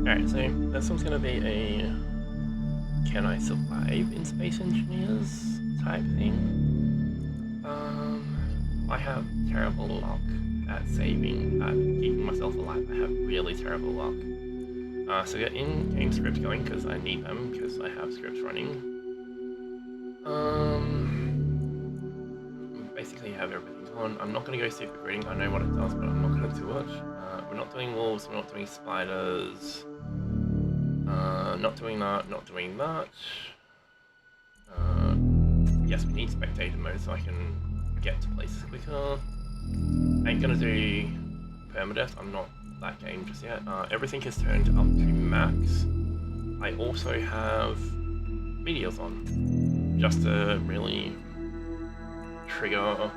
Alright, so this one's gonna be a can I survive in Space Engineers type thing. I have terrible luck at keeping myself alive. I have really terrible luck. So get in-game scripts going because I need them because I have scripts running. Basically have everything on. I'm not going to go super grading. I know what it does, but I'm not going to do it. We're not doing wolves, we're not doing spiders. Not doing that, not doing that. Yes, we need spectator mode so I can get to places quicker. Ain't gonna do permadeath, I'm not that game just yet. Everything is turned up to max. I also have meteors on, just to really trigger,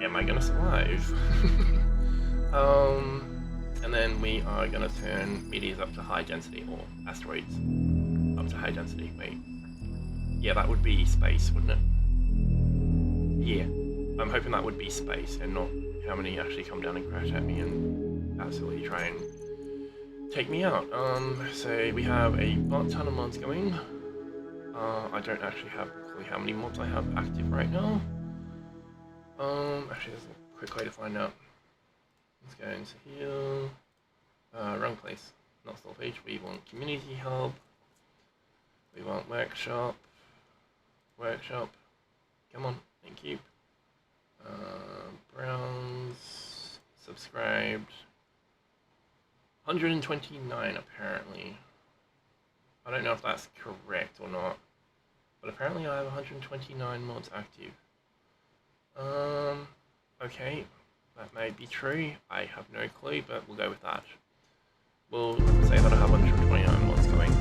am I gonna survive? And then we are gonna turn meteors up to high density, or asteroids up to high density. Wait, yeah, that would be space, wouldn't it? Yeah, I'm hoping that would be space and not how many actually come down and crash at me and absolutely try and take me out. So we have a ton of mods going. I don't actually have a clue how many mods I have active right now. Actually, there's a quick way to find out. Let's go into here. Wrong place. Not store page. We want community hub. We want workshop. Workshop. Come on. Thank you. Browse. Subscribed. 129 apparently. I don't know if that's correct or not. But apparently I have 129 mods active. Okay. That may be true, I have no clue, but we'll go with that. We'll say that I have 129 mods going.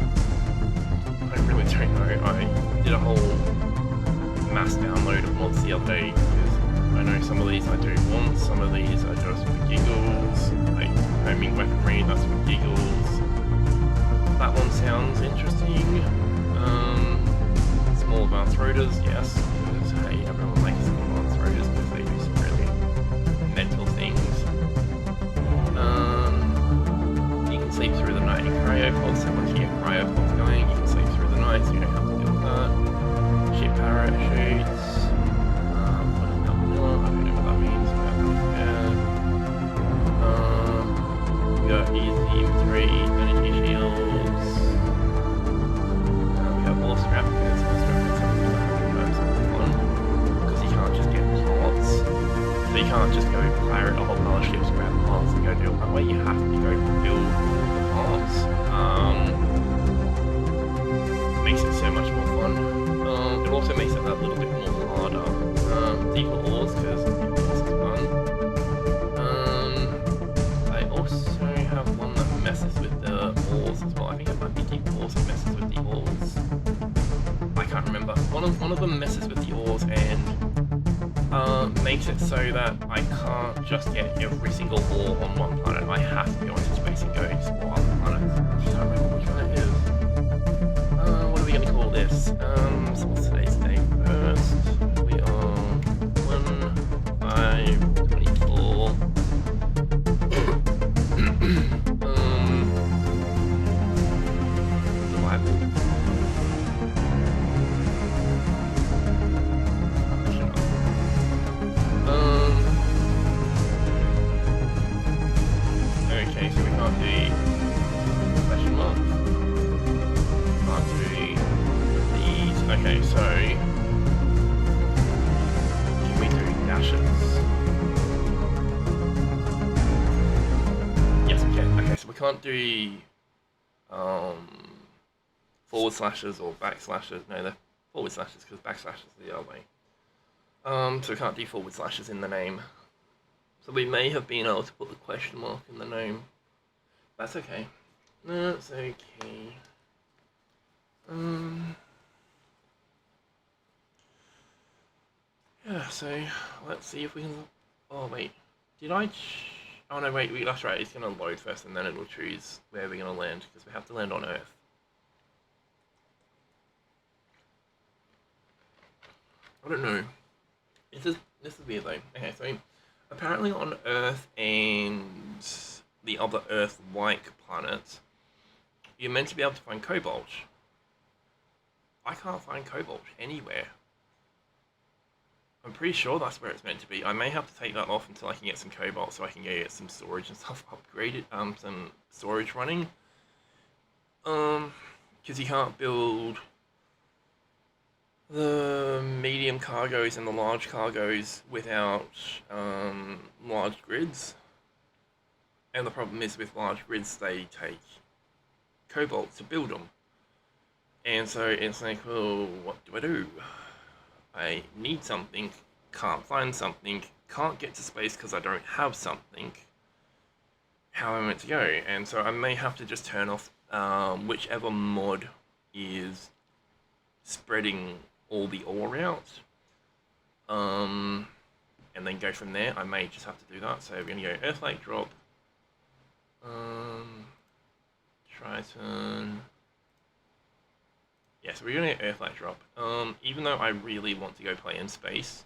I really don't know, I did a whole mass download of mods the other day, because I know some of these I do want, some of these are just for giggles, like homing weaponry, that's for giggles. That one sounds interesting. Small advanced rotors, yes, because hey, everyone likes small advanced rotors because they do some really mental things. You can sleep through the night in cryopods, so once you get cryopods going, you can sleep through the night, so you don't have to deal with that. Ship parachutes. What is that? I don't know what that means, but yeah. We got easy 3 energy shields. We have more scrap because more scrap is something that happens fun. Because you can't just get parts. So you can't just go pirate a whole pile of ships, grab parts and go do it that way. You have to go build the parts. Makes it so much more fun. It also makes it that little bit more harder. Deeper ores, because deeper ores is fun. I also have one that messes with the ores as well. I think it might be deeper ores that messes with the ores. I can't remember. One of them messes with the ores and makes it so that I can't just get every single ore on one planet. I have to go into space and go explore other planets. I just don't remember which one it is. What are we going to call this? So what's today's date? First, we are 1/5/24. Survival. Okay, so we can't do question marks. Can't do these. Okay, so can we do dashes? Yes, we can. Okay, so we can't do forward slashes or back slashes. No, they're forward slashes because back slashes are the other way. So we can't do forward slashes in the name. So we may have been able to put the question mark in the name. That's okay. That's okay. Yeah, so let's see if we can... Oh, wait. Did I... Oh, no, wait, that's right. It's going to load first and then it'll choose where we're going to land, because we have to land on Earth. I don't know. This is weird, though. Okay, so apparently on Earth and the other Earth-like planets, you're meant to be able to find cobalt. I can't find cobalt anywhere. I'm pretty sure that's where it's meant to be. I may have to take that off until I can get some cobalt so I can get some storage and stuff upgraded, some storage running. Because you can't build the medium cargoes and the large cargoes without large grids. And the problem is with large grids, they take cobalt to build them. And so it's like, well, what do? I need something, can't find something, can't get to space because I don't have something. How am I meant to go? And so I may have to just turn off whichever mod is spreading all the ore out. And then go from there. I may just have to do that. So we're going to go Earthlake drop. Triton. Yeah, so we're going to get Earthlake drop. Even though I really want to go play in space,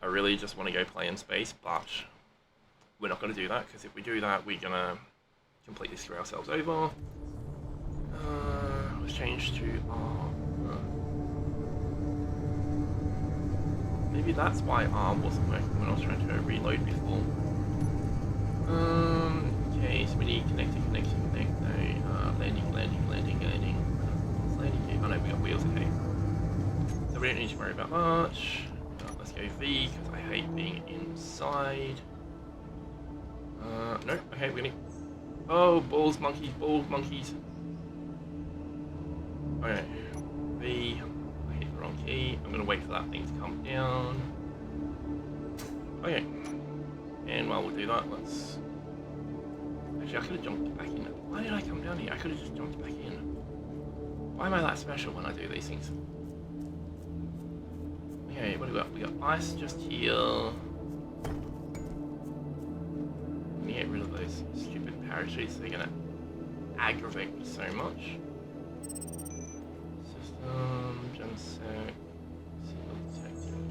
I really just want to go play in space, but we're not going to do that, because if we do that, we're going to completely screw ourselves over. Let's change to R. Maybe that's why R wasn't working when I was trying to reload before. Okay, so we need connect. No, landing. Oh no, we got wheels, okay. So we don't need to worry about much. Let's go V, because I hate being inside. No, okay, we're gonna... Oh, balls, monkeys. Okay, V. I hit the wrong key. I'm gonna wait for that thing to come down. Okay. And while we'll do that, let's... Actually, I could have jumped back in. Why did I come down here? I could have just jumped back in. Why am I that special when I do these things? Okay, what do we got? We got ice just here. Let me get rid of those stupid parachutes. They're gonna aggravate me so much. System, Gemsec, signal detected.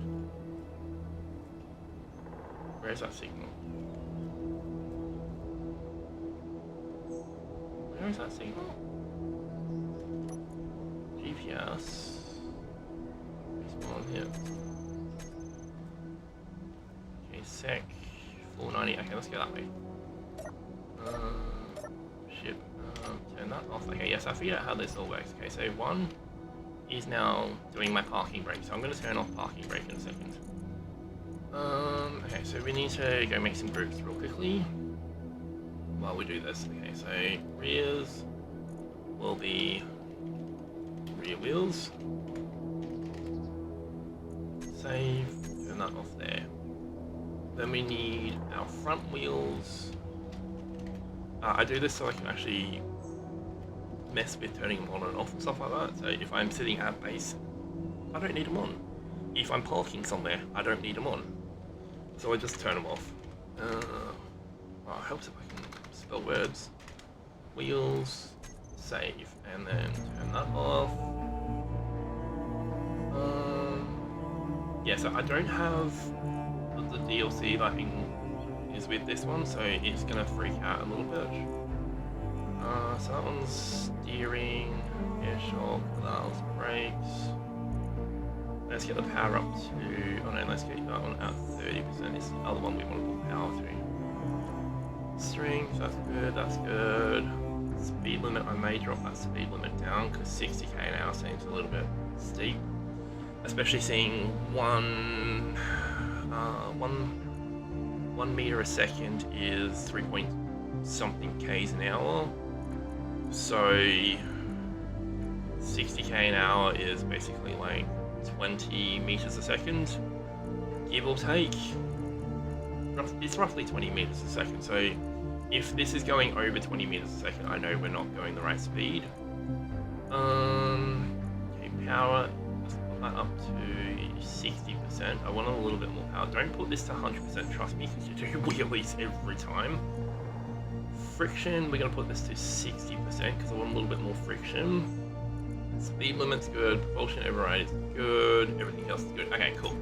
Where's that signal? Where is that signal? GPS. Respawn here. Okay, sec. 490. Okay, let's go that way. Ship. Turn that off. Okay, yes, I figured out how this all works. Okay, so one is now doing my parking brake. So I'm going to turn off parking brake in a second. Okay, so we need to go make some groups real quickly while we do this. Okay, so rears will be rear wheels. Save, turn that off there. Then we need our front wheels. I do this so I can actually mess with turning them on and off and stuff like that. So if I'm sitting at base, I don't need them on. If I'm parking somewhere, I don't need them on. So I just turn them off. Well, it helps if I can spell words. Wheels, save, and then turn that off. Yeah, so I don't have the DLC that I think is with this one, so it's gonna freak out a little bit. So that one's steering, air shock, allows brakes. Let's get the power up to, oh no, let's get that one at 30%. It's the other one we want to put power to. Strength, that's good. Speed limit, I may drop that speed limit down because 60k an hour seems a little bit steep. Especially seeing one meter a second is 3 point something k's an hour. So 60k an hour is basically like 20 meters a second, give or take. It's roughly 20 meters a second. So if this is going over 20 meters a second, I know we're not going the right speed. Okay, power. That up to 60%. I want a little bit more power. Don't put this to 100%, trust me, because you do wheelies every time. Friction, we're going to put this to 60% because I want a little bit more friction. Speed limit's good, propulsion override is good, everything else is good. Okay, cool.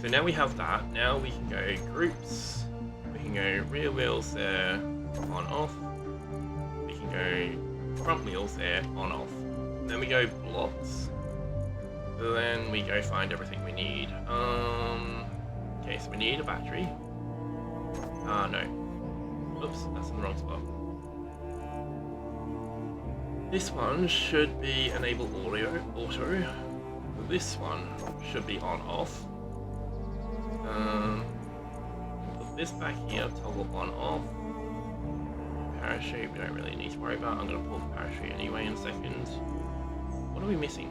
So now we have that. Now we can go groups. We can go rear wheels there, on off. We can go front wheels there, on off. Then we go blocks. Then we go find everything we need. Okay, so we need a battery. No. Oops, that's in the wrong spot. This one should be enable auto. This one should be on off. Put this back here, toggle on off. Parachute, we don't really need to worry about. I'm going to pull the parachute anyway in a second. What are we missing?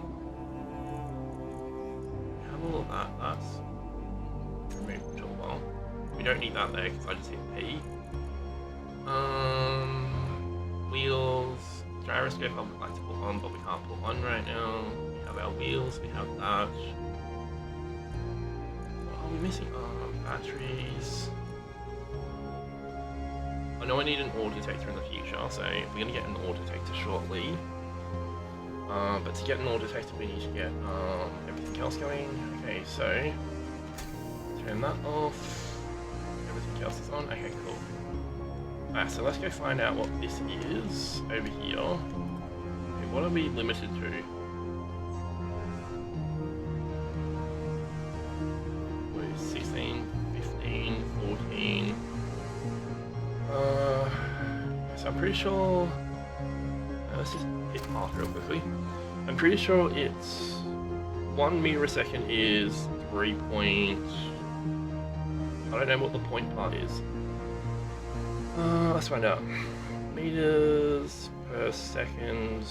We have all of that. That's remove the toolbar. We don't need that there because I just hit P. Wheels. Gyroscope I would like to put on, but we can't put on right now. We have our wheels, we have that. What are we missing? Batteries. I know I need an ore detector in the future, so we're going to get an ore detector shortly. But to get an ore detector we need to get everything else going. Okay, so turn that off. Everything else is on. Okay, cool. Alright, so let's go find out what this is over here. Okay, what are we limited to? Wait, 16, 15, 14. So I'm pretty sure. Let's just hit path real quickly. I'm pretty sure it's 1 meter a second is 3 point. I don't know what the point part is. Let's find out. Meters per second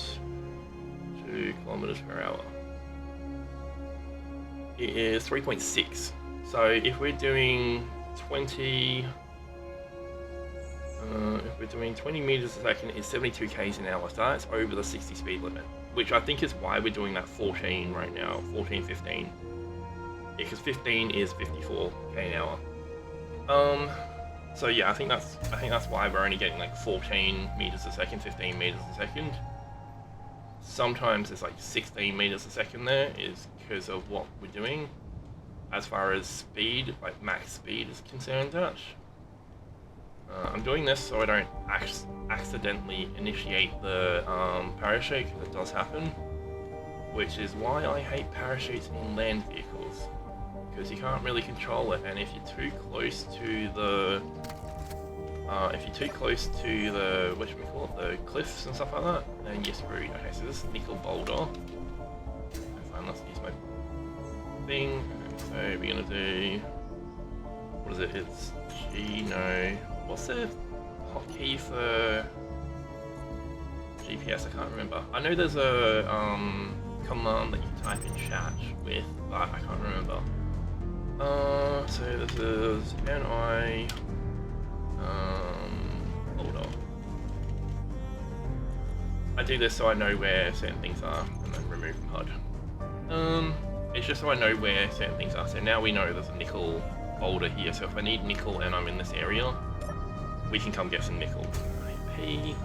to kilometers per hour. It is 3.6. So if we're doing 20, if we're doing 20 meters a second, it's 72 k's an hour. So that's over the 60 speed limit, which I think is why we're doing that 14 right now, 14, 15. Because 15 is 54 k an hour. So yeah, I think that's why we're only getting like 14 meters a second, 15 meters a second. Sometimes it's like 16 meters a second there, is because of what we're doing as far as speed, like max speed is concerned. I'm doing this so I don't accidentally initiate the parachute, because it does happen, which is why I hate parachutes in land vehicles. Because you can't really control it, and if you're too close to the whatchamacallit, the cliffs and stuff like that, then you're screwed. Okay, so this is nickel boulder. Okay, fine, let's use my thing. So we're gonna do, what is it? It's G, no. What's the hotkey for GPS? I can't remember. I know there's a command that you type in chat with, but I can't remember. So this is NI boulder. I do this so I know where certain things are, and then remove from HUD. It's just so I know where certain things are. So now we know there's a nickel boulder here. So if I need nickel and I'm in this area, we can come get some nickel. IP.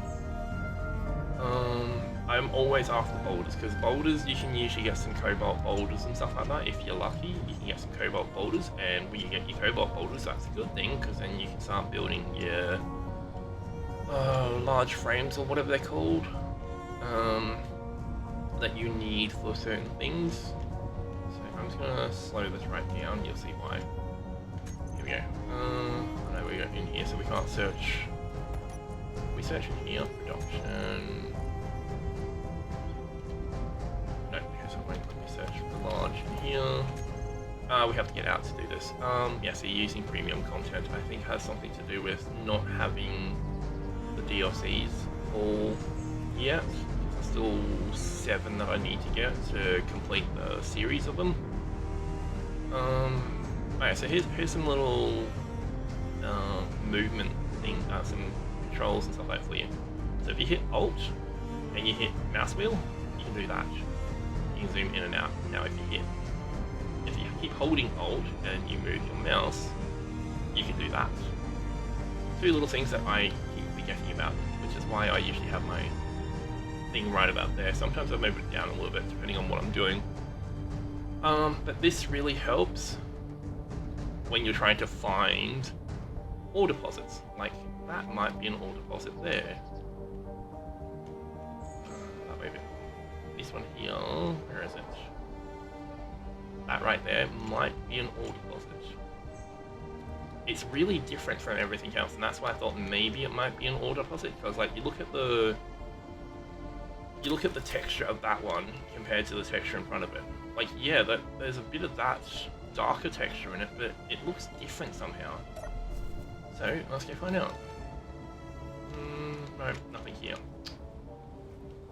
I'm always after boulders, because boulders you can usually get some cobalt boulders and stuff like that. If you're lucky, you can get some cobalt boulders, and when you get your cobalt boulders, that's a good thing, because then you can start building your large frames or whatever they're called, that you need for certain things. So I'm just gonna slow this right down. You'll see why. Here we go. I know we go in here, so we can't search. We search in here. Production. No, because it won't let me search for large in here. We have to get out to do this. Yeah, so using premium content, I think, has something to do with not having the DLCs all yet. There's still 7 that I need to get to complete the series of them. Alright, so here's some little movement thing, some controls and stuff like that for you. So if you hit Alt and you hit mouse wheel, you can do that. You can zoom in and out. Now if you keep holding Alt and you move your mouse, you can do that. 2 little things that I keep forgetting about, which is why I usually have my thing right about there. Sometimes I move it down a little bit depending on what I'm doing. But this really helps when you're trying to find ore deposits. Like, that might be an ore deposit there. one here. Where is it? That right there might be an ore deposit. It's really different from everything else, and that's why I thought maybe it might be an ore deposit, because like you look at the texture of that one compared to the texture in front of it. Like, yeah, there's a bit of that darker texture in it, but it looks different somehow. So let's go find out. No, nothing here.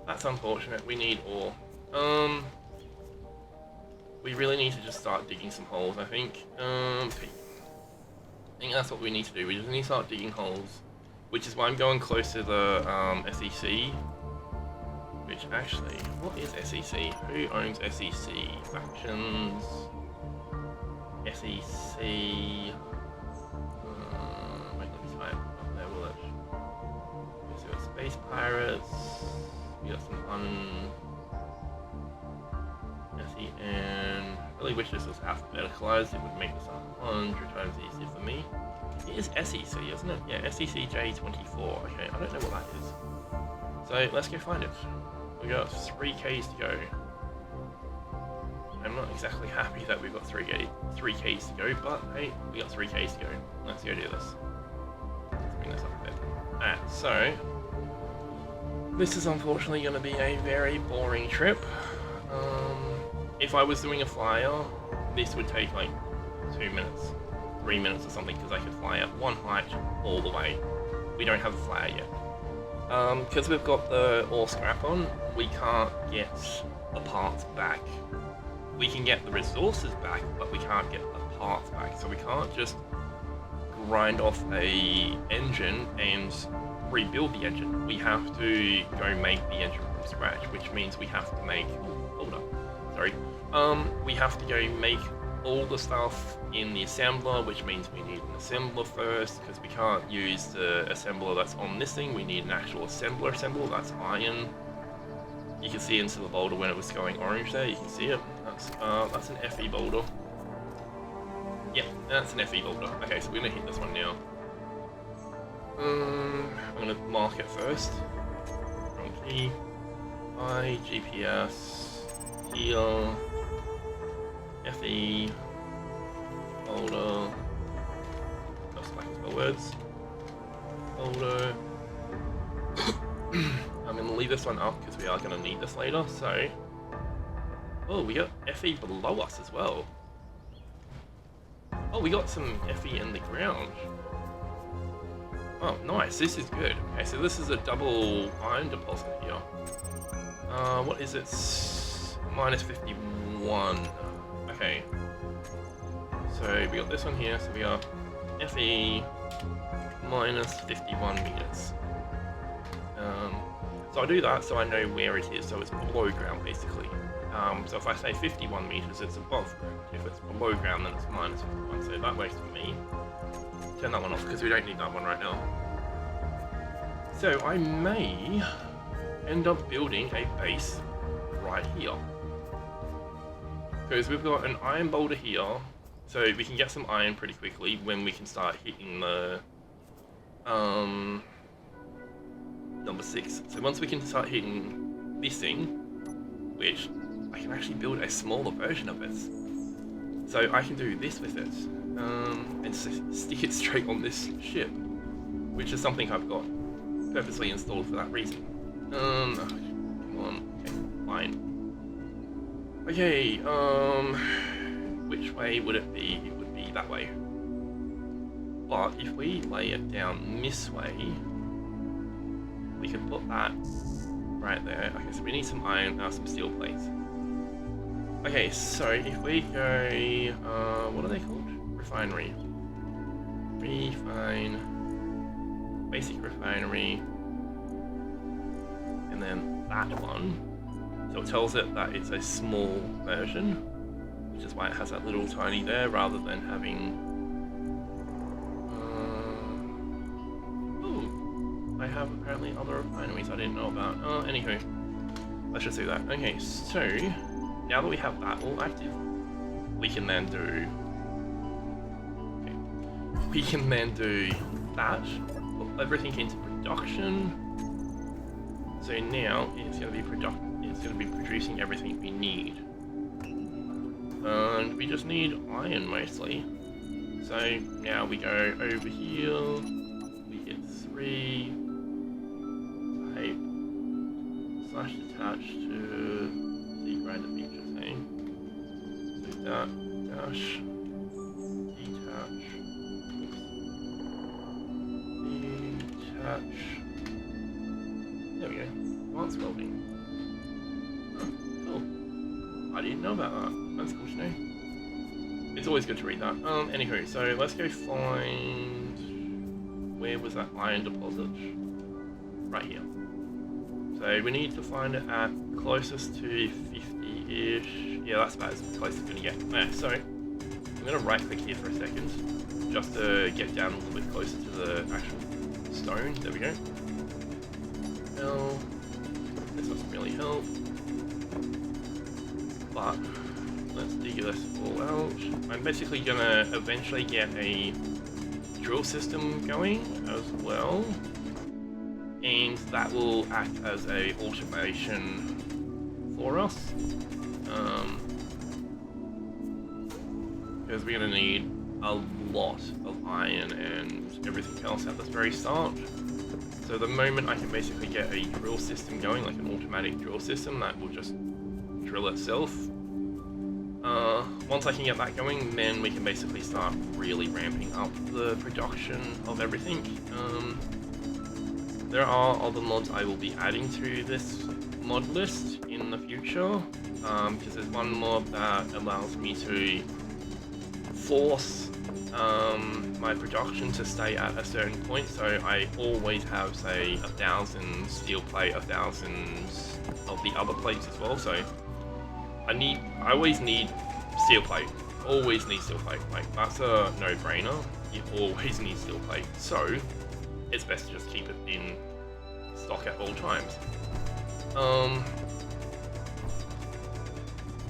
That's unfortunate. We need ore. We really need to just start digging some holes, I think. I think that's what we need to do. We just need to start digging holes, which is why I'm going close to the SEC. Which actually, what is SEC? Who owns SEC? Factions. SEC. Wait, let me type up there, will it? Okay, so we got Space Pirates. We got some SEN. I really wish this was alphabeticalized. It would make this 100 times easier for me. It is SEC, isn't it? Yeah, SEC J24. Okay, I don't know what that is. So let's go find it. We got 3Ks to go. I'm not exactly happy that we've got 3Ks to go, but hey, we got 3Ks to go. Let's go do this. Let's bring this up a bit. Alright, so this is unfortunately going to be a very boring trip. If I was doing a flyer, this would take like 2 minutes, 3 minutes or something, because I could fly at one height all the way. We don't have a flyer yet. Because we've got the ore scrap on, we can't get the parts back. We can get the resources back, but we can't get the parts back. So we can't just grind off a engine and rebuild the engine. We have to go make the engine from scratch, which means we have to make... Hold up. Sorry. We have to go make all the stuff in the assembler, which means we need an assembler first, because we can't use the assembler that's on this thing. We need an actual assembler that's iron. You can see into the boulder when it was going orange there, you can see it. That's an FE boulder. Yep, that's an FE boulder. Okay, so we're gonna hit this one now. I'm gonna mark it first. Wrong key. GPS, here, FE, boulder, just like spell words, boulder. I'm going to leave this one up because we are going to need this later, so... Oh, we got FE below us as well. Oh, we got some FE in the ground. Oh, nice, this is good. Okay, so this is a double iron deposit here. What is it? Minus 51. Okay. So we got this one here, so we got FE minus 51 meters. So I'll do that so I know where it is, so it's below ground basically. So if I say 51 meters, it's above ground. If it's below ground, then it's minus 51, so that works for me. Turn that one off because we don't need that one right now. So I may end up building a base right here. Because we've got an iron boulder here, so we can get some iron pretty quickly when we can start hitting the number 6. So once we can start hitting this thing, which I can actually build a smaller version of it. So I can do this with it, and stick it straight on this ship, which is something I've got purposely installed for that reason. Oh, come on, okay, fine. Okay, which way would it be? It would be that way. But if we lay it down this way, we can put that right there. Okay, so we need some iron, some steel plates. Okay, so if we go, what are they called? Refinery. Basic refinery. And then that one. So it tells it that it's a small version, which is why it has that little tiny there rather than having... I have apparently other refineries I didn't know about. Anywho, let's just do that. Okay, so now that we have that all active, we can then do... Okay, we can then do that, put everything into production. So now it's going to be it's going to be producing everything we need. And we just need iron mostly. So now we go over here, we hit 3, type slash attach to the grinder feature thing. So that dash detach, detach. There we go. Advanced welding. Oh, cool. I didn't know about that. That's cool to know. It's always good to read that. Anywho, so let's go find... Where was that iron deposit? Right here. So we need to find it at closest to 50-ish. Yeah, that's about as close as we're gonna get. Yeah, so I'm gonna right click here for a second, just to get down a little bit closer to the actual stone. There we go. Well, this doesn't really help. But let's dig this all out. I'm basically gonna eventually get a drill system going as well, and that will act as a automation for us, because we're gonna need a lot of iron and everything else at this very start. So the moment I can basically get a drill system going, like an automatic drill system that will just drill itself, once I can get that going, then we can basically start really ramping up the production of everything. There are other mods I will be adding to this mod list in the future, because there's one mod that allows me to force my production to stay at a certain point, so I always have, say, 1,000 steel plate, 1,000 of the other plates as well, so I always need steel plate. Always need steel plate. Like, that's a no-brainer. You always need steel plate. So it's best to just keep it in stock at all times.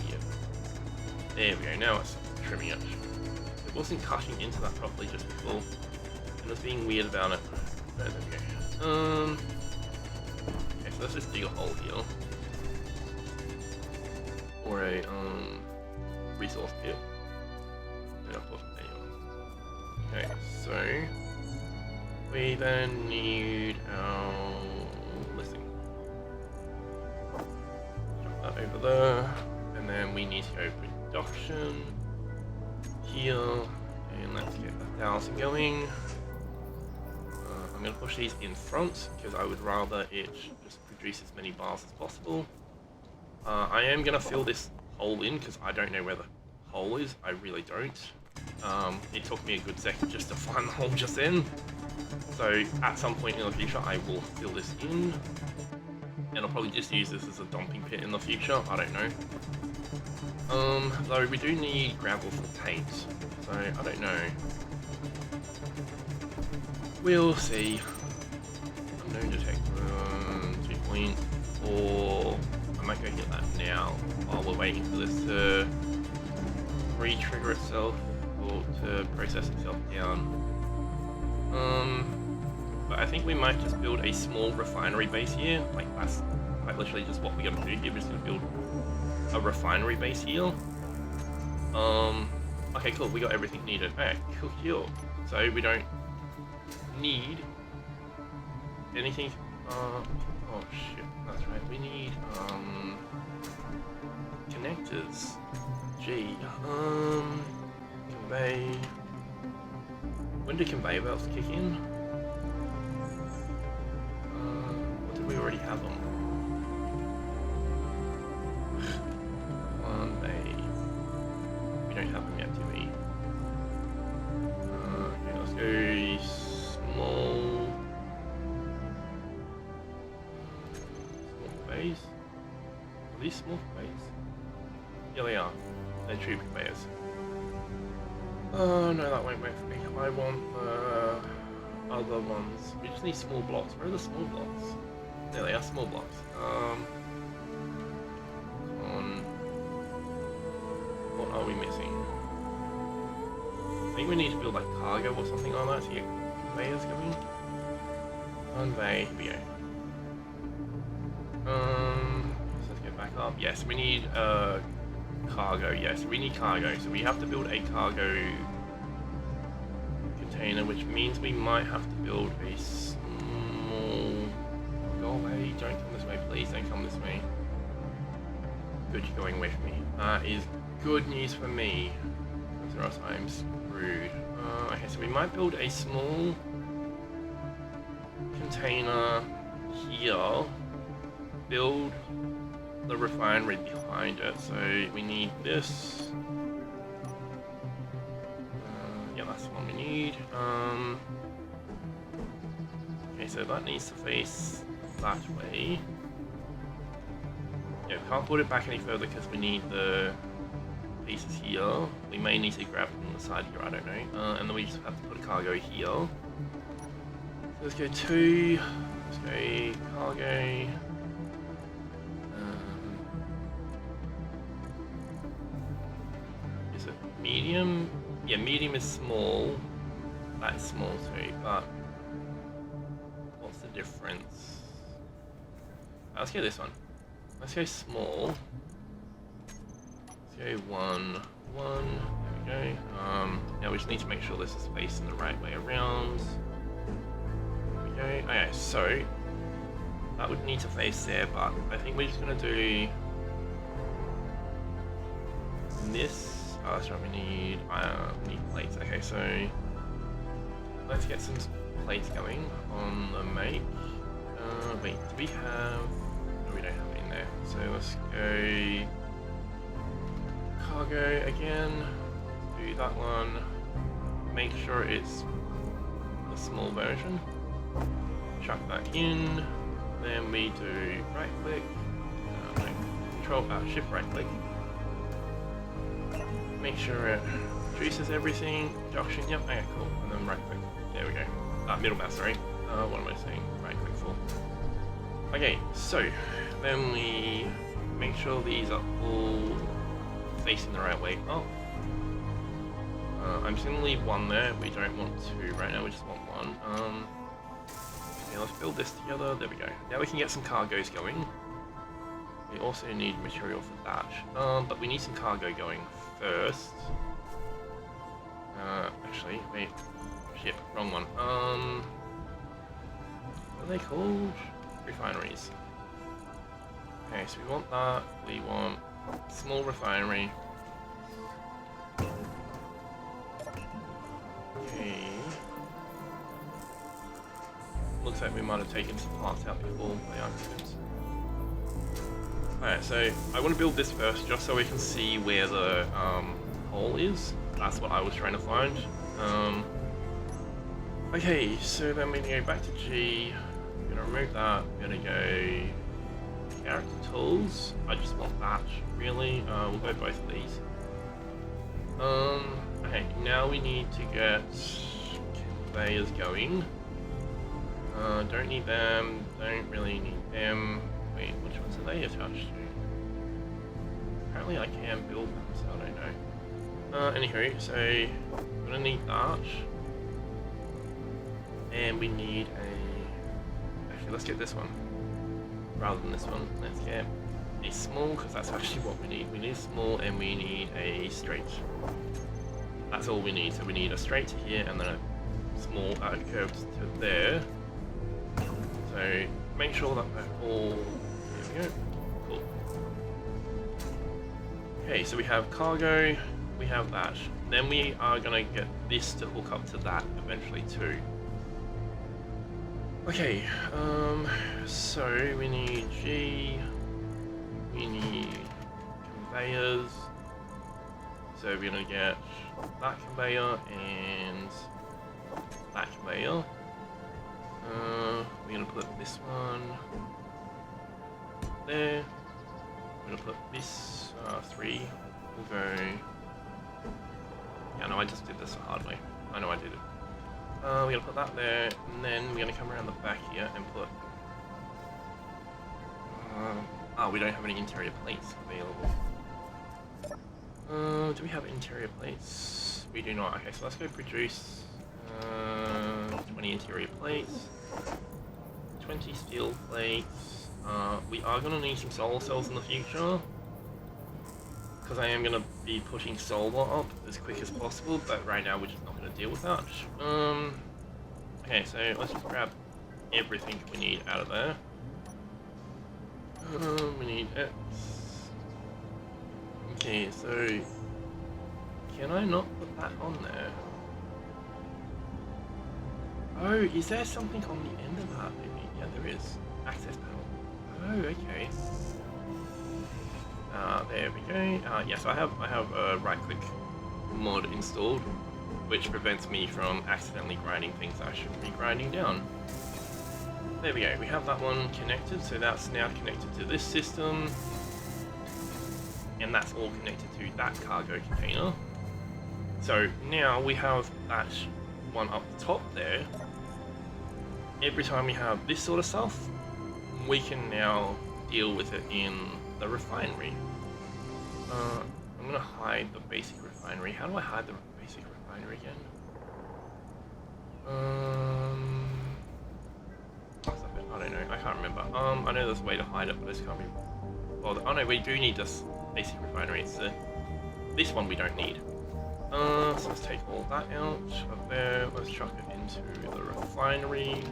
Yeah. There we go. Now it's trimming it. It wasn't cutting into that properly just before, and it's being weird about it. Oh, there we go. Okay, so let's just dig a hole here. Or a resource pit. Okay, so we then need our listing. Drop that over there, and then we need to go production here, and let's get 1,000 going. I'm going to push these in front because I would rather it just produce as many bars as possible. I am going to fill this hole in because I don't know where the hole is. I really don't. It took me a good second just to find the hole just then. So at some point in the future I will fill this in. And I'll probably just use this as a dumping pit in the future. I don't know. Though we do need gravel for paint. So I don't know. We'll see. Unknown detector 2.4. I might go hit that now while we're waiting for this to re-trigger itself or to process itself down. But I think we might just build a small refinery base here. Like that's quite literally just what we're gonna do here. We're just gonna build a refinery base here. Okay, cool. We got everything needed. Alright, cool. So we don't need anything. Oh shit. That's right. We need connectors. Gee. Convey. When do conveyor belts kick in? Or did we already have them? Convey. We don't have them yet, do we? Okay, let's go small. Are these small conveyors? Yeah, they are. They're tube conveyors. Oh no, that won't work for me. I want the other ones. We just need small blocks. Where are the small blocks? There they are, small blocks. What are we missing? I think we need to build like cargo or something like that to get conveyors going. Convey, here we go. Let's go Yes, we need cargo. Yes, we need cargo. So we have to build a cargo container, which means we might have to build a small... Go away, don't come this way, please don't come this way. Good, you're going with me. That is good news for me, because or else I'm screwed. Okay, so we might build a small container here, build the refinery behind it, so we need this. Yeah, that's the one we need. Okay, so that needs to face that way. Yeah, we can't put it back any further because we need the pieces here. We may need to grab from the side here, I don't know. And then we just have to put a cargo here. So let's go to, let's go cargo. Is it medium? Yeah, medium is small. That is small too, but what's the difference? Let's go this one. Let's go small. Let's go 1, 1. There we go. Now we just need to make sure this is facing the right way around. There we go. Okay, so that would need to face there, but I think we're just gonna do this. Oh, that's right. We need plates. Okay, so let's get some plates going on the make. Wait, do we have? No, we don't have it in there. So let's go cargo again. Do that one. Make sure it's the small version. Chuck that in. Then we do right click. Control Shift right click. Make sure it juices everything. Junction. Yep. Okay, cool. And then right click. There we go. Middle mouse. Sorry. What am I saying? Right click for. Okay, so then we make sure these are all facing the right way. Oh, I'm just gonna leave one there. We don't want two right now. We just want one. Okay, let's build this together. There we go. Now we can get some cargos going. We also need material for that. But we need some cargo going first. Actually, wait. Shit, wrong one. What are they called? Refineries. Okay, so we want that. We want small refinery. Okay. Looks like we might have taken some parts out before by accident. Alright, so I want to build this first just so we can see where the hole is. That's what I was trying to find. Okay, so then we go back to G. I'm gonna remove that. I'm gonna go character tools. I just want that, really. We'll go both of these. Okay, now we need to get conveyors going. Don't need them. Don't really need them. Wait, which ones are they attached to? Apparently I can build them, so I don't know. Anywho, so I'm gonna need that. And we need a... Actually, let's get this one. Rather than this one. Let's get a small, because that's actually what we need. We need a small and we need a straight. That's all we need. So we need a straight to here and then a small curved to there. So make sure that they're all... There we go. Cool. Okay, so we have cargo. We have that. Then we are going to get this to hook up to that eventually too. Okay, so we need G, we need conveyors, so we're going to get that conveyor and that conveyor. We're going to put this one there, we're going to put this 3, we'll go, yeah, no, I just did this the hard way, I know I did it. We're going to put that there, and then we're going to come around the back here and put... we don't have any interior plates available. Do we have interior plates? We do not. Okay, so let's go produce 20 interior plates, 20 steel plates, We are going to need some solar cells in the future, because I am going to be pushing solar up as quick as possible, but right now we're just not going to deal with that. Okay, so let's just grab everything we need out of there. We need X. Okay, so can I not put that on there? Oh, is there something on the end of that maybe? Yeah, there is. Access panel. Oh, okay. There we go. Yes, I have a right-click mod installed, which prevents me from accidentally grinding things I shouldn't be grinding down. There we go. We have that one connected, so that's now connected to this system, and that's all connected to that cargo container. So now we have that one up the top there. Every time we have this sort of stuff, we can now deal with it in the refinery. I'm gonna hide the basic refinery. How do I hide the basic refinery again? I don't know. I can't remember. I know there's a way to hide it, but this can't be. Well, oh no, we do need this basic refinery. It's this one we don't need. So let's take all that out of there. Let's chuck it into the refinery.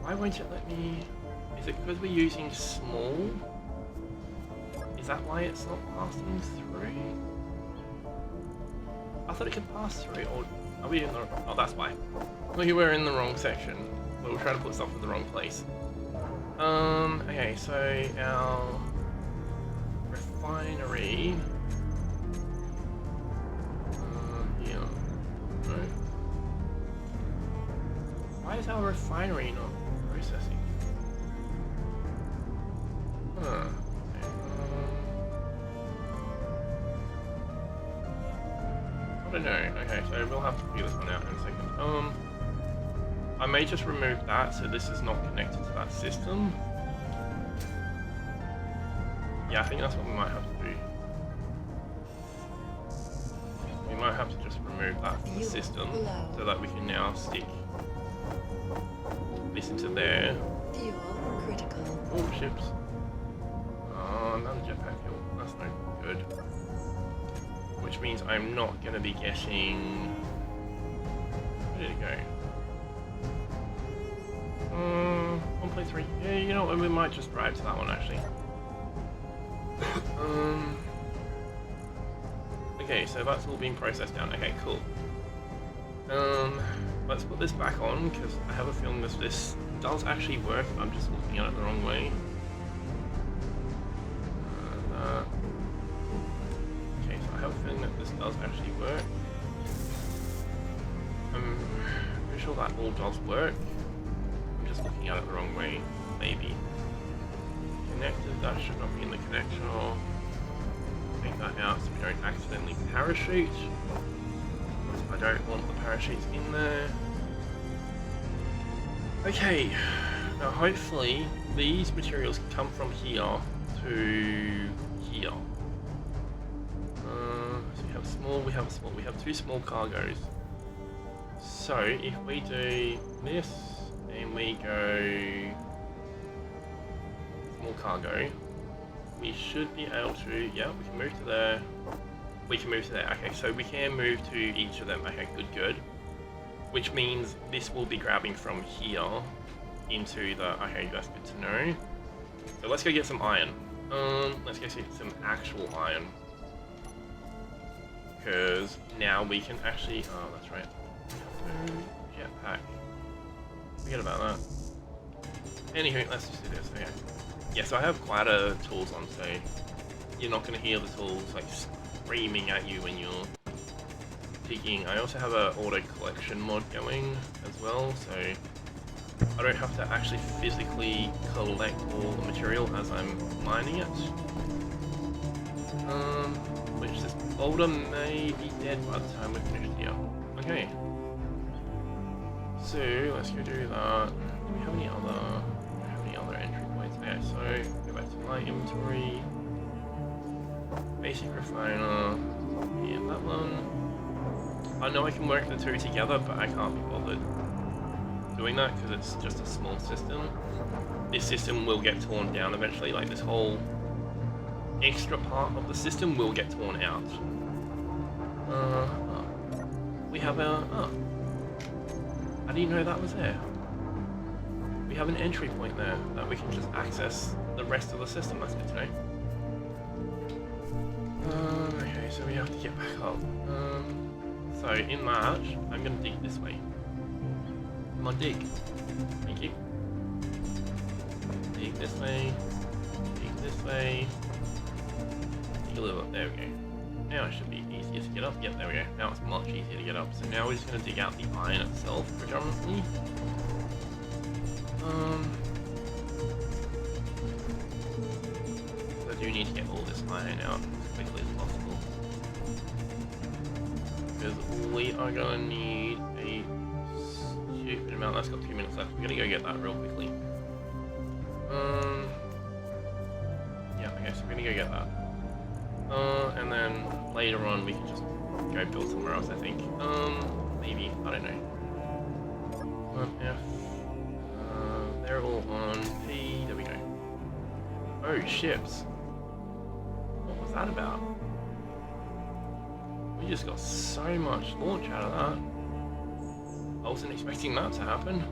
Why won't it let me? Is it because we're using small? Is that why it's not passing through? I thought it could pass through, or are we in the... Oh, that's why. Maybe we're in the wrong section. We're trying to put stuff in the wrong place. Okay, so our refinery... here. No. Why is our refinery not processing? Huh. I don't know. Okay, so we'll have to figure this one out in a second. I may just remove that so this is not connected to that system. Yeah, I think that's what we might have to do. We might have to just remove that from the system so that we can now stick this into there. Fuel critical. Oh, ships. Oh, another jetpack fuel. That's no good. Which means I'm not going to be getting... Where did it go? 1.3. Yeah, you know what? We might just drive to that one actually. Okay, so that's all being processed down. Okay, cool. Let's put this back on because I have a feeling this does actually work. I'm just looking at it the wrong way. Okay, so I have a feeling that this does actually work. I'm pretty sure that all does work. I'm just looking at it the wrong way, maybe. Connected, that should not be in the connector. Take that out so we don't accidentally parachute. I don't want the parachutes in there. Okay, now hopefully these materials can come from here to here. So we have small, we have small, we have two small cargoes. So if we do this and we go small cargo, we should be able to, yeah, we can move to there. We can move to there. Okay, so we can move to each of them. Okay, good. Which means this will be grabbing from here into the... Okay, that's good to know. So let's go get some iron. Let's go see some actual iron. Because now we can actually... Oh, that's right. Jetpack. Forget about that. Anywho, let's just do this. Okay. Yeah, so I have quite a tools on, so you're not going to hear the tools like screaming at you when you're digging. I also have a auto collection mod going as well, so I don't have to actually physically collect all the material as I'm mining it. Which this boulder may be dead by the time we're finished here. Okay. So let's go do that. Do we have any other entry points? Okay, so go back to my inventory. Basic refiner. Yeah, that one. I know I can work the two together, but I can't be bothered doing that because it's just a small system. This system will get torn down eventually, like this whole extra part of the system will get torn out. We have a... Oh. I didn't know that was there. We have an entry point there that we can just access the rest of the system. That's good to know. Okay, so we have to get back up. So in March, I'm going to dig this way. Come on, dig. Thank you. Dig this way. Dig this way. Dig a little bit. There we go. Now it should be easier to get up. Yep, there we go. Now it's much easier to get up. So now we're just going to dig out the iron itself, predominantly. I do need to get all this iron out as quickly as possible. Because we are going to need a stupid amount. That's got 2 minutes left. We're going to go get that real quickly. Yeah, okay, so we're going to go get that. And then later on we can just go build somewhere else, I think. Maybe, I don't know. F. They're all on P. There we go. Oh, ships. What was that about? We just got so much launch out of that. I wasn't expecting that to happen.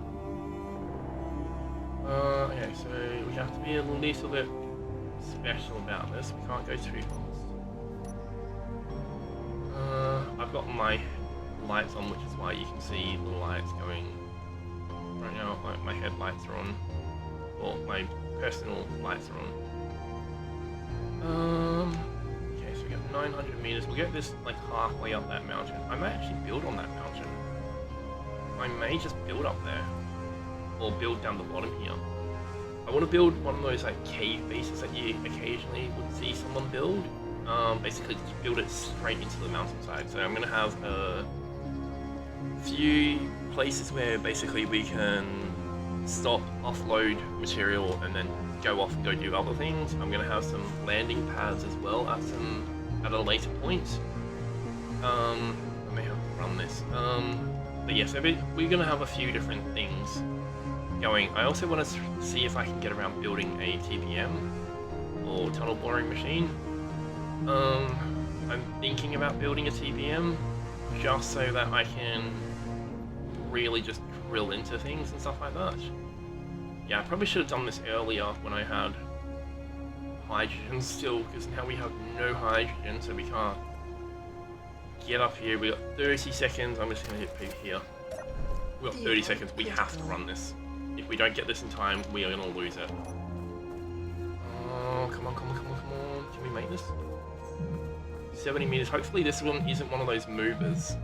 Okay, so we have to be a little bit special about this. We can't go too fast. I've got my lights on, which is why you can see the lights going. Right now, like my headlights are on, or my personal lights are on. Okay, so we got 900 meters. We'll get this like halfway up that mountain. I might actually build on that mountain. I may just build up there, or build down the bottom here. I want to build one of those like cave bases that you occasionally would see someone build. Basically just build it straight into the mountainside. So I'm going to have a few places where basically we can stop, offload material, and then go off and go do other things. I'm going to have some landing pads as well at a later point. I may have to run this. But yeah, so we're going to have a few different things going. I also want to see if I can get around building a TBM or tunnel boring machine. I'm thinking about building a TBM just so that I can really just drill into things and stuff like that. Yeah, I probably should have done this earlier when I had hydrogen still, because now we have no hydrogen, so we can't get up here. We got 30 seconds. I'm just going to hit P here. We got 30 seconds. We have to run this. If we don't get this in time, we are going to lose it. Oh, come on, come on, come on, come on. Can we make this? 70 meters. Hopefully this one isn't one of those movers.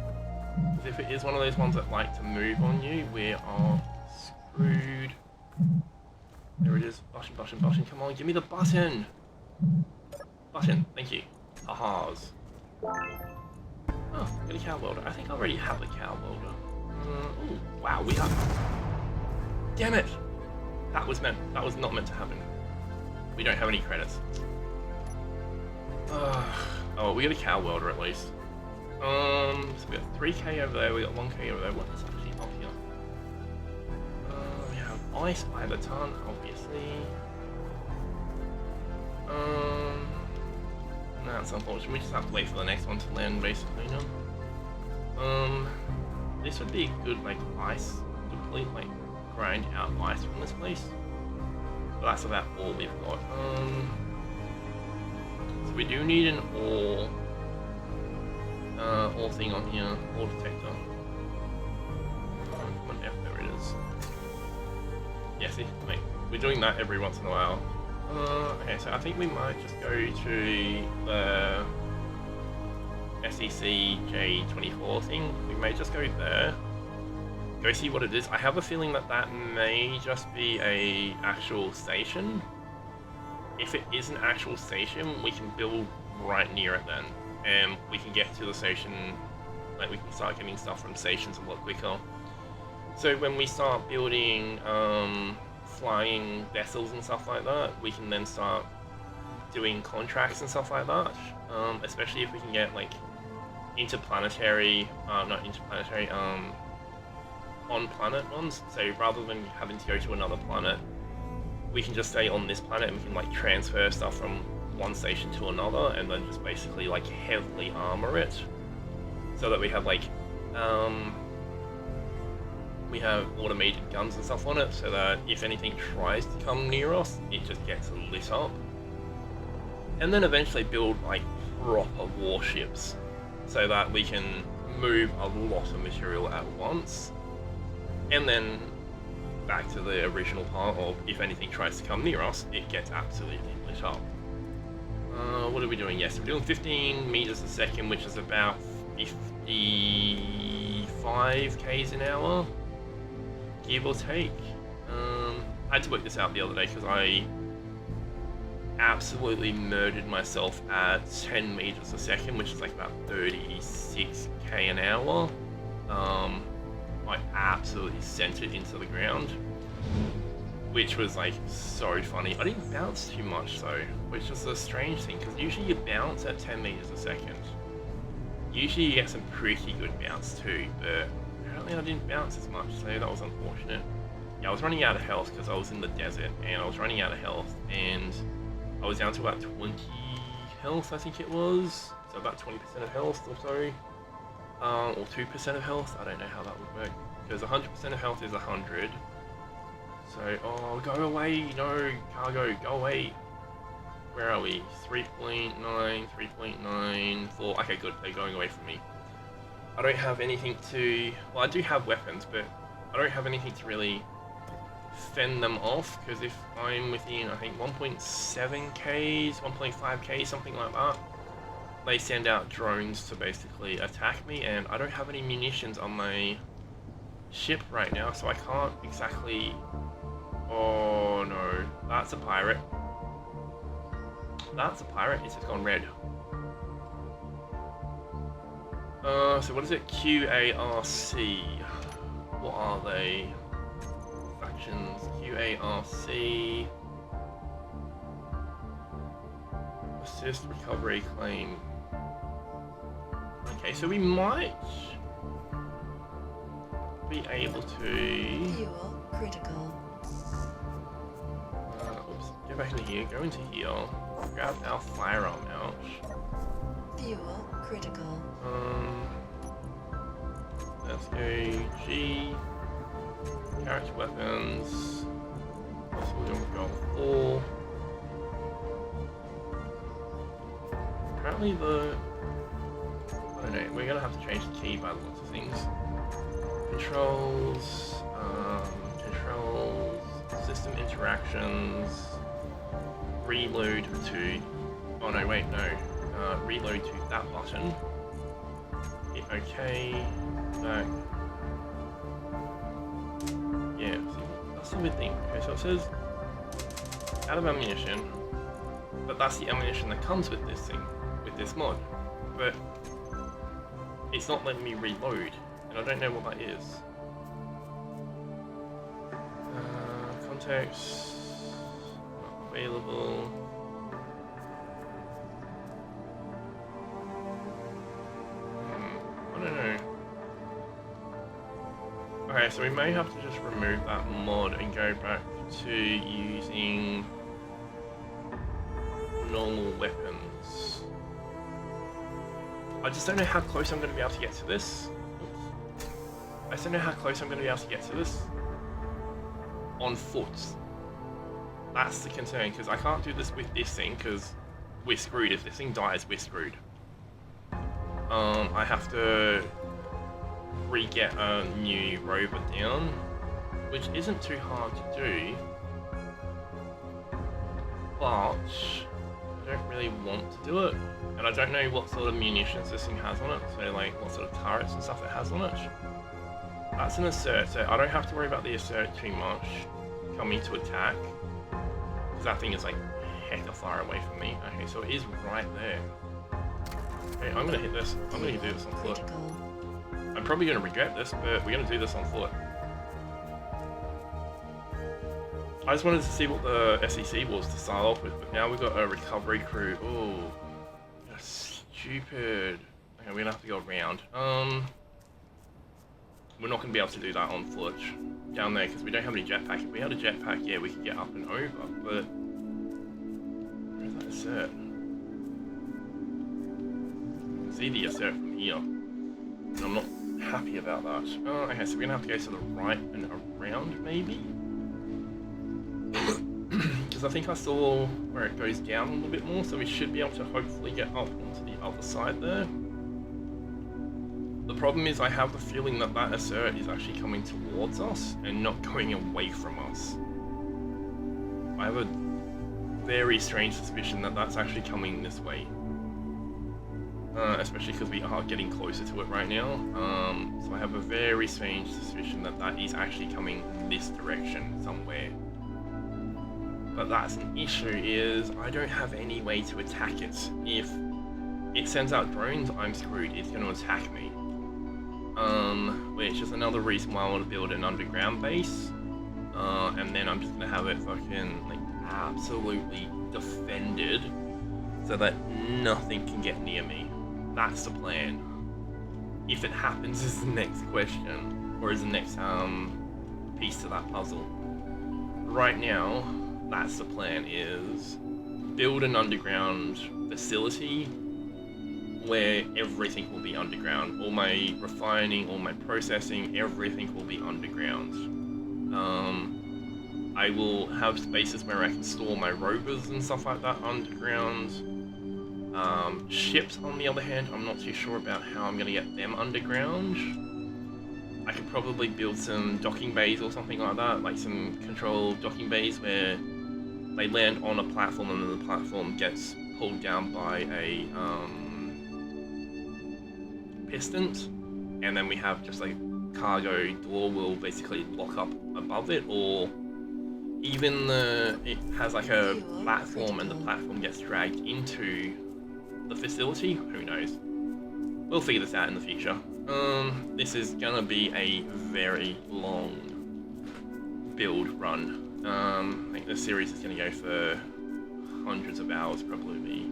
Because if it is one of those ones that like to move on you, we are screwed. There it is. Button, button, button. Come on, give me the button. Button. Thank you. Ahas. Oh, got a cow welder. I think I already have a cow welder. Ooh, wow, we have... Damn it! That was not meant to happen. We don't have any credits. Oh, we got a cow welder at least. So we got 3k over there, we got 1k over there. What is actually up here? We have ice by the ton, obviously. That's unfortunate. We just have to wait for the next one to land, basically, now. This would be a good, like, ice, complete, like, grind out ice from this place. But that's about all we've got. So we do need an ore thing on here, ore detector. Come on, there it is. Yeah, see, like, we're doing that every once in a while. Okay, so I think we might just go to the SEC J24 thing. We may just go there. Go see what it is. I have a feeling that that may just be a actual station. If it is an actual station, we can build right near it then. And we can get to the station, like we can start getting stuff from stations a lot quicker. So when we start building flying vessels and stuff like that, we can then start doing contracts and stuff like that. Especially if we can get like interplanetary, not interplanetary, on-planet ones. So rather than having to go to another planet, we can just stay on this planet and we can like transfer stuff from one station to another, and then just basically like heavily armor it, so that we have like we have automated guns and stuff on it, so that if anything tries to come near us, it just gets lit up. And then eventually build like proper warships, so that we can move a lot of material at once. And then back to the original part of if anything tries to come near us, it gets absolutely lit up. What are we doing? Yes, we're doing 15 meters a second, which is about 55 k's an hour, give or take. I had to work this out the other day because I absolutely murdered myself at 10 meters a second, which is like about 36 k an hour. I absolutely sent it into the ground, which was like so funny. I didn't bounce too much though, which is a strange thing, because usually you bounce at 10 meters a second. Usually you get some pretty good bounce too, but apparently I didn't bounce as much, so that was unfortunate. Yeah, I was running out of health because I was in the desert, and I was running out of health, and I was down to about 20 health, I think it was. So about 20% of health or so. Or 2% of health, I don't know how that would work. Because 100% of health is 100. So, oh, go away, no, cargo, go away. Where are we? 3.9, 3.94. Okay, good, they're going away from me. I don't have anything to... Well, I do have weapons, but I don't have anything to really fend them off, because if I'm within, I think, 1.7 Ks, 1.5 Ks, something like that, they send out drones to basically attack me, and I don't have any munitions on my ship right now, so I can't exactly... Oh no, that's a pirate. That's a pirate, it's just gone red. So what is it? QARC. What are they? Factions. QARC. Assist recovery claim. Okay, so we might be able to... Fuel critical. Oops, go back into here, go into here, grab our firearm out. Fuel critical. Let's go G, character weapons, that's what we're doing with goal 4. Apparently I don't know, we're gonna have to change the key by lots of things. Controls, system interactions, reload to, oh no, wait, no, reload to that button. Hit OK, back. Yeah, see, that's the weird thing. Okay, so it says out of ammunition, but that's the ammunition that comes with this thing, with this mod. But it's not letting me reload, and I don't know what that is. Context, not available. I don't know. Okay, so we may have to just remove that mod and go back to using normal weapons. I just don't know how close I'm going to be able to get to this. Oops. I just don't know how close I'm going to be able to get to this on foot. That's the concern, because I can't do this with this thing, because we're screwed. If this thing dies, we're screwed. I have to re-get a new rover down, which isn't too hard to do, but I don't really want to do it, and I don't know what sort of munitions this thing has on it, so like what sort of turrets and stuff it has on it. That's an assert, so I don't have to worry about the assert too much coming to attack, because that thing is like heck of far away from me. Okay, so it is right there. Okay, I'm gonna hit this. I'm gonna do this on foot. I'm probably gonna regret this, but we're gonna do this on foot. I just wanted to see what the SEC was to start off with, but now we've got a recovery crew. Oh, that's stupid. Okay, we're gonna have to go around. we're not going to be able to do that on foot down there because we don't have any jetpack. If we had a jetpack, yeah, we could get up and over, but where's that assert? You can see the assert from here, and I'm not happy about that. Okay, so we're going to have to go to the right and around, maybe? Because I think I saw where it goes down a little bit more, so we should be able to hopefully get up onto the other side there. The problem is I have the feeling that that assert is actually coming towards us and not going away from us. I have a very strange suspicion that that's actually coming this way. Especially because we are getting closer to it right now. So I have a very strange suspicion that that is actually coming this direction somewhere. But that's an issue, is I don't have any way to attack it. If it sends out drones, I'm screwed. It's going to attack me. Which is another reason why I want to build an underground base. And then I'm just going to have it fucking, like, absolutely defended so that nothing can get near me. That's the plan. If it happens is the next question, or is the next piece to that puzzle. Right now, that's the plan, is build an underground facility where everything will be underground. All my refining, all my processing, everything will be underground. I will have spaces where I can store my rovers and stuff like that underground. Ships, on the other hand, I'm not too sure about how I'm going to get them underground. I could probably build some docking bays or something like that, like some controlled docking bays where they land on a platform and then the platform gets pulled down by a piston, and then we have just like cargo door will basically lock up above it, or even it has like a platform and the platform gets dragged into the facility. Who knows? We'll figure this out in the future. This is gonna be a very long build run. I think this series is gonna go for hundreds of hours, probably.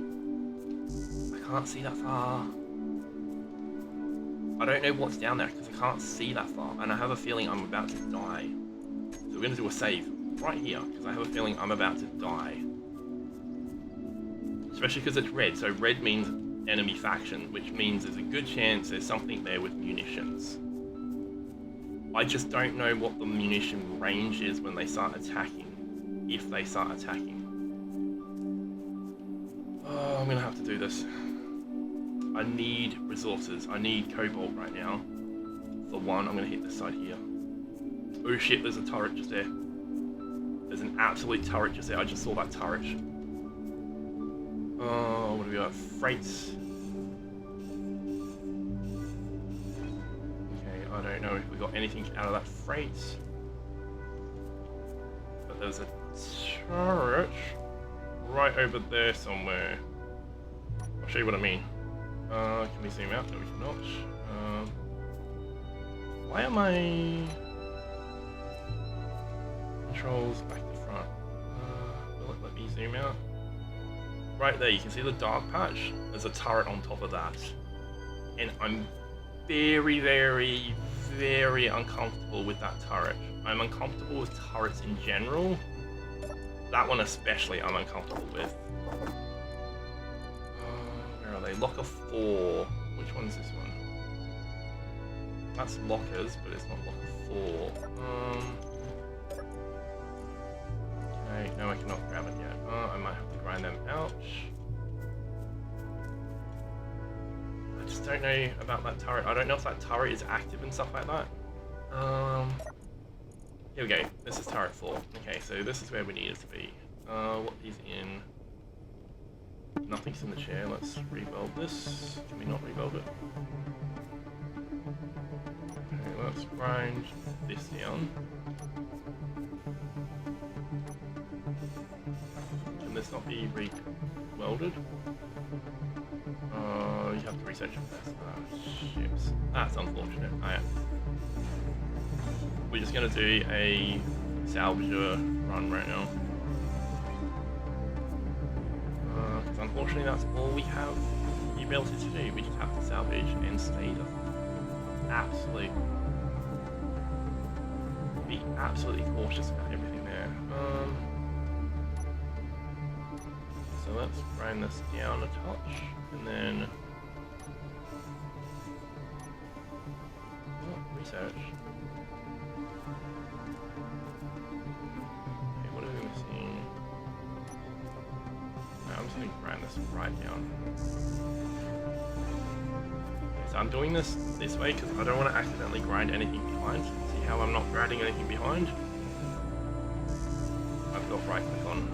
I can't see that far. I don't know what's down there because I can't see that far, and I have a feeling I'm about to die. So we're gonna do a save right here because I have a feeling I'm about to die. Especially because it's red, so red means enemy faction, which means there's a good chance there's something there with munitions. I just don't know what the munition range is when they start attacking, if they start attacking. Oh, I'm gonna have to do this. I need resources. I need cobalt right now. For one, I'm gonna hit this side here. Oh shit, there's a turret just there. There's an absolute turret just there. I just saw that turret. Oh, what do we got? Freights. Okay, I don't know if we got anything out of that freight. But there's a turret right over there somewhere. I'll show you what I mean. Can we zoom out? No, we cannot. Why am I... Controls back to front. Will it let me zoom out? Right there, you can see the dark patch. There's a turret on top of that. And I'm very, very, very uncomfortable with that turret. I'm uncomfortable with turrets in general. That one especially I'm uncomfortable with. Where are they? Locker 4. Which one's this one? That's lockers, but it's not locker 4. Okay, no, I cannot grab it yet. I might have to grind them out. I just don't know about that turret. I don't know if that turret is active and stuff like that. Here we go. This is turret 4. Okay, so this is where we need it to be. What is in? Nothing's in the chair. Let's rebuild this. Can we not rebuild it? Okay, let's grind this down. Can this not be re-welded? You have to research it first. Ships. That's unfortunate. We're just gonna do a salvager run right now. Because unfortunately that's all we have the ability to do. We just have to salvage and stay the absolute be absolutely cautious about everything there. So let's grind this down a touch, and then research. Okay, what are we missing? No, I'm just gonna grind this right down. Okay, so I'm doing this way because I don't want to accidentally grind anything behind. See how I'm not grinding anything behind? I've got right click on.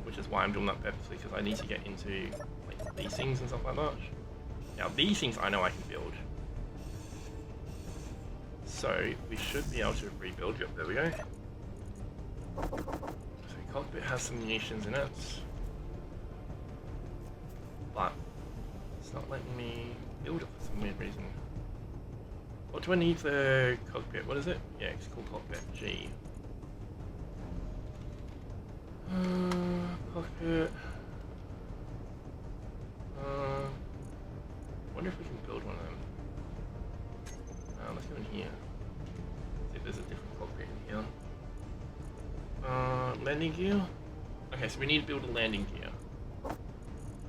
Which is why I'm doing that purposely, because I need to get into like these things and stuff like that. Now these things I know I can build. So we should be able to rebuild. Yep, there we go. So cockpit has some munitions in it. But it's not letting me build it for some weird reason. What do I need for cockpit? What is it? Yeah, it's called cockpit. G. Cockpit. Wonder if we can build one of them. Let's go in here. See if there's a different cockpit in here. Landing gear. Okay, so we need to build a landing gear.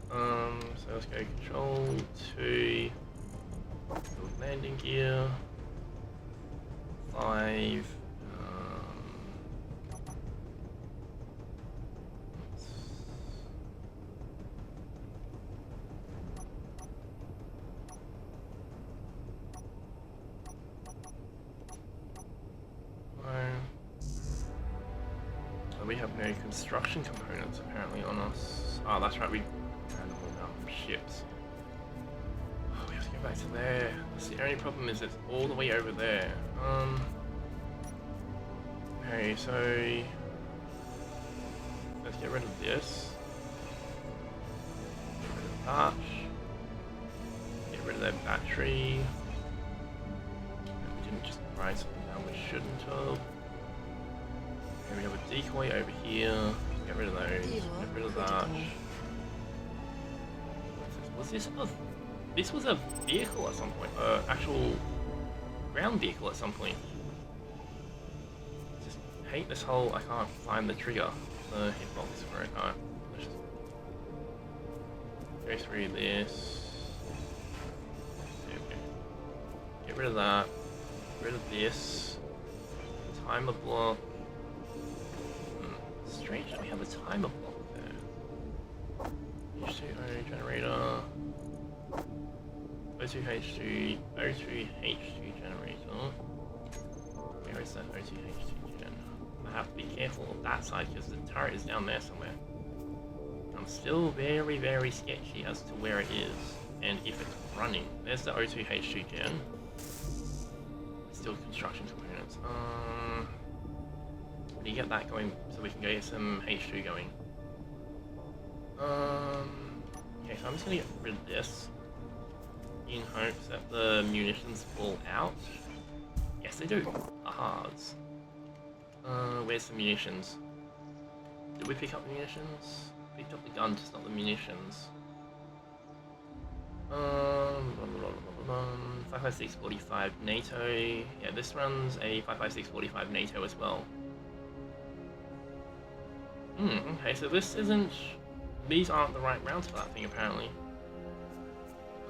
So let's go control 2. Build landing gear. 5. We have no construction components apparently on us. Oh, that's right, we ran them all down from ships. Oh, we have to go back to there. That's the only problem, is it's all the way over there. Okay, so let's get rid of this. Get rid of that. Get rid of that battery. We didn't just write something down we shouldn't have. We have a decoy over here. Get rid of those. Get rid of that. Was this a? This was a vehicle at some point. Actual ground vehicle at some point. Just hate this whole. I can't find the trigger. The hitbox for it. Alright. Let's just go through this. Okay. Get rid of that. Get rid of this. Timer block. Strange that we have a timer block there. H2O generator. O2H2 generator. Where is that O2H2 gen? I have to be careful of that side because the turret is down there somewhere. I'm still very, very sketchy as to where it is and if it's running. There's the O2H2 gen. Still construction components. We need to get that going so we can get some H2 going. Okay, so I'm just gonna get rid of this in hopes that the munitions fall out. Yes, they do. Ahas. Where's the munitions? Did we pick up the munitions? Picked up the gun, just not the munitions. 55645 NATO. Yeah, this runs a 55645 NATO as well. Okay, so this isn't... These aren't the right rounds for that thing, apparently.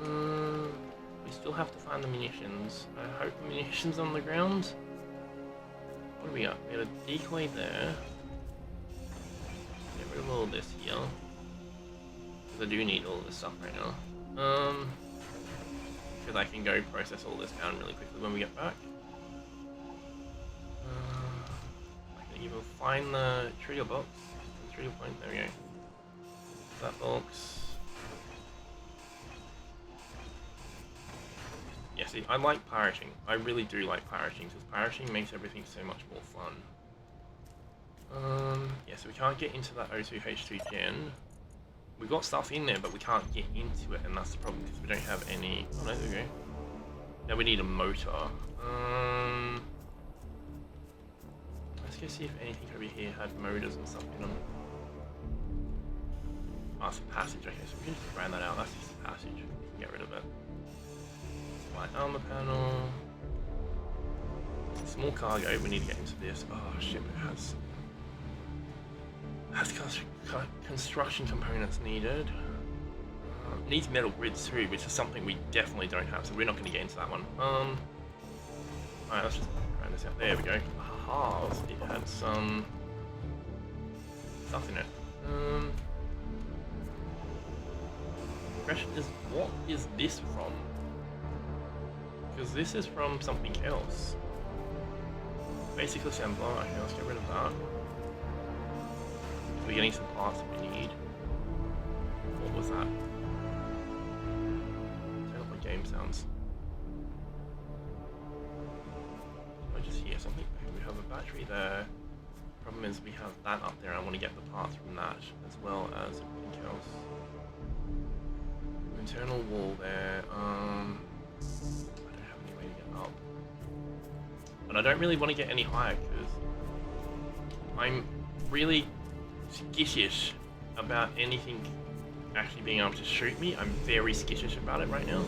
We still have to find the munitions. I hope the munitions on the ground. What do we got? We got a decoy there. Get rid of all this here. Because I do need all this stuff right now. Because I can go process all this down really quickly when we get back. I can even find the trigger box. Trigger point, there we go. That box. Yeah, see, I like pirating. I really do like pirating, because pirating makes everything so much more fun. Yeah, so we can't get into that O2H2 gen. We've got stuff in there, but we can't get into it, and that's the problem, because we don't have any... Oh, no, there we go. Now we need a motor. Let's go see if anything over here had motors and stuff in them. Oh, it's a passage, okay, so we can just grind that out. That's just a passage. We can get rid of it. Light armor panel. small cargo. We need to get into this. Oh shit! It has construction components needed. Needs metal grids too, which is something we definitely don't have. So we're not going to get into that one. Alright, let's just round this out. There we go. Aha, it had some stuff in it. Question is, what is this from? Because this is from something else. Basically assembler. Okay, let's get rid of that. We're getting some parts we need. What was that? Turn up my game sounds. I just hear something. Okay, we have a battery there. Problem is we have that up there. I want to get the parts from that as well as everything else. Internal wall there. I don't have any way to get up. But I don't really want to get any higher because I'm really skittish about anything actually being able to shoot me. I'm very skittish about it right now.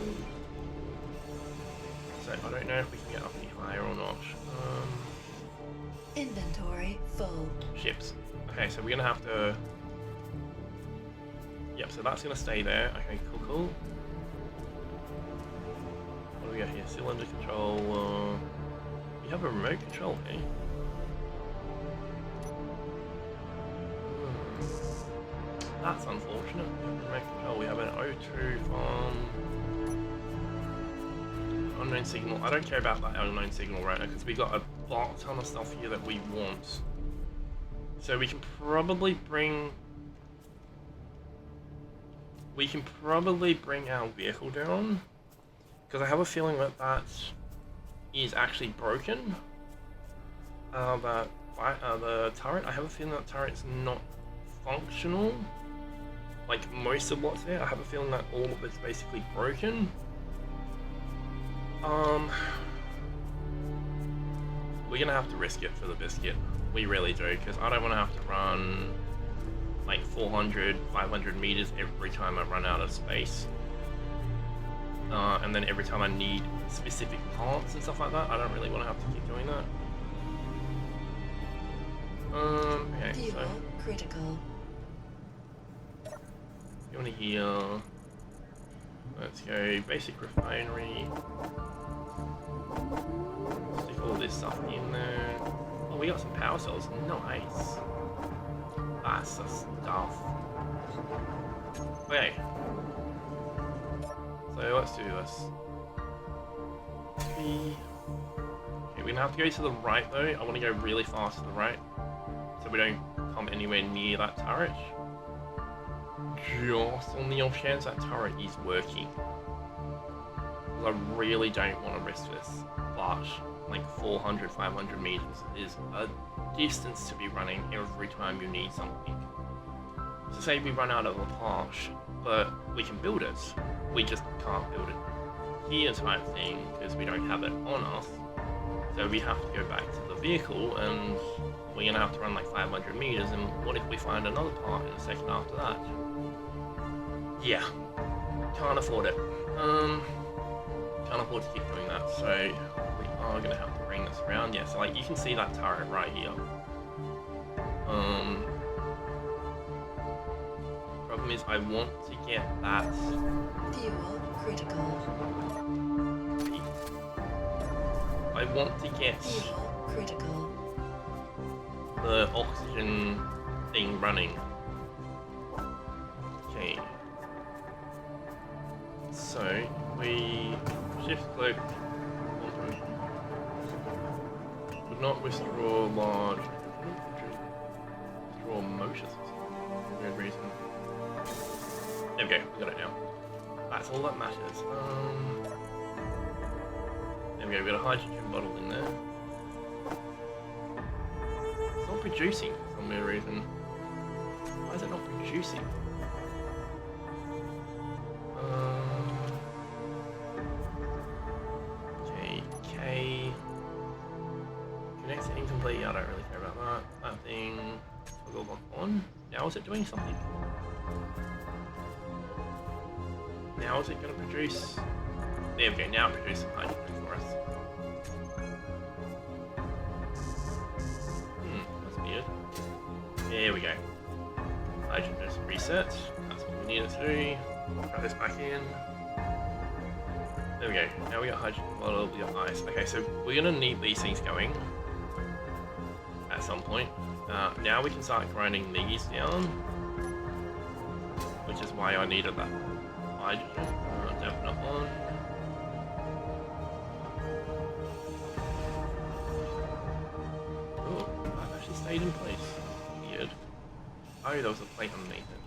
So I don't know if we can get up any higher or not. Inventory full. Ships. Okay, so we're gonna have to. Yep, so that's gonna stay there. Okay, cool. What do we got here? Cylinder control. We have a remote control here. That's unfortunate. Remote control. We have an O2 from unknown signal. I don't care about that unknown signal right now because we got a ton of stuff here that we want. So we can probably bring our vehicle down because I have a feeling that that is actually broken. The turret. I have a feeling that turret's not functional. Like most of what's there, I have a feeling that all of it's basically broken. We're gonna have to risk it for the biscuit. We really do, because I don't want to have to run like 400, 500 meters every time I run out of space. And then every time I need specific parts and stuff like that, I don't really want to have to keep doing that. Okay, Fuel so critical. you want to hear. Let's go basic refinery. Stick all this stuff in there. Oh, we got some power cells. Nice. That's the stuff. Okay. So let's do this. Okay, we're gonna have to go to the right though. I want to go really fast to the right, so we don't come anywhere near that turret. Just on the off chance that turret is working. Because I really don't want to risk this. But like 400, 500 meters is a distance to be running every time you need something. So say we run out of a part, but we can build it. We just can't build it here type thing because we don't have it on us. So we have to go back to the vehicle and we're going to have to run like 500 meters, and what if we find another part in a second after that? Yeah, can't afford it. Can't afford to keep doing that, so we are going to have to bring this around. Yeah, so like you can see that turret right here. Problem is I want to get that. Fuel critical. I want to get Fuel critical. the oxygen thing running. Okay. So we shift click. Would not withdraw large. Withdraw motors for some weird reason. There we go. We got it now. That's all that matters. There we go. We got a hydrogen bottle in there. It's not producing for some weird reason. Why is it not producing? Okay, K. Connected incomplete. I don't really care about that. That thing. Toggle lock on. Now is it doing something? Now is it going to produce? There we go. Now it produces hydrogen for us. There we go. Hydrogen just reset. That's what we needed to do. Throw this back in. There we go. Now we got hydrogen, a little bit of ice. Okay, so we're gonna need these things going at some point. Now we can start grinding these down, which is why I needed that hydrogen. Dampen it on. Oh, that actually stayed in place. Weird. Oh, there was a plate underneath it.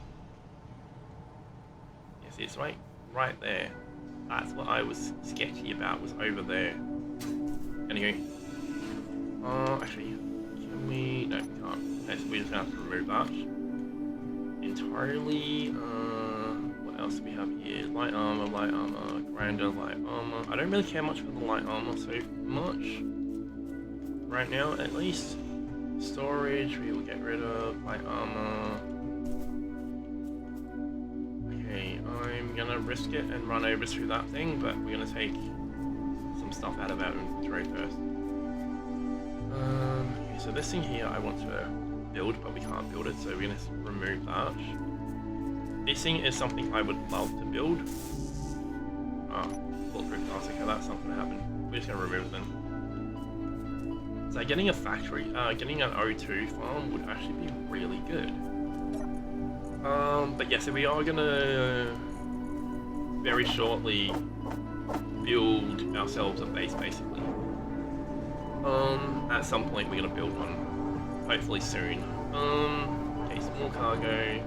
Yes, it's right there. That's what I was sketchy about, was over there. Anyway. Actually, can we... No, we can't. Okay, so we're just going to have to remove that entirely. What else do we have here? Light armor, grinder, light armor. I don't really care much for the light armor so much. Right now, at least. Storage, we will get rid of light armor. Okay, I'm gonna risk it and run over through that thing, but we're gonna take some stuff out of our inventory first. Okay, so this thing here I want to build, but we can't build it, so we're gonna remove that. This thing is something I would love to build. Bulletproof glass, okay, that's not gonna happen. We're just gonna remove it then. So getting a factory, getting an O2 farm would actually be really good. But yeah, so we are gonna very shortly build ourselves a base, basically. At some point we're gonna build one, hopefully soon. Okay, small cargo.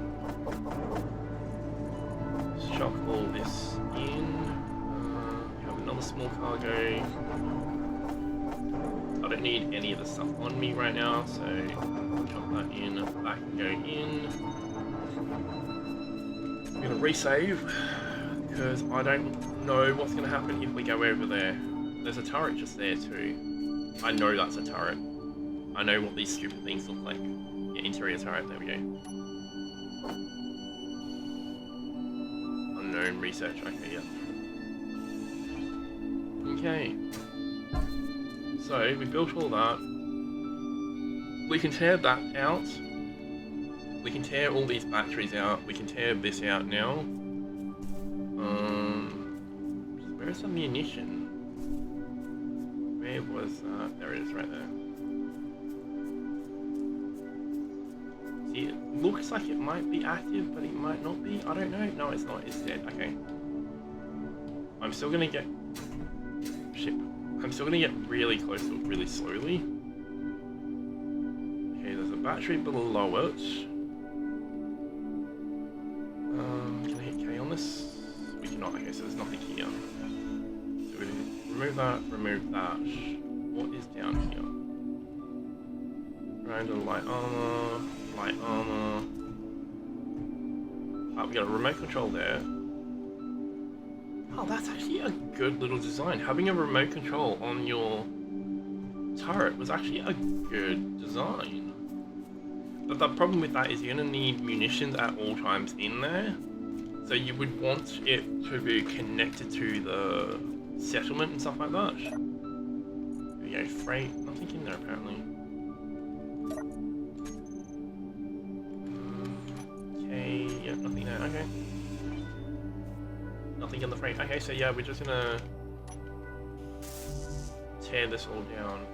Chuck all this in. We have another small cargo. I don't need any of the stuff on me right now, so chuck that in, that can go in. I'm gonna resave, because I don't know what's gonna happen if we go over there. There's a turret just there too. I know that's a turret. I know what these stupid things look like. Yeah, interior turret, there we go. Unknown research, okay, yeah. Okay. So, we built all that. We can tear that out. We can tear all these batteries out. We can tear this out now. Where's the munition? Where was that? There it is, right there. See, it looks like it might be active, but it might not be. I don't know. No, it's not. It's dead. Okay. I'm still gonna get... Shit. I'm still gonna get really close to it really slowly. Okay, there's a battery below it. Can I hit K on this? We cannot. Okay, so there's nothing here. So we remove that, remove that. What is down here? Grinder, light armor, light armor. We got a remote control there. Oh, that's actually a good little design. Having a remote control on your turret was actually a good design. But the problem with that is you're going to need munitions at all times in there. So you would want it to be connected to the settlement and stuff like that. There we go, freight. Nothing in there apparently. Okay, yeah, nothing there. Okay. Nothing in the freight. Okay, so yeah, we're just gonna tear this all down.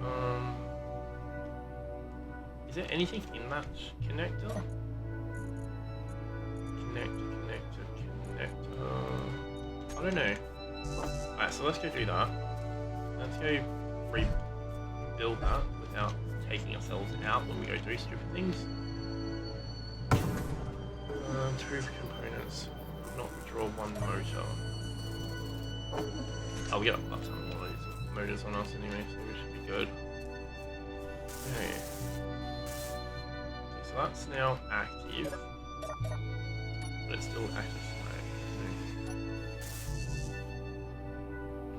Is there anything in that connector? Connector. I don't know. Alright, so let's go do that. Let's go rebuild that without taking ourselves out when we go do stupid things. 2 components. Not withdraw 1 motor. Oh, we got a ton of these motors on us anyway, so we should be good. Okay. So that's now active. But it's still active.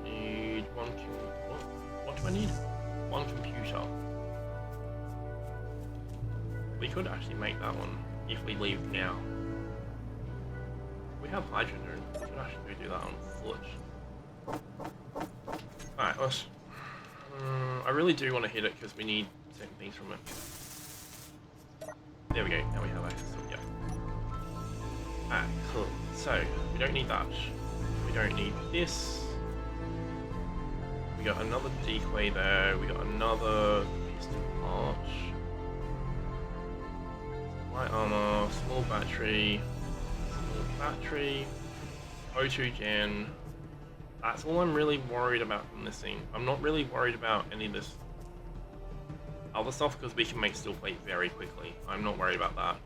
Need one what do I need? 1 computer. We could actually make that one if we leave now. We have hydrogen. We could actually do that on foot. Alright, let's... I really do want to hit it because we need certain things from it. There we go, now we have access to it, yeah. Alright, cool. So, we don't need that. We don't need this. We got another decoy there, we got another piston arch. Light armor, small battery, O2 gen. That's all I'm really worried about from this thing. I'm not really worried about any of this other stuff because we can make steel plate very quickly. I'm not worried about that.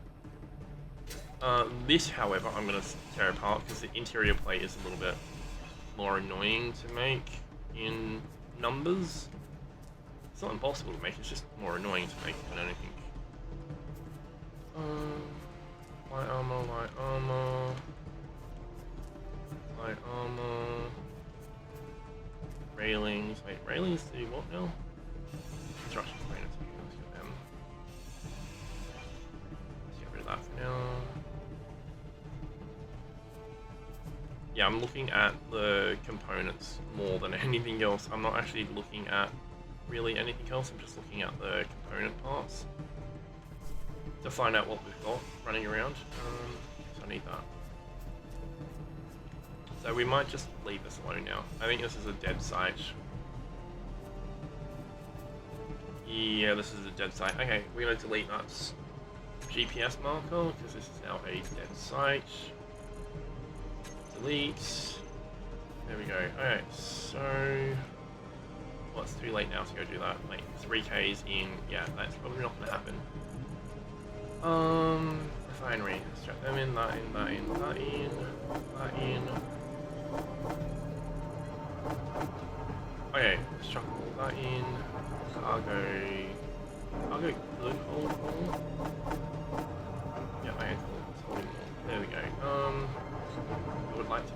This, however, I'm going to tear apart because the interior plate is a little bit more annoying to make in numbers. It's not impossible to make, it's just more annoying to make than anything. Light armor, light armor, light armor, railings. Wait, railings do what now? Construction components. Let's get them. Let's get rid of that for now. Yeah, I'm looking at the components more than anything else. I'm not actually looking at really anything else. I'm just looking at the component parts to find out what we've got running around. So I need that. So we might just leave this alone now. I think this is a dead site. Yeah, this is a dead site. Okay, we're going to delete that GPS marker because this is now a dead site. Delete. There we go. Okay, so well, it's too late now to go do that. Like 3Ks in. Yeah, that's probably not going to happen. Refinery. Let's strap them in, that in, that in, that in, that in. Okay, let's chuck all that in. Cargo could hold more. Yeah, I can hold more. There we go. I would like to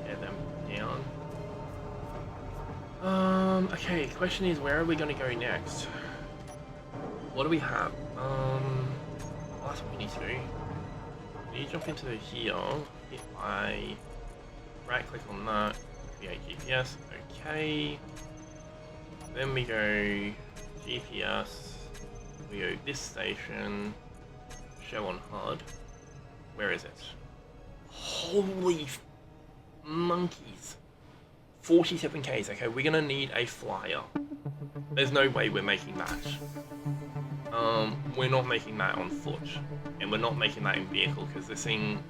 tear them down. Okay, the question is, where are we going to go next? What do we have? That's what we need to do. We need to jump into here, hit I, right click on that, create GPS, okay. Then we go GPS, we go this station, show on HUD. Where is it? Holy monkeys. 47Ks, okay, we're gonna need a flyer. There's no way we're making that. We're not making that on foot, and we're not making that in vehicle because this thing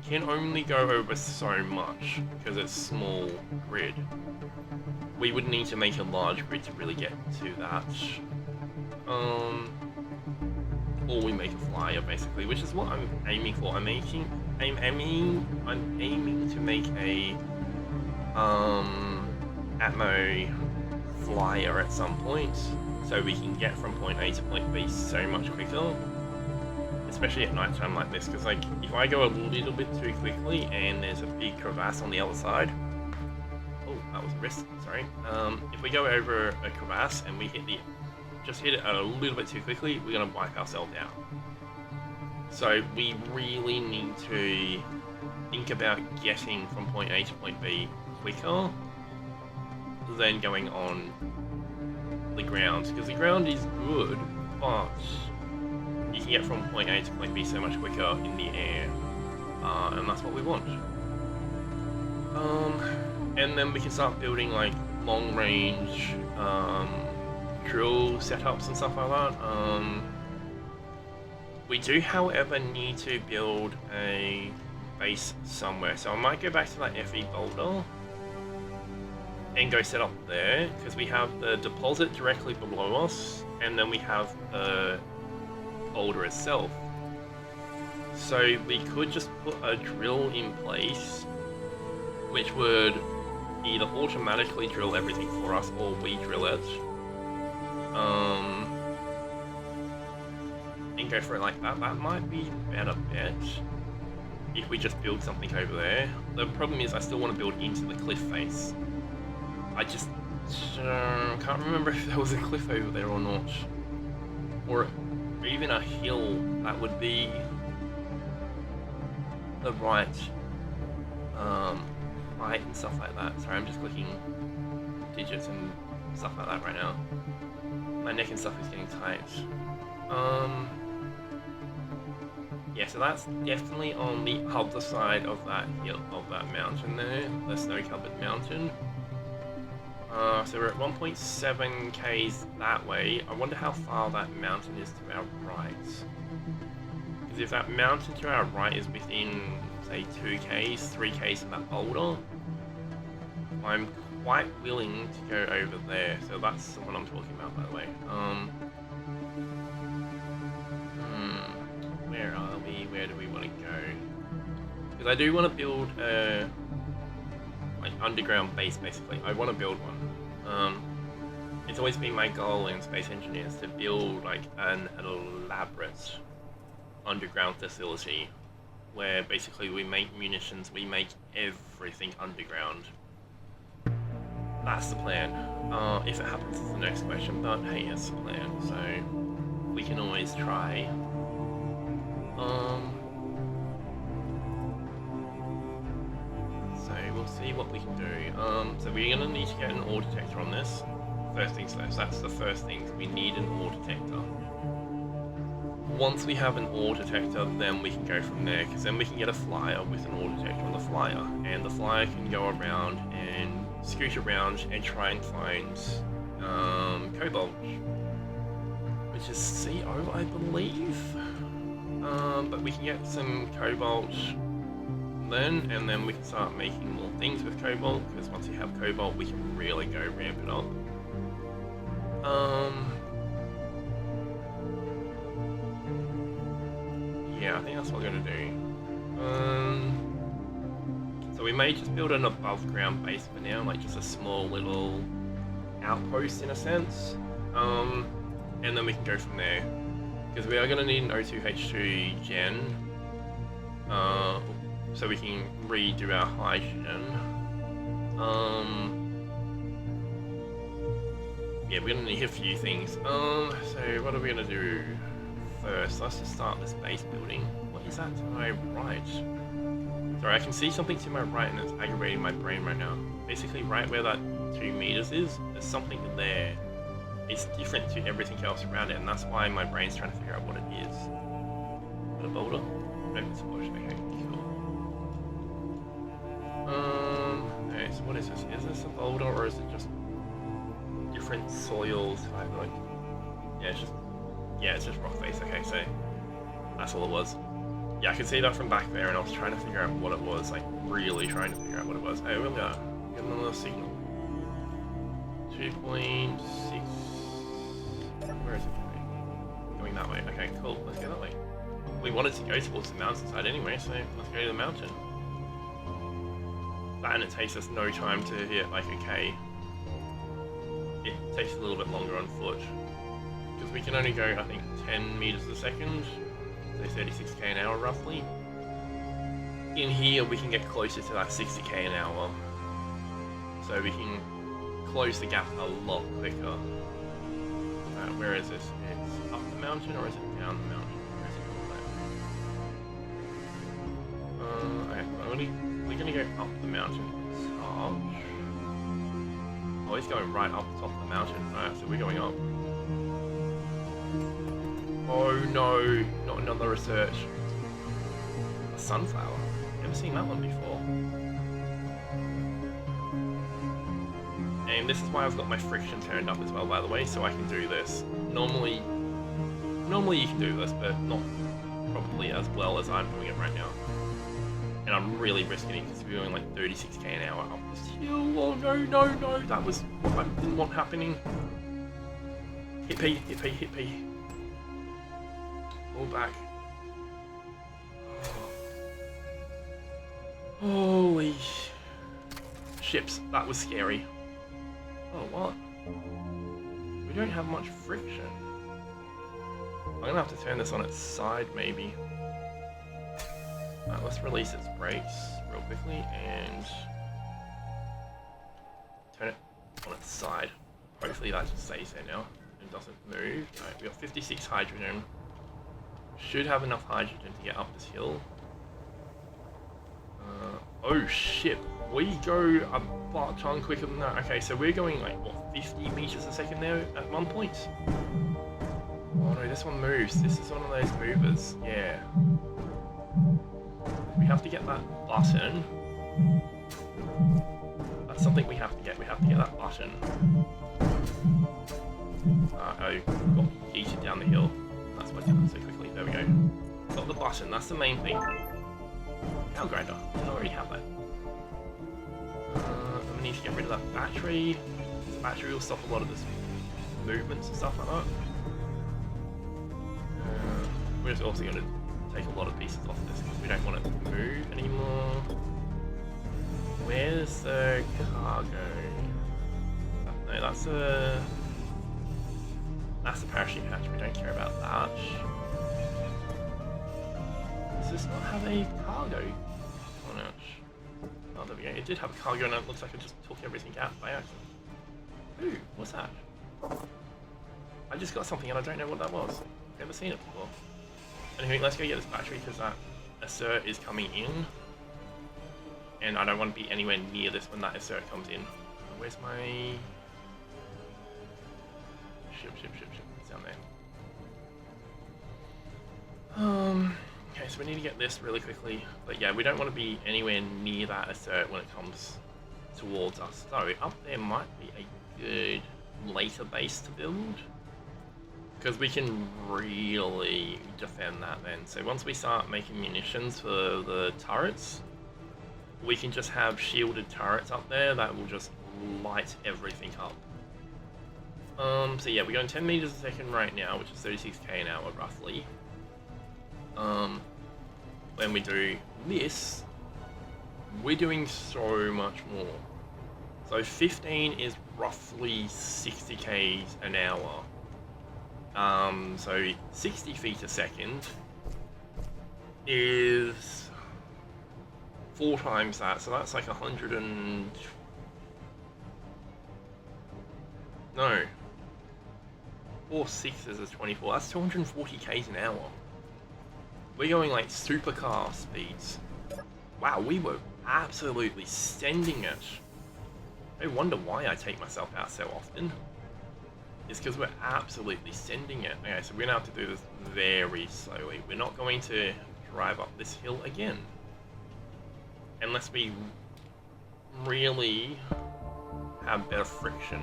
can only go over so much because it's small grid. We would need to make a large grid to really get to that. Or we make a flyer basically, which is what I'm aiming for. I'm aiming to make a Atmo flyer at some point, so we can get from point A to point B so much quicker, especially at night time like this, because like if I go a little bit too quickly and there's a big crevasse on the other side, oh that was a risk, sorry, if we go over a crevasse and we just hit it a little bit too quickly, we're going to wipe ourselves out. So we really need to think about getting from point A to point B quicker than going on the ground, because the ground is good, but you can get from point A to point B so much quicker in the air, and that's what we want. And then we can start building like long range drill setups and stuff like that. We do, however, need to build a base somewhere, so I might go back to that FE boulder and go set up there, because we have the deposit directly below us, and then we have the boulder itself. So we could just put a drill in place, which would either automatically drill everything for us, or we drill it. And go for it like that. That might be a better bet if we just build something over there. The problem is I still want to build into the cliff face. I just can't remember if there was a cliff over there or not, or even a hill that would be the right height and stuff like that. Sorry, I'm just clicking digits and stuff like that right now. My neck and stuff is getting tight. Yeah, so that's definitely on the other side of that hill, of that mountain there, the snow-covered mountain. So we're at 1.7 k's that way. I wonder how far that mountain is to our right. Because if that mountain to our right is within, say, 2 k's, 3 k's from that boulder, I'm quite willing to go over there. So that's what I'm talking about, by the way. Where are we? Where do we want to go? Because I do want to build a like underground base, basically. I want to build one. It's always been my goal in Space Engineers to build like an elaborate underground facility where basically we make munitions, we make everything underground. That's the plan. If it happens is the next question, but hey, it's the plan, so we can always try. So we'll see what we can do. So we're gonna need to get an ore detector on this. First things first, that's the first thing. We need an ore detector. Once we have an ore detector, then we can go from there, because then we can get a flyer with an ore detector on the flyer, and the flyer can go around and scoot around and try and find cobalt, which is CO, I believe. But we can get some cobalt then, and then we can start making more things with cobalt, because once we have cobalt, we can really go ramp it up. Yeah, I think that's what we're gonna do. So we may just build an above ground base for now, like just a small little outpost in a sense. And then we can go from there. Because we are going to need an O2H2 gen, so we can redo our hydrogen. Yeah, we're going to need a few things. So what are we going to do first? Let's just start this base building. What is that to my right? Sorry, I can see something to my right and it's aggravating my brain right now. Basically, right where that 2 meters is, there's something there. It's different to everything else around it, and that's why my brain's trying to figure out what it is. Is it a boulder? Maybe it's a bush. Okay, cool. Okay, so what is this? Is this a boulder or is it just different soils? Like, yeah, it's just rock face. Okay, so that's all it was. Yeah, I could see that from back there, and I was trying to figure out what it was. Like, really trying to figure out what it was. Oh, here we go. Get another signal. 2.6. Where is it going? Going that way. Okay, cool. Let's go that way. We wanted to go towards the mountainside anyway, so let's go to the mountain. That, and it takes us no time to hit like a K. It takes a little bit longer on foot. Because we can only go, I think, 10 meters a second. So 36k an hour roughly. In here we can get closer to that 60k an hour. So we can close the gap a lot quicker. Where is this? It's up the mountain or is it down the mountain? Where is it going? Okay, we're gonna go up the mountain. Oh, he's going right up the top of the mountain. Alright, so we're going up. Oh no, not another research. A sunflower. Never seen that one before. And this is why I've got my friction turned up as well, by the way, so I can do this. Normally you can do this, but not probably as well as I'm doing it right now. And I'm really risking it because we're going like 36k an hour up this hill. Oh no, that was what I didn't want happening. Hit P. All back. Holy ships, that was scary. Oh, what? We don't have much friction. I'm gonna have to turn this on its side, maybe. Alright, let's release its brakes real quickly and turn it on its side. Hopefully that just stays there now and doesn't move. Alright, we got 56 hydrogen. Should have enough hydrogen to get up this hill. Oh shit, we go a butt ton quicker than that. Okay, so we're going like, what, 50 meters a second there at one point? Oh no, this one moves. This is one of those movers. Yeah. We have to get that button. That's something we have to get. We have to get that button. Oh, got yeeted down the hill. That's why I did that so quickly. There we go. Got the button. That's the main thing. Cow grinder. I already have that. We need to get rid of that battery. This battery will stop a lot of this movements and stuff like that. We're just also going to take a lot of pieces off this because we don't want it to move anymore. Where's the cargo? No, that's a parachute hatch. We don't care about that. Does this not have a cargo on it? Oh, there we go. It did have a cargo, and it looks like I just took everything out by accident. Ooh, what's that? I just got something and I don't know what that was. Never seen it before. Anyway, let's go get this battery because that assert is coming in. And I don't want to be anywhere near this when that assert comes in. Where's my... Ship. It's down there. Okay, so we need to get this really quickly. But yeah, we don't want to be anywhere near that assert when it comes towards us. So up there might be a good later base to build. Because we can really defend that then. So once we start making munitions for the turrets, we can just have shielded turrets up there that will just light everything up. So yeah, we're going 10 meters a second right now, which is 36k an hour roughly. When we do this, we're doing so much more. So 15 is roughly 60k an hour. So 60 feet a second is 4 times that, so that's like 100 and... No. 4 sixes is 24, that's 240 k's an hour. We're going like supercar speeds. Wow, we were absolutely sending it. I wonder why I take myself out so often. It's because we're absolutely sending it. Okay, so we're going to have to do this very slowly. We're not going to drive up this hill again. Unless we really have better friction.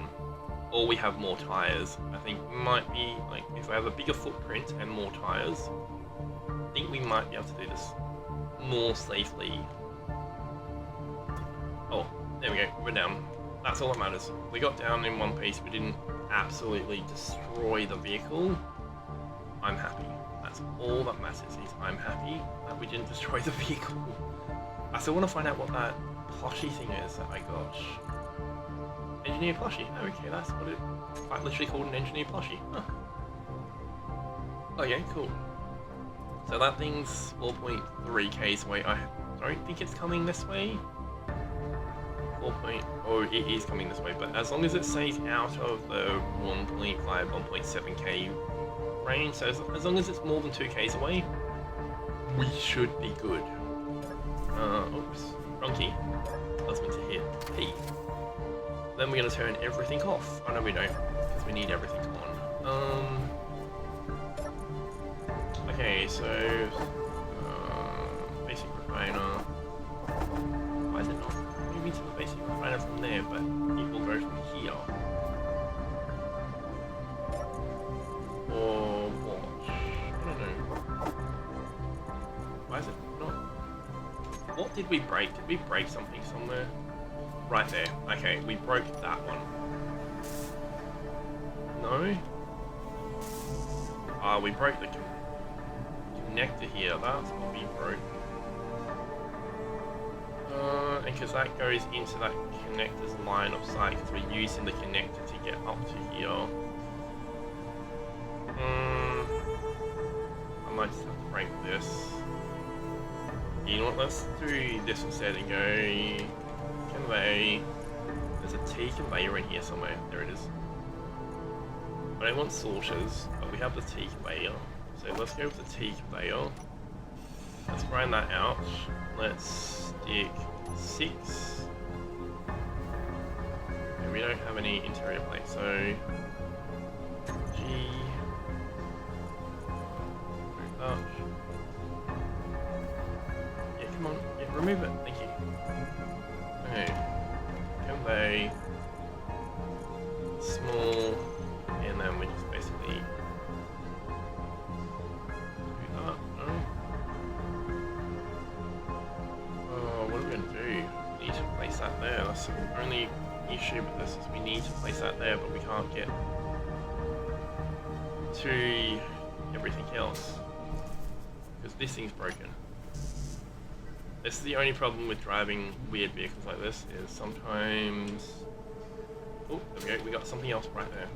Or we have more tyres. I think might be, like, if we have a bigger footprint and more tyres, I think we might be able to do this more safely. Oh, there we go. We're down. That's all that matters. We got down in one piece. We didn't absolutely destroy the vehicle. I'm happy. That's all that matters is I'm happy that we didn't destroy the vehicle. I still want to find out what that plushie thing is that I got. Engineer plushie. Oh, okay, that's what it... quite literally called an engineer plushie. Huh. Okay, cool. So that thing's 4.3 k's away. I don't think it's coming this way. Oh, it is coming this way, but as long as it stays out of the 1.5, 1.7k range, so as long as it's more than 2k's away, we should be good. Oops, wrong key. I was meant to hit P. Then we're going to turn everything off. Oh no, we don't, because we need everything on. Okay, so basic refiner. Why is it not moving to the basic refiner from there, but it will go from here? Or what? I don't know. Why is it not? What did we break? Did we break something somewhere? Right there. Okay, we broke that one. No? We broke the connector here. That's what we broke. And because that goes into that connector's line of sight, because we're using the connector to get up to here. I might just have to break this. You know what, let's do this instead and go convey. There's a T conveyor in here somewhere. There it is. I don't want sorters, but we have the T conveyor. So let's go with the T conveyor. Let's grind that out. Let's stick 6. And we don't have any interior plates, so G remove it. Thank you. Okay. Convey. Small. And then we just basically do that. No? Oh, what are we going to do? We need to place that there. That's the only issue with this is we need to place that there, but we can't get to everything else because this thing's broken. This is the only problem with driving weird vehicles like this is sometimes... Oh, there we go, we got something else right there.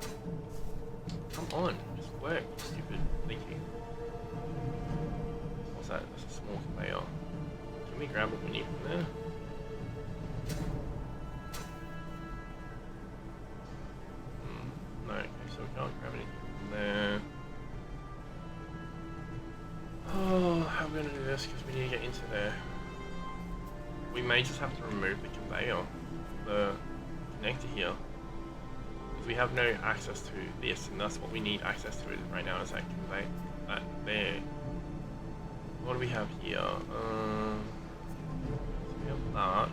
Come on, just work, stupid. Thank you. What's that? That's a small conveyor. Can we grab what we need from there? No, okay, so we can't grab anything from there. Oh, how are we going to do this? Because we need to get into there. We may just have to remove the conveyor, the connector here. Because we have no access to this, and that's what we need access to right now is that conveyor, that there. What do we have here? So we have that.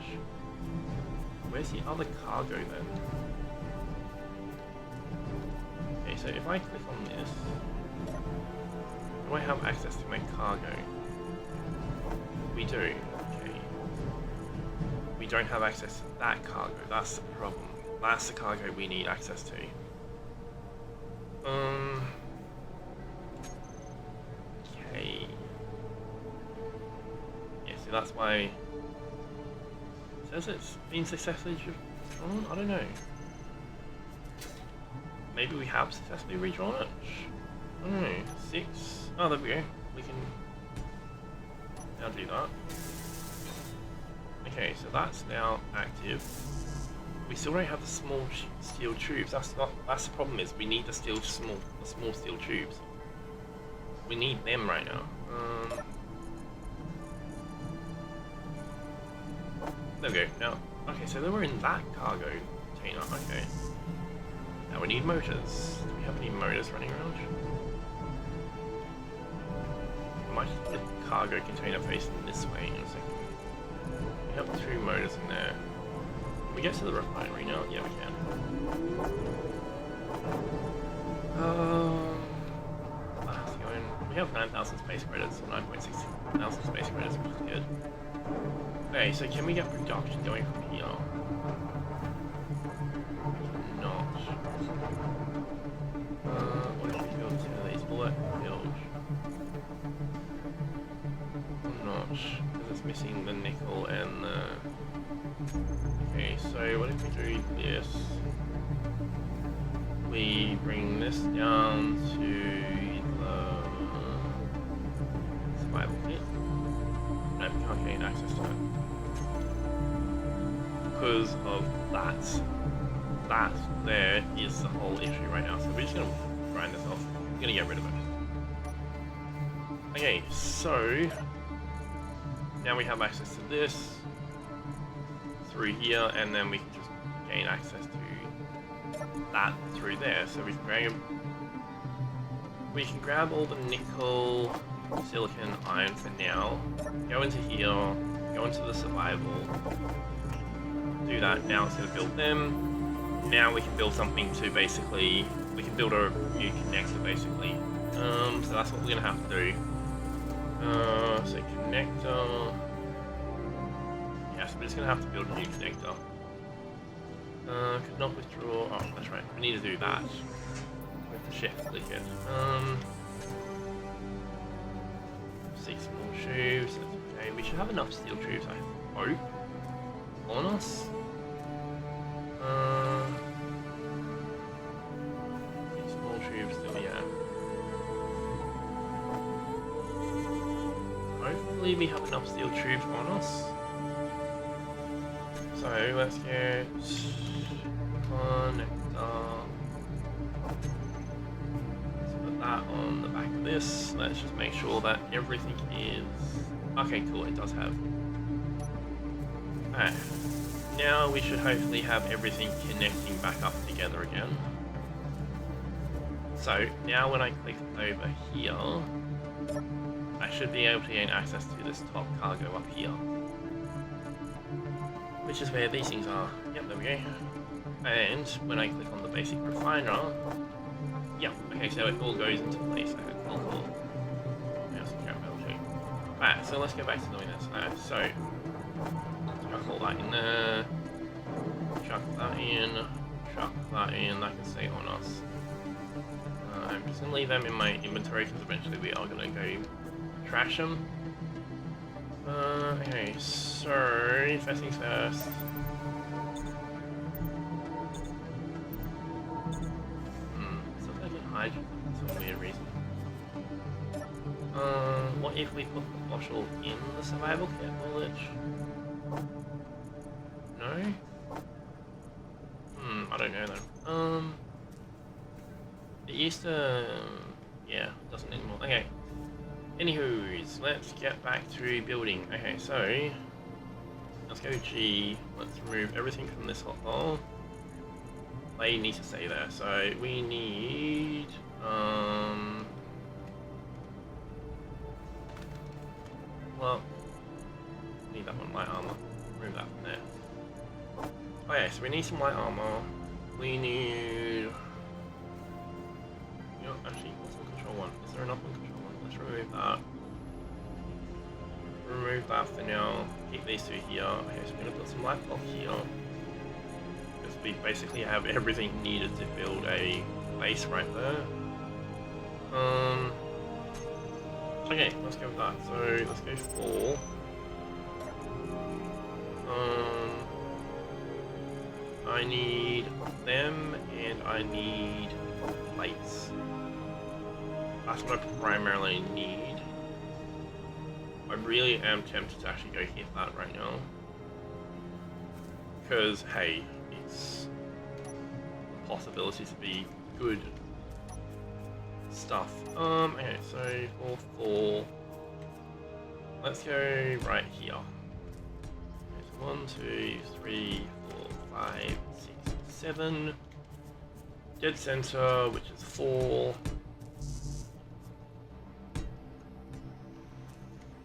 Where's the other cargo then? Okay, so if I click on this, do I have access to my cargo? We do, okay. We don't have access to that cargo, that's the problem. That's the cargo we need access to. Okay. Yeah, so that's why it says it's been successfully drawn? I don't know. Maybe we have successfully redrawn it? I don't know. 6. Oh, there we go. We can now do that. Okay, so that's now active. We still don't have the small steel tubes. That's the problem. Is we need the small steel tubes. We need them right now. There we go. Now, okay, so then we're in that cargo container. Okay. Now we need motors. Do we have any motors running around? I might just put the cargo container facing this way in a second. We have 2 motors in there. Can we get to the refinery now? Yeah, we can. That's going. We have 9,000 space credits, or 9.6 thousand space credits, which is good. Okay, so can we get production going from here? Not. What if we build 2 of these? Will that build? I'm not, because it's missing the nickel and the... Okay, so what if we do this? We bring this down to the survival kit. No, we can't gain access to it. Because of that. That there is the whole issue right now. So we're just going to grind this off. We're going to get rid of it. Okay, so now we have access to this through here, and then we can just gain access to that through there. So we can grab all the nickel, silicon, iron for now, go into here, go into the survival, do that. Now it's going to build them. Now we can build something to basically, we can build a new connector basically. So that's what we're going to have to do. So connector. Yes, we're just going to have to build a new connector. Could not withdraw. Oh, that's right. We need to do that. We have to shift click it. 6 more tubes. Okay, we should have enough steel tubes, I hope. On us. 6 more tubes still, yeah. Hopefully we have enough steel tubes on us. So let's get connector. Let's put that on the back of this. Let's just make sure that everything is... Okay, cool, it does have. Alright. Now we should hopefully have everything connecting back up together again. So now when I click over here, I should be able to gain access to this top cargo up here. which is where these things are. Yep, there we go. And when I click on the basic refiner, yep, okay, so it all goes into place. Okay, cool, cool. Right, so let's go back to doing this. So, chuck all that in there, chuck that in, that can stay on us. I'm just going to leave them in my inventory because eventually we are going to go trash them. Okay, so, first things first. Still taking hydrogen for some weird reason. What if we put the fossil in the survival kit? Will it? No? I don't know then. It used to... yeah, it doesn't anymore. Okay. Anywho's, let's get back to building. Okay, so... let's go G. Let's remove everything from this hotbar. They need to stay there, so we need... well, need that one, light armor. Remove that from there. Oh yeah, so we need some light armor. We need... you know, actually, what's on control one? Is there enough on control one? Let's remove that. Remove that for now. Keep these two here. Okay, so we're gonna put some light block here. Because we basically have everything needed to build a base right there. Okay, let's go with that. So let's go 4. I need them and I need plates. That's what I primarily need. I really am tempted to actually go hit that right now. Because, hey, it's a possibility to be good stuff. Okay, so for 4, let's go right here. Okay, so 1, 2, 3, 4, 5, 6, 7. Dead center, which is 4.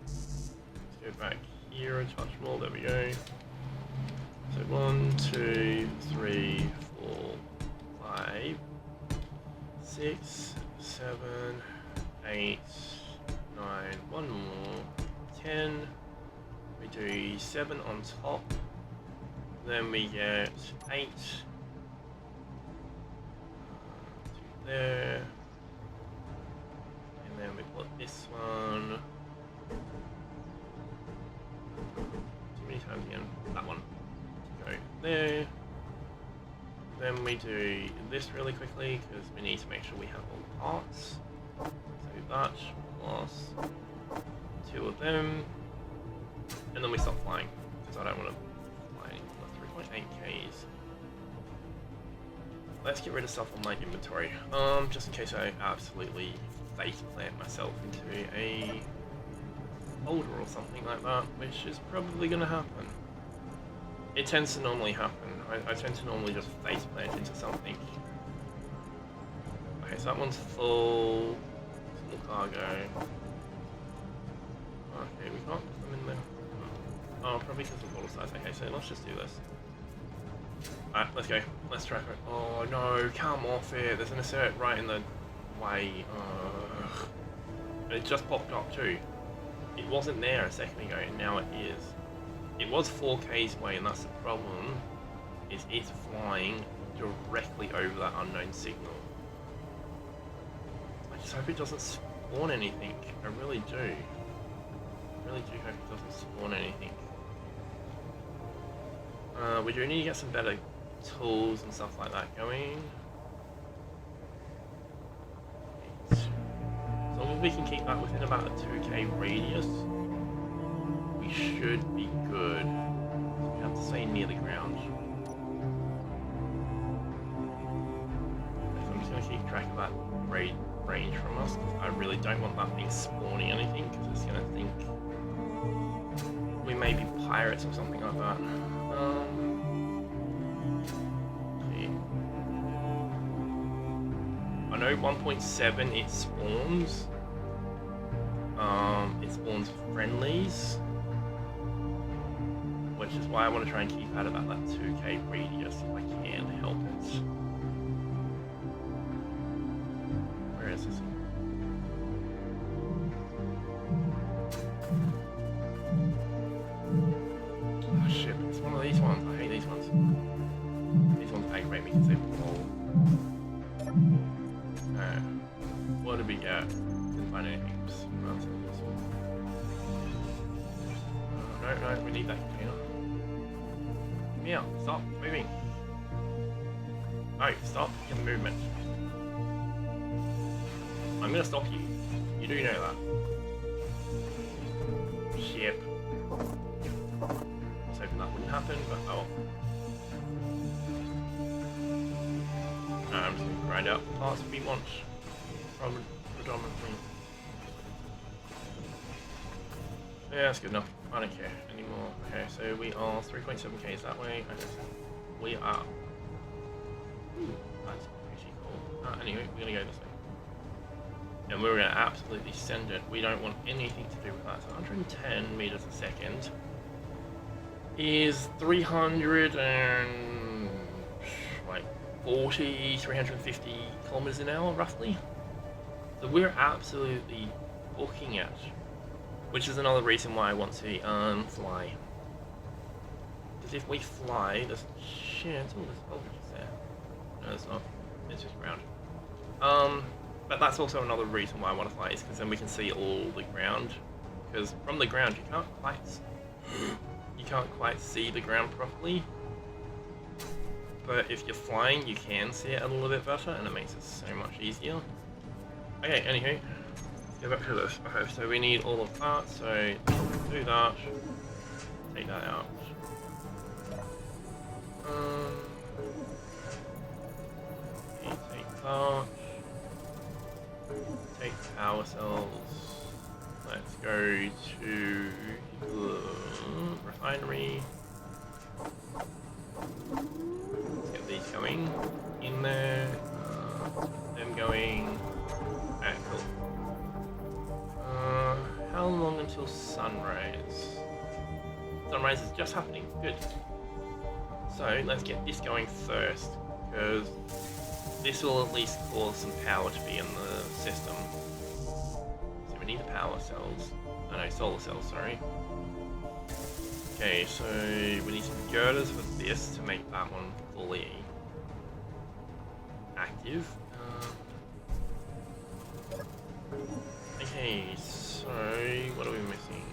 Let's go back here a touch more. There we go. So 1, 2, 3, 4, 5, 6, 7, 8, 9, one more, 10. We do 7 on top. Then we get 8. 2 there. And then we put this one. Too many times again. That one. Go there. Then we do this really quickly because we need to make sure we have all the parts. So that plus 2 of them, and then we stop flying because I don't want to fly anymore. 3.8 Ks. Let's get rid of stuff on my inventory, just in case I absolutely face plant myself into a boulder or something like that, which is probably going to happen. It tends to normally happen. I tend to normally just face plant into something. Okay, so that one's full. Full cargo. Okay, we can't put them in there. Oh, probably because of water size. Okay, so let's just do this. Alright, let's go. Let's track it. Oh no, come off it. There's an insert right in the way. It just popped up too. It wasn't there a second ago, and now it is. It was 4Ks away, and that's the problem, is it's flying directly over that unknown signal. I just hope it doesn't spawn anything. I really do. I really do hope it doesn't spawn anything. We do need to get some better tools and stuff like that going. As long as we can keep that within about a 2K radius, we should be good. We have to stay near the ground. So I'm just going to keep track of that range from us, because I really don't want that thing spawning anything, because it's going to think we may be pirates or something like that. Okay. I know 1.7 it spawns. It spawns friendlies, which which is why I want to try and keep at about that 2k radius if I can help it. Where is this? Oh shit, it's one of these ones. I hate these ones. These ones aggravate me because they roll. What did we get? Didn't find anything. No, we need that container. Meow, stop moving. No, stop your movement. I'm gonna stop you. You do know that. Shit. I was hoping that wouldn't happen, but oh. I'm just gonna grind out the parts we want. Predominantly. Yeah, that's good enough. I don't care anymore. Okay, so we are 3.7k that way. We are. Ooh, that's pretty cool. Anyway, we're gonna go this way. And we're gonna absolutely send it. We don't want anything to do with that. So 110 meters a second is 300 and like 350 kilometers an hour roughly. So we're absolutely booking it. Which is another reason why I want to fly. Because if we fly, there's there's voltage there. No, it's not. It's just ground. But that's also another reason why I want to fly, is because then we can see all the ground. Because from the ground you can't quite see the ground properly. But if you're flying, you can see it a little bit better, and it makes it so much easier. Okay, anywho. Go back to this. Okay, so we need all of that, so do that. Take that out. Take that. Take power cells. Let's go to the refinery. Let's get these going in there. Them going. Alright, cool. How long until sunrise? Sunrise is just happening. Good. So let's get this going first, because this will at least cause some power to be in the system. So we need the power cells. Oh no, solar cells, sorry. Okay, so we need some girders for this to make that one fully active. Okay, so what are we missing?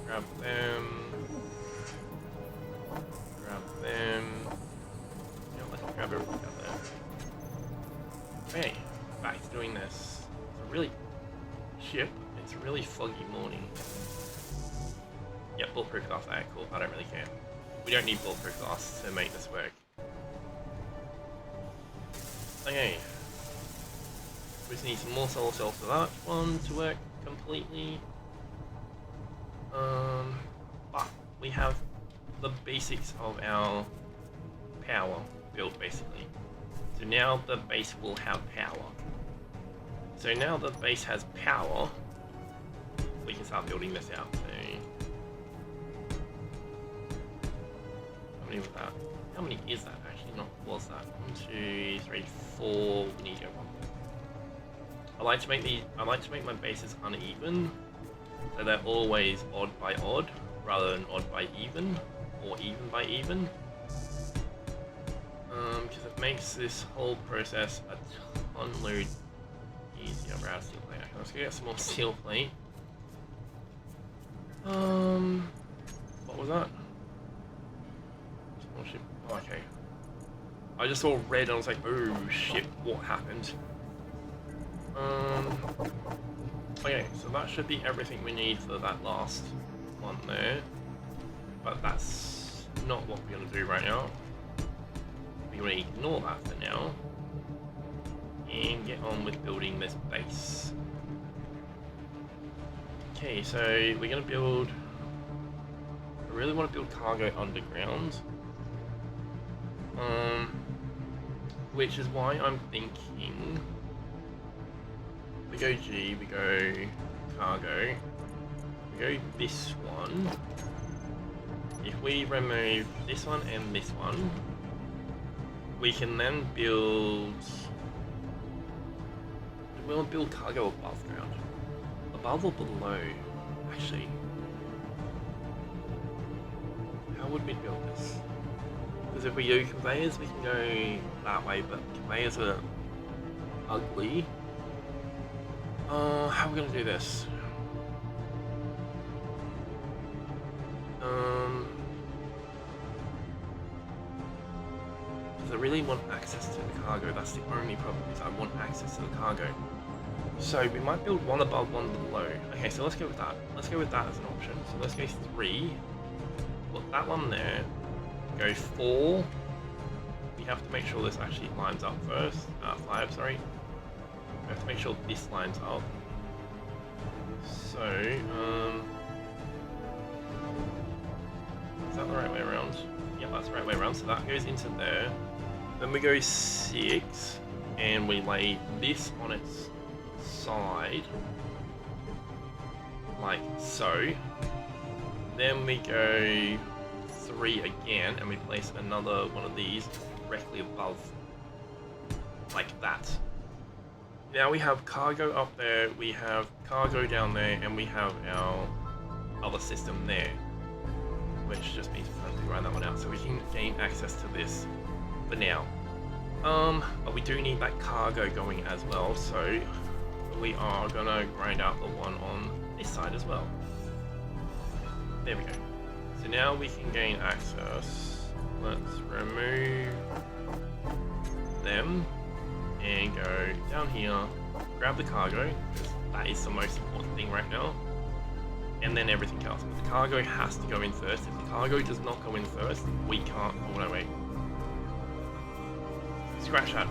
Grab them. Grab them. Yeah, let's grab everything out there. Okay, back to doing this. It's a really foggy morning. Yeah, bulletproof glass, alright, cool, I don't really care. We don't need bulletproof glass to make this work. Okay. We just need some more solar cells for that one to work completely. But we have the basics of our power built basically. So now the base will have power. So now the base has power, we can start building this out. So how many was that? How many is that actually? Not was that? 1, 2, 3, 4. We need to go 1. I like to make my bases uneven, so they're always odd by odd, rather than odd by even, or even by even. Because it makes this whole process a ton load easier. Around steel plate. Okay, let's go get some more steel plate. What was that? Small ship. Oh, okay. I just saw red and I was like, oh shit, what happened? Okay, so that should be everything we need for that last one there. But that's not what we're going to do right now. We're going to ignore that for now. And get on with building this base. Okay, so we're going to build... I really want to build cargo underground. Which is why I'm thinking... We go G, we go cargo, we go this one, if we remove this one and this one, we can then build. We want to build cargo above ground, above or below. Actually, how would we build this? Because if we do conveyors, we can go that way, but conveyors are ugly. How are we gonna do this? Because I really want access to the cargo. That's the only problem, is I want access to the cargo. So we might build one above, one below. Okay, so let's go with that. Let's go with that as an option. So let's go 3. Put that one there. Go 4. We have to make sure this actually lines up first. 5, sorry. We have to make sure this lines up. So, is that the right way around? Yeah, that's the right way around. So that goes into there. Then we go 6, and we lay this on its side, like so. Then we go 3 again, and we place another one of these directly above, like that. Now we have cargo up there, we have cargo down there, and we have our other system there, which just means we have to grind that one out so we can gain access to this for now. But we do need that cargo going as well, so we are gonna grind out the one on this side as well. There we go. So now we can gain access. Let's remove them and go down here, grab the cargo, because that is the most important thing right now, and then everything else. But the cargo has to go in first. If the cargo does not go in first, we can't. Oh no, wait. Scratch that.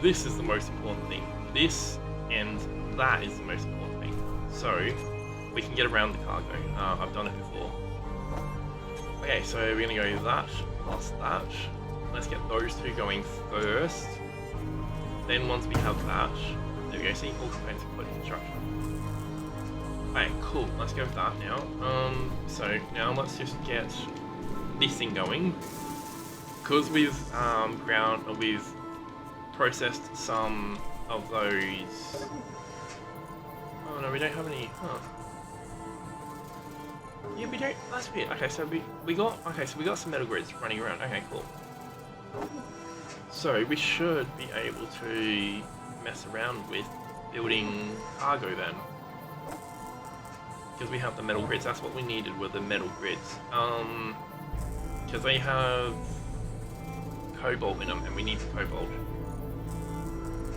This is the most important thing. This and that is the most important thing. So we can get around the cargo. I've done it before. Okay, so we're gonna go that plus that. Let's get those two going first. Then once we have that, there we go, see, all components are put in construction. Alright, cool, let's go with that now. So now let's just get this thing going. Because we've processed some of those. Oh no, we don't have any, huh. Yeah, we don't, that's weird. Okay, so we got some metal grids running around. Okay, cool. So we should be able to mess around with building cargo then. Because we have the metal grids, that's what we needed were the metal grids. Because they have cobalt in them and we need the cobalt.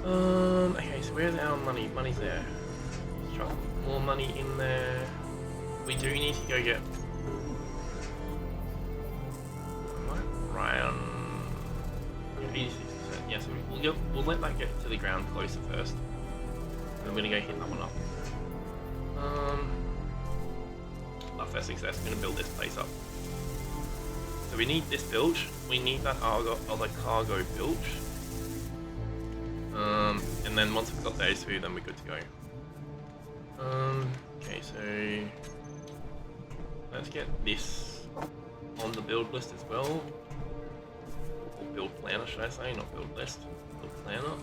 Okay, so where's our money? Money's there. Let's try more money in there. We do need to go get around 86%. Yeah, so we'll let that get to the ground closer first. And then we're gonna go hit that one up. Our first success, we're gonna build this place up. So we need this built, we need that other cargo built. And then once we've got those two, then we're good to go. Okay, so let's get this on the build list as well. Or build planner, should I say, not build list. Build planner.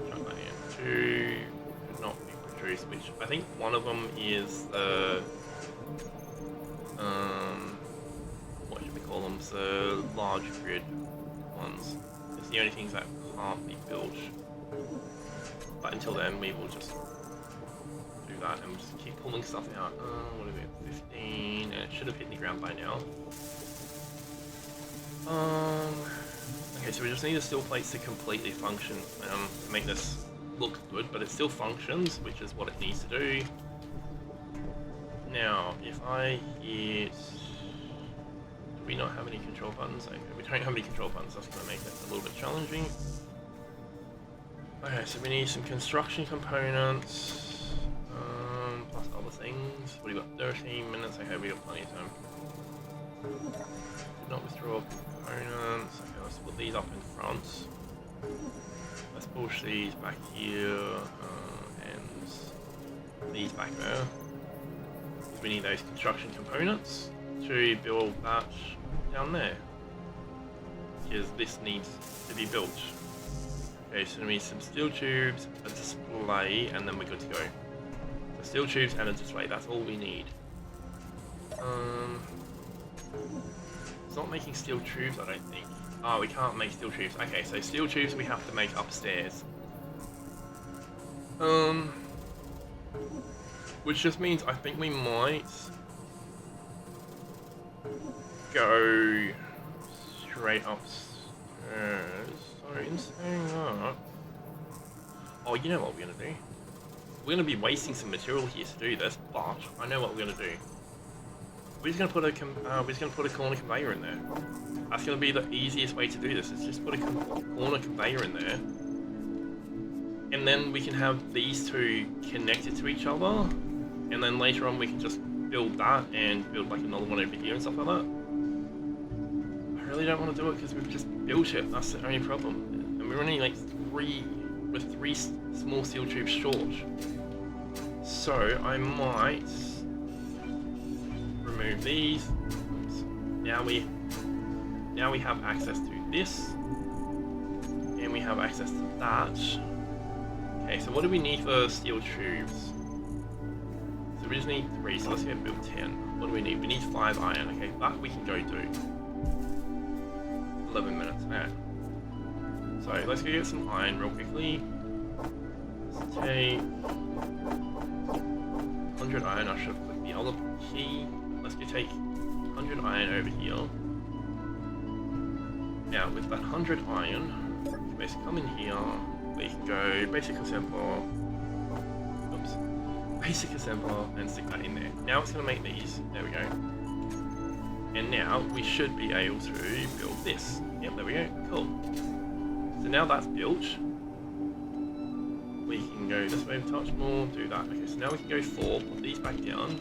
Chuck that in. 2 could not be produced, which I think one of them is the what should we call them? The large grid ones. It's the only things that can't be built. But until then, we will just do that and just keep pulling stuff out. What are we at? 15, and it should have hit the ground by now. Okay, so we just need the steel plates to completely function to make this look good, but it still functions, which is what it needs to do. Now, if I hit... Do we not have any control buttons? Okay, we don't have any control buttons, that's going to make it a little bit challenging. Okay, so we need some construction components, plus other things. What do you got? 13 minutes. Okay, we got plenty of time. Did not withdraw components. Okay, let's put these up in front. Let's push these back here, and these back there. So we need those construction components to build that down there. Because this needs to be built. Okay, so we need some steel tubes, a display, and then we're good to go. So steel tubes and a display, that's all we need. It's not making steel tubes, I don't think. Oh, we can't make steel tubes. Okay, so steel tubes we have to make upstairs. Which just means I think we might go straight upstairs. So in saying that, oh, you know what we're gonna do? We're gonna be wasting some material here to do this, but I know what we're gonna do. We're just gonna put a corner conveyor in there. That's gonna be the easiest way to do this. Is just put a corner conveyor in there, and then we can have these two connected to each other, and then later on we can just build that and build like another one over here and stuff like that. I really don't want to do it because we've just built it. That's the only problem, and we're only like three small steel tubes short. So I might remove these. Oops. Now we have access to this, and we have access to that. Okay, so what do we need for steel tubes? So we just need 3, so let's go build 10. What do we need? We need 5 iron. Okay, that we can go do. 11 minutes. Alright. So let's go get some iron real quickly. Let's take 100 iron. I should have clicked the other key. Let's go take 100 iron over here. Now with that 100 iron, we can basically come in here. We can go basic assembler. Oops. Basic assembler and stick that in there. Now it's going to make these. There we go. And now we should be able to build this. Yep, there we go. Cool. So now that's built. We can go this way a touch more, do that. Okay, so now we can go 4, put these back down.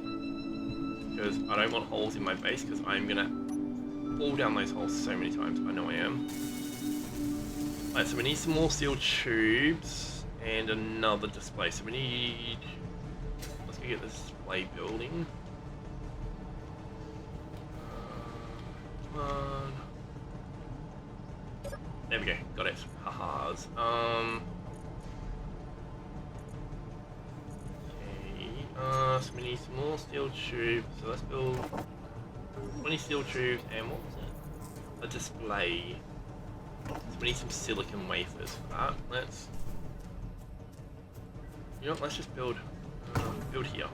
Because I don't want holes in my base, because I'm going to fall down those holes so many times. I know I am. Alright, so we need some more steel tubes and another display. So we need... Let's go get the display building. Come on. There we go, got it. Ha-has. Okay, so we need some more steel tubes. So let's build 20 steel tubes and what was it? A display. So we need some silicon wafers for that. You know what, let's just build here.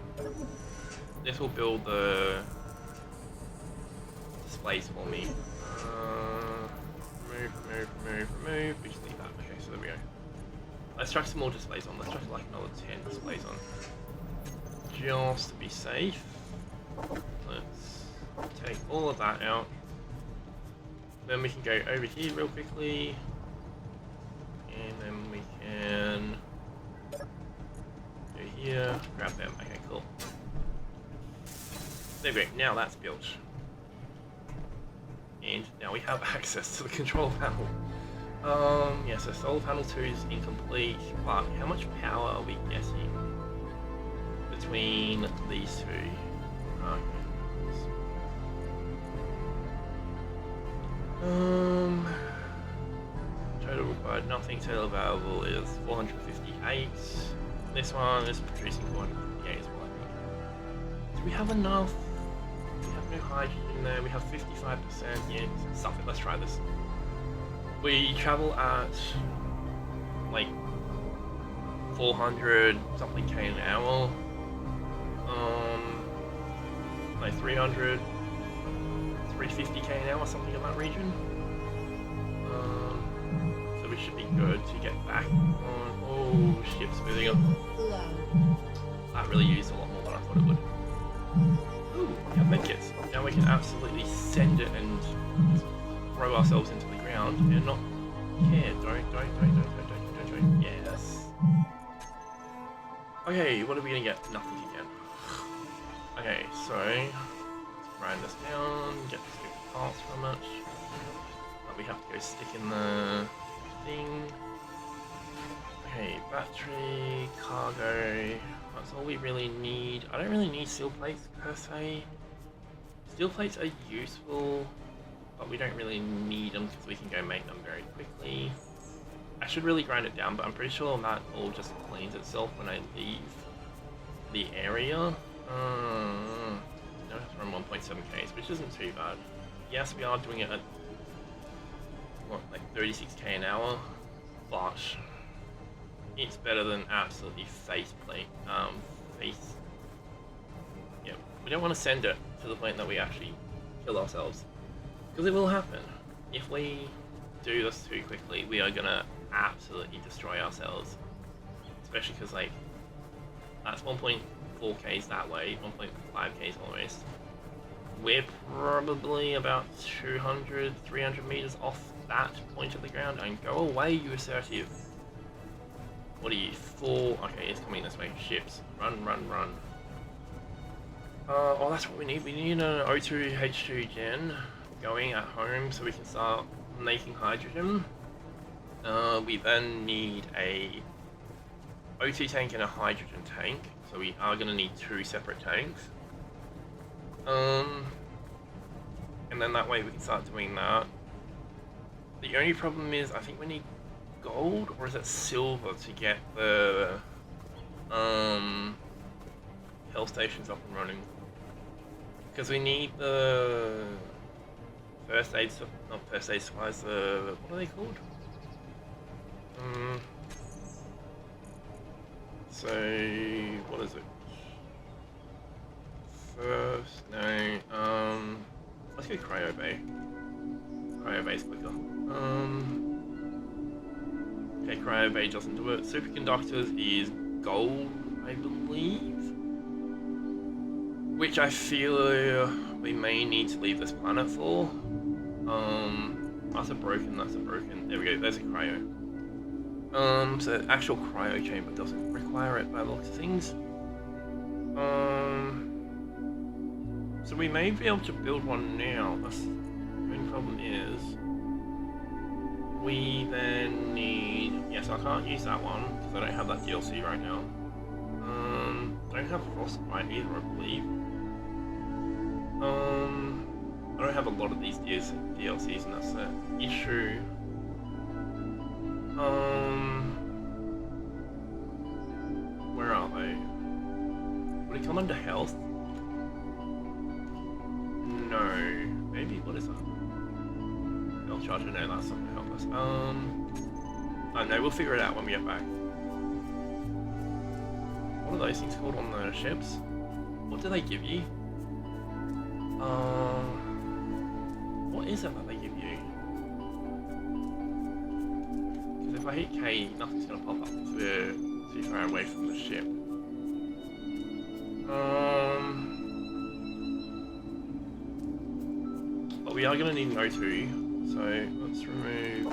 This will build the displays for me. Remove. We just need that. Okay, so there we go. Let's chuck some more displays on. Let's chuck like another 10 displays on. Just to be safe. Let's take all of that out. Then we can go over here real quickly. And then we can go here, grab them. Okay, cool. There we go. Now that's built. And now we have access to the control panel. Yeah, so solar panel 2 is incomplete, but how much power are we getting between these two? Total required nothing, total available is 458. This one is producing 458 as well. Do we have enough? We have no hydrogen there, we have 55%, yeah, stuff it, let's try this. We travel at like 400 something K an hour, like 300, 350 K an hour, something in that region. So we should be good to get back on. Oh, ship's moving up. Low. That really used a lot more than I thought it would. Ooh, we have medkits. Now we can absolutely send it and just throw ourselves into the ground and not care. Don't. Yes. Okay, what are we gonna get? Nothing again. Okay, so let's grind this down, get the stupid parts from it. We have to go stick in the thing. Okay, battery, cargo. That's all we really need. I don't really need steel plates per se. Steel plates are useful, but we don't really need them because we can go make them very quickly. I should really grind it down, but I'm pretty sure that all just cleans itself when I leave the area. No, it's around 1.7k, which isn't too bad. Yes, we are doing it at what, like 36k an hour, but it's better than absolutely yeah, we don't want to send it to the point that we actually kill ourselves, because it will happen. If we do this too quickly, we are gonna absolutely destroy ourselves, especially because like that's 1.4k's that way, 1.5k's almost. We're probably about 200, 300 meters off that point of the ground, and go away, you assertive. What are you, 4? Okay, it's coming this way. Ships. Run, run, run. Oh, that's what we need. We need an O2 H2 gen going at home so we can start making hydrogen. We then need a O2 tank and a hydrogen tank, so we are going to need 2 separate tanks. And then that way we can start doing that. The only problem is I think we need gold, or is it silver, to get the health stations up and running, because we need the first aid stuff, not first aid supplies, what are they called? So what is it? First, no, let's go cryo bay. Cryo bay's quicker. Okay, cryo bay doesn't do it. Superconductors is gold, I believe, which I feel we may need to leave this planet for. That's a broken. There we go. There's a cryo. So actual cryo chamber doesn't require it by the looks of things. So we may be able to build one now. The only problem is we then need. Yes, I can't use that one because I don't have that DLC right now. Don't have frostbite either, I believe. I don't have a lot of these DLCs, and that's the issue. Where are they? Would it come under health? No. Maybe, what is that? Health charger, no, that's not gonna help us. Oh no, we'll figure it out when we get back. What are those things called on the ships? What do they give you? What is it that they give you? Because if I hit K, nothing's gonna pop up because we're too far away from the ship. But we are gonna need an O2, so let's remove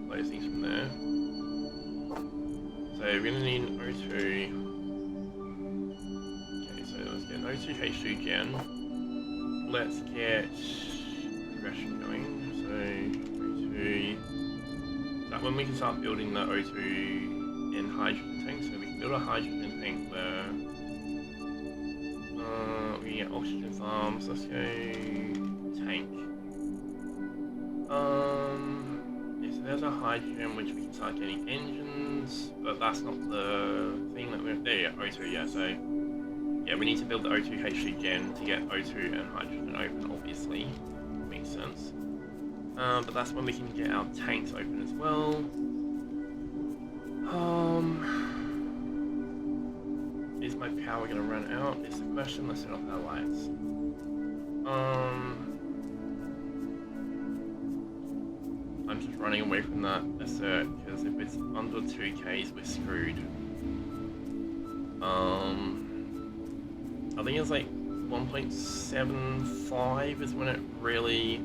those things from there. So we're gonna need an O2. Okay, so let's get an O2 H2 gen. Let's get progression going. So O2. That when we can start building the O2 in hydrogen tank. So we can build a hydrogen tank where we can get oxygen farms. Let's go tank. Yeah, so there's a hydrogen which we can start getting engines, but that's not the thing that we're there. Yeah, O2. Yeah, so. Yeah, we need to build the O2 H2 gen to get O2 and hydrogen open, obviously. Makes sense. But that's when we can get our tanks open as well. Is my power going to run out? Is the question. Let's turn off our lights. I'm just running away from that assert, because if it's under 2Ks, we're screwed. I think it's like 1.75 is when it really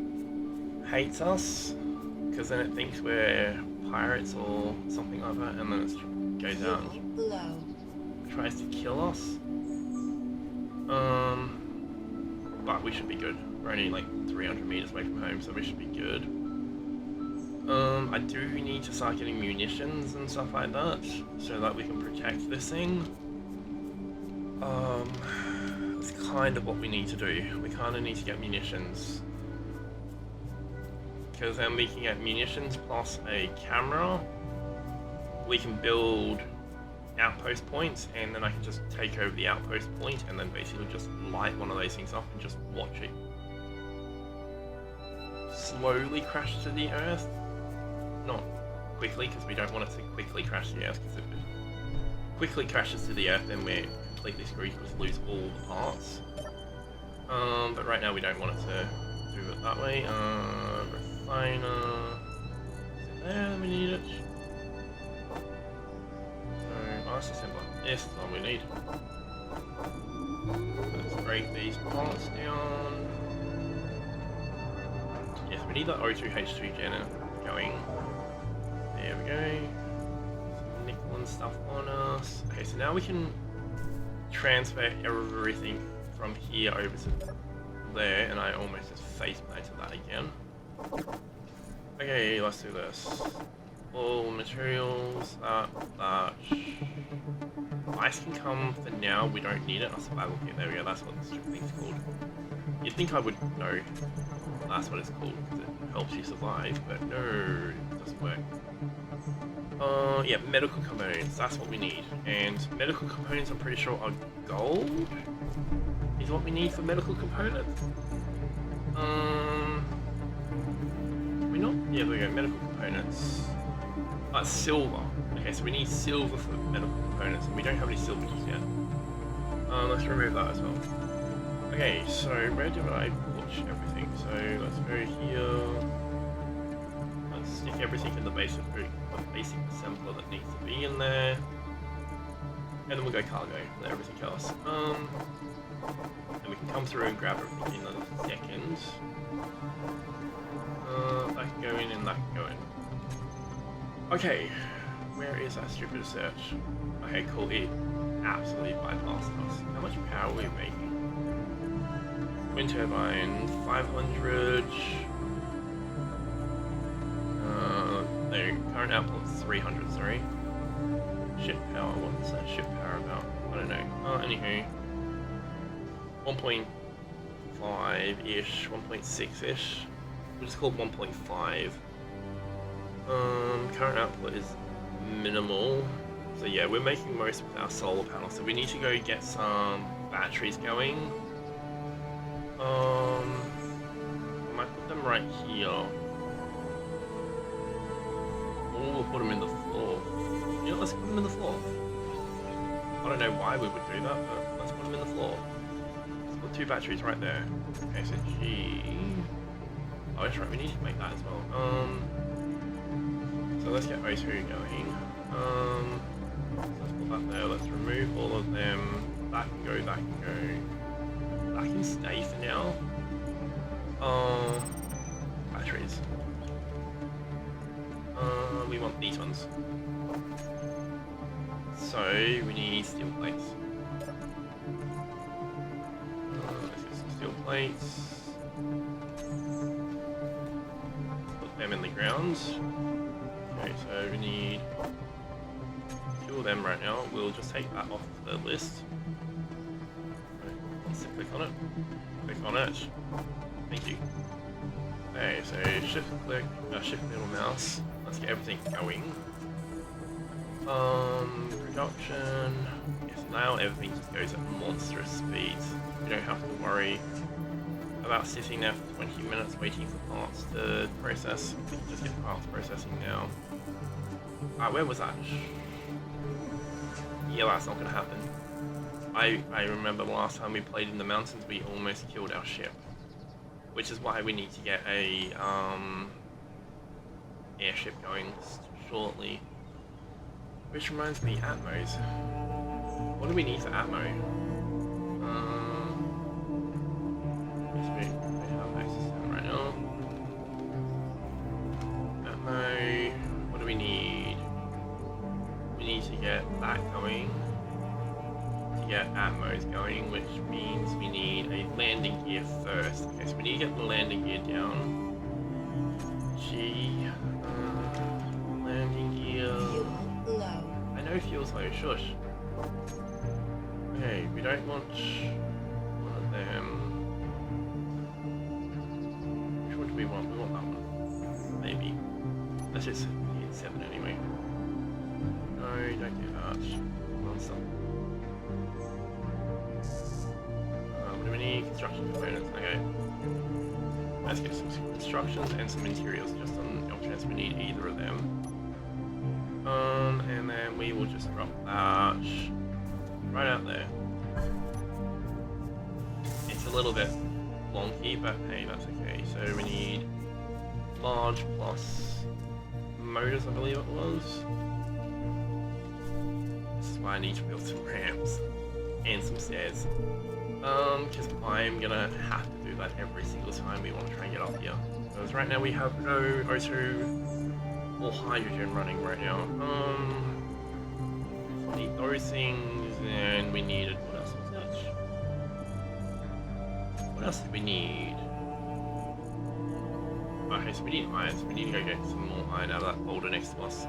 hates us, because then it thinks we're pirates or something like that, and then it goes out and tries to kill us. But we should be good. We're only like 300 meters away from home, so we should be good. I do need to start getting munitions and stuff like that, so that we can protect this thing. That's kind of what we need to do. We kind of need to get munitions. Because then we can get munitions plus a camera. We can build outpost points, and then I can just take over the outpost point and then basically just light one of those things up and just watch it slowly crash to the earth. Not quickly, because we don't want it to quickly crash to the earth, because if it quickly crashes to the earth then we're completely screwed because we lose all the parts. But right now we don't want it to do it that way. Refiner, is it there? We need it. Master assembler. This is all we need. Let's break these parts down. Yes, we need that O2H2 gen going. There we go. Some nickel and stuff on us. Okay, so now we can transfer everything from here over to there, and I almost just face planted that again. Okay, let's do this. All materials, that. Ice can come for now, we don't need it. A survival kit, there we go, that's what this thing's called. You'd think I would know that's what it's called, because it helps you survive, but no, it doesn't work. Yeah, medical components, that's what we need. And medical components, I'm pretty sure are gold, is what we need for medical components. We not? Yeah, there we go, medical components. Silver. Okay, so we need silver for medical components, and we don't have any silver just yet. Let's remove that as well. Okay, so where did I put everything? So let's go here. Let's stick everything in the basic assembler that needs to be in there. And then we'll go cargo for everything else. And we can come through and grab everything in a second. That can go in and that can go in. Okay, where is that stupid search? Okay, cool, it absolutely bypassed us. How much power are we making? Wind turbine, 500. No, current output is 300, sorry. Ship power, what's that ship power about? I don't know. Anywho. 1.5-ish, 1.6-ish. We'll just call it 1.5. Current output is minimal. So yeah, we're making most with our solar panels. So we need to go get some batteries going. I might put them right here. Or we'll put them in the floor. You know, let's put them in the floor. I don't know why we would do that, but let's put them in the floor. Let's put 2 batteries right there. Okay, so G. Oh, that's right, we need to make that as well. So let's get O2 going. Let's put that there. Let's remove all of them. That can go, that can go. That can stay for now. Batteries. We want these ones. So we need steel plates. Let's get some steel plates. Put them in the ground. Okay, so we need 2 of them right now. We'll just take that off the list. Let's click on it. Click on it. Thank you. Okay, so shift middle mouse. Let's get everything going. Production. Yes, now everything just goes at monstrous speeds. We don't have to worry about sitting there for 20 minutes waiting for parts to process. We can just get parts processing now. Where was that? Yeah, that's not gonna happen. I remember the last time we played in the mountains, we almost killed our ship. Which is why we need to get a airship going shortly. Which reminds me, Atmos. What do we need for Atmo? Yes, we have access to them right now. Atmo, what do we need? We need to get that going. To get Atmos going, which means we need a landing gear first. Okay, so we need to get the landing gear down. G, landing gear. Fuel low. I know fuel's low, shush. Okay, we don't want one of them. Which one do we want? We want that one. Maybe. Let's just hit 7 anyway. No, don't do that. Come on, stop. What do we need? Construction components. Okay. Let's get some constructions and some materials just on the off chance we need either of them. And then we will just drop that right out there. It's a little bit wonky, but hey, that's okay. So we need large plus motors, I believe it was. This is why I need to build some ramps and some stairs. Because I'm gonna have to do that every single time we want to try and get up here. Because right now we have no O2 or hydrogen running right now. We need those things, and we needed, what else was that? What else did we need? Okay, so we need iron, so we need to go get some more iron out of that boulder next to us.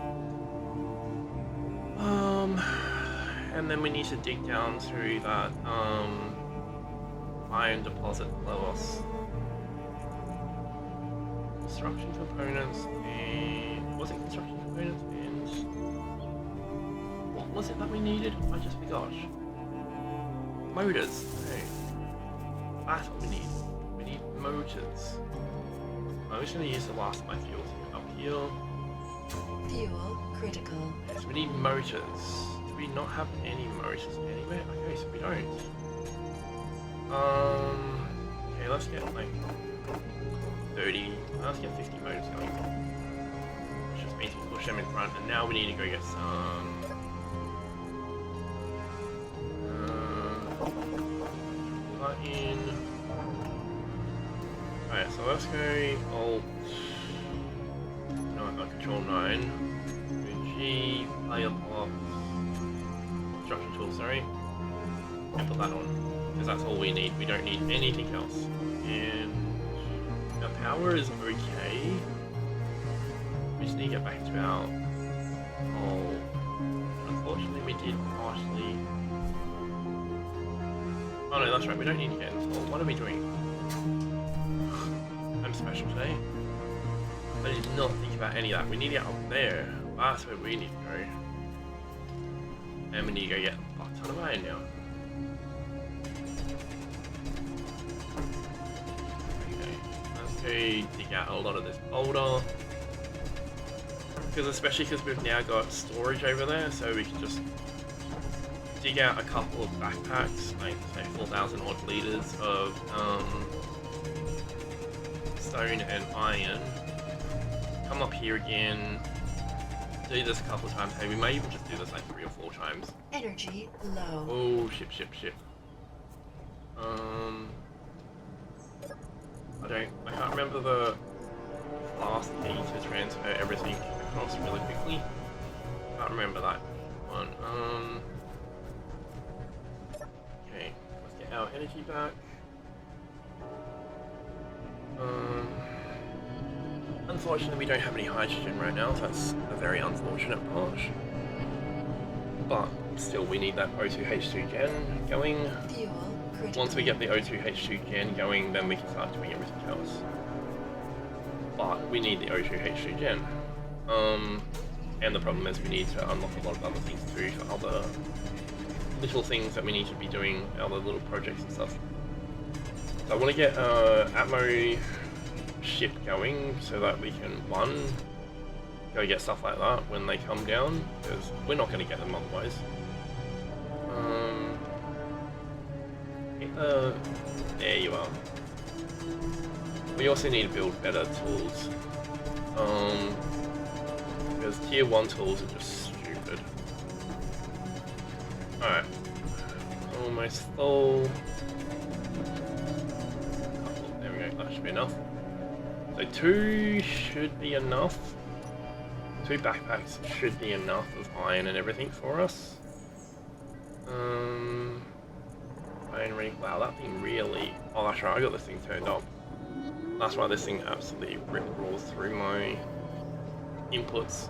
And then we need to dig down to that, iron deposit below us. Construction components and... was it construction components and... what was it that we needed? I just forgot. Motors. Okay. That's what we need. We need motors. I'm just going to use the last of my fuels here. Up here. Fuel critical. Okay, so we need motors. Do we not have any motors anywhere? Okay, so we don't. Okay, let's get like 30, let's get 50 motors going. Which just means we push them in front, and now we need to go get some... put in... Alright, so let's go Alt... no, not Control 9. G, player box... construction tool, sorry. And put that on. Because that's all we need. We don't need anything else. And our power is okay. We just need to get back to our coal. Unfortunately, we did partially. Oh no, that's right. We don't need to get into coal. What are we doing? I'm special today. I did not think about any of that. We need to get up there. That's where we need to go. And we need to go get a ton of iron now. Dig out a lot of this boulder, because especially because we've now got storage over there, so we can just dig out a couple of backpacks, like say 4,000 odd liters of stone and iron, come up here again, do this a couple of times. Hey, we may even just do this like 3 or 4 times. Energy low. Oh, ship. I can't remember the last key to transfer everything across really quickly. Can't remember that one. Okay, let's get our energy back. Unfortunately, we don't have any hydrogen right now, so that's a very unfortunate part. But still, we need that O2H2 gen going. Fuel critical. Once we get the O2H2 gen going, then we can start doing everything else. But we need the O2H2 gen. And the problem is we need to unlock a lot of other things too, for other little things that we need to be doing, other little projects and stuff. So I want to get Atmo ship going so that we can, one, go get stuff like that when they come down, because we're not going to get them otherwise. There you are. We also need to build better tools. Because tier 1 tools are just stupid. Alright. Almost full. There we go, that should be enough. So 2 should be enough. 2 backpacks should be enough of iron and everything for us. Iron ring. Wow, that thing really... Oh, that's right, I got this thing turned up. That's why this thing absolutely rip-rolls through my inputs.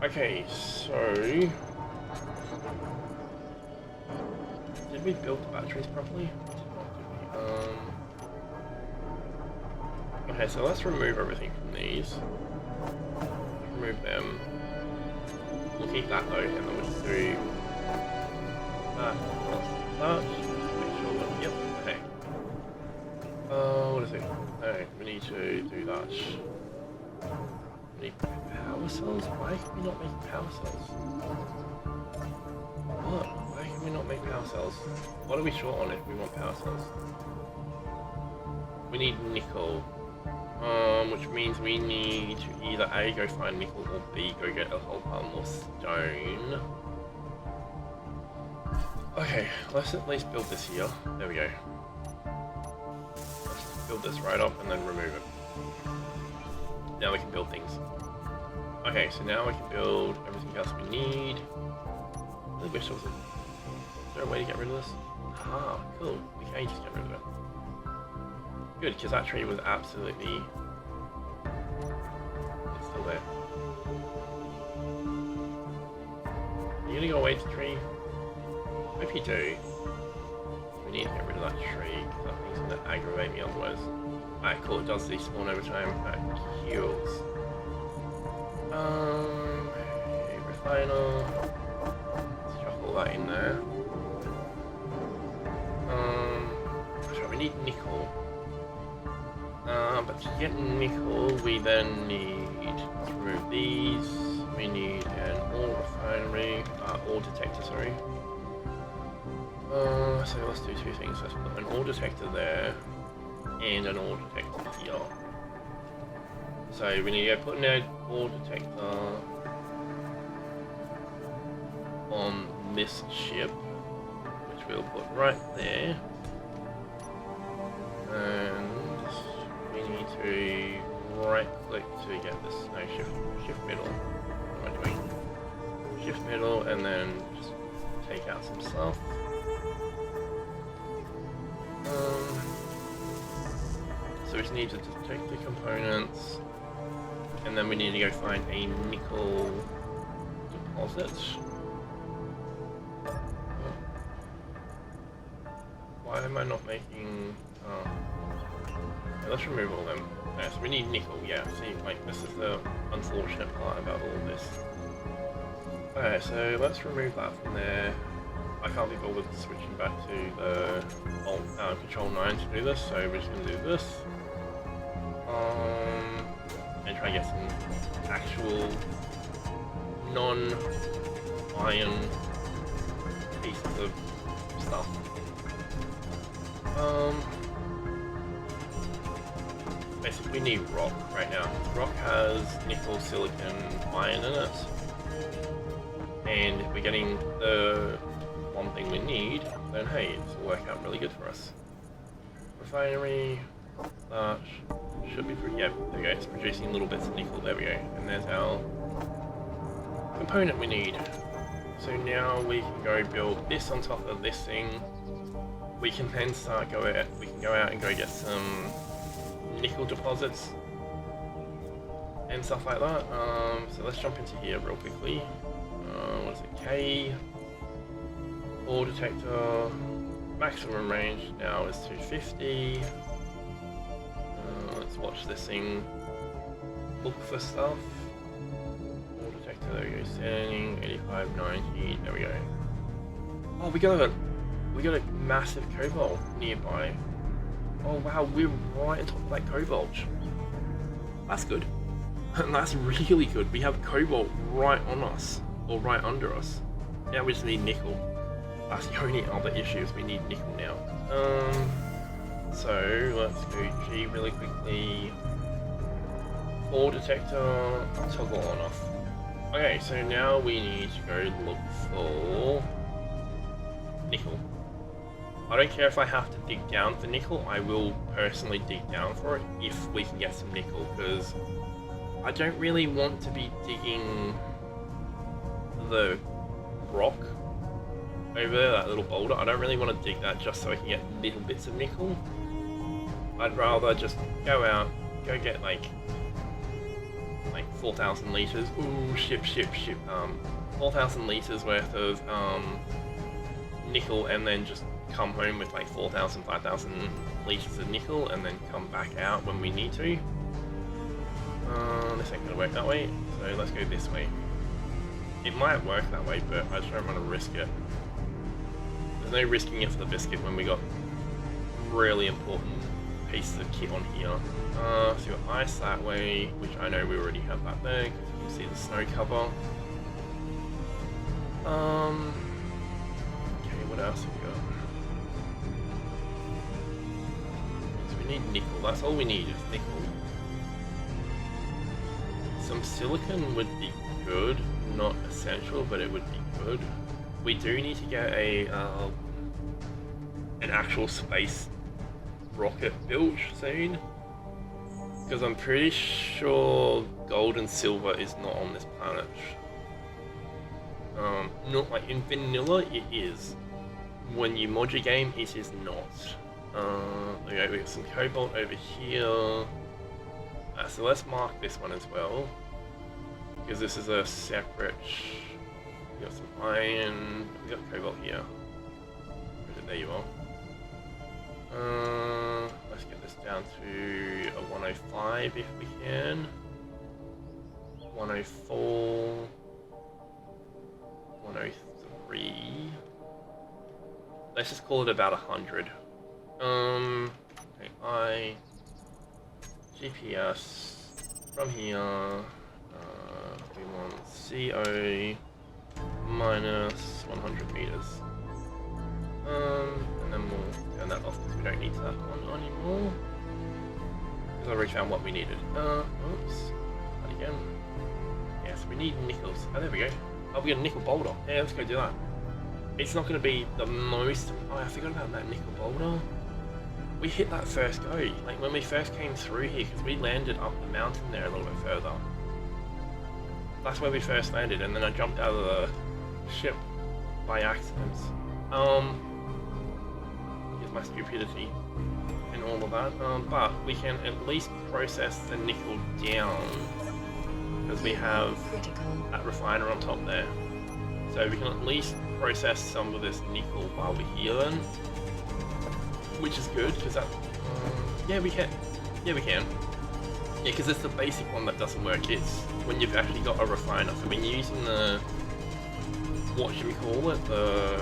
Okay, so... we build the batteries properly? Okay, so let's remove everything from these. Remove them. We'll keep that though, and then we'll just do that. Make sure that, yep, okay. What is it? Okay, we need to do that. We need power cells? Why can we not make power cells? What? Why can we not make power cells? What are we short on if we want power cells? We need nickel. Which means we need to either A, go find nickel, or B, go get a whole pile more stone. Okay, let's at least build this here. There we go. Let's just build this right up and then remove it. Now we can build things. Okay, so now we can build everything else we need. I really wish there was a... Is there a way to get rid of this? Ah, cool. We can just get rid of it. Good, because that tree was absolutely... It's still there. Are you gonna go away to the tree? If you do, we need to get rid of that tree, because that thing's gonna aggravate me otherwise. Alright, cool, it does despawn over time. That heals. Refiner. Let's chuck all that in there. So we need nickel. But to get nickel, we then need to remove these. We need an ore refinery, ore detector, sorry. So let's do two things. Let's put an ore detector there and an ore detector here. So we need to put an ore detector on this ship, which we'll put right there. And we need to right click to get this, no, shift middle. What am I doing? Shift middle and then just take out some stuff. So we just need to detect the components, and then we need to go find a nickel deposit. Why am I not making... Okay, let's remove all of them. Okay, so we need nickel, yeah. See, like, this is the unfortunate part about all this. Okay, so let's remove that from there. I can't be bothered switching back to the Control 9 to do this, so we're just going to do this. And try and get some actual non-iron pieces of stuff. Basically we need rock right now. Rock has nickel, silicon, iron in it. And if we're getting the one thing we need, then hey, this will work out really good for us. Refinery, that should be pretty, yeah, there we go, it's producing little bits of nickel, there we go. And there's our component we need. So now we can go build this on top of this thing. We can then start we can go out and go get some nickel deposits and stuff like that. So let's jump into here real quickly. What is it? K. Ore detector. Maximum range now is 250. Let's watch this thing look for stuff. Ore detector, there we go. Standing 85, 90. There we go. Oh, we got a massive cobalt nearby. Oh wow, we're right on top of that cobalt. That's good. That's really good. We have cobalt right on us, or right under us. Now we just need nickel. That's the only other issue, is we need nickel now. So let's go G really quickly. Ore detector, toggle on off. Okay, so now we need to go look for nickel. I don't care if I have to dig down for nickel, I will personally dig down for it if we can get some nickel, because I don't really want to be digging the rock over there, that little boulder. I don't really want to dig that just so I can get little bits of nickel. I'd rather just go out, go get like 4,000 litres, ooh, ship, 4,000 litres worth of nickel, and then just come home with like 4,000, 5,000 liters of nickel and then come back out when we need to. This ain't gonna work that way, so let's go this way. It might work that way, but I just don't want to risk it. There's no risking it for the biscuit when we got really important pieces of kit on here. So you got ice that way, which I know we already have that there, because you can see the snow cover. Okay, what else have we got? So we need nickel, that's all we need is nickel. Some silicon would be good, not essential, but it would be good. We do need to get a an actual space rocket built soon, because I'm pretty sure gold and silver is not on this planet. Not like in vanilla it is. When you mod your game, it is not. Okay, we got some cobalt over here. So let's mark this one as well, because this is a separate. We got some iron. We got cobalt here. There you are. Let's get this down to a 105 if we can. 104. 103. Let's just call it about 100. Okay, GPS from here. We want CO minus 100 meters. And then we'll turn that off because we don't need that on anymore. Because I already found what we needed. Oops. That again. Yes, we need nickels. Oh, there we go. Oh, we got a nickel boulder. Yeah, let's go do that. It's not going to be the most. Oh, I forgot about that nickel boulder. We hit that first go. Like when we first came through here, because we landed up the mountain there a little bit further. That's where we first landed, and then I jumped out of the ship by accident. Here's my stupidity and all of that. But we can at least process the nickel down because we have that refiner on top there. So we can at least process some of this nickel while we're here then, which is good because that. Yeah, we can. Yeah, we can. Yeah, because it's the basic one that doesn't work. It's when you've actually got a refiner. So when you're using the, what should we call it, the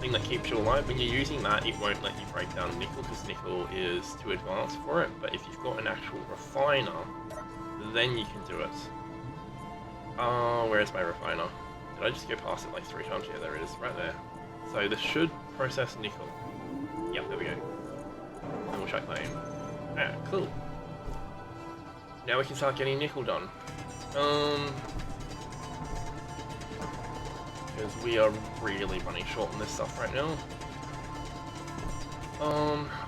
thing that keeps you alive, when you're using that, it won't let you break down nickel because nickel is too advanced for it. But if you've got an actual refiner, then you can do it. Where's my refiner? Did I just go past it like 3 times? Yeah, there it is, right there. So this should process nickel. Yep, there we go. And we'll check that in. Yeah, cool. Now we can start getting nickel done. Because we are really running short on this stuff right now.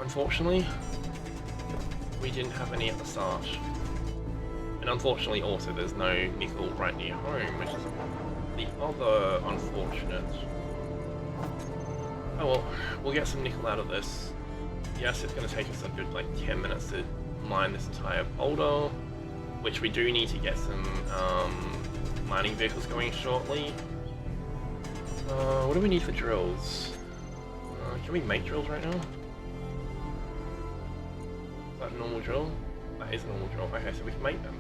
Unfortunately, we didn't have any at the start. And unfortunately also there's no nickel right near home, which is the other unfortunate. Oh well, we'll get some nickel out of this. Yes, it's going to take us a good like 10 minutes to mine this entire boulder, which we do need to get some mining vehicles going shortly. What do we need for drills? Can we make drills right now? Is that a normal drill? That is a normal drill. Okay, so we can make them.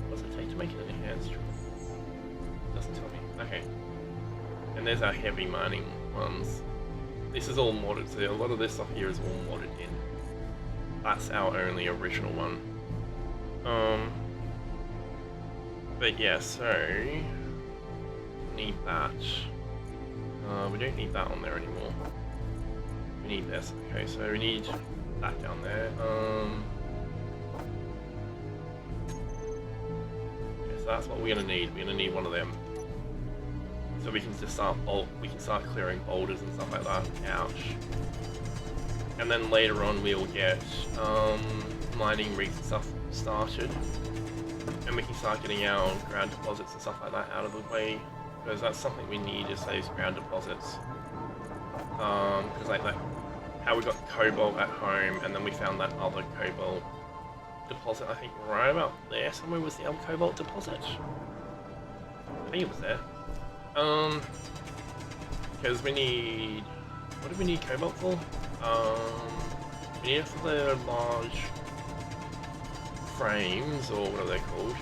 What does it take to make an enhanced drill? Doesn't tell me. Okay. And there's our heavy mining ones. This is all modded, so a lot of this stuff here is all modded in. That's our only original one. But yeah, so need that. We don't need that on there anymore. We need this. Okay, so we need that down there. Okay, so that's what we're gonna need. We're gonna need one of them. So we can just start clearing boulders and stuff like that. Ouch. And then later on we'll get mining rigs and stuff started. And we can start getting our ground deposits and stuff like that out of the way. Because that's something we need, is those ground deposits. Because like that, how we got cobalt at home, and then we found that other cobalt deposit, I think right about there somewhere was the other cobalt deposit. I think it was there. Because we need what do we need cobalt for? We need it for the large frames, or what are they called?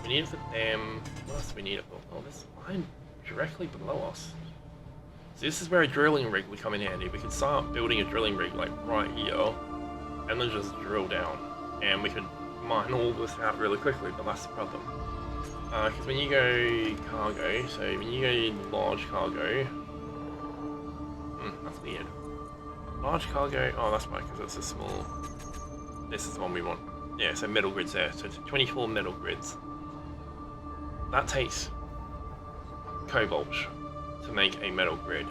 We need it for them. What else do we need it for? Oh, there's a line directly below us. So this is where a drilling rig would come in handy. We could start building a drilling rig like right here, and then just drill down, and we could mine all this out really quickly. But that's the problem, because when you go cargo, so when you go large cargo, that's weird. Large cargo. Oh, that's right, because it's a small. This is the one we want. Yeah, so metal grids there. So 24 metal grids. That takes cobalt to make a metal grid,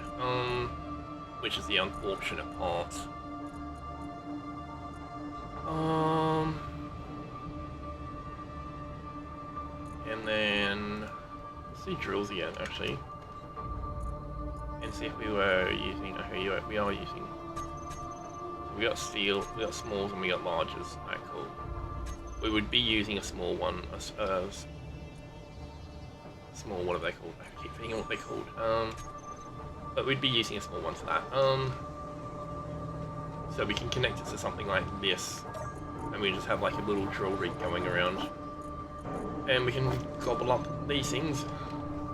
which is the unfortunate part. And then let's see drills again, actually, and see if we were using. Okay, we are using. We got steel, we got smalls, and we got larges. Alright, cool. We would be using a small one, small, what are they called? I keep forgetting what they're called. But we'd be using a small one for that. So we can connect it to something like this, and we just have like a little drill rig going around. And we can gobble up these things,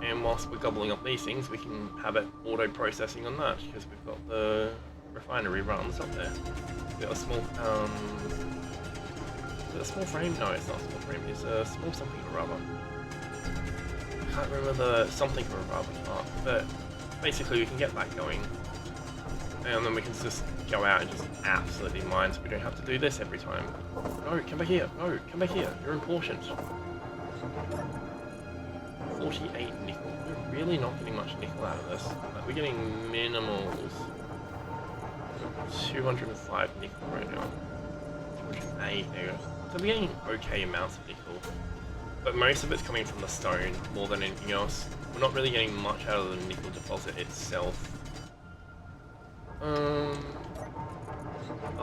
and whilst we're gobbling up these things, we can have it auto-processing on that, because we've got the refinery runs up there. We've got a small, is it a small frame? No, it's not a small frame, it's a small something or other. I can't remember the something or other part, but basically we can get that going. And then we can just go out and just absolutely mine, so we don't have to do this every time. No, come back here, no, come back here, you're important. 48 nickel, we're really not getting much nickel out of this. Like, we're getting minimals. 205 nickel right now. 208 there. So we're getting okay amounts of nickel. But most of it's coming from the stone more than anything else. We're not really getting much out of the nickel deposit itself. Oh,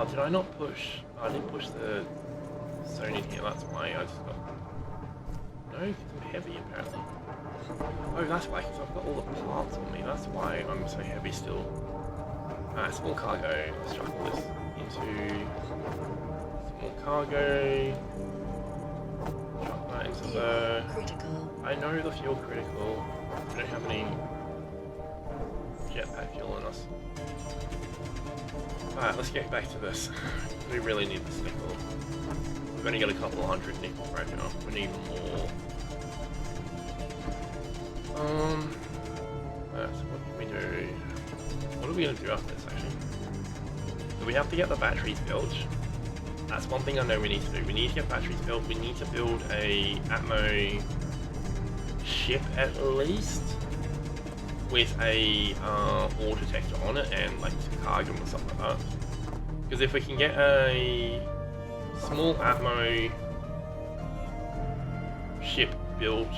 did I not push? Oh, I didn't push the stone in here, that's why I just got... No, I'm heavy apparently. Oh, that's why, because I've got all the parts on me, that's why I'm so heavy still. Small cargo, let's chuck all this into small cargo. Chuck that into the... Critical. I know the fuel critical. We don't have any jetpack fuel in us. Alright, let's get back to this. We really need this nickel. We've only got a couple hundred nickel right now. We need more. So what can we do? What are we going to do after this, actually? So we have to get the batteries built. That's one thing I know we need to do. We need to get batteries built. We need to build a Atmo ship at least, with a ore detector on it and like cargo and stuff like that. Because if we can get a small Atmo ship built,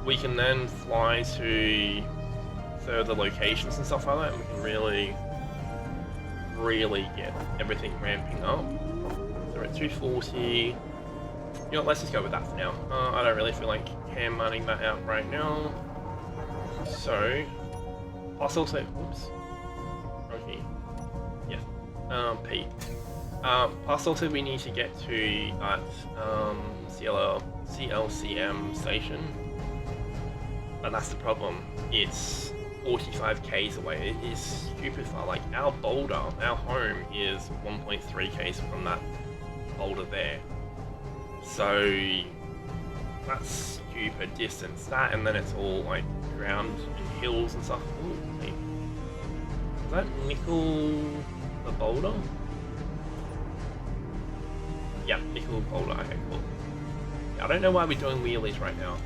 we can then fly to further locations and stuff like that, and we can really get everything ramping up. So we're at 240. You know what, let's just go with that for now. I don't really feel like hand mining that out right now. So, plus also, oops, okay, yes, P. Plus also we need to get to that CLCM station, but that's the problem. It's 45 k's away. It is stupid far. Like our boulder, our home is 1.3 k's from that boulder there. So that's stupid distance. That, and then it's all like ground and hills and stuff. Ooh, hey. Is that nickel the boulder? Yep, nickel boulder. Okay, cool. Yeah, I don't know why we're doing wheelies right now.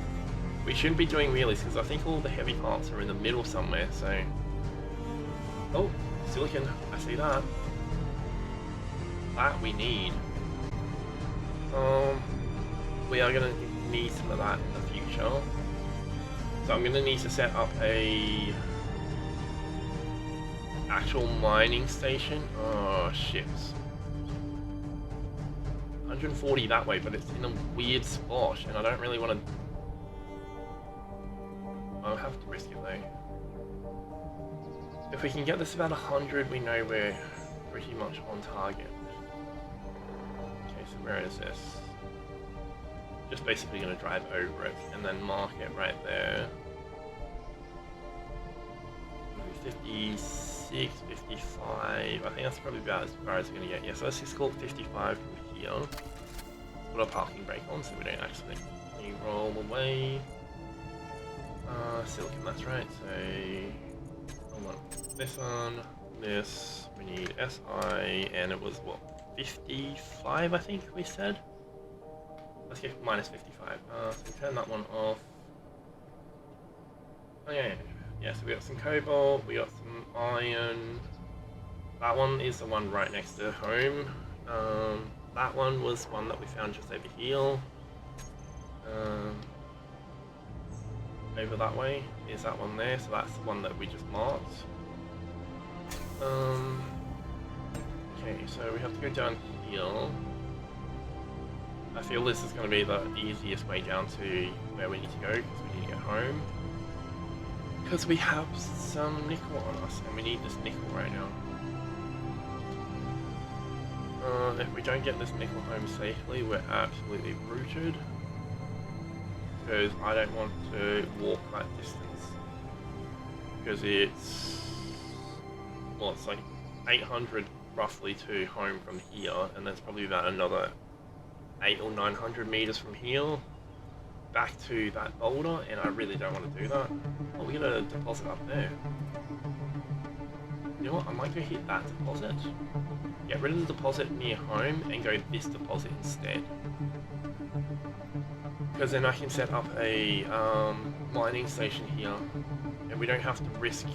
We shouldn't be doing wheelies because I think all the heavy parts are in the middle somewhere, so... Oh, silicon. I see that. That we need. We are going to need some of that in the future. So I'm going to need to set up a actual mining station. Oh, ships. 140 that way, but it's in a weird spot, and I don't really want to... I'll have to risk it though. If we can get this about 100, we know we're pretty much on target. Okay, so where is this? Just basically going to drive over it and then mark it right there. 56, 55, I think that's probably about as far as we're going to get. Yeah, so let's just call it 55 from here. Put our parking brake on so we don't accidentally roll away. Silicon, that's right, so I want this on, this, we need SI, and it was what, 55 I think we said? Let's get minus 55, so turn that one off. Oh yeah, so we got some cobalt, we got some iron. That one is the one right next to home. That one was one that we found just over here. Over that way is that one there, so that's the one that we just marked. Okay, so we have to go down here. I feel this is going to be the easiest way down to where we need to go, because we need to get home. Because we have some nickel on us, and we need this nickel right now. If we don't get this nickel home safely, we're absolutely rooted. Because I don't want to walk that distance. Because it's... well, it's like 800 roughly to home from here, and there's probably about another 800 or 900 meters from here back to that boulder, and I really don't want to do that. Oh, we got a deposit up there. You know what, I might go hit that deposit. Get rid of the deposit near home and go this deposit instead. Because then I can set up a mining station here, and we don't have to risk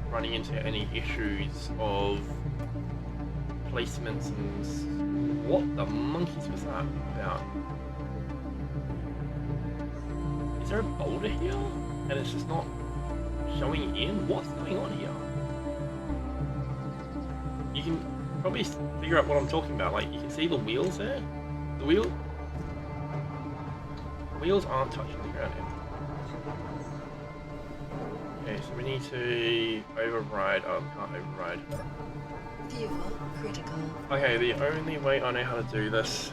running into any issues of placements and... what the monkeys was that about? Is there a boulder here? And it's just not showing in? What's going on here? You can probably figure out what I'm talking about. Like, you can see the wheels there? The wheels aren't touching the ground here. Okay, so we need to override. Oh, we can't override. Fuel critical. Okay, the only way I know how to do this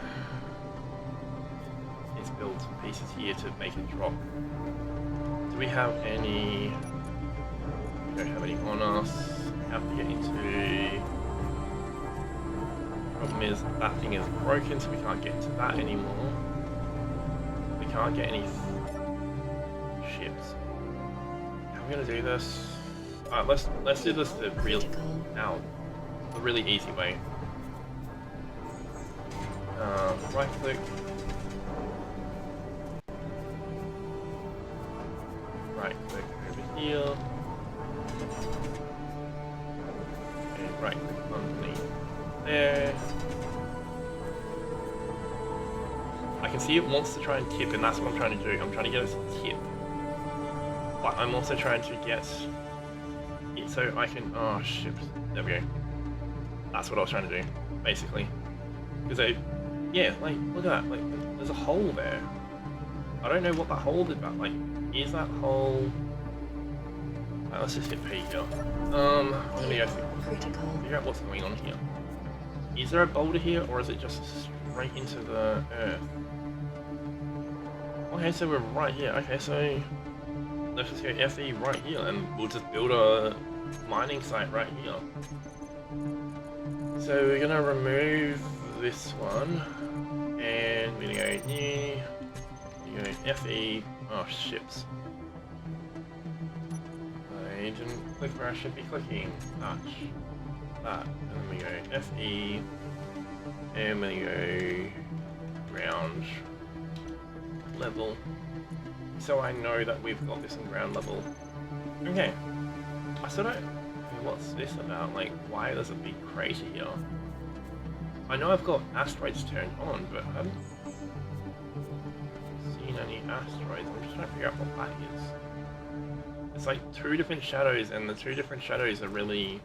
is build some pieces here to make it drop. Do we have any... we don't have any on us. We have to get into... problem is that thing is broken, so we can't get into that anymore. We can't get any ships. How are we gonna do this? Alright, let's do this the real the really easy way. Right click. Right click over here. And right click underneath there. I can see it wants to try and tip, and that's what I'm trying to do. I'm trying to get it to tip. But I'm also trying to get it so I can... oh shit. There we go. That's what I was trying to do, basically. Because yeah, like, look at that. Like, there's a hole there. I don't know what that hole is about. Like, is that hole... right, let's just hit P here. I'm gonna go figure out what's going on here. Is there a boulder here, or is it just straight into the earth? Okay, so we're right here. Okay, so let's just go FE right here, and we'll just build a mining site right here. So we're gonna remove this one, and we're gonna go new, we're gonna go FE, oh ships. I didn't click where I should be clicking, touch, that, and then we go FE, and we go ground level, so I know that we've got this in ground level. Okay, I still don't know what's this about, like why there's a big crater here. I know I've got asteroids turned on, but I haven't seen any asteroids. I'm just trying to figure out what that is. It's like two different shadows, and the two different shadows are really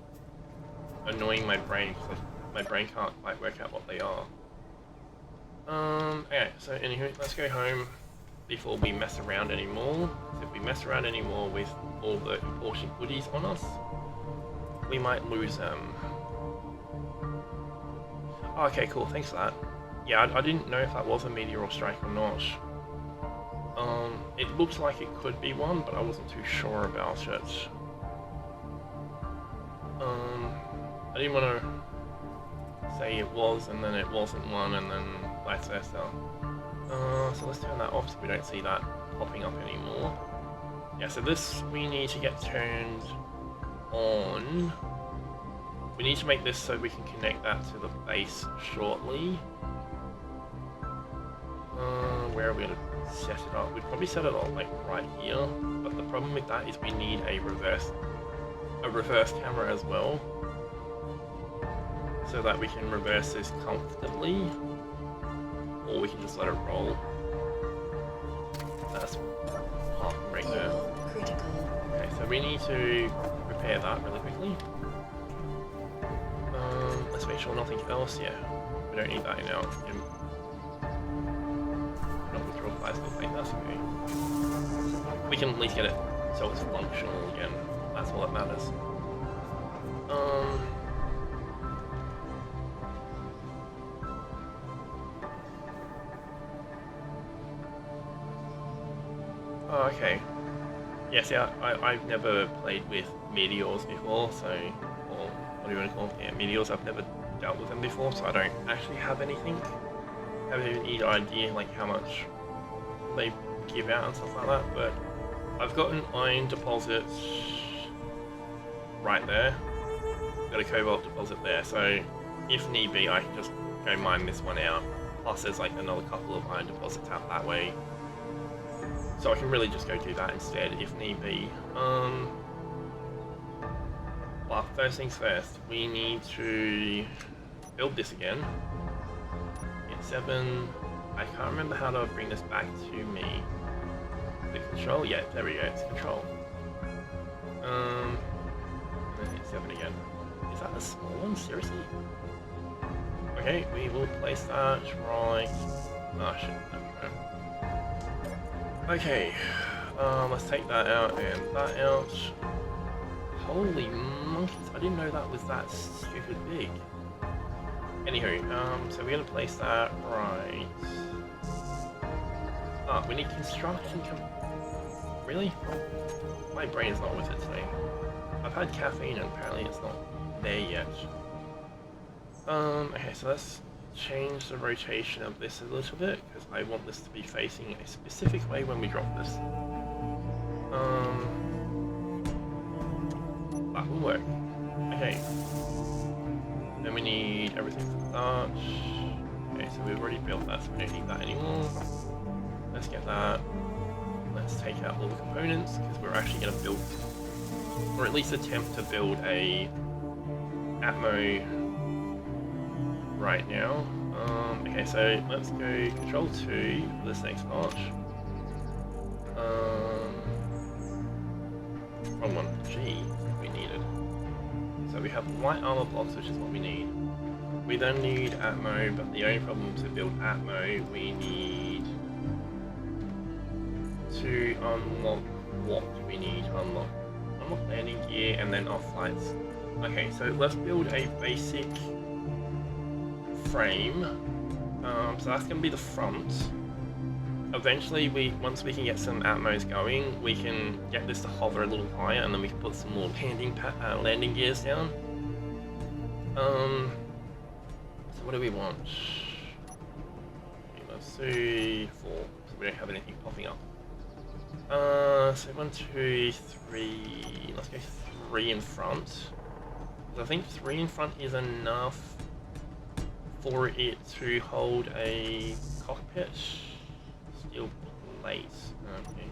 annoying my brain, because my brain can't quite work out what they are. Okay, so anywho, let's go home. before we mess around anymore. So if we mess around anymore with all the important goodies on us, we might lose them. Oh, okay, cool, thanks for that. Yeah, I didn't know if that was a meteor strike or not. It looked like it could be one, but I wasn't too sure about it. I didn't want to say it was and then it wasn't one and then vice versa. So let's turn that off so we don't see that popping up anymore. Yeah, so this we need to get turned on. We need to make this so we can connect that to the base shortly. Where are we going to set it up? We'd probably set it up like right here, but the problem with that is we need a reverse camera as well, so that we can reverse this comfortably, or we can just let it roll. That's parking right there. Okay, so we need to repair that really quickly. Let's make sure nothing else. Yeah, we don't need that in our. Not withdraw flies, stuff like that. Okay. We can at least get it so it's functional again. That's all that matters. Oh, okay. Yes, yeah, I've never played with meteors before, so, or what do you want to call them? Yeah, meteors, I've never dealt with them before, so I don't actually have anything. I have any idea, like, how much they give out and stuff like that, but I've got an iron deposit right there. Got a cobalt deposit there, so if need be, I can just go mine this one out. Plus, there's like another couple of iron deposits out that way, so I can really just go do that instead if need be. But first things first, we need to build this again. It's 7. I can't remember how to bring this back to me. The control? Yeah, there we go. It's control. And then hit 7 again. Is that a small one? Seriously? Okay, we will place that right. Oh shit. Okay. Let's take that out and that out. Holy monkeys! I didn't know that was that stupid big. Anywho, so we're gonna place that right. Ah, we need construction. Really? My brain's not with it today. I've had caffeine and apparently it's not there yet. Okay, so let's change the rotation of this a little bit because I want this to be facing a specific way when we drop this. That will work. Okay. Then we need everything to start. Okay, so we've already built that, so we don't need that anymore. Let's get that. Let's take out all the components because we're actually going to build, or at least attempt to build a Atmo right now. Okay, so let's go Control 2 for this next part. Wrong one. G, we needed. So we have light armor blocks, which is what we need. We then need Atmo, but the only problem to build Atmo, we need to unlock what do we need to unlock? Unlock landing gear and then off flights. Okay, so let's build a basic frame. So that's going to be the front. Eventually, once we can get some Atmos going, we can get this to hover a little higher, and then we can put some more landing gears down. So what do we want? Okay, let's see 4. So we don't have anything popping up. So 1, 2, 3. Let's go 3 in front. I think 3 in front is enough for it to hold a cockpit. Steel plates. Okay.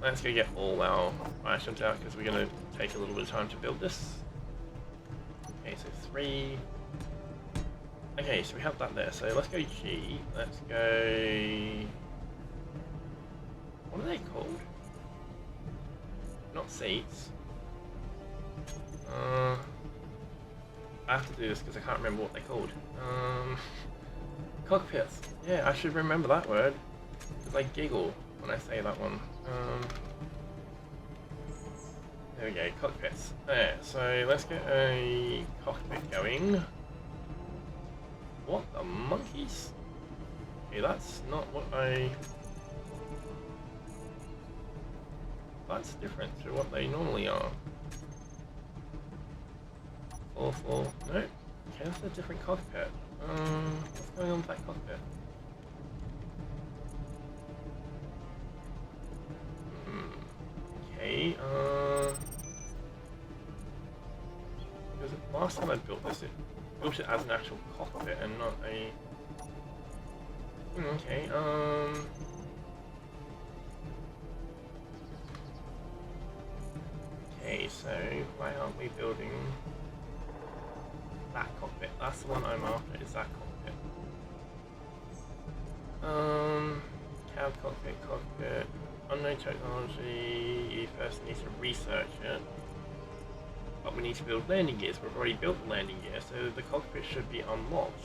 Let's go get all our items out because we're going to take a little bit of time to build this. Okay, so 3. Okay, so we have that there. So let's go G. Let's go. What are they called? Not seats. I have to do this because I can't remember what they're called. Cockpits. Yeah, I should remember that word. Because I giggle when I say that one. There we go, cockpits. There, so let's get a cockpit going. What the monkeys? Okay, that's not what I... That's different to what they normally are. 4-4, no. Okay, that's a different cockpit. What's going on with that cockpit? Okay, because last time I built this, it built it as an actual cockpit and not a... Okay, okay, so why aren't we building that cockpit? That's the one I'm after, is that cockpit. Cab cockpit, unknown technology, you first need to research it. But we need to build landing gears. We've already built the landing gear, so the cockpit should be unlocked.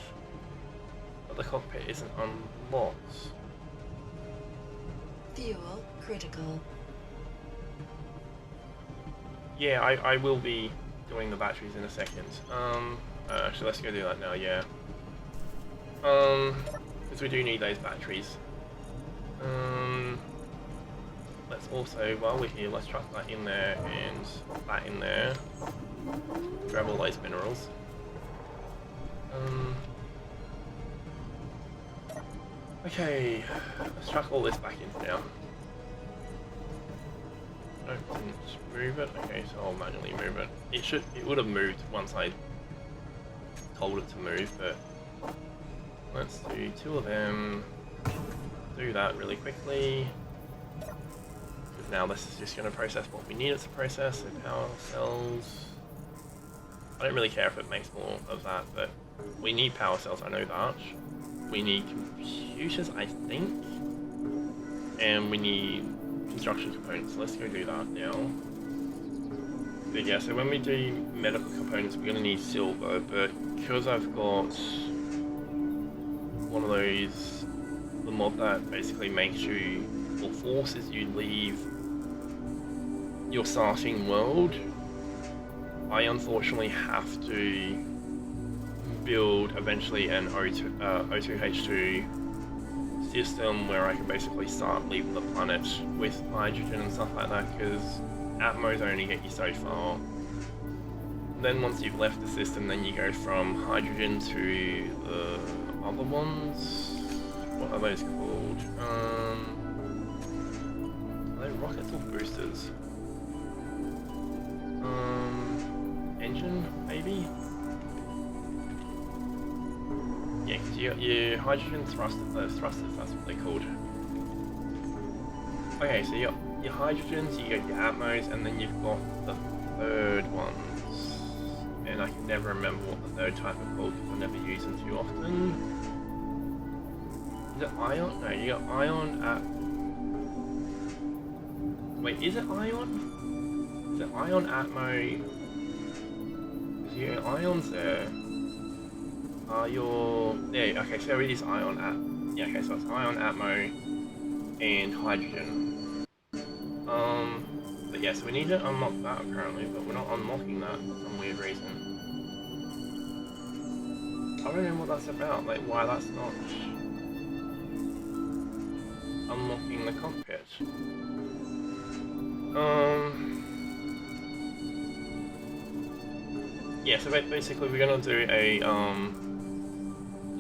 But the cockpit isn't unlocked. Fuel critical. Yeah, I will be doing the batteries in a second. Actually, let's go do that now, yeah. Because we do need those batteries. Let's also, while we're here, let's chuck that in there and that in there. Grab all those minerals. Okay, let's chuck all this back in now. No, didn't move it. Okay, so I'll manually move it. It would have moved once I told it to move, but let's do 2 of them. Do that really quickly. Because now this is just going to process what we need it to process. So power cells. I don't really care if it makes more of that, but we need power cells. I know that. We need computers, I think, and we need construction components. So let's go do that now. But yeah, so when we do medical components, we're going to need silver, but because I've got one of those, the mod that basically makes you, or forces you leave your starting world, I unfortunately have to build eventually an O2H2 system where I can basically start leaving the planet with hydrogen and stuff like that, because Atmos only get you so far. Then once you've left the system, then you go from hydrogen to the other ones. What are those called? Are they rockets or boosters? Engine, maybe? Yeah, because you got your hydrogen thrusters, that's what they're called. Okay, so you got your hydrogens, you got your Atmos, and then you've got the third ones. And I can never remember what the third type are called because I never use them too often. Is it ion? No, you got ion at... Wait, is it ion? Is it ion Atmo? Because you got ions there. Yeah, okay, so it is ion at... Yeah, okay, so it's ion, Atmo, and hydrogen. But yeah, so we need to unlock that apparently, but we're not unlocking that for some weird reason. I don't know what that's about, like why that's not unlocking the cockpit. Yeah, so basically we're gonna do a,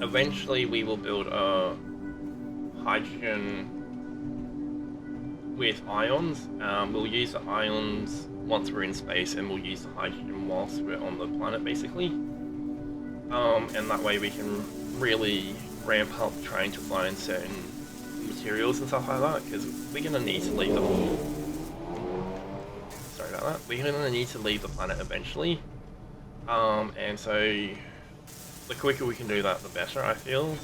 eventually we will build a hydrogen with ions. We'll use the ions once we're in space, and we'll use the hydrogen whilst we're on the planet, basically. And that way we can really ramp up trying to find certain materials and stuff like that, because we're gonna need to leave the... Sorry about that. We're gonna need to leave the planet eventually. And so the quicker we can do that, the better, I feel.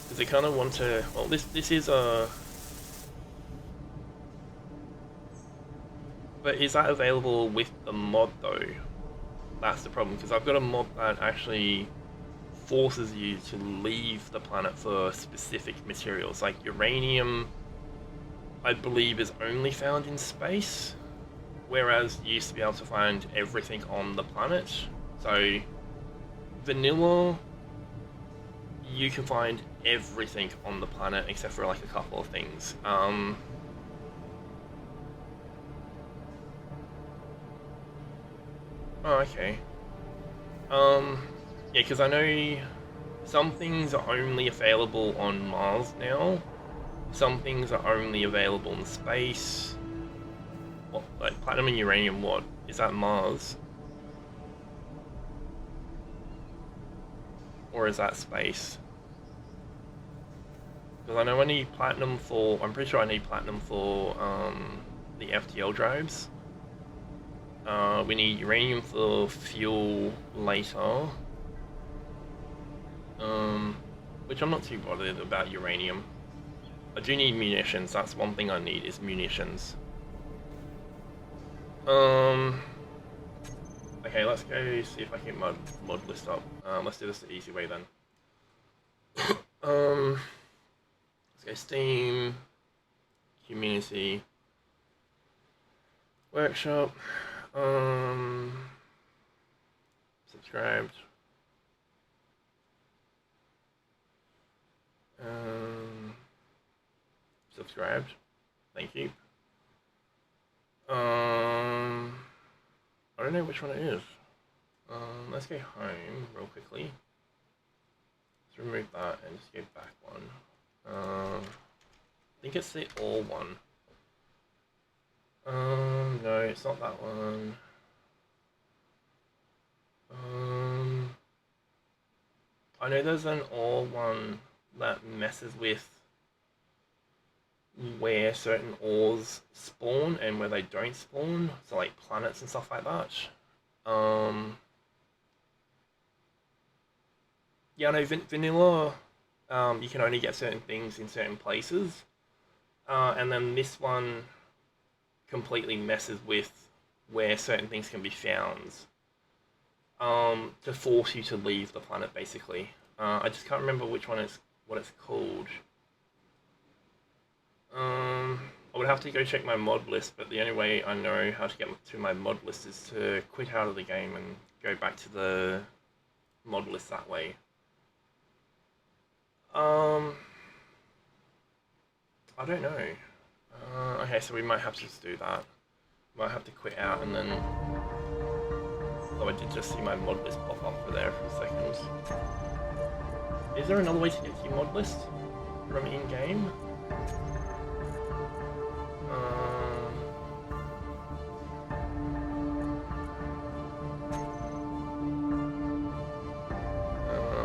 Because I kind of want to... Well, this is a... But is that available with the mod though? That's the problem, because I've got a mod that actually forces you to leave the planet for specific materials. Like uranium, I believe, is only found in space, whereas you used to be able to find everything on the planet. So vanilla, you can find everything on the planet except for like a couple of things. Oh, okay. Yeah, because I know some things are only available on Mars now. Some things are only available in space. What, like platinum and uranium, what? Is that Mars? Or is that space? Because I know I need platinum for... I'm pretty sure I need platinum for the FTL drives. We need uranium for fuel later. Which I'm not too bothered about uranium. I do need munitions, that's one thing I need, is munitions. Okay, let's go see if I can mod list up. Let's do this the easy way then. Let's go Steam, Community, Workshop, subscribed. Subscribed. Thank you. I don't know which one it is. Let's go home real quickly. Let's remove that and just go back one. I think it's the all one. No, it's not that one. I know there's an all one that messes with where certain ores spawn and where they don't spawn, so like planets and stuff like that. Yeah, no, vanilla, you can only get certain things in certain places, and then this one completely messes with where certain things can be found, to force you to leave the planet, basically. I just can't remember which one is what it's called. I would have to go check my mod list, but the only way I know how to get to my mod list is to quit out of the game and go back to the mod list that way. I don't know. Okay, so we might have to just do that. Might have to quit out and then... Oh, I did just see my mod list pop up for there for a second. Is there another way to get to your mod list from in-game?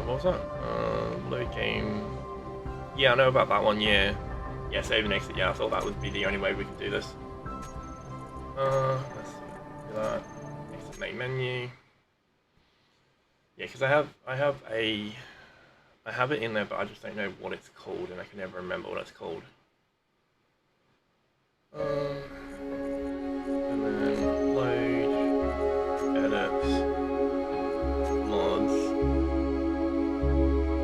What was that? Load game. Yeah, I know about that one, yeah. Yeah, save and exit, yeah, I thought that would be the only way we could do this. Let's do that. Exit main menu. Yeah, because I have it in there, but I just don't know what it's called, and I can never remember what it's called. And then load, edit, mods.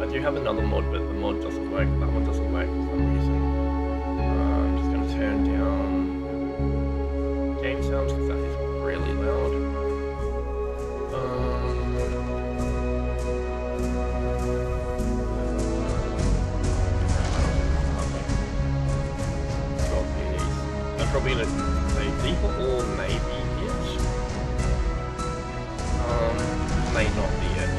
I do have another mod, but the mod doesn't work. That one doesn't work for some reason. I'm just going to turn down game sounds because that is really loud. Probably gonna say default or maybe it. May not be it.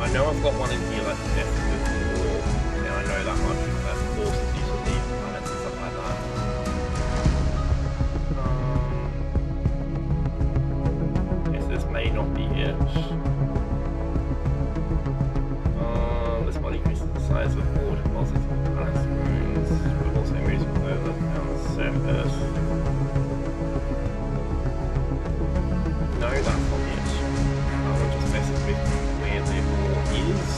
I know I've got one in here that's messes with the wall. Now I know that much. That forces you to leave planets and stuff like that. Yes, this may not be it. This mod increases the size of all deposits on planet's moons. We've also moved further down the surface. No, that's not it. It just messes with where the ore is.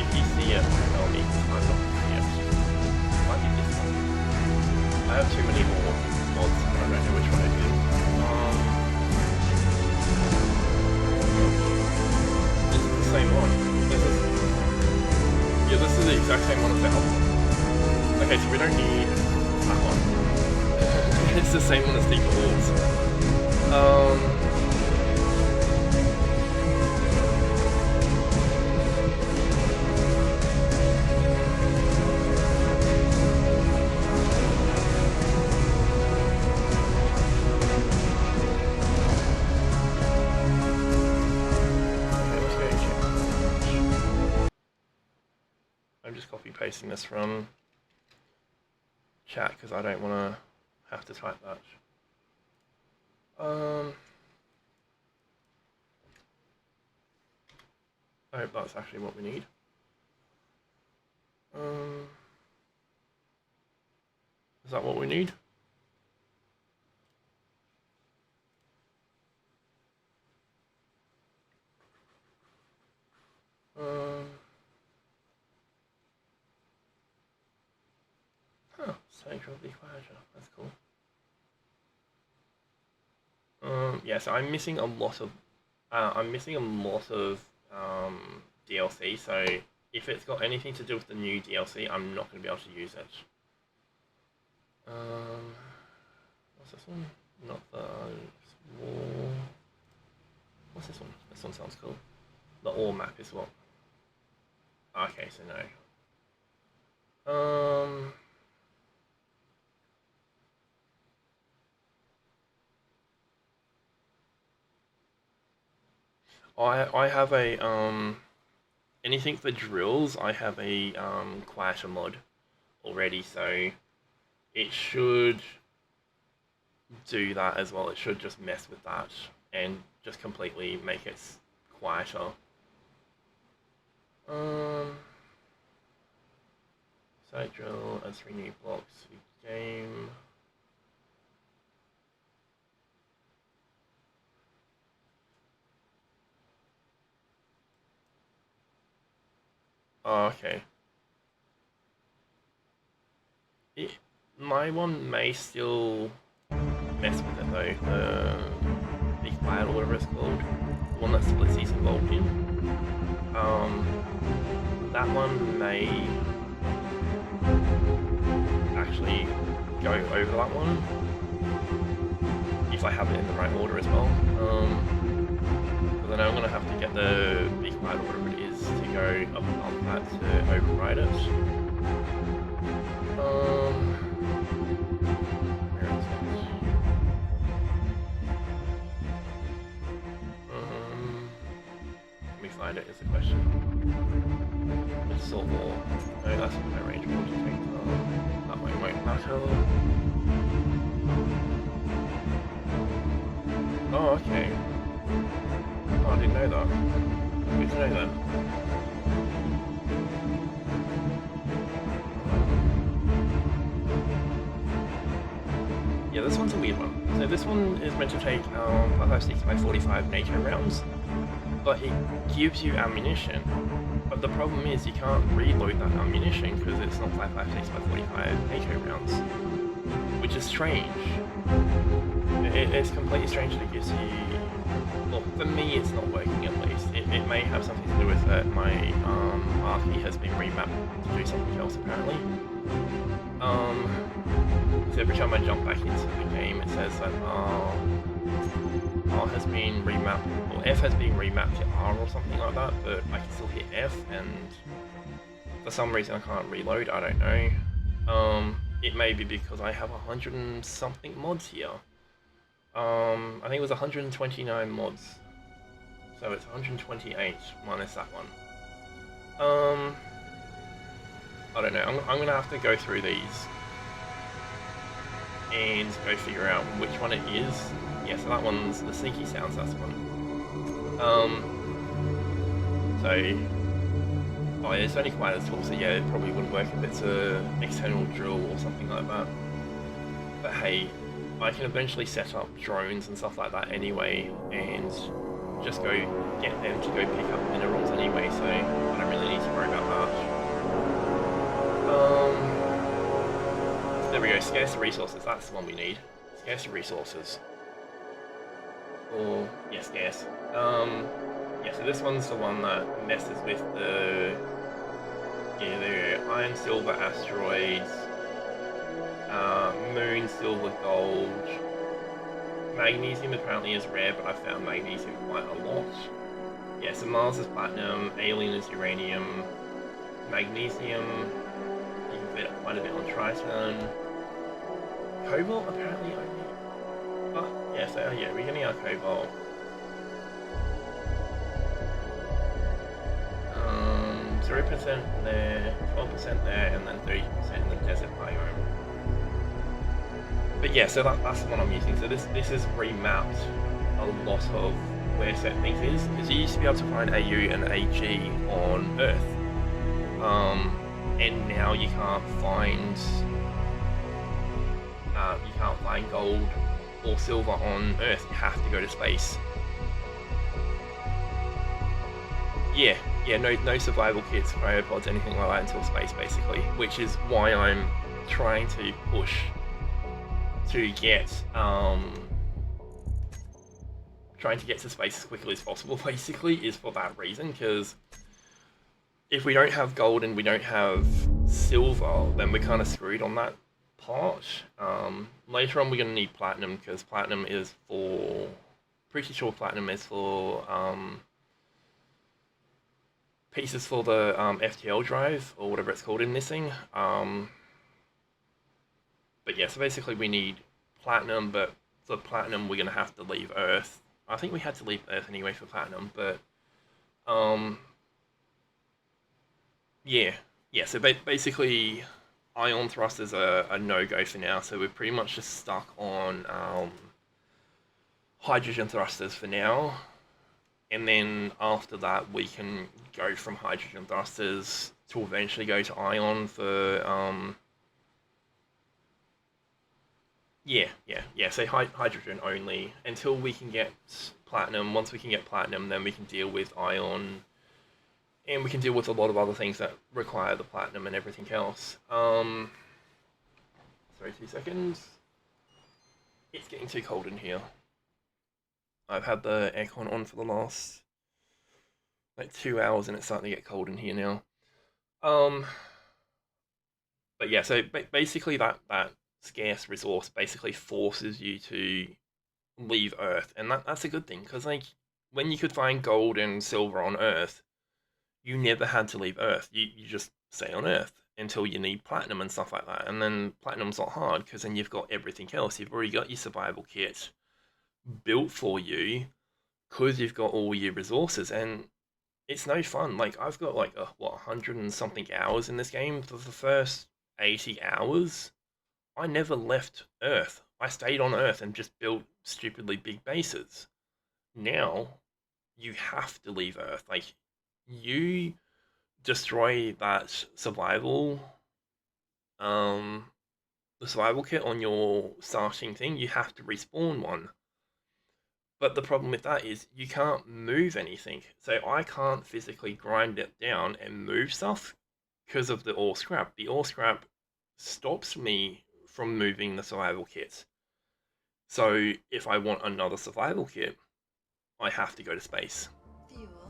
If you see it, tell me, because I'm not see it. Might be this one. I have too many more mods, and I don't know which one it is. exact same one as the other one. Okay, so we don't need that one. It's the same one as the ores. I'm just copy pasting this from chat because I don't want to have to type that. I hope that's actually what we need. Is that what we need? Central equation. That's cool. Yeah, so I'm missing a lot of DLC. So if it's got anything to do with the new DLC, I'm not going to be able to use it. What's this one? Not the war. What's this one? This one sounds cool. The ore map is what? Okay, so no. I have a anything for drills. I have a quieter mod already, so it should do that as well. It should just mess with that and just completely make it quieter. Site drill adds 3 new blocks for game. Oh, okay. My one may still mess with it though. The quiet or whatever it's called, the one that splits is involved in. That one may actually go over that one if I have it in the right order as well. But then I'm gonna have to get the be quiet or whatever it is to go up on that to override it. Where is it? Let me find it is the question. It's sort more. No, that's my range will to take that way won't matter. Oh, okay. Oh, I didn't know that. Good to know that. Yeah, this one's a weird one. So this one is meant to take 5.56x45 NATO rounds, but it gives you ammunition. But the problem is you can't reload that ammunition because it's not 5.56x45 NATO rounds, which is strange. It's completely strange that it gives you. Well, for me, it's not working at least. It may have something to do with that my marquee has been remapped to do something else apparently. So every time I jump back into the game, it says that R has been remapped, or F has been remapped to R or something like that, but I can still hit F, and for some reason I can't reload, I don't know. It may be because I have 100 and something mods here. I think it was 129 mods, so it's 128 minus that one. I don't know, I'm gonna have to go through these and go figure out which one it is. Yeah, so that one's the sneaky sounds, that's one. Oh, it's only quite a tool, so yeah, it probably wouldn't work if it's an external drill or something like that. But hey, I can eventually set up drones and stuff like that anyway, and just go get them to go pick up minerals anyway, so I don't really need to worry about that. There we go, scarce resources, that's the one we need. Scarce resources. Or, yeah, scarce. Yeah, so this one's the one that messes with the Yeah, they're iron, silver, asteroids, moon, silver, gold. Magnesium apparently is rare, but I found magnesium quite a lot. Yeah, so Mars is platinum, alien is uranium, magnesium, you can fit quite a bit on Triton. Cobalt apparently only. Oh, yeah, so yeah, we're getting our cobalt. 0% there, 12% there, and then 30% in the desert biome. But yeah, so that's the one I'm using. So this has remapped a lot of where certain things is, because you used to be able to find AU and AG on Earth, and now you can't find gold or silver on Earth. You have to go to space. Yeah, no survival kits, cryopods, anything like that until space, basically. Which is why I'm trying to push to get to space as quickly as possible. Basically, is for that reason. Because if we don't have gold and we don't have silver, then we're kind of screwed on that part. Later on, we're going to need platinum, because platinum is for. Pretty sure platinum is for pieces for the FTL drive, or whatever it's called in this thing. But yeah, so basically we need platinum, but for platinum we're going to have to leave Earth. I think we had to leave Earth anyway for platinum, but yeah, so basically ion thrusters are a no-go for now, so we're pretty much just stuck on hydrogen thrusters for now. And then after that, we can go from hydrogen thrusters to eventually go to ion for, say hydrogen only until we can get platinum. Once we can get platinum, then we can deal with ion, and we can deal with a lot of other things that require the platinum and everything else. Sorry, 2 seconds. It's getting too cold in here. I've had the aircon on for the last like 2 hours, and it's starting to get cold in here now. But yeah, so basically that scarce resource basically forces you to leave Earth, and that's a good thing, because like when you could find gold and silver on Earth, you never had to leave Earth. You just stay on Earth until you need platinum and stuff like that, and then platinum's not hard, because then you've got everything else. You've already got your survival kit built for you, because you've got all your resources, and it's no fun. Like, I've got like 100 and something hours in this game. For the first 80 hours, I never left Earth. I stayed on Earth and just built stupidly big bases. Now, you have to leave Earth. Like, you destroy that survival, the survival kit on your starting thing, you have to respawn one. But the problem with that is you can't move anything. So I can't physically grind it down and move stuff because of the ore scrap. The ore scrap stops me from moving the survival kit. So if I want another survival kit, I have to go to space.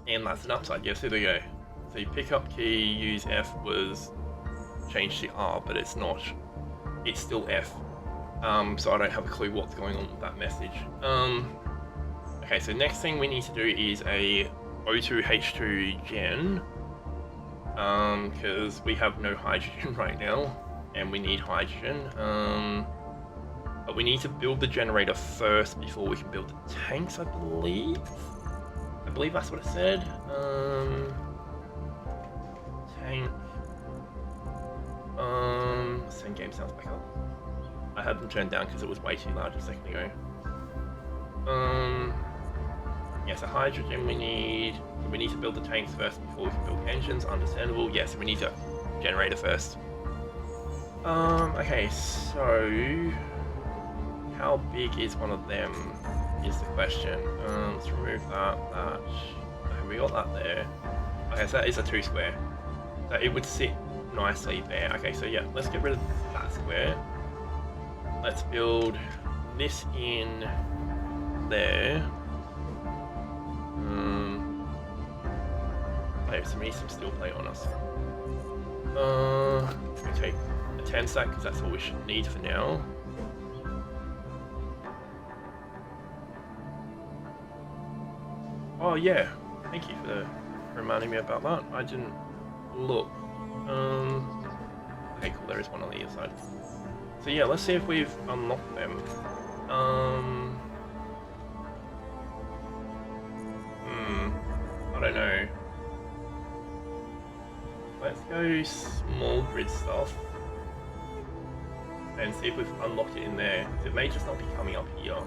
And that's an upside. Yes, here we go. So you pick up key, use F was changed to R, but it's not. It's still F. So I don't have a clue what's going on with that message. Okay, so next thing we need to do is a O2H2 gen, because we have no hydrogen right now, and we need hydrogen. But we need to build the generator first before we can build the tanks, I believe. I believe that's what it said. Tank. Send game sounds back up. I had them turned down because it was way too large a second ago. Yeah, so hydrogen we need to build the tanks first before we can build engines, understandable. Yeah, so we need a generator first. Okay, so how big is one of them is the question. Let's remove that. Okay, we got that there. Okay, so that is a 2 square. So it would sit nicely there. Okay, so yeah, let's get rid of that square. Let's build this in there. Okay, so we need some steel plate on us. Okay, a 10 stack because that's all we should need for now. Oh yeah, thank you for reminding me about that. I didn't look. Okay, cool. There is one on the other side. So yeah, let's see if we've unlocked them. I don't know. Let's go small grid stuff and see if we've unlocked it in there. It may just not be coming up here.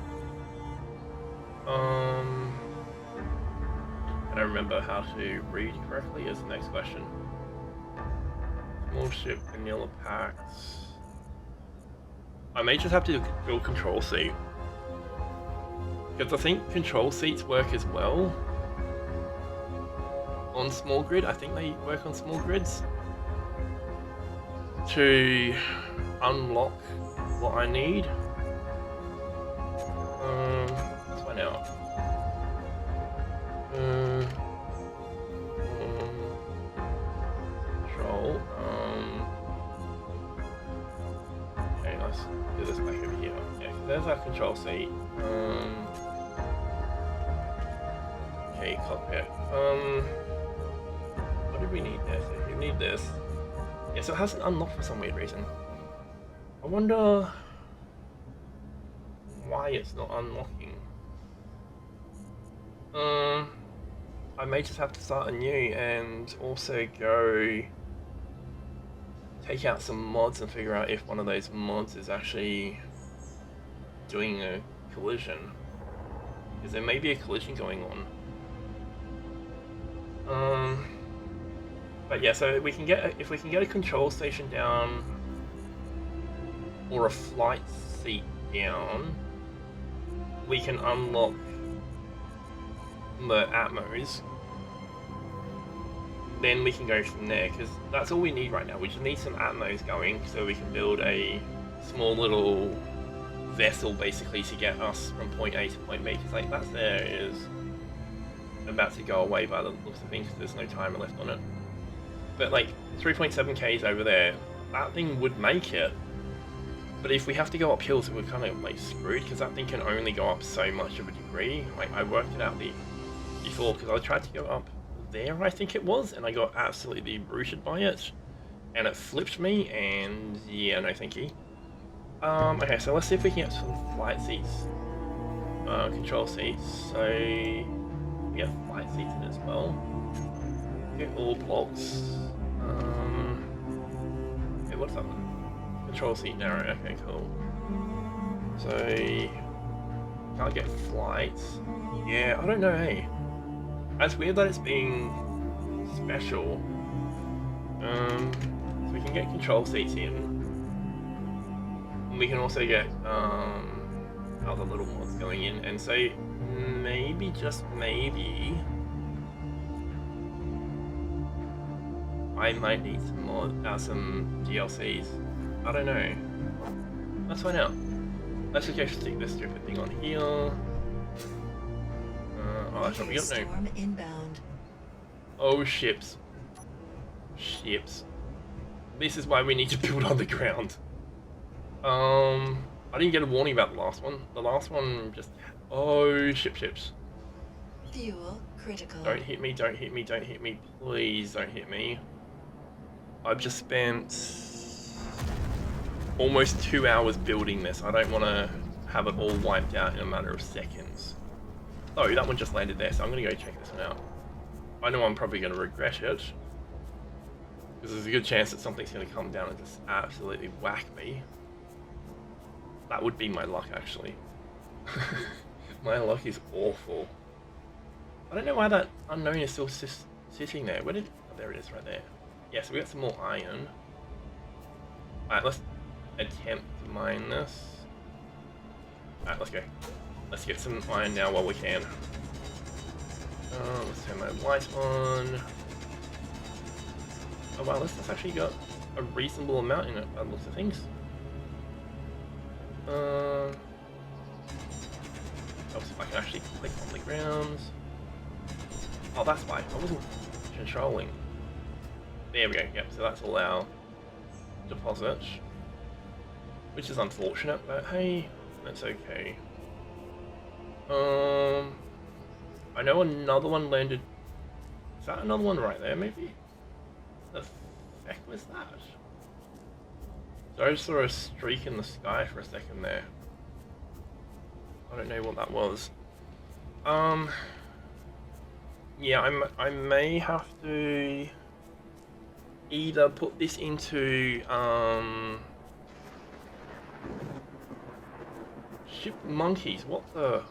Can I remember how to read correctly is the next question. Small ship, vanilla packs. I may just have to build control seat. Because I think control seats work as well on small grid. I think they work on small grids to unlock what I need. Let's find out. Control. Okay, let's do this back over here. Yeah, there's our control seat. Okay, cockpit. What do we need there? So we need this. Yeah, so it hasn't unlocked for some weird reason. I wonder why it's not unlocking. I may just have to start anew and also go take out some mods and figure out if one of those mods is actually doing a collision. Because there may be a collision going on. But yeah, so we can get if we can get a control station down or a flight seat down, we can unlock the Atmos. Then we can go from there, because that's all we need right now. We just need some Atmos going so we can build a small little vessel basically to get us from point A to point B. Because like that there is about to go away by the looks of things, because there's no timer left on it. But like 3.7 Ks over there, that thing would make it. But if we have to go up hills, we're kind of like screwed, because that thing can only go up so much of a degree. Like I worked it out before, because I tried to go up there, I think it was, and I got absolutely rooted by it, and it flipped me, and yeah, no thank you. Okay, so let's see if we can get some flight seats, control seats. So we get flight seats in as well. Get all blocks. Okay, what's that one? Control seat narrow. Okay, cool. So can't get flights. Yeah, I don't know. Hey. It's weird that it's being special. So we can get control seats in. And we can also get other little mods going in, and so maybe, just maybe, I might need some DLCs. I don't know. Let's find out. Let's just go stick this stupid thing on here. Oh, that's what we got now. Inbound. Oh, ships. Ships. This is why we need to build on the ground. I didn't get a warning about the last one. The last one just... Oh, ships. Fuel critical. Don't hit me, don't hit me, don't hit me. Please don't hit me. I've just spent almost 2 hours building this. I don't want to have it all wiped out in a matter of seconds. Oh, that one just landed there, so I'm going to go check this one out. I know I'm probably going to regret it, because there's a good chance that something's going to come down and just absolutely whack me. That would be my luck, actually. My luck is awful. I don't know why that unknown is still sitting there. Where did... Oh, there it is, right there. Yeah, so we got some more iron. Alright, let's attempt to mine this. Alright, let's go. Let's get some iron now while we can. Let's turn my light on. Oh wow, this has actually got a reasonable amount in it by the looks of things. Oh, so I can actually click on the ground. Oh, that's why. I wasn't controlling. There we go, yep, so that's all our deposit. Which is unfortunate, but hey, that's okay. I know another one landed. Is that another one right there, maybe? The heck was that? So I just saw a streak in the sky for a second there. I don't know what that was. Yeah, I may have to either put this into ship monkeys. What the?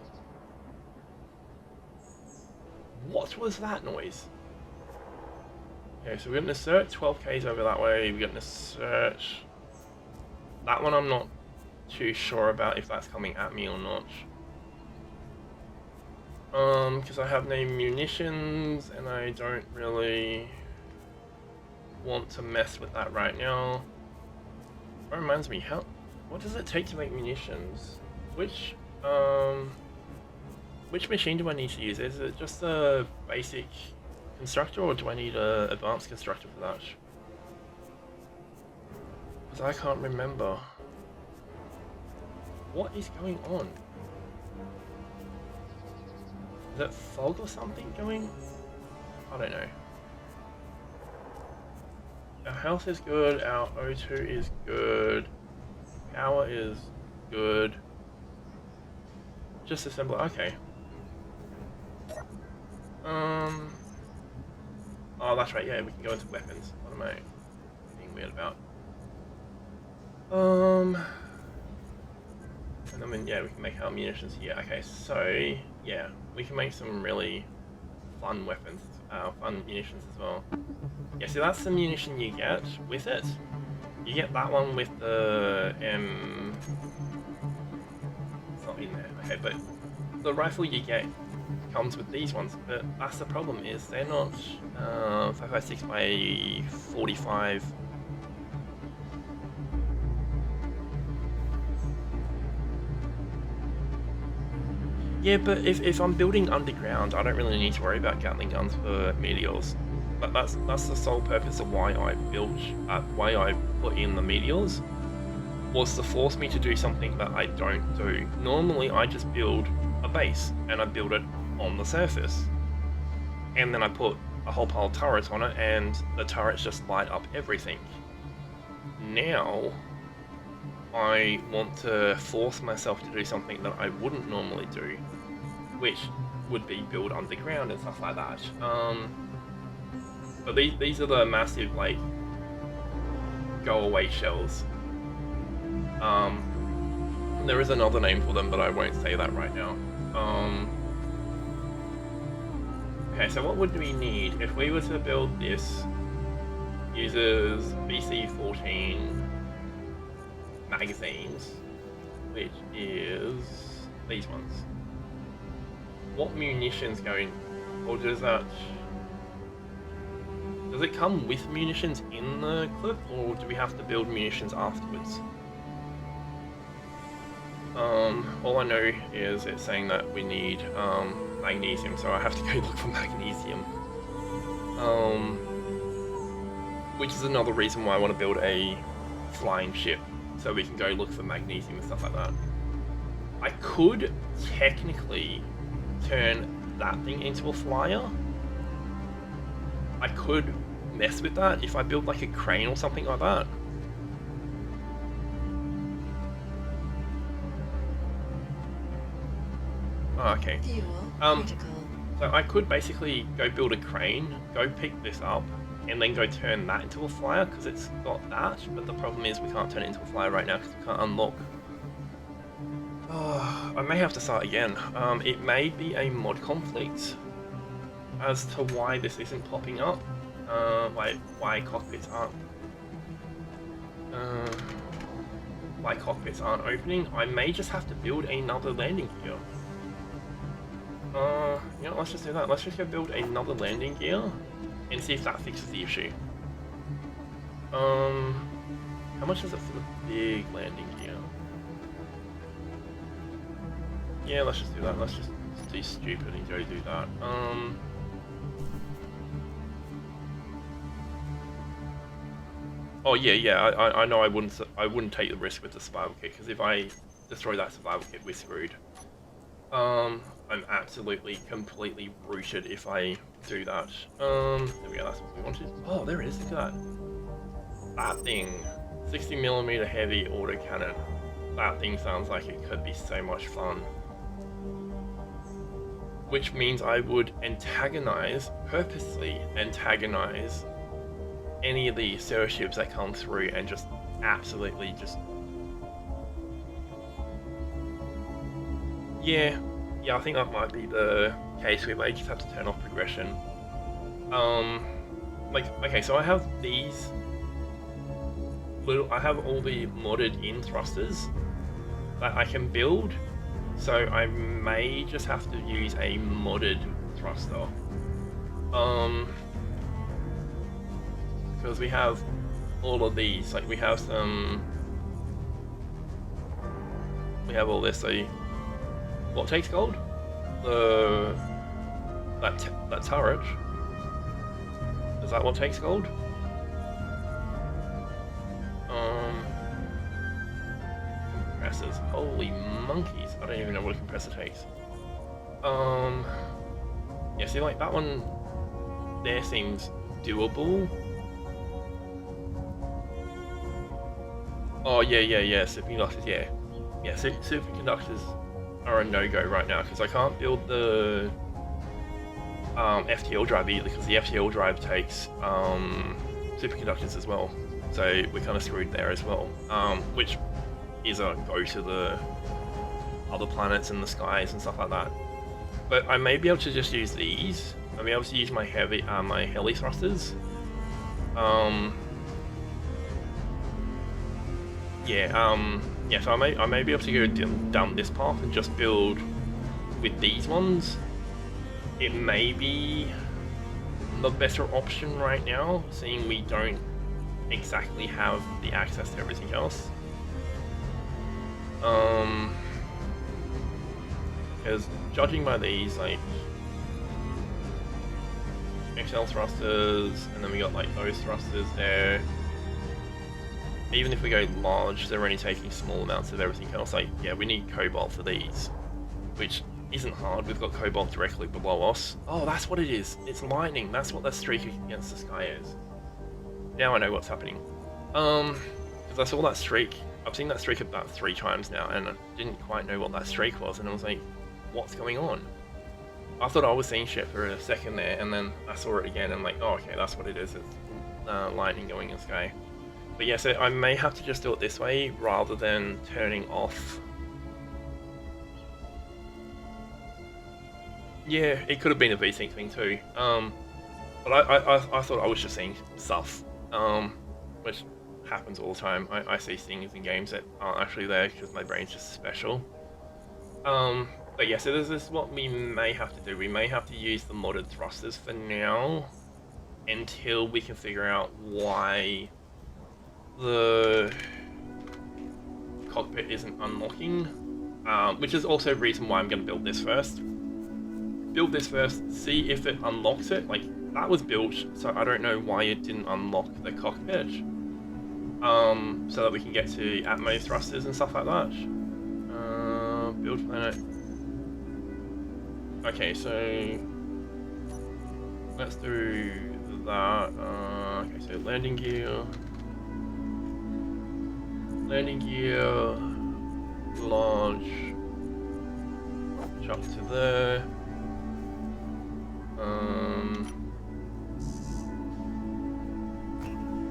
What was that noise? Okay, so we're gonna search 12Ks over that way. We're gonna search that one. I'm not too sure about if that's coming at me or not. Because I have no munitions and I don't really want to mess with that right now. That reminds me, what does it take to make munitions? Which machine do I need to use? Is it just a basic constructor or do I need a advanced constructor for that? Because I can't remember. What is going on? Is that fog or something going? I don't know. Our health is good, our O2 is good, power is good. Just assemble, okay. Oh, that's right, yeah, we can go into weapons. What am I being weird about? And then, yeah, we can make our munitions here. Okay, so, yeah, we can make some really fun weapons, fun munitions as well. Yeah, so that's the munition you get with it. You get that one with the it's not in there, okay, but the rifle you get comes with these ones, but that's the problem is they're not 5.56 by 45. Yeah, but if I'm building underground, I don't really need to worry about Gatling guns for meteors. But that's the sole purpose of why I built, why I put in the meteors, was to force me to do something that I don't do. Normally, I just build a base and I build it on the surface, and then I put a whole pile of turrets on it, and the turrets just light up everything. Now, I want to force myself to do something that I wouldn't normally do, which would be build underground and stuff like that. But these are the massive, like, go-away shells. There is another name for them, but I won't say that right now. Okay, so what would we need if we were to build this? Uses BC-14 magazines, which is these ones. What munitions going, or does it come with munitions in the clip, or do we have to build munitions afterwards? All I know is it's saying that we need magnesium, so I have to go look for magnesium. Which is another reason why I want to build a flying ship, so we can go look for magnesium and stuff like that. I could technically turn that thing into a flyer. I could mess with that if I build like a crane or something like that. Oh, okay. So I could basically go build a crane, go pick this up, and then go turn that into a flyer, because it's got that, but the problem is we can't turn it into a flyer right now because we can't unlock. Oh, I may have to start again. It may be a mod conflict as to why this isn't popping up, like why cockpits aren't opening. I may just have to build another landing gear. You know, let's just do that. Let's just go build another landing gear and see if that fixes the issue. How much is it for the big landing gear? Yeah, let's just do that. Let's just be stupid and go do that. Oh yeah, I know I wouldn't take the risk with the survival kit, because if I destroy that survival kit, we're screwed. I'm absolutely, completely rooted if I do that. There we go, that's what we wanted. Oh, there it is, look at that. That thing, 60mm heavy autocannon. That thing sounds like it could be so much fun. Which means I would purposely antagonize any of the Sarah ships that come through and just absolutely just... Yeah, I think that might be the case. We may just have to turn off progression. Okay, so I have these I have all the modded in thrusters that I can build, so I may just have to use a modded thruster. Because we have all of these, like we have all this, so what takes gold? That turret. Is that what takes gold? Compressors. Holy monkeys! I don't even know what a compressor takes. Yeah, see, like that one there seems doable. Oh yeah. Superconductors, yeah. Superconductors are a no-go right now because I can't build the FTL drive either, because the FTL drive takes superconductors as well. So we're kind of screwed there as well. Which is a go to the other planets and the skies and stuff like that. But I may be able to just use these. I may be able to use my heli thrusters. So I may be able to go down this path and just build with these ones. It may be the better option right now, seeing we don't exactly have the access to everything else. Because judging by these, like XL thrusters, and then we got like those thrusters there. Even if we go large, they're only taking small amounts of everything else. Like, yeah, we need cobalt for these, which isn't hard. We've got cobalt directly below us. Oh, that's what it is. It's lightning. That's what that streak against the sky is. Now I know what's happening. Because I saw that streak. I've seen that streak about 3 times now, and I didn't quite know what that streak was, and I was like, what's going on? I thought I was seeing shit for a second there, and then I saw it again, and I'm like, oh, okay, that's what it is. It's lightning going in the sky. But yeah, so I may have to just do it this way rather than turning off. Yeah, it could have been a VSync thing too. But I thought I was just seeing stuff, which happens all the time. I see things in games that aren't actually there because my brain's just special. But yeah, so this is what we may have to do. We may have to use the modded thrusters for now until we can figure out why the cockpit isn't unlocking, which is also the reason why I'm going to build this first. Build this first, see if it unlocks it. Like, that was built, so I don't know why it didn't unlock the cockpit. So that we can get to Atmo thrusters and stuff like that. Build planet. Okay, so let's do that. Okay, so landing gear, large, chuck to there.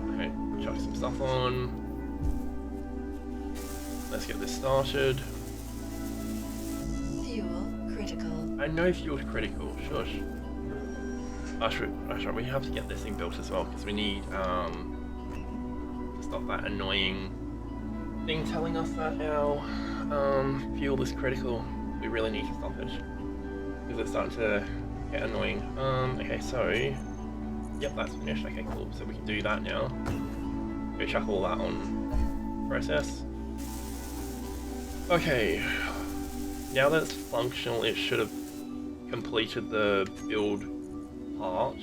Okay, chuck some stuff on. Let's get this started. Fuel critical. I know fuel's critical, shush. Ashra, we have to get this thing built as well, because we need to stop that annoying thing telling us that our fuel is critical. We really need to stop it, because it's starting to get annoying. Okay, so yep, that's finished. Okay, cool. So we can do that now. Go chuck all that on process. Okay, now that it's functional, it should have completed the build part.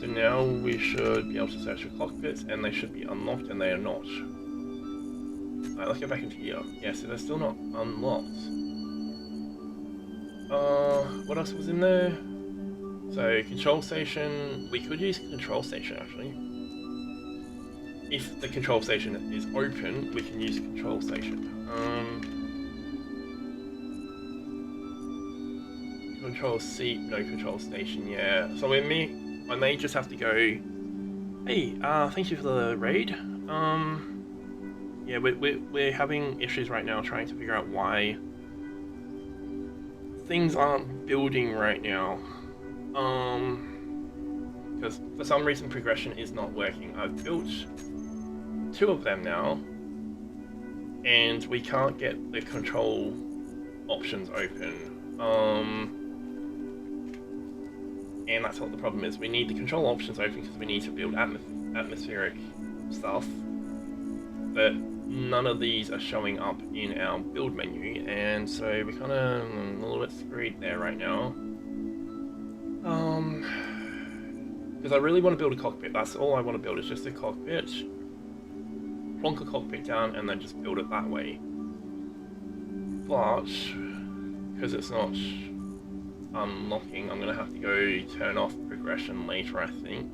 So now we should be able to search for cockpits, and they should be unlocked, and they are not. Alright, let's go back into here. Yeah, so they're still not unlocked. What else was in there? So, control station, we could use control station actually. If the control station is open, we can use control station. Control seat, no control station, yeah. So I may just have to go, hey, thank you for the raid. Yeah, we're having issues right now trying to figure out why things aren't building right now. Because for some reason progression is not working. I've built 2 of them now, and we can't get the control options open. And that's what the problem is. We need the control options open because we need to build atmospheric stuff, but none of these are showing up in our build menu, and so we're kind of a little bit screwed there right now. Because I really want to build a cockpit. That's all I want to build, is just a cockpit. Plonk a cockpit down and then just build it that way. But because it's not unlocking, I'm gonna have to go turn off progression later, I think.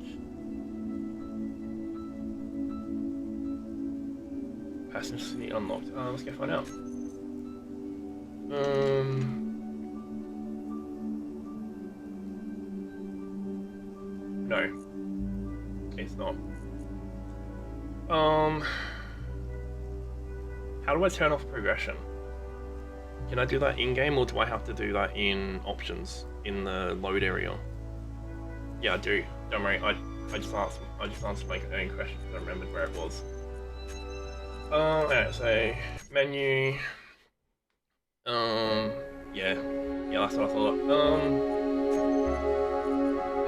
Passenger seat unlocked. Let's go find out. No, it's not. How do I turn off progression? Can I do that in-game, or do I have to do that in options in the load area? Yeah, I do. Don't worry. I just answered my own question because I remembered where it was. Alright, so menu. Yeah, that's what I thought.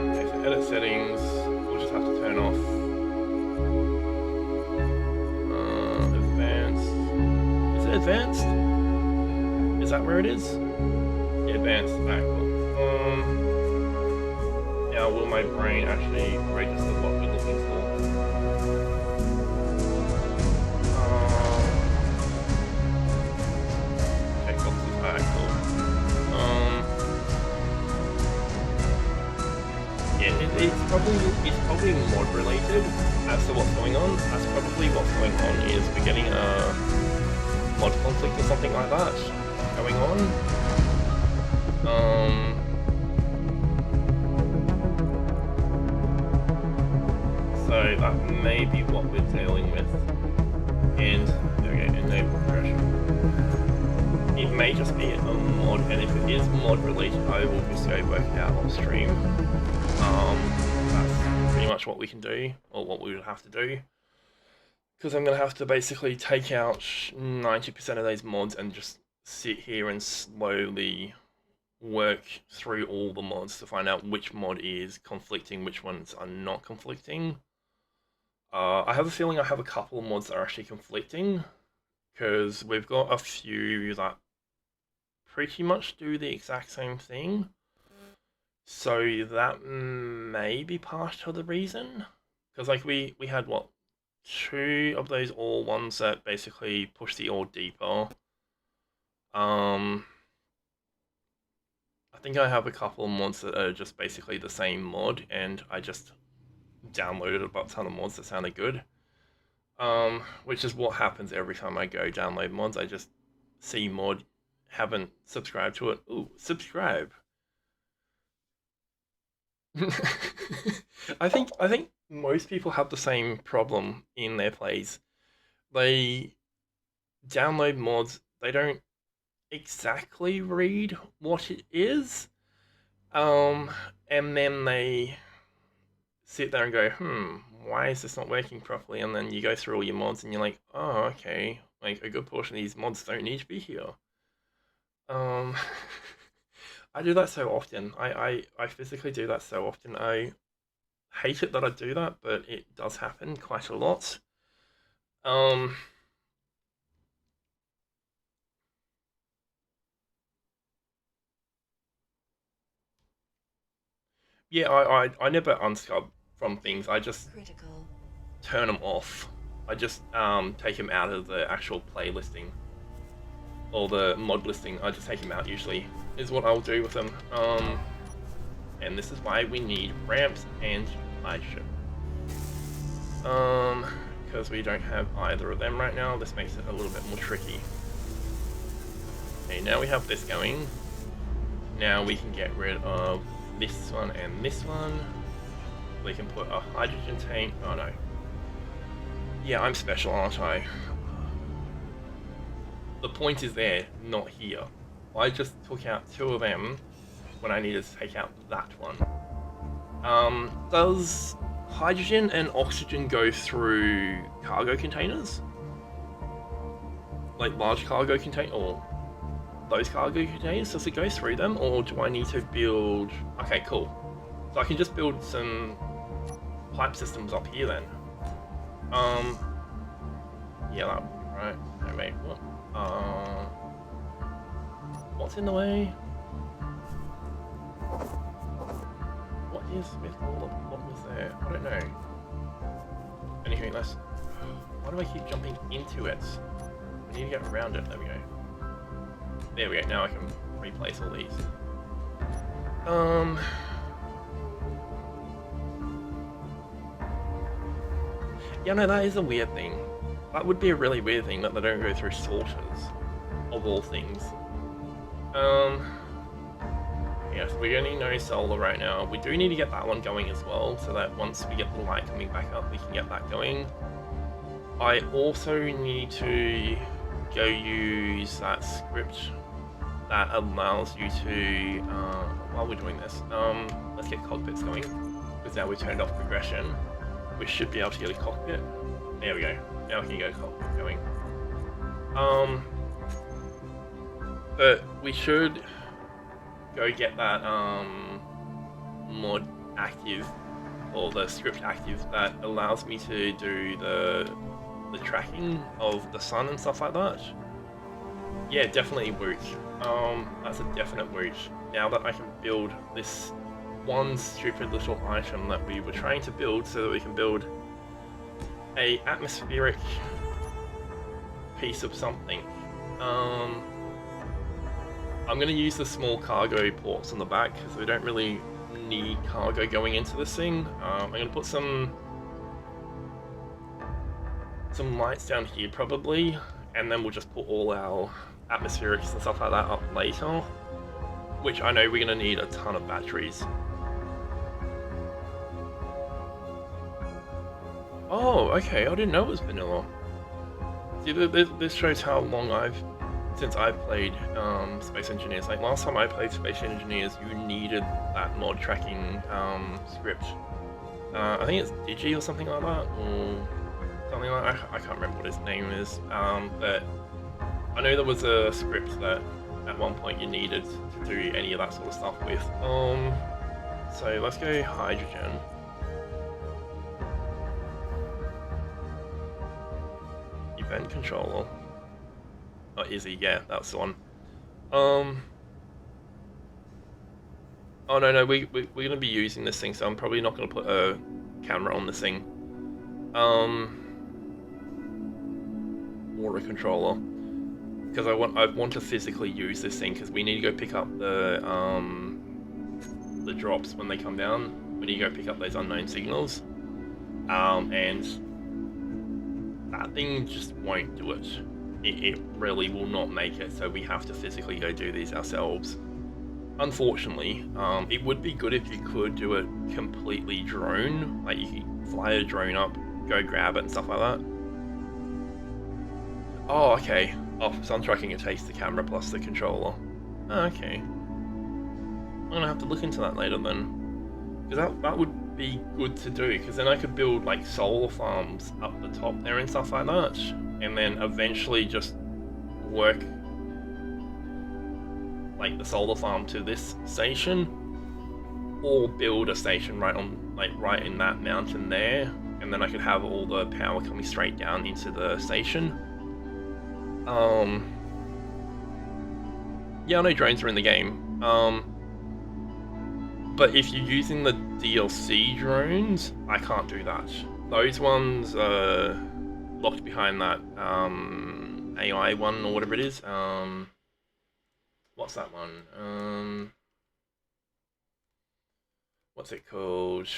Okay, so edit settings. We'll just have to turn off. Advanced. Is it advanced? Is that where it is? Yeah, advanced. Alright, cool. Now, will my brain actually register what we're looking for? Check boxes. Alright, cool. Yeah, it's probably mod related as to what's going on. That's probably what's going on, is we're getting a mod conflict or something like that going on. So that may be what we're dealing with. And there we go, enable progression. It may just be a mod, and if it is mod related, I will just go work it out on stream. That's pretty much what we can do, or what we would have to do. Because I'm going to have to basically take out 90% of those mods and just sit here and slowly work through all the mods to find out which mod is conflicting, which ones are not conflicting. I have a feeling I have a couple of mods that are actually conflicting, because we've got a few that pretty much do the exact same thing. So that may be part of the reason. Because like we had what, 2 of those ore ones that basically push the ore deeper. I think I have a couple of mods that are just basically the same mod, and I just downloaded a ton of mods that sounded good. Which is what happens every time I go download mods. I just see mod, haven't subscribed to it. Ooh, subscribe. I think most people have the same problem in their plays. They download mods, they don't exactly read what it is, and then they sit there and go, why is this not working properly? And then you go through all your mods and you're like, oh, okay, like a good portion of these mods don't need to be here. I do that so often. I physically do that so often. I hate it that I do that, but it does happen quite a lot. Yeah, I never unsub from things. I just Critical. turn them off. I just take them out of the actual play listing or the mod listing. I just take them out usually is what I'll do with them. And this is why we need ramps and hydrogen. Because we don't have either of them right now, this makes it a little bit more tricky. Okay, now we have this going. Now we can get rid of this one and this one. We can put a hydrogen tank. Oh no. Yeah, I'm special, aren't I? The point is there, not here. I just took out 2 of them when I needed to take out that one. Does hydrogen and oxygen go through cargo containers? Like large cargo container, or those cargo containers? Does it go through them, or do I need to build? Okay, cool. So I can just build some pipe systems up here then. Yeah, that would be right. No, wait, what? What's in the way? What is with all of what was there? I don't know. Anyway, let's. Why do I keep jumping into it? I need to get around it. There we go. There we go. Now I can replace all these. Yeah, no, that is a weird thing. That would be a really weird thing that they don't go through sorters, of all things. Yes, we only know solar right now. We do need to get that one going as well, so that once we get the light coming back up, we can get that going. I also need to go use that script that allows you to, while we're doing this, let's get cockpits going, because now we've turned off progression. We should be able to get a cockpit. There we go. Now we can get a cockpit going. But we should go get that mod active, or the script active, that allows me to do the tracking of the sun and stuff like that. Yeah, definitely woot. That's a definite woot. Now that I can build this one stupid little item that we were trying to build, so that we can build a atmospheric piece of something. I'm going to use the small cargo ports on the back because we don't really need cargo going into this thing. I'm going to put some lights down here probably, and then we'll just put all our atmospherics and stuff like that up later, which I know we're going to need a ton of batteries. Oh, okay, I didn't know it was vanilla. See, this shows how long since I've played Space Engineers. Like, last time I played Space Engineers, you needed that mod tracking script. I think it's Digi or something like that, or something like that. I can't remember what his name is, but I know there was a script that at one point you needed to do any of that sort of stuff with. So let's go hydrogen. Event controller. Oh, Izzy, yeah, that's the one. Oh no, we're gonna be using this thing, so I'm probably not gonna put a camera on this thing. Water controller, because I want to physically use this thing, because we need to go pick up the drops when they come down. We need to go pick up those unknown signals, and that thing just won't do it. It really will not make it, so we have to physically go do these ourselves. Unfortunately, it would be good if you could do it completely drone, like you could fly a drone up, go grab it and stuff like that. Oh, okay. Oh, sun tracking, it takes the camera plus the controller. Oh, okay. I'm gonna have to look into that later then, because that would be good to do, because then I could build like solar farms up the top there and stuff like that, and then eventually just work like the solar farm to this station, or build a station right in that mountain there, and then I could have all the power coming straight down into the station. Yeah, I know drones are in the game. But if you're using the DLC drones, I can't do that. Those ones are locked behind that AI one or whatever it is. What's that one? What's it called?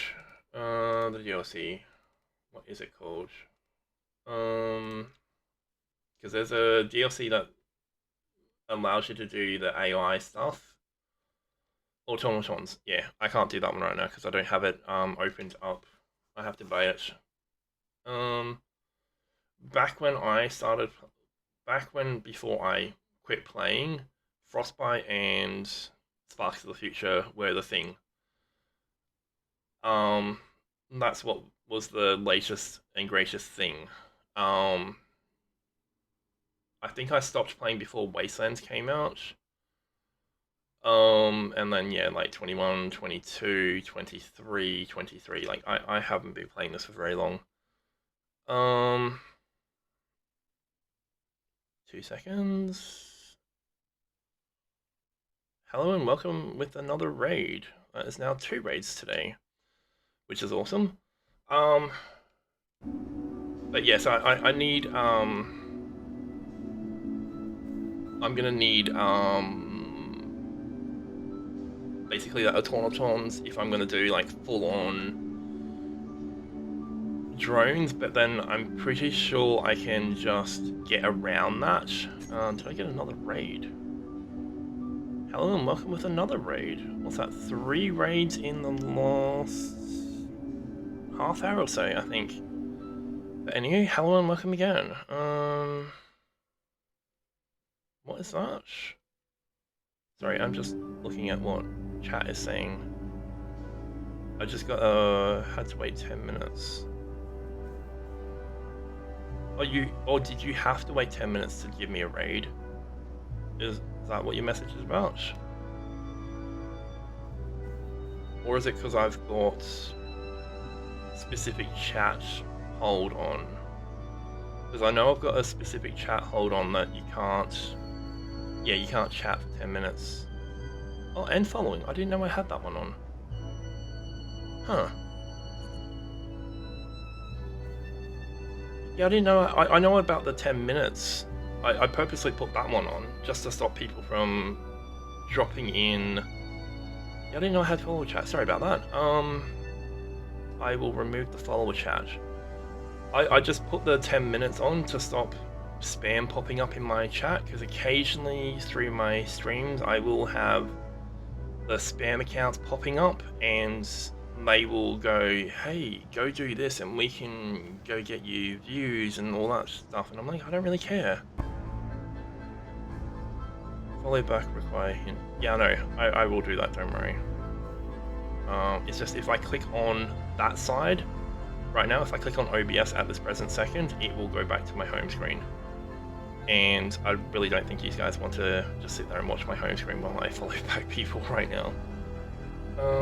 The DLC. What is it called? Because there's a DLC that allows you to do the AI stuff. Automatons. Yeah, I can't do that one right now because I don't have it opened up. I have to buy it. Back when I started, before I quit playing, Frostbite and Sparks of the Future were the thing. That's what was the latest and greatest thing. I think I stopped playing before Wastelands came out. And then yeah, like 21, 22, 23, 23. Like I haven't been playing this for very long. 2 seconds. Hello and welcome with another raid. There's now 2 raids today, which is awesome. But yes, I need I'm gonna need basically the automatons if I'm gonna do like full-on drones, but then I'm pretty sure I can just get around that. Did I get another raid? Hello and welcome with another raid. What's that? 3 raids in the last half hour or so, I think. But anyway, hello and welcome again. What is that? Sorry, I'm just looking at what chat is saying. I just got had to wait 10 minutes. Did you have to wait 10 minutes to give me a raid? Is that what your message is about? Or is it because I've got specific chat hold on? Because I know I've got a specific chat hold on that you can't... Yeah, you can't chat for 10 minutes. Oh, and following. I didn't know I had that one on. Huh. Yeah, I didn't know. I know about the 10 minutes. I purposely put that one on just to stop people from dropping in. Yeah, I didn't know I had follower chat. Sorry about that. I will remove the follower chat. I just put the 10 minutes on to stop spam popping up in my chat, because occasionally through my streams I will have the spam accounts popping up and they will go, hey, go do this and we can go get you views and all that stuff, and I'm like, I don't really care. Follow back require hint. Yeah, no, I will do that, don't worry. It's just if I click on that side right now, if I click on OBS at this present second, it will go back to my home screen. And I really don't think you guys want to just sit there and watch my home screen while I follow back people right now.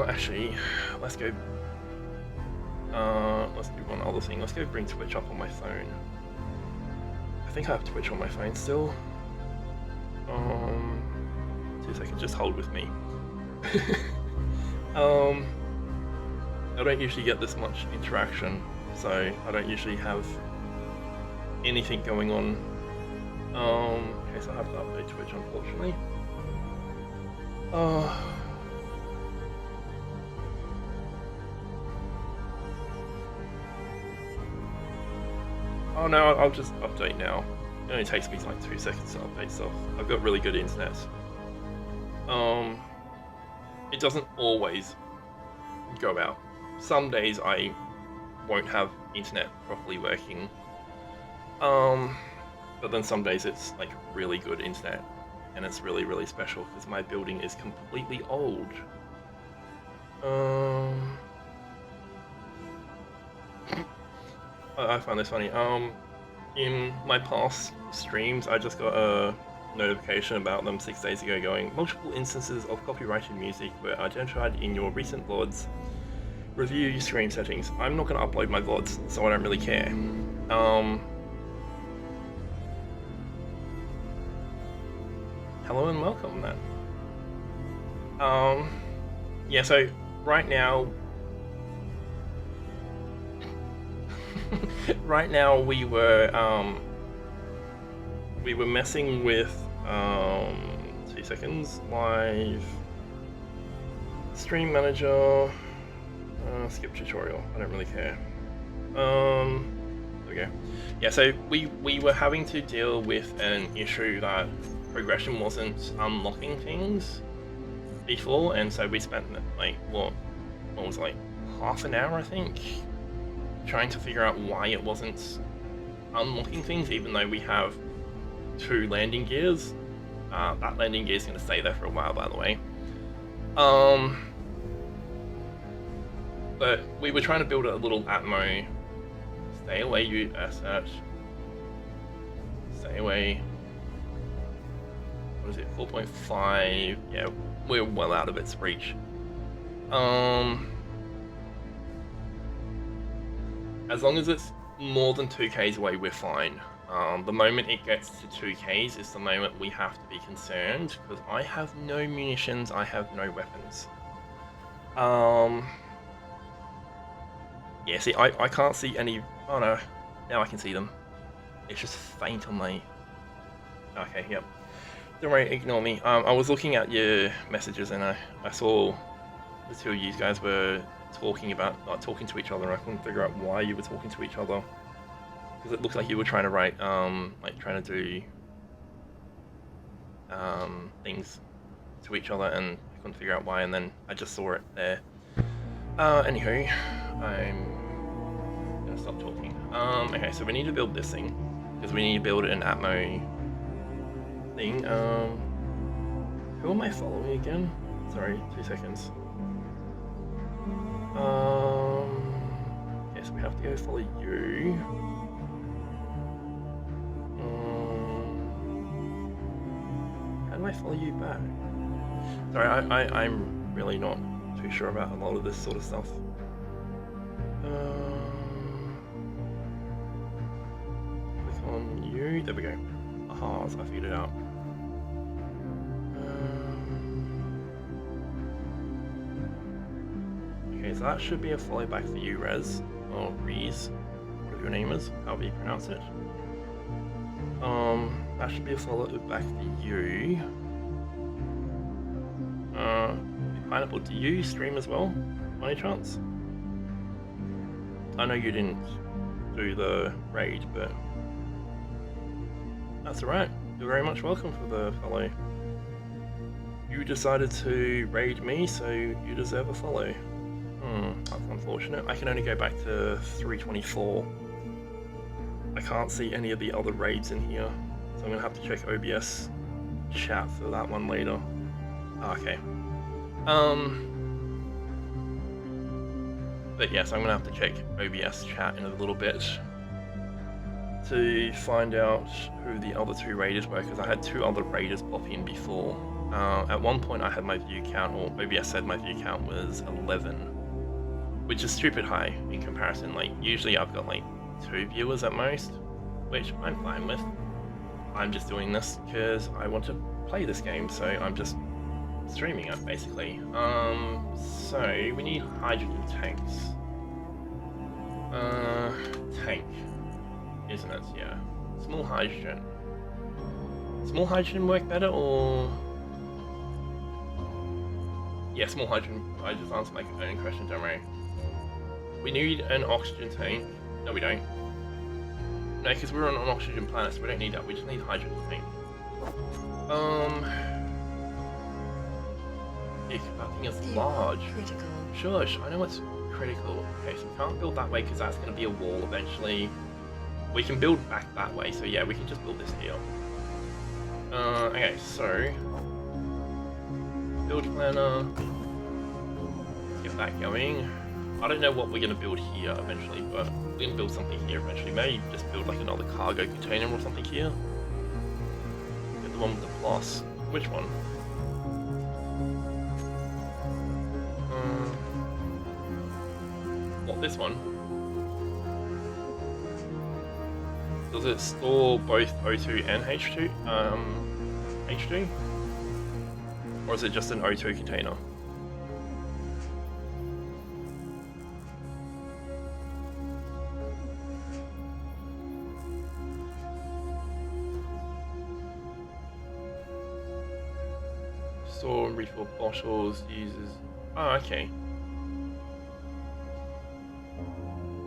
Actually, let's go. Let's do one other thing. Let's go bring Twitch up on my phone. I think I have Twitch on my phone still. 2 seconds, just hold with me. I don't usually get this much interaction, so I don't usually have anything going on. Okay, so I have to update Twitch, unfortunately. Oh no, I'll just update now. It only takes me like 2 seconds to update stuff. I've got really good internet. It doesn't always go out. Some days I won't have internet properly working. But then some days it's like really good internet, and it's really, really special because my building is completely old. I find this funny. In my past streams, I just got a notification about them 6 days ago going, multiple instances of copyrighted music were identified in your recent VODs. Review your stream settings. I'm not going to upload my VODs, so I don't really care. Hello and welcome then. Yeah, so right now, right now we were messing with 2 seconds live stream manager skip tutorial. I don't really care. There we go. Yeah, so we were having to deal with an issue that progression wasn't unlocking things before, and so we spent like what was it, like half an hour I think trying to figure out why it wasn't unlocking things, even though we have 2 landing gears. That landing gear is going to stay there for a while, by the way. But we were trying to build a little Atmo. Stay away, you search. Stay away. What is it? 4.5. Yeah, we're well out of its reach. As long as it's more than 2Ks away, we're fine. The moment it gets to 2Ks is the moment we have to be concerned, because I have no munitions, I have no weapons. Yeah, see, I can't see any... Oh no, now I can see them. It's just faint on my... Okay, yep. Don't worry, ignore me. I was looking at your messages and I saw the 2 of you guys were talking to each other. I couldn't figure out why you were talking to each other, because it looked like you were trying to write, like trying to do things to each other, and I couldn't figure out why, and then I just saw it there. Anywho, I'm gonna stop talking. Okay, so we need to build this thing, because we need to build an Atmo thing. Who am I following again? Sorry, 2 seconds. Yes, we have to go follow you. How do I follow you back? Sorry, I'm really not too sure about a lot of this sort of stuff. Click on you. There we go. Aha, so I figured it out. Okay, so that should be a follow back for you, Rez, or Reez, whatever your name is, however you pronounce it. That should be a follow back for you. Pineapple, do you stream as well, by any chance? I know you didn't do the raid, but that's alright. You're very much welcome for the follow. You decided to raid me, so you deserve a follow. That's unfortunate. I can only go back to 324. I can't see any of the other raids in here, so I'm gonna have to check OBS chat for that one later. Okay. But yes, I'm gonna have to check OBS chat in a little bit to find out who the other 2 raiders were, because I had 2 other raiders pop in before. At one point I had my view count, or OBS said my view count was 11, which is stupid high in comparison. Like, usually I've got like 2 viewers at most, which I'm fine with. I'm just doing this because I want to play this game, so I'm just streaming it basically. So we need hydrogen tanks. Tank, isn't it? Yeah. Small hydrogen. Small hydrogen work better, or? Yeah, small hydrogen. I just answered my own question, don't worry. We need an oxygen tank. No, we don't. No, because we're on an oxygen planet, so we don't need that. We just need a hydrogen tank. That thing is large. Critical. Shush, I know it's critical. Okay, so we can't build that way because that's going to be a wall eventually. We can build back that way, so yeah, we can just build this here. Okay, so build planner. Let's get that going. I don't know what we're going to build here eventually, but we're going to build something here eventually. Maybe just build like another cargo container or something here. Get the one with the plus. Which one? What, this one? Does it store both O2 and H2? H2? Or is it just an O2 container? store and refill bottles, uses... Oh, okay.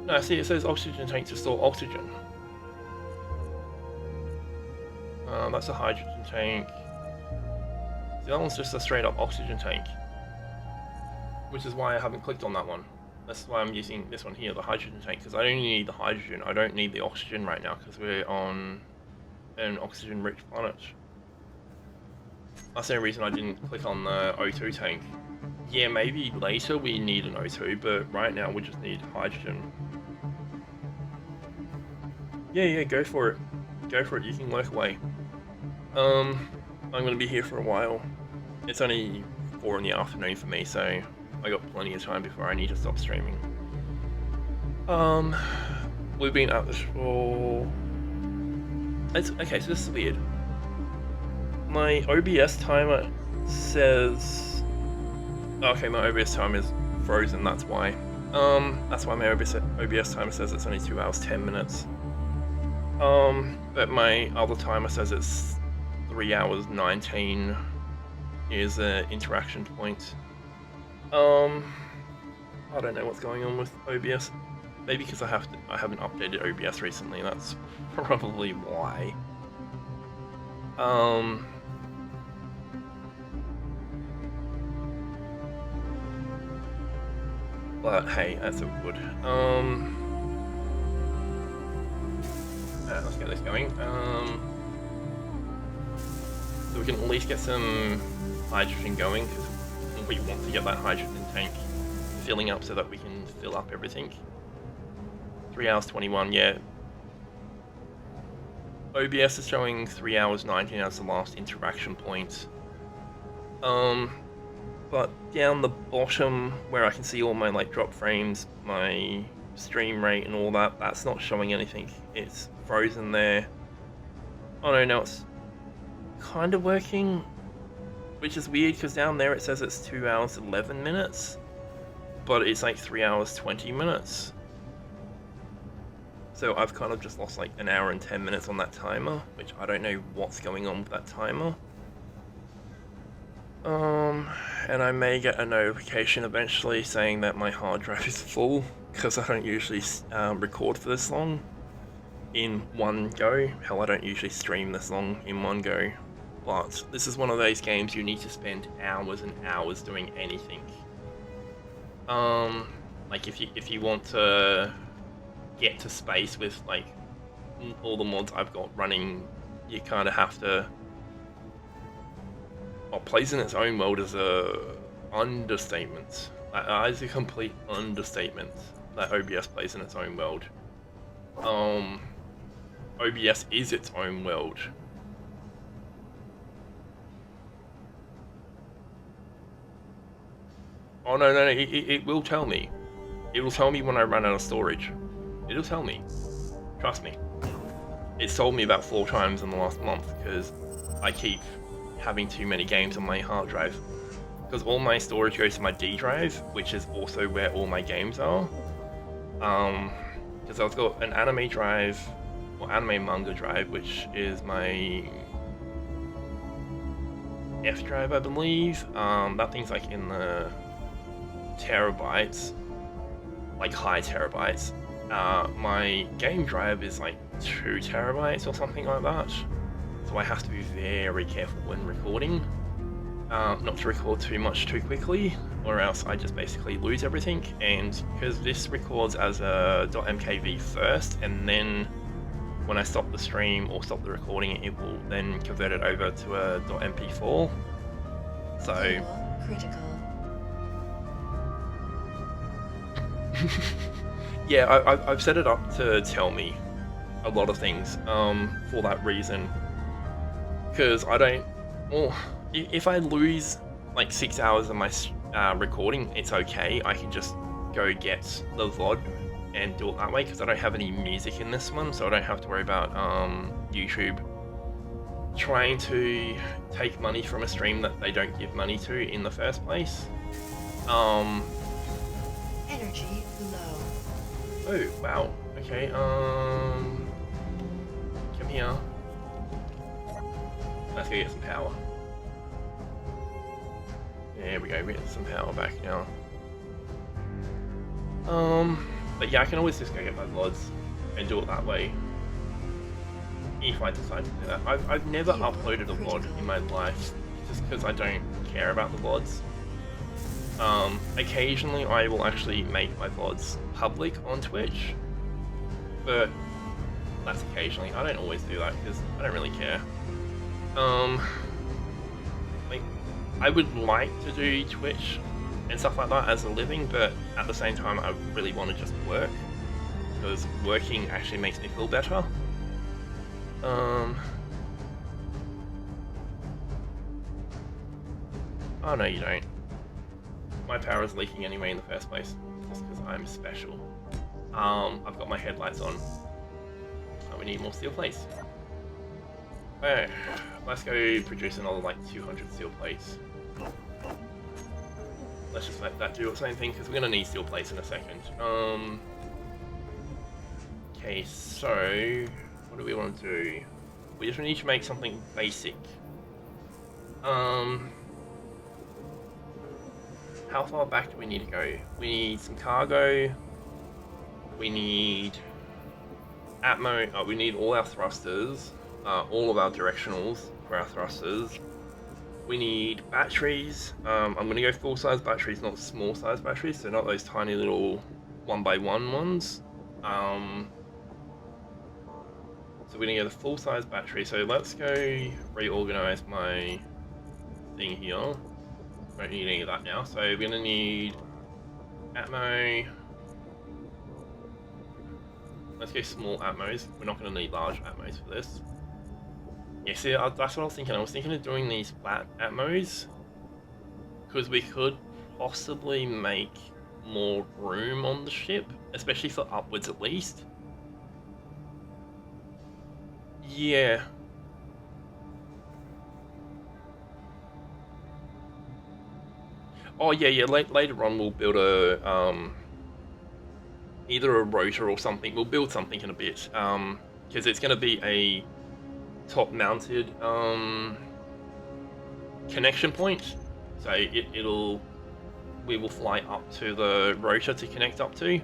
No, see, it says oxygen tank to store oxygen. That's a hydrogen tank. See, that one's just a straight up oxygen tank. Which is why I haven't clicked on that one. That's why I'm using this one here, the hydrogen tank, because I only need the hydrogen. I don't need the oxygen right now, because we're on an oxygen-rich planet. That's the only reason I didn't click on the O2 tank. Yeah, maybe later we need an O2, but right now we just need hydrogen. Yeah, go for it. Go for it, you can work away. I'm gonna be here for a while. It's only 4 in the afternoon for me, so I got plenty of time before I need to stop streaming. We've been at this for... Okay, so this is weird. My OBS timer says... Okay, my OBS timer is frozen, that's why. That's why my OBS timer says it's only 2 hours 10 minutes. But my other timer says it's 3 hours 19 is an interaction point. I don't know what's going on with OBS. Maybe because I haven't updated OBS recently, that's probably why. But hey, that's all good. Let's get this going. So we can at least get some hydrogen going, because we want to get that hydrogen tank filling up so that we can fill up everything. 3 hours 21, yeah. OBS is showing 3 hours 19 as the last interaction point. But down the bottom where I can see all my like drop frames, my stream rate and all that, that's not showing anything. It's frozen there. Oh no, now it's kind of working, which is weird because down there it says it's 2 hours 11 minutes, but it's like 3 hours 20 minutes. So I've kind of just lost like 1 hour and 10 minutes on that timer, which I don't know what's going on with that timer. And I may get a notification eventually saying that my hard drive is full, because I don't usually record for this long in one go. Hell, I don't usually stream this long in one go. But this is one of those games you need to spend hours and hours doing anything. Like if you want to get to space with like all the mods I've got running, you kind of have to... Well, plays in its own world is a understatement. That is a complete understatement, that OBS plays in its own world. OBS is its own world. Oh no, it will tell me. It will tell me when I run out of storage. It'll tell me. Trust me. It's told me about 4 times in the last month, because I keep having too many games on my hard drive. Because all my storage goes to my D drive, which is also where all my games are. Because I've got an anime drive, or anime manga drive, which is my F drive, I believe. That thing's like in the terabytes, like high terabytes. My game drive is like 2 terabytes or something like that. So I have to be very careful when recording, not to record too much too quickly, or else I just basically lose everything. And because this records as a .mkv first, and then when I stop the stream or stop the recording, it will then convert it over to a .mp4. So critical. Yeah, I've set it up to tell me a lot of things for that reason. Because I don't... Well, if I lose like 6 hours of my recording, it's okay. I can just go get the VOD and do it that way, because I don't have any music in this one, so I don't have to worry about YouTube trying to take money from a stream that they don't give money to in the first place. Energy low. Oh, wow. Okay, come here. Let's go get some power. There we go, we get some power back now. But yeah, I can always just go get my VODs and do it that way. If I decide to do that. I've never uploaded a VOD in my life, just because I don't care about the VODs. Occasionally I will actually make my VODs public on Twitch, but that's occasionally. I don't always do that because I don't really care. Like, I would like to do Twitch and stuff like that as a living, but at the same time I really want to just work, because working actually makes me feel better. Oh no, you don't. My power is leaking anyway in the first place, just because I'm special. I've got my headlights on. Oh, we need more steel plates. Okay, let's go produce another like 200 steel plates. Let's just let that do its own thing, because we're gonna need steel plates in a second. Okay, so what do we want to do? We just need to make something basic. How far back do we need to go? We need some cargo. We need atmo. Oh, we need all our thrusters, all of our directionals for our thrusters. We need batteries. I'm going to go full-size batteries, not small-size batteries, so not those tiny little 1x1 ones. So we're going to go the full-size battery. So let's go reorganize my thing here. Don't need any of that now. So we're going to need atmo. Let's go small atmos. We're not going to need large atmos for this. Yeah, see, that's what I was thinking. I was thinking of doing these flat atmos, because we could possibly make more room on the ship, especially for upwards at least. Yeah. Oh yeah. Later on, we'll build a either a rotor or something. We'll build something in a bit, because it's going to be a top-mounted connection point. So we will fly up to the rotor to connect up to.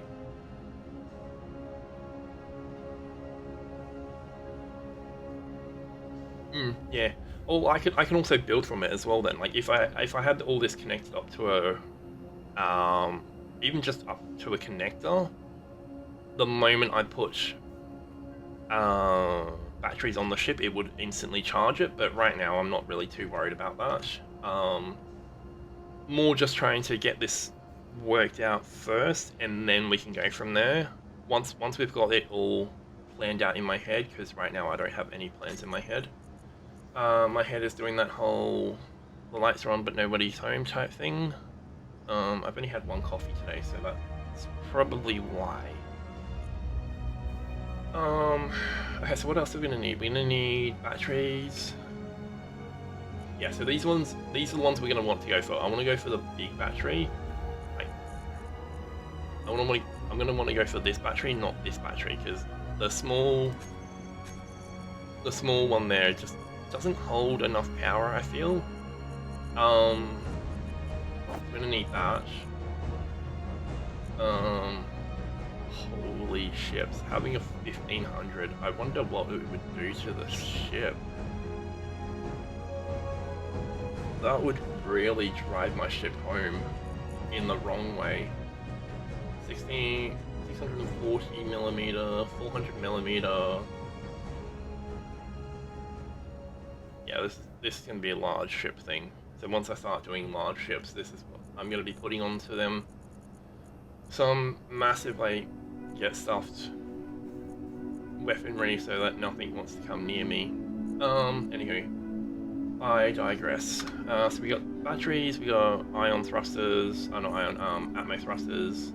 Yeah. Oh, I can also build from it as well then. Like if I had all this connected up to a even just up to a connector, the moment I put batteries on the ship, it would instantly charge it. But right now I'm not really too worried about that. More just trying to get this worked out first, and then we can go from there. Once we've got it all planned out in my head, because right now I don't have any plans in my head. My head is doing that whole the lights are on but nobody's home type thing. I've only had one coffee today, so that's probably why. Okay, so what else are we gonna need? We're gonna need batteries. Yeah, so these are the ones we're gonna want to go for. I want to go for the big battery. I'm gonna want to go for this battery, not this battery, because the small one there just doesn't hold enough power, I feel. I'm gonna need that. Holy ships, having a 1500, I wonder what it would do to the ship. That would really drive my ship home in the wrong way. 640 millimeter, 400 millimeter. Yeah, this is going to be a large ship thing. So once I start doing large ships, this is what I'm going to be putting onto them. Some massive, like, get stuffed weaponry so that nothing wants to come near me. Anywho, I digress. So we got batteries, we got ion thrusters, not ion, atmo thrusters.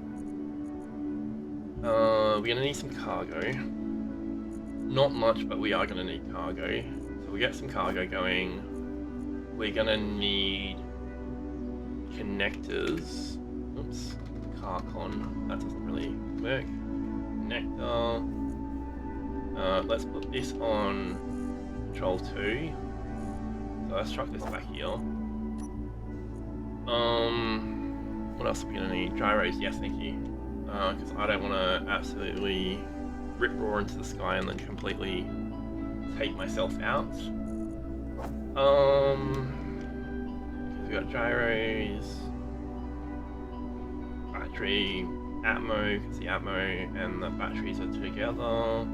We're going to need some cargo. Not much, but we are going to need cargo. So we get some cargo going. We're going to need connectors. Oops, carcon. That doesn't really work. Connector. Let's put this on control 2. So let's chuck this back here. What else are we gonna need? Gyros, yes, thank you. Because I don't want to absolutely rip roar into the sky and then completely take myself out. We got gyros, battery, atmo, because the atmo and the batteries are together.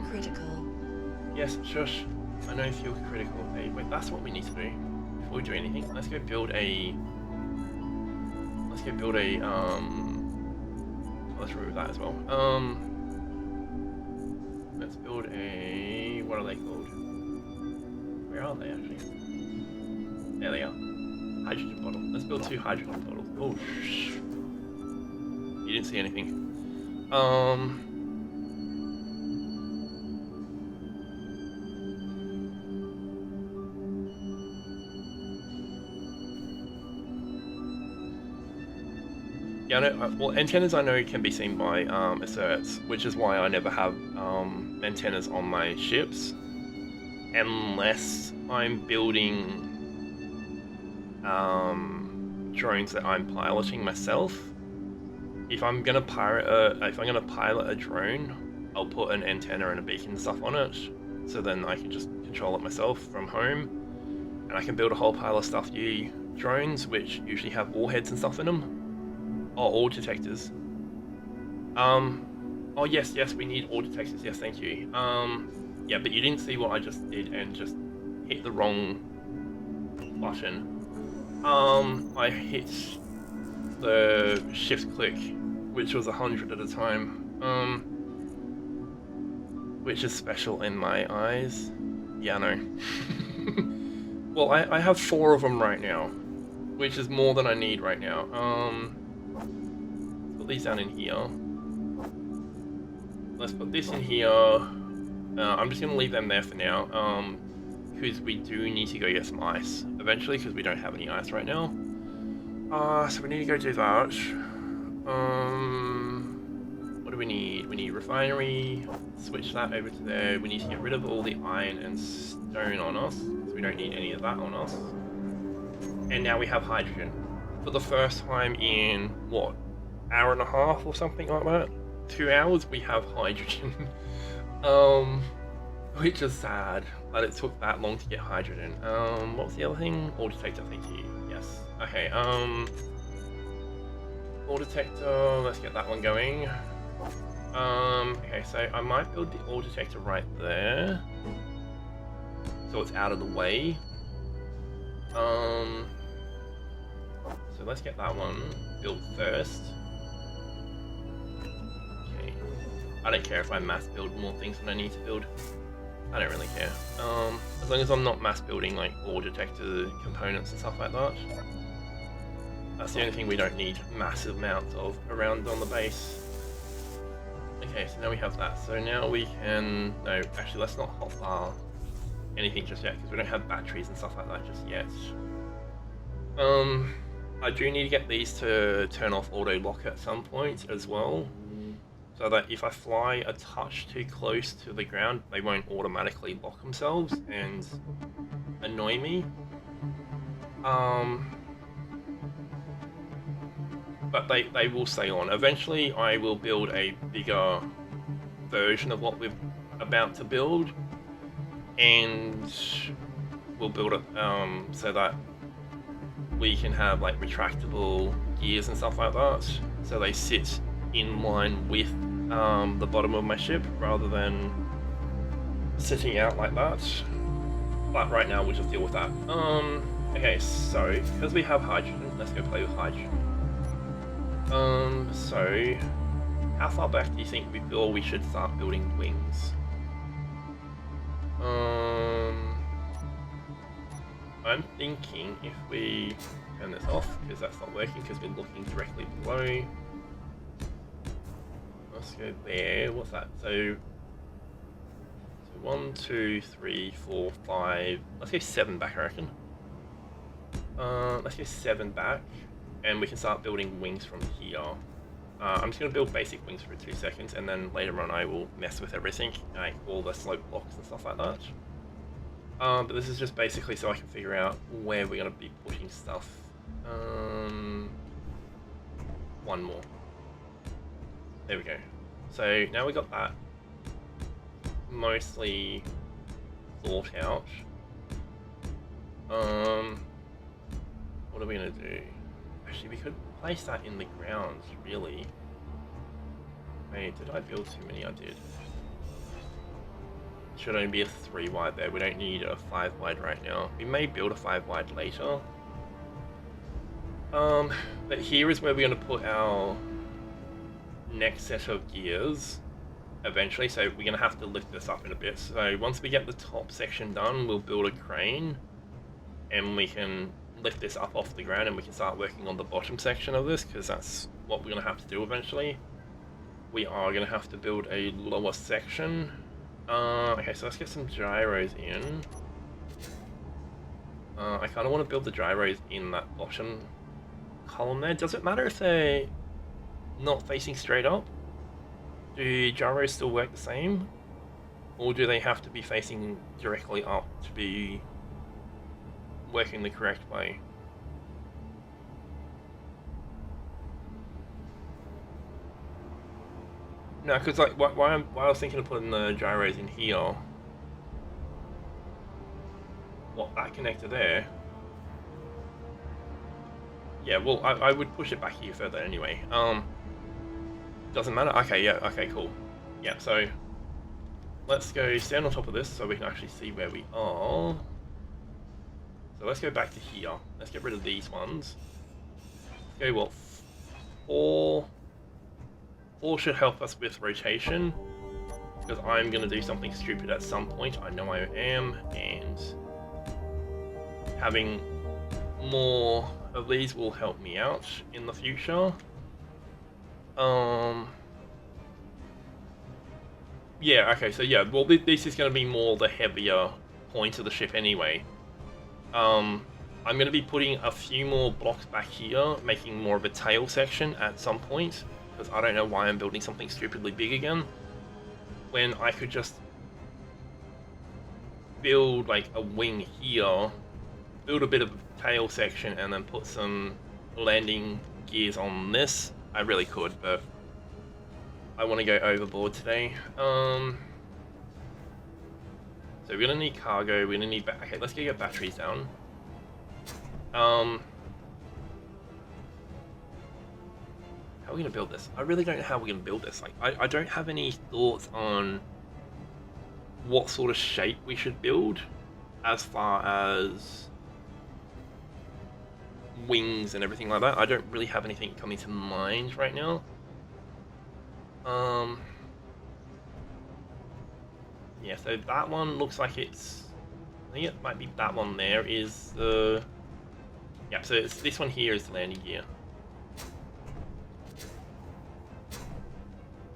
Critical. Yes, shush. I know fuel critical. Hey, wait, that's what we need to do before we do anything. Let's go build a. Let's remove that as well. Let's build a. What are they called? Where are they actually? There they are. Hydrogen bottle. Let's build 2 hydrogen bottles. Oh, shh. You didn't see anything. Yeah, I know, well, antennas I know can be seen by asserts, which is why I never have antennas on my ships, unless I'm building drones that I'm piloting myself. If I'm gonna pilot a drone, I'll put an antenna and a beacon and stuff on it, so then I can just control it myself from home, and I can build a whole pile of stuff U drones, which usually have warheads and stuff in them. Oh, all detectors. Oh yes, we need all detectors. Yes, thank you. Yeah, but you didn't see what I just did and just hit the wrong button. I hit the shift click, which was 100 at a time. Which is special in my eyes. Yeah, I know. Well, I have 4 of them right now, which is more than I need right now. Put these down in here. Let's put this in here. I'm just gonna leave them there for now, because we do need to go get some ice eventually, because we don't have any ice right now. So we need to go do that. What do we need? We need refinery. Switch that over to there. We need to get rid of all the iron and stone on us, so we don't need any of that on us. And now we have hydrogen. For the first time in, what, hour and a half or something like that? 2 hours, we have hydrogen. Which is sad that it took that long to get hydrogen. What was the other thing? Ore detector, thank you. Yes. Okay, ore detector, let's get that one going. Okay, so I might build the ore detector right there, so it's out of the way. So let's get that one built first. Okay. I don't care if I mass build more things than I need to build. I don't really care. As long as I'm not mass building like ore detector components and stuff like that. That's the only thing we don't need massive amounts of around on the base. Okay, so now we have that. So now we can... No, actually let's not hotbar anything just yet, because we don't have batteries and stuff like that just yet. I do need to get these to turn off auto lock at some point as well, so that if I fly a touch too close to the ground, they won't automatically lock themselves and annoy me. But they will stay on. Eventually I will build a bigger version of what we're about to build, and we'll build it so that we can have like retractable gears and stuff like that, so they sit in line with the bottom of my ship rather than sitting out like that. But right now we'll just deal with that. Okay, so because we have hydrogen, let's go play with hydrogen. So how far back do you think we should start building wings? I'm thinking if we turn this off, because that's not working, because we're looking directly below. Let's go there. What's that? So 1, 2, 3, 4, 5. Let's go 7 back, I reckon. Let's go 7 back, and we can start building wings from here. I'm just going to build basic wings for 2 seconds, and then later on I will mess with everything, like all the slope blocks and stuff like that. But this is just basically so I can figure out where we're going to be putting stuff One more. There we go. So now we got that mostly thought out. What are we gonna do? Actually, we could place that in the ground, really. Wait, did I build too many? I did. Should only be a 3 wide there. We don't need a 5 wide right now. We may build a 5 wide later. But here is where we're gonna put our next set of gears eventually. So we're gonna have to lift this up in a bit. So once we get the top section done, we'll build a crane and we can lift this up off the ground and we can start working on the bottom section of this, because that's what we're gonna have to do eventually. We are gonna have to build a lower section. Okay, so let's get some gyros in. I kind of want to build the gyros in that bottom column there. Does it matter if they're not facing straight up? Do gyros still work the same? Or do they have to be facing directly up to be working the correct way? No, because like why I was thinking of putting the gyros in here. What, that connector there? Yeah, well, I would push it back here further anyway. Doesn't matter. Okay, yeah, okay, cool. Yeah, so let's go stand on top of this so we can actually see where we are. So let's go back to here. Let's get rid of these ones. Let's go, what, 4? 4 should help us with rotation, because I'm going to do something stupid at some point. I know I am, and having more of these will help me out in the future. Yeah, okay, so yeah, well, this is going to be more the heavier point of the ship anyway. I'm going to be putting a few more blocks back here, making more of a tail section at some point, because I don't know why I'm building something stupidly big again, when I could just build like a wing here, build a bit of a tail section, and then put some landing gears on this. I really could, but I want to go overboard today. So we're gonna need cargo. We're gonna need okay. Let's get your batteries down. How are we gonna build this? I really don't know how we're gonna build this. Like, I don't have any thoughts on what sort of shape we should build, as far as wings and everything like that. I don't really have anything coming to mind right now. Yeah, so that one looks like it's, I think it might be that one there is the, yeah, so it's this one here is the landing gear.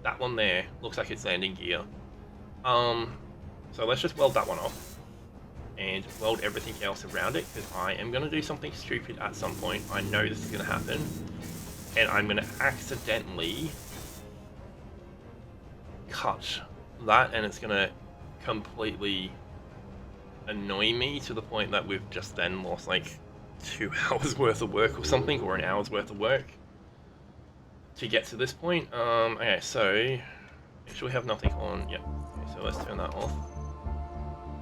That one there looks like it's landing gear. So let's just weld that one off and weld everything else around it, because I am going to do something stupid at some point. I know this is going to happen, and I'm going to accidentally cut that, and it's going to completely annoy me to the point that we've just then lost like 2 hours worth of work or something, or an hour's worth of work to get to this point. Okay, so make sure we have nothing on. Yep. Okay, so let's turn that off.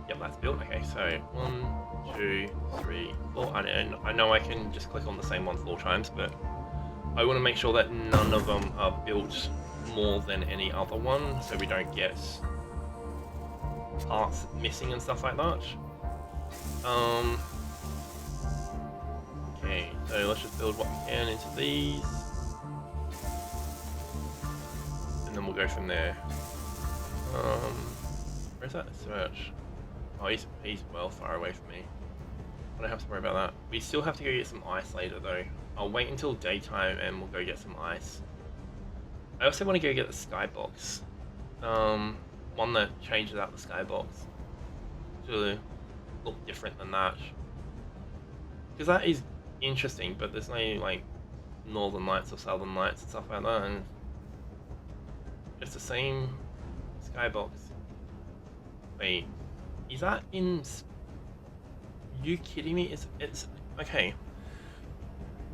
Yep, that's built. Okay, so 1, 2, 3, 4. I know I can just click on the same one 4 times, but I want to make sure that none of them are built more than any other one, so we don't get parts missing and stuff like that. Okay, so let's just build what we can into these, and then we'll go from there. Where's that search? Oh, he's well far away from me. I don't have to worry about that. We still have to go get some ice later though. I'll wait until daytime and we'll go get some ice. I also want to go get the skybox. One that changes out the skybox to look different than that. Because that is interesting, but there's no like northern lights or southern lights and stuff like that, and it's the same skybox. Wait, is that in? You kidding me? It's okay.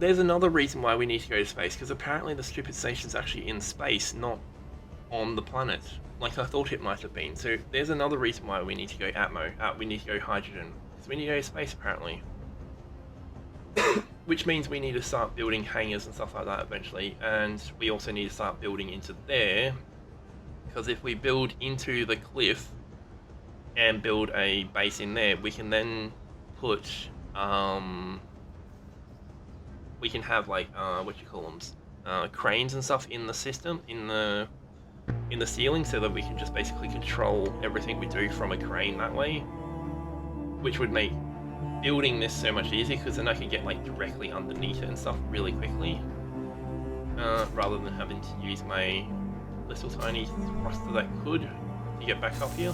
there's another reason why we need to go to space, because apparently the stupid station's actually in space, not on the planet, like I thought it might have been. So there's another reason why we need to go Atmo. We need to go hydrogen, because we need to go to space apparently. Which means we need to start building hangars and stuff like that eventually, and we also need to start building into there, because if we build into the cliff and build a base in there, we can then put we can have like what you call them, cranes and stuff in the system, in the ceiling, so that we can just basically control everything we do from a crane that way, which would make building this so much easier, because then I can get like directly underneath it and stuff really quickly, rather than having to use my little tiny thruster that could to get back up here.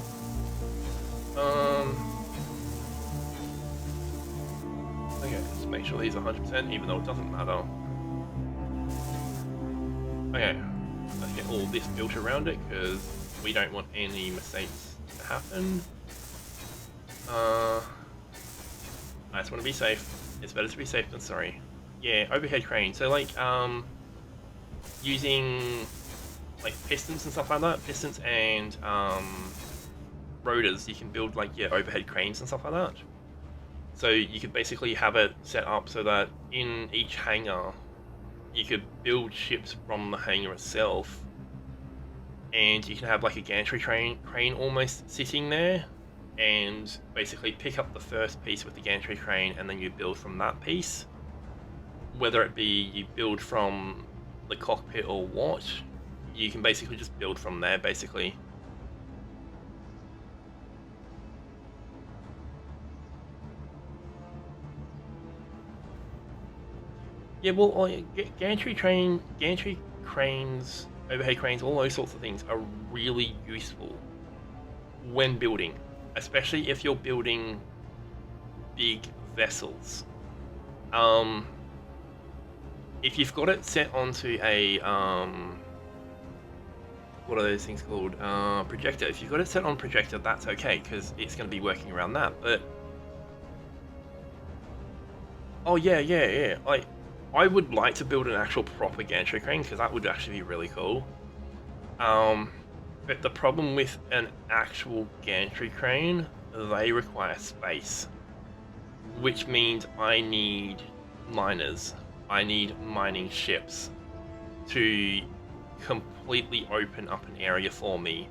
Okay, let's make sure these are 100%, even though it doesn't matter. Okay, let's get all this built around it, because we don't want any mistakes to happen. I just want to be safe. It's better to be safe than sorry. Yeah, overhead crane. So like, using like pistons and stuff like that, pistons and rotors, you can build like overhead cranes and stuff like that. So you could basically have it set up so that in each hangar, you could build ships from the hangar itself, and you can have like a gantry crane almost sitting there, and basically pick up the first piece with the gantry crane, and then you build from that piece. Whether it be you build from the cockpit or what, you can basically just build from there, basically. Yeah, well, gantry cranes, overhead cranes, all those sorts of things are really useful when building, especially if you're building big vessels. If you've got it set onto a what are those things called? Projector. If you've got it set on projector, that's okay, because it's going to be working around that. But oh yeah. I would like to build an actual proper gantry crane, because that would actually be really cool. But the problem with an actual gantry crane, they require space, which means I need miners. I need mining ships to completely open up an area for me.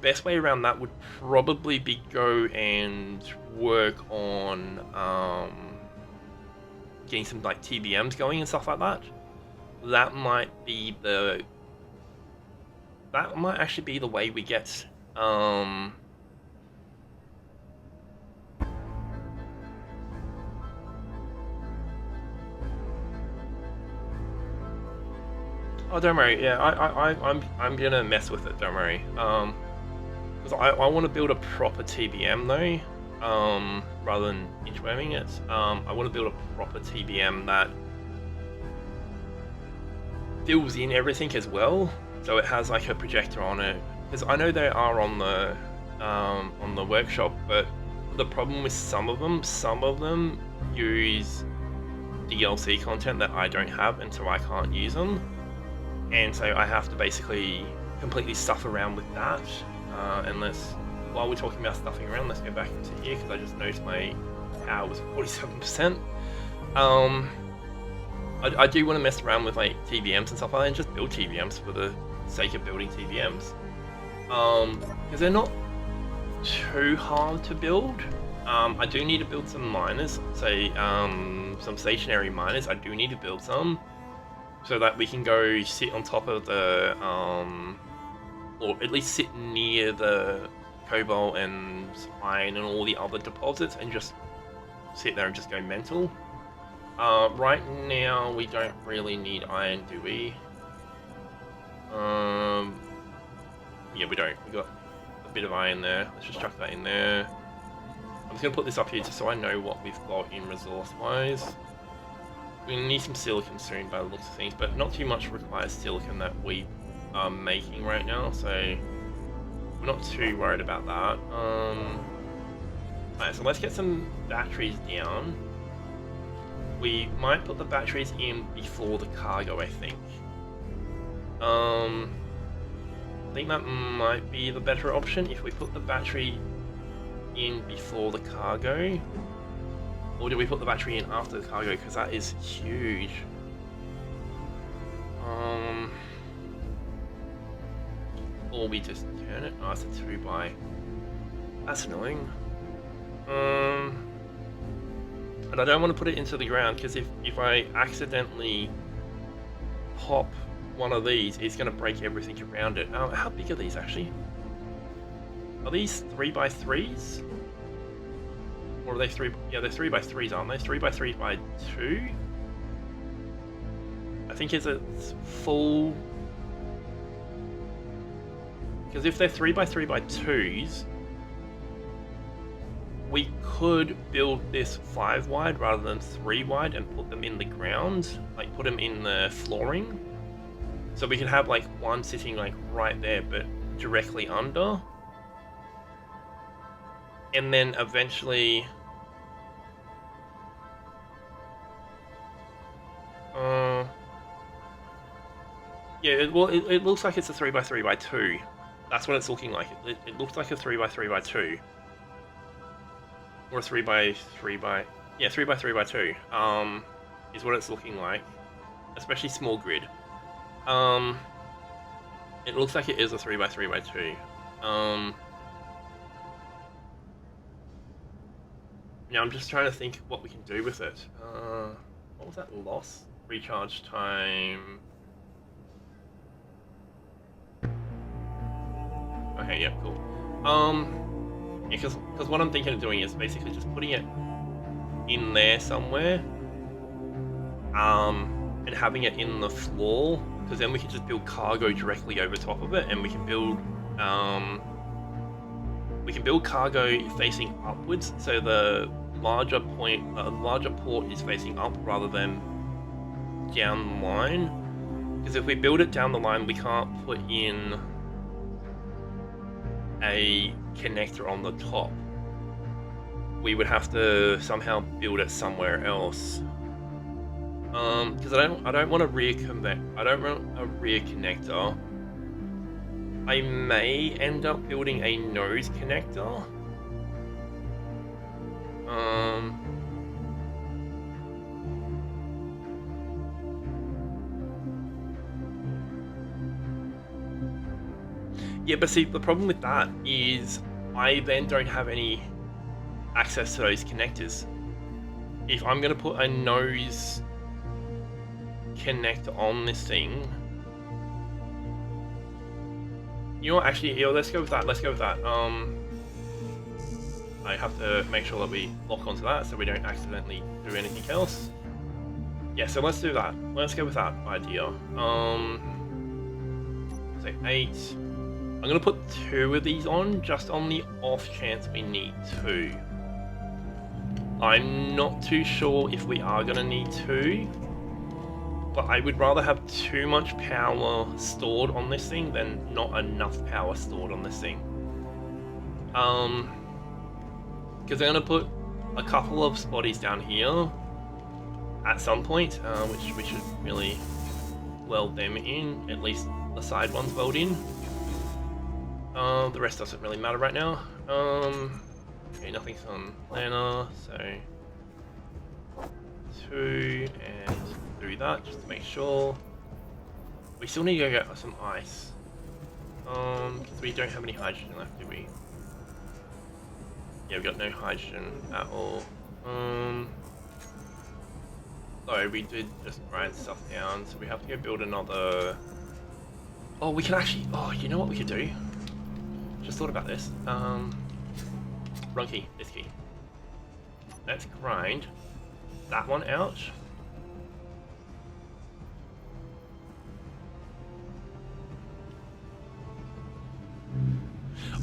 Best way around that would probably be go and work on getting some like TBMs going and stuff like that. That might actually be the way we get oh, don't worry. Yeah, I'm gonna mess with it. Don't worry. Because I want to build a proper TBM though, rather than inchworming it. I want to build a proper TBM that fills in everything as well, so it has like a projector on it. Because I know they are on the workshop, but the problem with some of them use DLC content that I don't have, and so I can't use them. And so I have to basically completely stuff around with that. Unless, while we're talking about stuffing around, let's go back into here, because I just noticed my power was 47%. I do want to mess around with like TBMs and stuff like that, and just build TBMs for the sake of building TBMs. Because they're not too hard to build. I do need to build some miners, say some stationary miners. I do need to build some, so that we can go sit on top of the, or at least sit near the cobalt and iron and all the other deposits, and just sit there and just go mental. Right now we don't really need iron, do we? Yeah, we don't. We got a bit of iron there. Let's just chuck that in there. I'm just gonna put this up here just so I know what we've got in resource-wise. We need some silicon soon by the looks of things, but not too much requires silicon that we are making right now, so we're not too worried about that. Alright, so let's get some batteries down. we might put the batteries in before the cargo, I think. I think that might be the better option if we put the battery in before the cargo. Or do we put the battery in after the cargo? Because that is huge. Or we just turn it. Oh, it's a 2x. That's annoying. And I don't want to put it into the ground because if I accidentally pop one of these, it's going to break everything around it. How big are these actually? Are these 3x3s? Or are they 3? Yeah, they're 3x3s, aren't they? 3x3 by 2? I think it's a full. Because if they're 3x3 by 2s, we could build this 5 wide rather than 3 wide and put them in the ground, like put them in the flooring. So we could have like one sitting like right there, but directly under. And then eventually, yeah, it looks like it's a 3x3 by 2. That's what it's looking like. It looks like a 3x3 by 2. Or a 3x3 by, yeah, 3x3 by 2, is what it's looking like. Especially small grid. It looks like it is a 3x3 by 2. Now I'm just trying to think what we can do with it. What was that loss? Recharge time. Okay, yeah, cool. Yeah, because what I'm thinking of doing is basically just putting it in there somewhere, and having it in the floor, because then we can just build cargo directly over top of it, and we can build cargo facing upwards, so the larger port is facing up rather than down the line. Because if we build it down the line, we can't put in a connector on the top. We would have to somehow build it somewhere else. Because I don't want a rear connector. I may end up building a nose connector. Yeah, but see, the problem with that is I then don't have any access to those connectors. If I'm going to put a nose connector on this thing, you know what, actually, yeah, let's go with that. I have to make sure that we lock onto that so we don't accidentally do anything else. Yeah, so let's do that. Let's go with that idea. Say 8. I'm going to put 2 of these on, just on the off chance we need 2. I'm not too sure if we are going to need 2, but I would rather have too much power stored on this thing than not enough power stored on this thing. Because I'm going to put a couple of spotties down here at some point, which we should really weld them in, at least the side ones weld in. The rest doesn't really matter right now. Okay, nothing's on planner, so 2 and do that just to make sure. We still need to go get some ice. Because we don't have any hydrogen left, do we? Yeah, we've got no hydrogen at all. So we did just write stuff down, so we have to go build another. Oh, we can actually. Oh, you know what we could do? Just thought about this. Wrong key, this key. Let's grind that one out.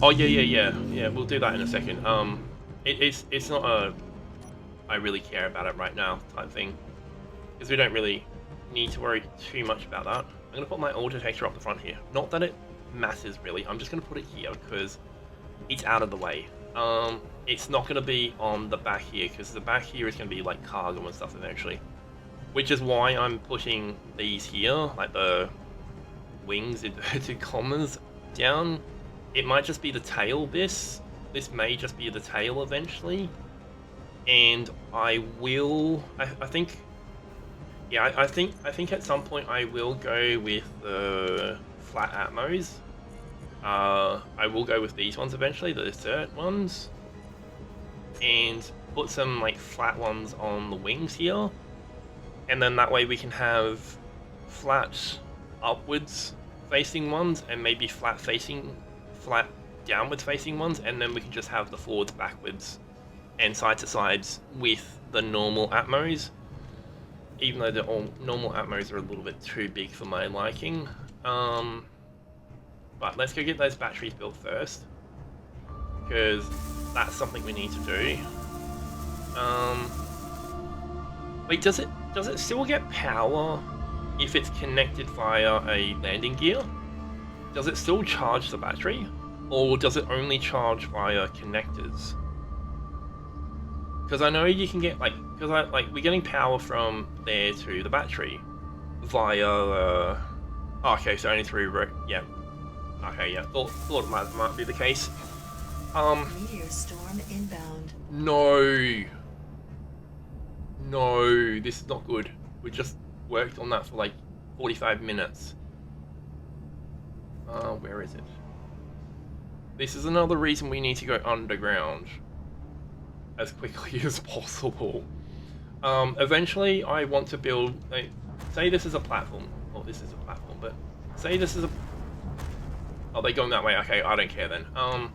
Oh yeah. We'll do that in a second. It's not a I really care about it right now type thing, because we don't really need to worry too much about that. I'm gonna put my ore detector up the front here. Not that it matters really. I'm just gonna put it here because it's out of the way. it's not going to be on the back here, because the back here is going to be like cargo and stuff eventually. Which is why I'm putting these here, like the wings into commas down. It might just be the tail this may just be the tail eventually, and I think at some point I will go with the flat atmos. I will go with these ones eventually, the cert ones, and put some like flat ones on the wings here, and then that way we can have flat upwards facing ones and maybe flat downwards facing ones, and then we can just have the forwards, backwards, and side to sides with the normal atmos. Even though the normal atmos are a little bit too big for my liking. But let's go get those batteries built first, because that's something we need to do. Wait, does it still get power if it's connected via a landing gear? Does it still charge the battery, or does it only charge via connectors? Because I know you can get we're getting power from there to the battery via okay, so only through yeah. Okay, yeah. Thought it might be the case. Meteor storm inbound. No, this is not good. We just worked on that for like 45 minutes. Where is it? This is another reason we need to go underground as quickly as possible. Eventually I want to build, say this is a platform, or this is a platform, but say this is a, oh, they're going that way, okay, I don't care then. I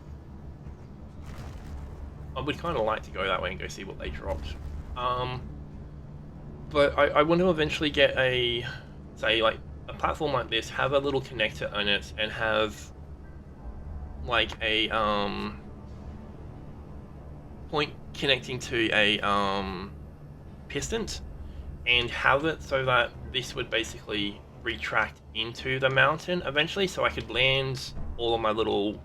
would kind of like to go that way and go see what they dropped. But I want to eventually get a, say like a platform like this, have a little connector on it, and have like a point connecting to a piston, and have it so that this would basically retract into the mountain eventually, so I could land all of my little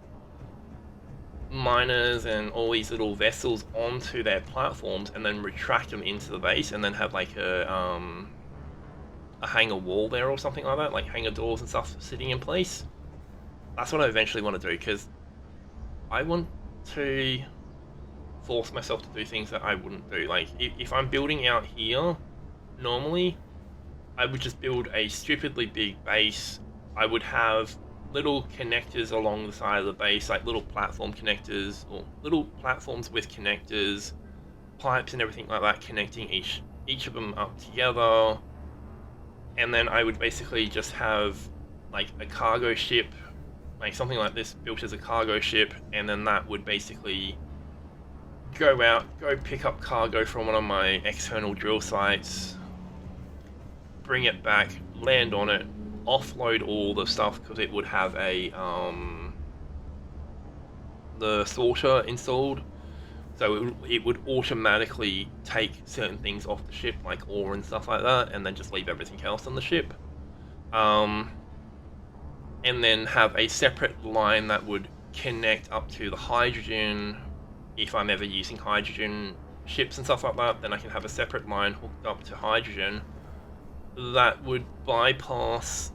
miners and all these little vessels onto their platforms, and then retract them into the base, and then have like a hangar wall there or something like that, like hangar doors and stuff sitting in place. That's what I eventually want to do, because I want to force myself to do things that I wouldn't do. Like, if I'm building out here, normally, I would just build a stupidly big base. I would have little connectors along the side of the base, like little platform connectors, or little platforms with connectors, pipes and everything like that, connecting each of them up together. And then I would basically just have like a cargo ship, like something like this built as a cargo ship, and then that would basically go out, go pick up cargo from one of my external drill sites, bring it back, land on it, offload all the stuff, because it would have a the sorter installed, so it would automatically take certain things off the ship, like ore and stuff like that, and then just leave everything else on the ship. And then have a separate line that would connect up to the hydrogen. If I'm ever using hydrogen ships and stuff like that, then I can have a separate line hooked up to hydrogen that would bypass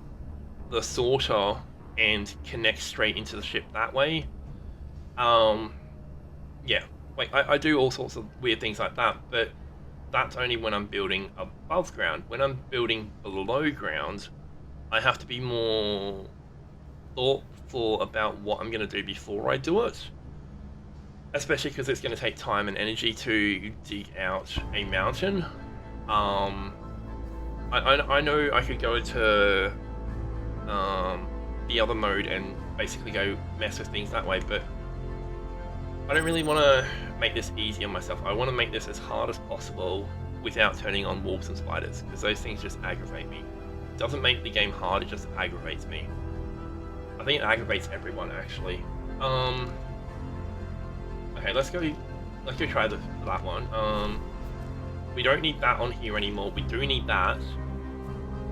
the sorter and connect straight into the ship that way. Yeah, like I do all sorts of weird things like that, but that's only when I'm building above ground. When I'm building below ground, I have to be more thoughtful about what I'm going to do before I do it. Especially because it's going to take time and energy to dig out a mountain. I know I could go to the other mode and basically go mess with things that way, but I don't really want to make this easy on myself. I want to make this as hard as possible without turning on wolves and spiders, because those things just aggravate me. It doesn't make the game hard, it just aggravates me. I think it aggravates everyone, actually. Okay, let's go try that one. We don't need that on here anymore. We do need that.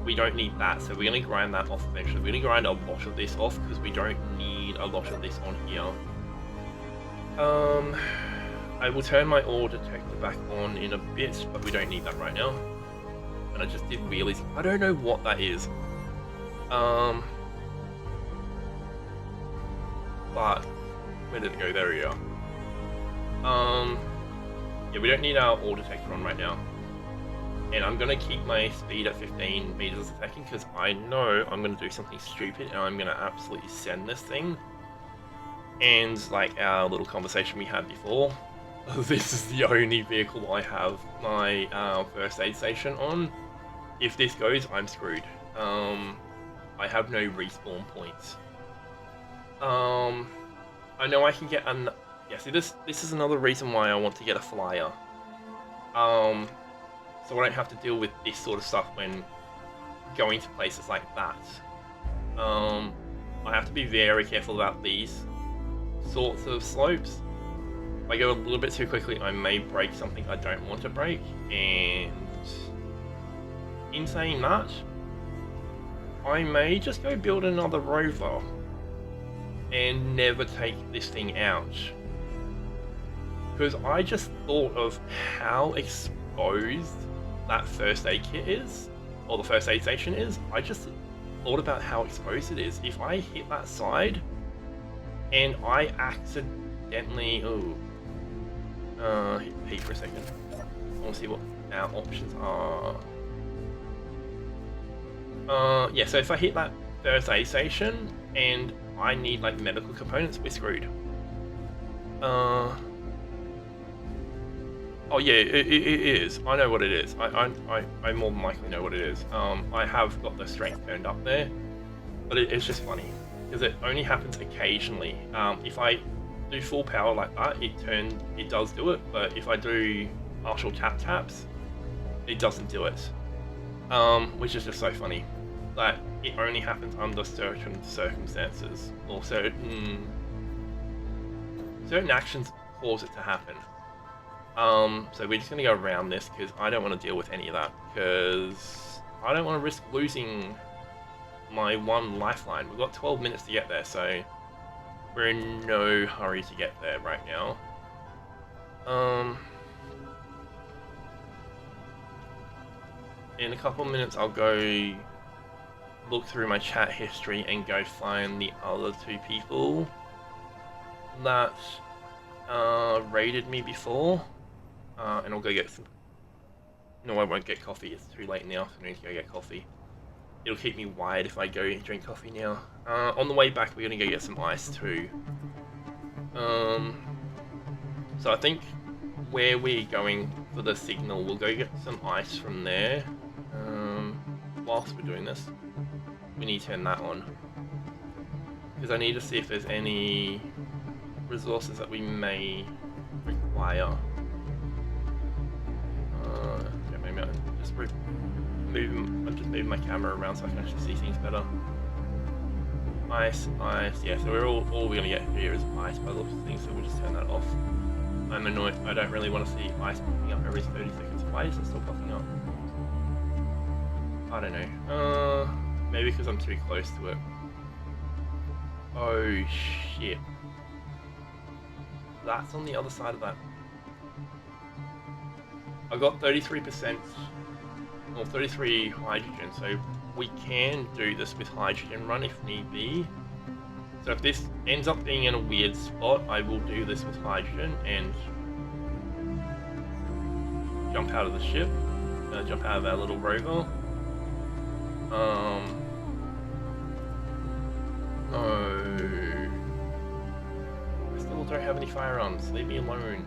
We don't need that, so we're going to grind that off eventually. We're going to grind a lot of this off, because we don't need a lot of this on here. I will turn my ore detector back on in a bit, but we don't need that right now. And I just did wheelies. I don't know what that is. But where did it go? There we are. Yeah, we don't need our ore detector on right now. And I'm gonna keep my speed at 15 meters a second because I know I'm gonna do something stupid and I'm gonna absolutely send this thing. And like our little conversation we had before, this is the only vehicle I have my first aid station on. If this goes, I'm screwed. I have no respawn points. I know I can get an. Yeah, see this is another reason why I want to get a flyer. So I don't have to deal with this sort of stuff when going to places like that. I have to be very careful about these sorts of slopes. If I go a little bit too quickly, I may break something I don't want to break, and in saying that, I may just go build another rover and never take this thing out. Because I just thought of how exposed that first aid kit is, or the first aid station is. I just thought about how exposed it is. If I hit that side and I accidentally, hit P for a second. I want to see what our options are. Yeah, so if I hit that first aid station and I need like medical components, we're screwed. Oh yeah, it is. I know what it is. I more than likely know what it is. I have got the strength turned up there, but it's just funny because it only happens occasionally. If I do full power like that, it does do it. But if I do partial taps, it doesn't do it. Which is just so funny. That it only happens under certain circumstances or certain actions cause it to happen. So we're just gonna go around this because I don't want to deal with any of that because I don't want to risk losing my one lifeline. We've got 12 minutes to get there, so we're in no hurry to get there right now. In a couple of minutes I'll go look through my chat history and go find the other two people that raided me before, and I'll go get some. No, I won't get coffee. It's too late in the afternoon to go get coffee. It'll keep me wired if I go and drink coffee now. On the way back, we're gonna go get some ice too. So I think where we're going for the signal, we'll go get some ice from there. Whilst we're doing this, we need to turn that on because I need to see if there's any resources that we may require. Yeah, maybe I'm just moving my camera around so I can actually see things better. Ice. Yeah, so all we're gonna get here is ice by the looks of things, so we'll just turn that off. I'm annoyed. I don't really want to see ice popping up every 30 seconds. Why is it still popping up? I don't know. Maybe because I'm too close to it. Oh shit. That's on the other side of that. I got 33% or 33 hydrogen, so we can do this with hydrogen run if need be. So if this ends up being in a weird spot, I will do this with hydrogen and jump out of the ship, jump out of our little rover. No. I still don't have any firearms, leave me alone.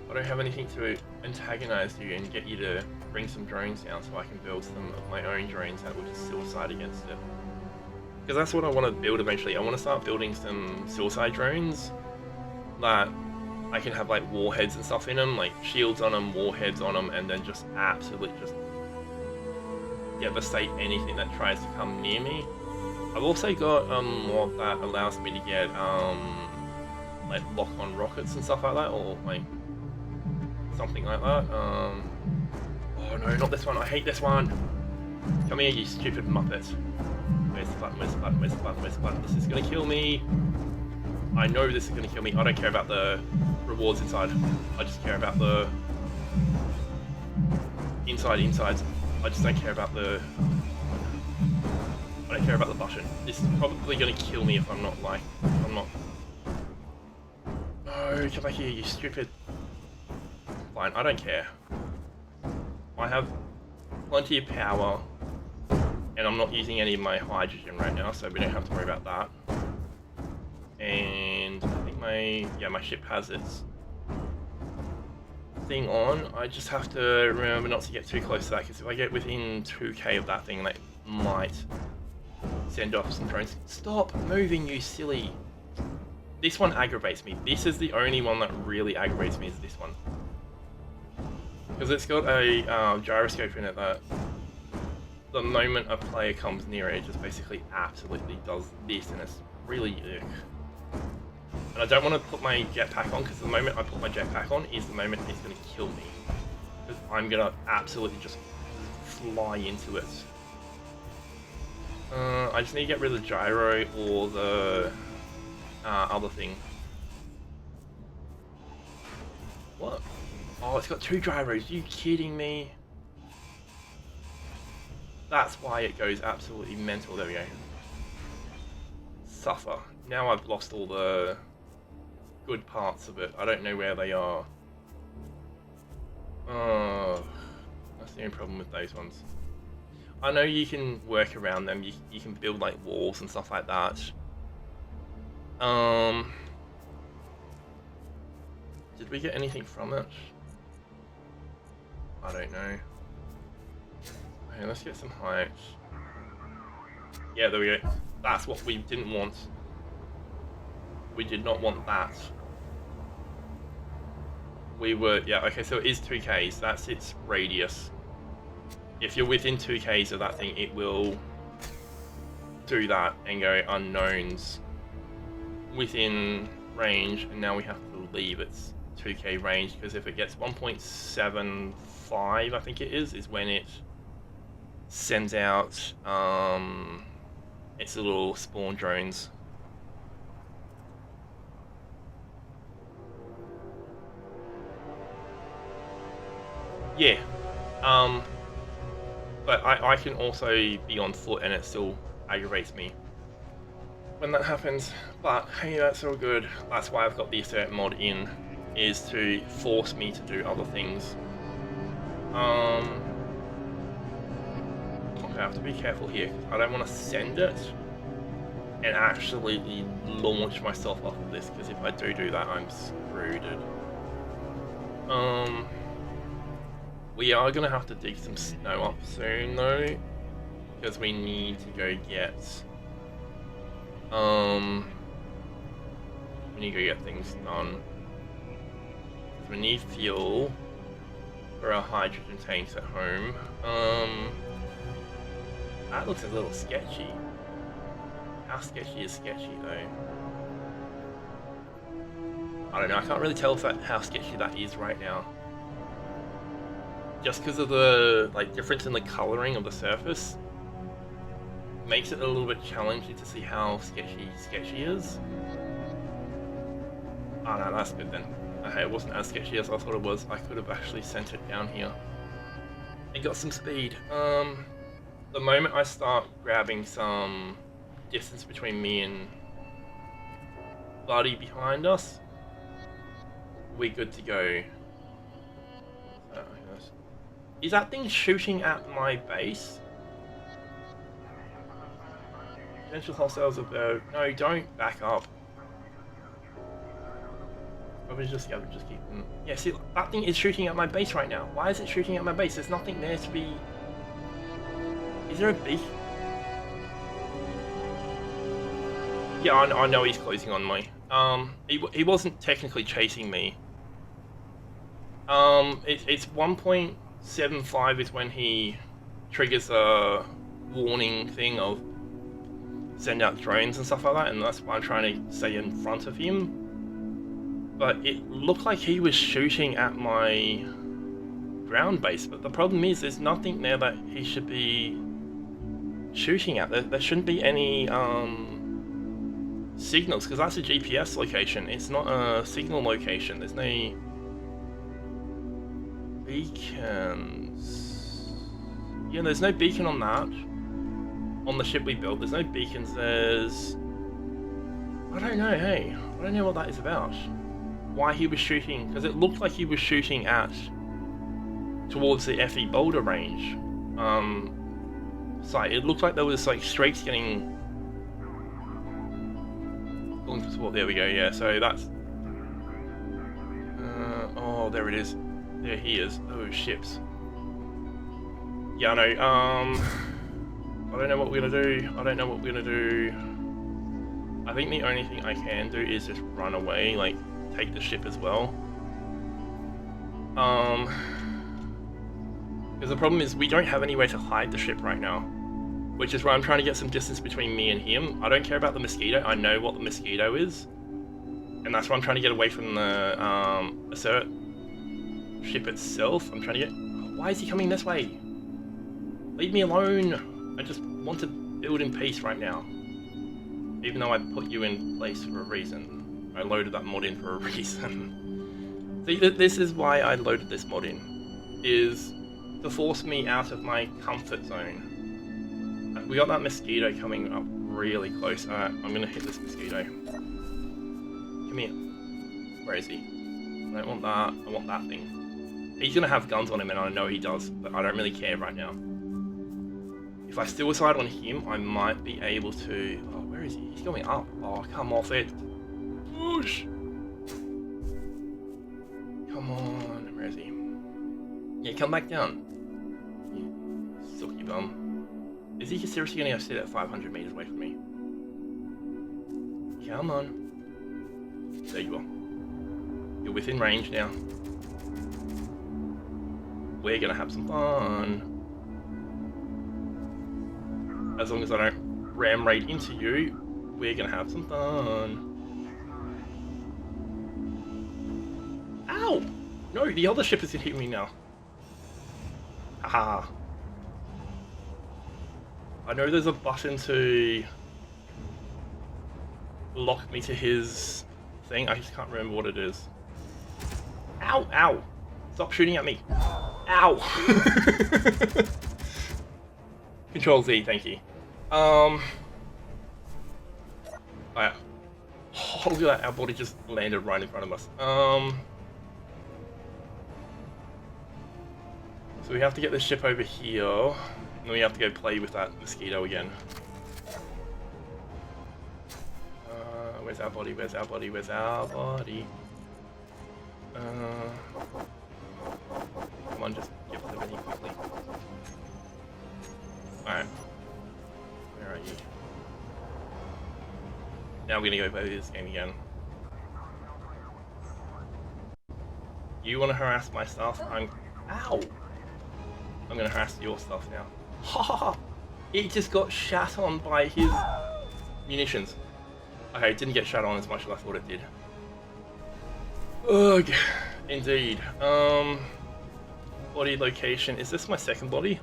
I don't have anything to antagonize you and get you to bring some drones down so I can build some of my own drones that will just suicide against it. Because that's what I want to build eventually. I want to start building some suicide drones that I can have like warheads and stuff in them, like shields on them, warheads on them, and then just absolutely just devastate anything that tries to come near me. I've also got a mod that allows me to get like lock-on rockets and stuff like that, or like something like that. Oh no, not this one. I hate this one. Come here, you stupid muppet. Where's the button? Where's the button? Where's the button? Where's the button? This is gonna kill me. I know this is gonna kill me. I don't care about the rewards inside. I just care about the insides. I just don't care about the. I don't care about the button. This is probably gonna kill me if I'm not like. I'm not. No, come back here, you stupid. Fine, I don't care. I have plenty of power, and I'm not using any of my hydrogen right now, so we don't have to worry about that. And I think my ship has its thing on. I just have to remember not to get too close to that, because if I get within 2k of that thing, that might send off some drones. Stop moving, you silly. This one aggravates me. This is the only one that really aggravates me, is this one. Because it's got a gyroscope in it that the moment a player comes near it, it just basically absolutely does this, and it's really ugh. And I don't want to put my jetpack on, because the moment I put my jetpack on is the moment it's going to kill me. Because I'm going to absolutely just fly into it. I just need to get rid of the gyro or the other thing. What? Oh, it's got 2 gyros. Are you kidding me? That's why it goes absolutely mental. There we go. Suffer. Now I've lost all the good parts of it. I don't know where they are. Oh, that's the only problem with those ones. I know you can work around them. You can build like walls and stuff like that. Did we get anything from it? I don't know. Okay, let's get some height. Yeah, there we go. That's what we didn't want. We did not want that. We were, yeah, okay, so it is 2Ks. That's its radius. If you're within 2Ks of that thing, it will do that and go unknowns within range, and now we have to leave its 2K range, because if it gets 1.75, I think it is when it sends out its little spawn drones. Yeah, but I can also be on foot and it still aggravates me when that happens. But hey, that's all good. That's why I've got the assert mod in, is to force me to do other things. Okay, I have to be careful here, because I don't want to send it and actually launch myself off of this, because if I do that, I'm screwed. We are going to have to dig some snow up soon, though, because we need to go get, we need to go get things done. We need fuel for our hydrogen tanks at home. That looks a little sketchy. How sketchy is sketchy, though? I don't know, I can't really tell if how sketchy that is right now. Just because of the difference in the coloring of the surface makes it a little bit challenging to see how sketchy is. Oh no, that's good then. Okay, it wasn't as sketchy as I thought it was. I could have actually sent it down here. It got some speed. The moment I start grabbing some distance between me and Buddy behind us, we're good to go. Is that thing shooting at my base? Potential hostiles about. No, don't back up. Probably just keep them. Yeah, see, that thing is shooting at my base right now. Why is it shooting at my base? There's nothing there to be. Is there a beak? Yeah, I know he's closing on me. He wasn't technically chasing me. It's 1.75 is when he triggers a warning thing of send out drones and stuff like that, and that's why I'm trying to stay in front of him. But it looked like he was shooting at my ground base, but the problem is there's nothing there that he should be shooting at. There shouldn't be any signals, because that's a GPS location. It's not a signal location. There's no beacons. Yeah, there's no beacon on that. On the ship we built, there's no beacons. There's... I don't know, hey. I don't know what that is about. Why he was shooting, because it looked like he was shooting at towards the FE Boulder range site. It looked like there was like streaks getting going for support. There we go. Yeah, so that's oh, there it is. There he is. Oh, ships. Yeah, I know. I don't know what we're gonna do. I don't know what we're gonna do. I think the only thing I can do is just run away, like take the ship as well. Because the problem is we don't have anywhere to hide the ship right now, which is why I'm trying to get some distance between me and him. I don't care about the mosquito. I know what the mosquito is, and that's why I'm trying to get away from the assert ship itself. I'm trying to get... Why is he coming this way? Leave me alone. I just want to build in peace right now. Even though I put you in place for a reason. I loaded that mod in for a reason. See, this is why I loaded this mod in. Is to force me out of my comfort zone. We got that mosquito coming up really close. Alright, I'm gonna hit this mosquito. Come here. Where is he? I don't want that. I want that thing. He's gonna have guns on him, and I know he does, but I don't really care right now. If I still decide on him, I might be able to... Oh, where is he? He's going up. Oh, come off it. Whoosh! Come on. Where is he? Yeah, come back down. You sucky bum. Is he seriously going to sit at 500 meters away from me? Come on. There you are. You're within range now. We're going to have some fun. As long as I don't ram raid into you, we're going to have some fun. Ow! No, the other ship is hitting me now. Haha. I know there's a button to lock me to his thing. I just can't remember what it is. Ow! Ow! Stop shooting at me. Ow! Control Z, thank you. Oh yeah. Oh, look at that, our body just landed right in front of us. So we have to get the ship over here, and then we have to go play with that mosquito again. Where's our body? Where's our body? Where's our body? Come on, just get to the menu quickly. Alright. Where are you? Now we're gonna go play this game again. You wanna harass my stuff? Ow! I'm gonna harass your stuff now. Ha ha ha! He just got shat on by his munitions. Okay, it didn't get shot on as much as I thought it did. Ugh, indeed. Body location. Is this my second body?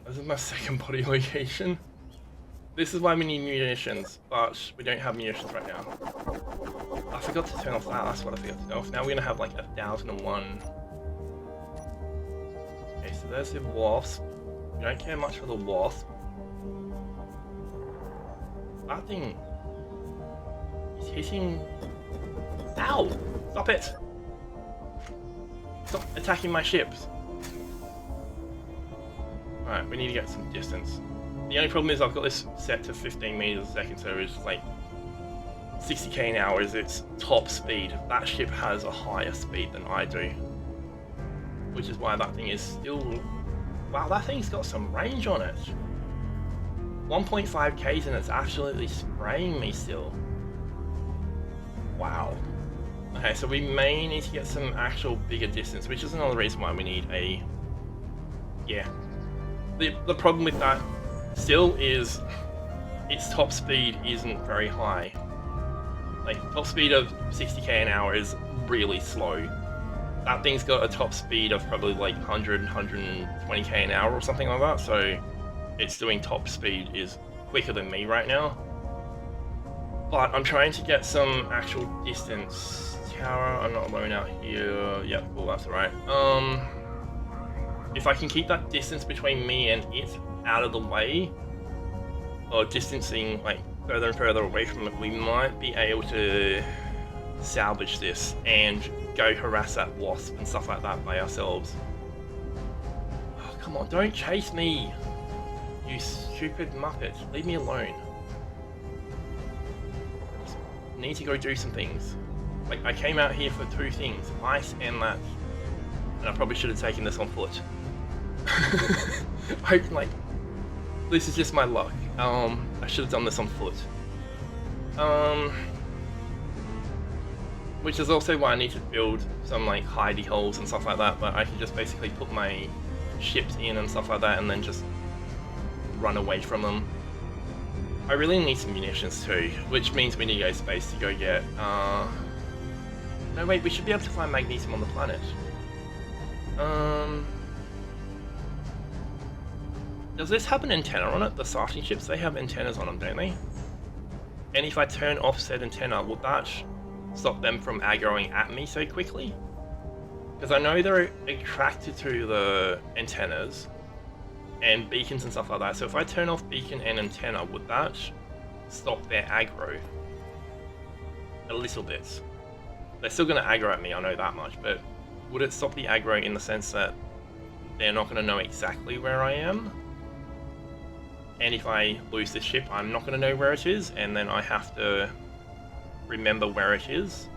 This is my second body location. This is why we need munitions, but we don't have munitions right now. I forgot to turn off that, that's what I forgot to turn off. Now we're gonna have like 1001. Okay, so there's the wasp. We don't care much for the wasp. That thing is hitting... Ow! Stop it! Stop attacking my ships. Alright, we need to get some distance. The only problem is I've got this set to 15 meters a second, so it's like 60k an hour is its top speed. That ship has a higher speed than I do. Which is why that thing is still... Wow, that thing's got some range on it. 1.5 Ks and it's absolutely spraying me still. Wow. Okay, so we may need to get some actual bigger distance, which is another reason why we need a... Yeah. The problem with that still is its top speed isn't very high. Like, top speed of 60k an hour is really slow. That thing's got a top speed of probably like 100, 120k an hour or something like that, so its doing top speed is quicker than me right now. But I'm trying to get some actual distance. Tower, I'm not alone out here. Yeah, cool, that's alright. If I can keep that distance between me and it out of the way, or distancing like further and further away from it, we might be able to salvage this and go harass that wasp and stuff like that by ourselves. Oh, come on, don't chase me, you stupid muppet. Leave me alone. Just need to go do some things. Like, I came out here for two things, ice and that. And I probably should have taken this on foot. Like, this is just my luck. I should have done this on foot. Which is also why I need to build some like hidey holes and stuff like that, but I can just basically put my ships in and stuff like that and then just run away from them. I really need some munitions too, which means we need to go space to go get, no wait, we should be able to find magnesium on the planet. Does this have an antenna on it? The starting ships, they have antennas on them, don't they? And if I turn off said antenna, would that stop them from aggroing at me so quickly? Because I know they're attracted to the antennas and beacons and stuff like that, so if I turn off beacon and antenna, would that stop their aggro? A little bit. They're still going to aggro at me, I know that much, but would it stop the aggro in the sense that they're not going to know exactly where I am? And if I lose this ship, I'm not going to know where it is, and then I have to remember where it is.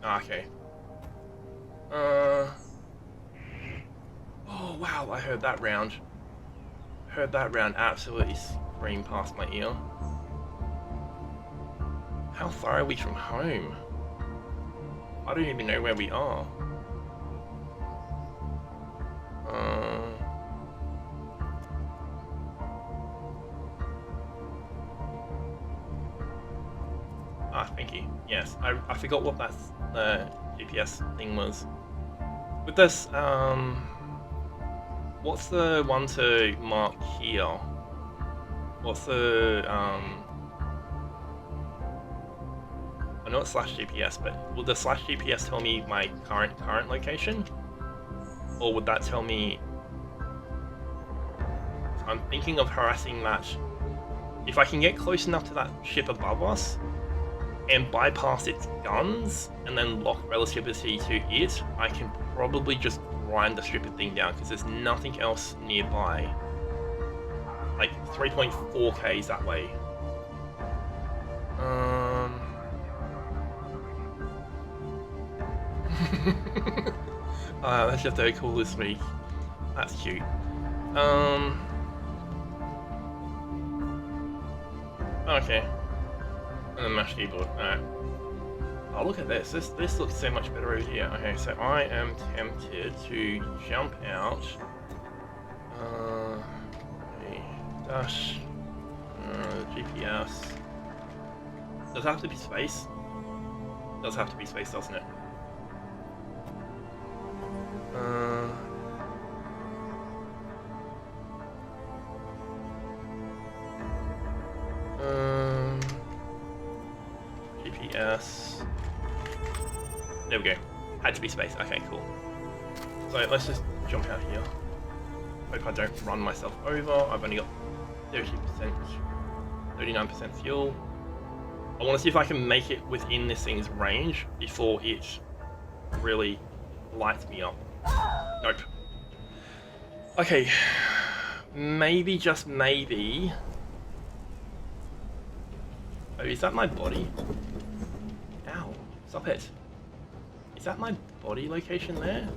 Okay. Oh wow, I heard that round. Heard that round absolutely scream past my ear. How far are we from home? I don't even know where we are. Thank you. Yes, I forgot what that GPS thing was. With this, what's the one to mark here? What's the, I know it's /GPS, but will the /GPS tell me my current location? Or would that tell me... I'm thinking of harassing that... If I can get close enough to that ship above us, and bypass its guns, and then lock relativity to it, I can probably just grind the stupid thing down, because there's nothing else nearby. Like, 3.4Ks that way. That's just very cool this week. That's cute. Okay. And then mash keyboard. Alright. Oh, look at this. This looks so much better over here. Okay, so I am tempted to jump out. Okay, dash. GPS. Does it have to be space? Does have to be space, doesn't it? GPS. There we go. Had to be space. Okay, cool. So let's just jump out here. Hope I don't run myself over. I've only got 30%, 39% fuel. I want to see if I can make it within this thing's range before it really lights me up. Nope. Okay. Maybe, just maybe. Oh, is that my body? Ow. Stop it. Is that my body location there?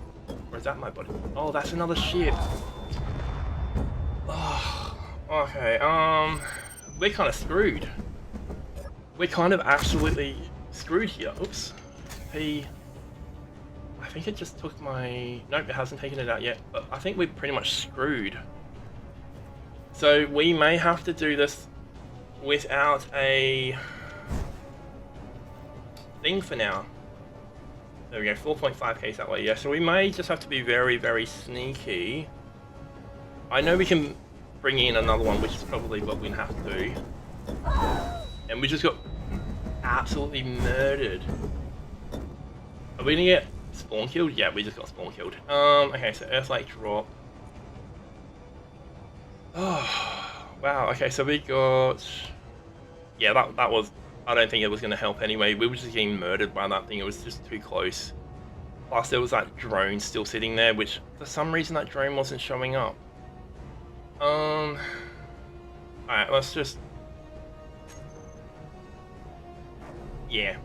Or is that my body? Oh, that's another ship. Oh, okay, we're kind of screwed. We're kind of absolutely screwed here. Oops. I think it just took my... Nope, it hasn't taken it out yet. But I think we're pretty much screwed. So we may have to do this without a thing for now. There we go, 4.5k that way. Yeah, so we may just have to be very, very sneaky. I know we can bring in another one, which is probably what we have to do. And we just got absolutely murdered. Are we gonna get spawn killed? Yeah, we just got spawn killed. Okay, so Earthlake drop. Oh, wow. Okay, so we got... Yeah, that was... I don't think it was going to help anyway. We were just getting murdered by that thing. It was just too close. Plus, there was that drone still sitting there, which for some reason that drone wasn't showing up. Alright, let's just... Yeah.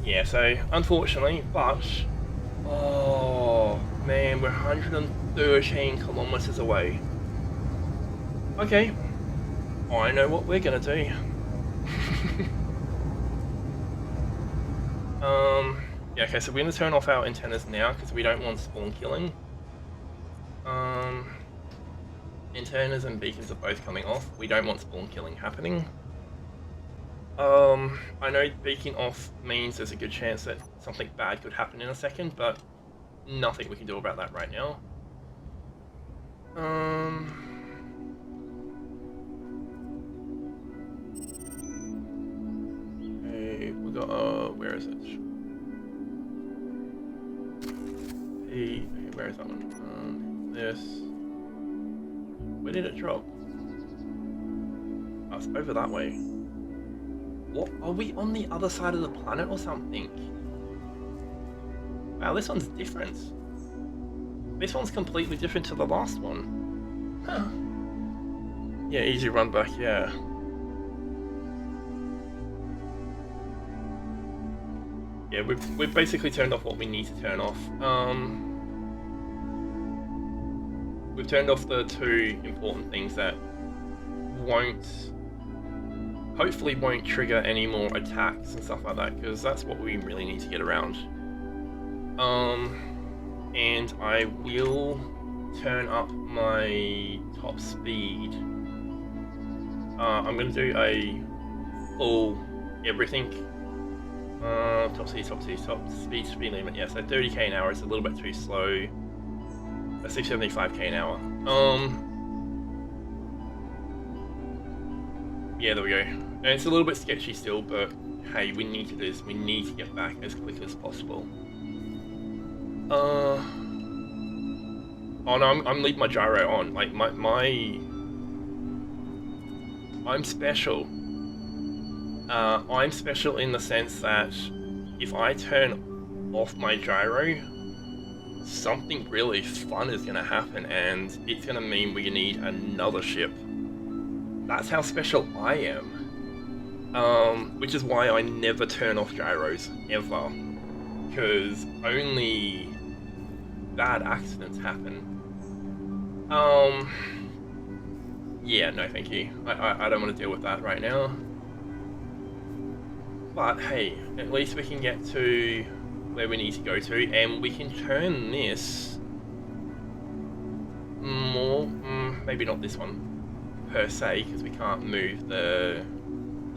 Yeah, so, unfortunately, but... Oh, man, we're 113 kilometers away. Okay. I know what we're gonna do. Yeah, okay, so we're gonna turn off our antennas now because we don't want spawn killing. Antennas and beacons are both coming off. We don't want spawn killing happening. I know beacon off means there's a good chance that something bad could happen in a second, but nothing we can do about that right now. Okay, we got, where is it? Hey, where is that one? This. Where did it drop? Oh, it's over that way. What? Are we on the other side of the planet or something? Wow, this one's different. This one's completely different to the last one. Huh. Yeah, easy run back, yeah. Yeah, we've basically turned off what we need to turn off. We've turned off the two important things that hopefully won't trigger any more attacks and stuff like that, because that's what we really need to get around. And I will turn up my top speed. I'm going to do a full everything. Top speed limit. Yeah, so 30k an hour is a little bit too slow. Let's do 75k an hour. Yeah, there we go. And it's a little bit sketchy still, but hey, we need to do this. We need to get back as quick as possible. Oh no, I'm leaving my gyro on. Like I'm special. I'm special in the sense that if I turn off my gyro, something really fun is gonna happen, and it's gonna mean we need another ship. That's how special I am. Which is why I never turn off gyros, ever. Because only bad accidents happen. Yeah, no thank you. I don't want to deal with that right now. But hey, at least we can get to where we need to go to, and we can turn this more, maybe not this one per se, because we can't move the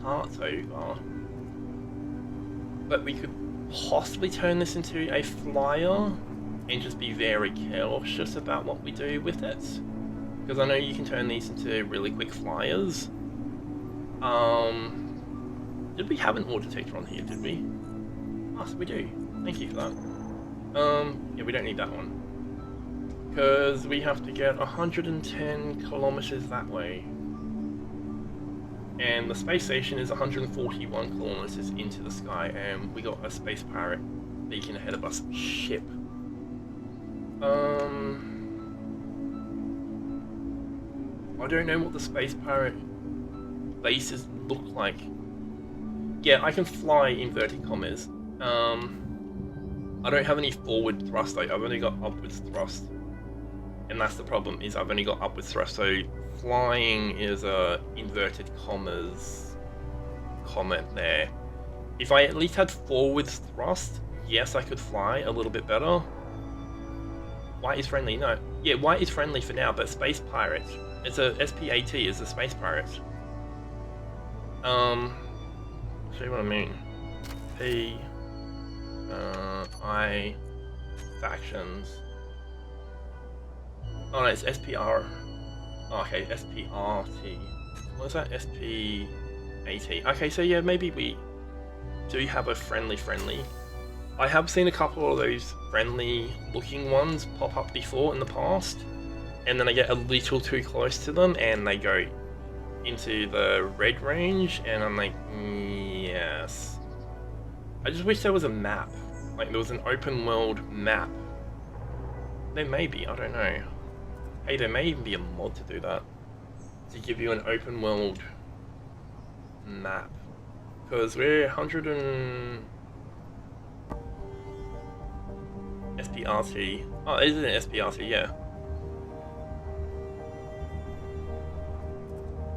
parts over. But we could possibly turn this into a flyer and just be very cautious about what we do with it. Because I know you can turn these into really quick flyers. Did we have an ore detector on here, did we? Yes, we do. Thank you for that. Yeah, we don't need that one. Because we have to get 110 kilometers that way. And the space station is 141 kilometers into the sky, and we got a space pirate beacon ahead of us. Ship. I don't know what the space pirate bases look like. Yeah, I can fly inverted commas. I don't have any forward thrust though. I've only got upwards thrust, and that's the problem. Is I've only got upwards thrust. So flying is a inverted commas comment there. If I at least had forwards thrust, yes, I could fly a little bit better. White is friendly. No, yeah, white is friendly for now, but space pirate. It's a SPAT is a space pirate. See what I mean? I factions. Oh no, it's SPR. Oh, okay, SPRT. What is that? SPAT. Okay, so yeah, maybe we do have a friendly. I have seen a couple of those friendly looking ones pop up before in the past, and then I get a little too close to them and they go into the red range, and I'm like, yes. I just wish there was a map. Like, there was an open world map. There may be, I don't know. Hey, there may even be a mod to do that. To give you an open world map. Because we're 100 and... SPRT. Oh, it is an SPRT, yeah.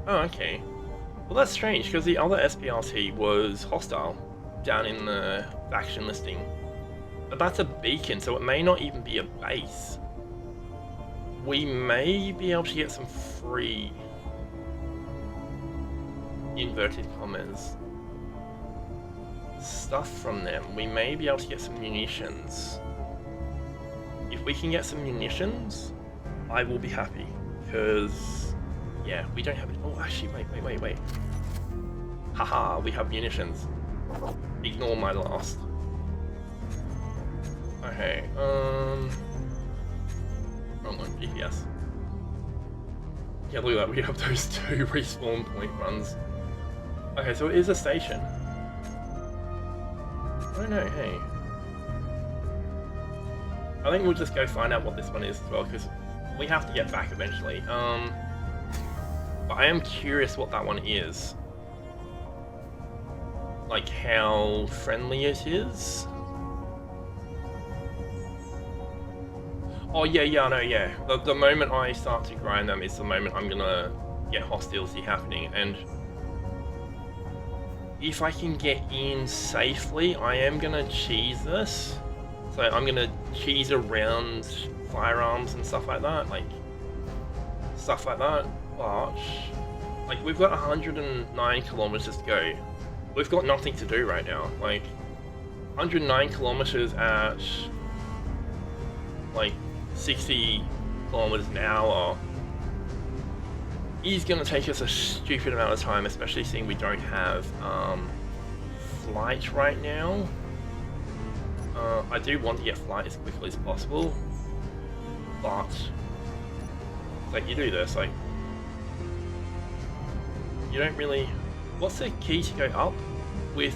Oh, okay. Well, that's strange, because the other SPRT was hostile down in the faction listing. But that's a beacon, so it may not even be a base. We may be able to get some free inverted commas stuff from them. We may be able to get some munitions. If we can get some munitions, I will be happy, because yeah, we don't have it. Oh, actually, wait. Haha, we have munitions. Ignore my last. Okay, wrong one, GPS. Yeah, look at that, we have those 2 respawn point runs. Okay, so it is a station. Oh no, hey. I think we'll just go find out what this one is as well, because we have to get back eventually. But I am curious what that one is. Like, how friendly it is. Oh yeah, I know, yeah. The moment I start to grind them is the moment I'm gonna get hostility happening, and if I can get in safely, I am gonna cheese this. So I'm gonna cheese around firearms and stuff like that, but like, we've got 109 kilometers to go. We've got nothing to do right now. Like, 109 kilometers at like 60 kilometers an hour is gonna take us a stupid amount of time, especially seeing we don't have flight right now. I do want to get flight as quickly as possible, but like, you do this, like, you don't really... What's the key to go up with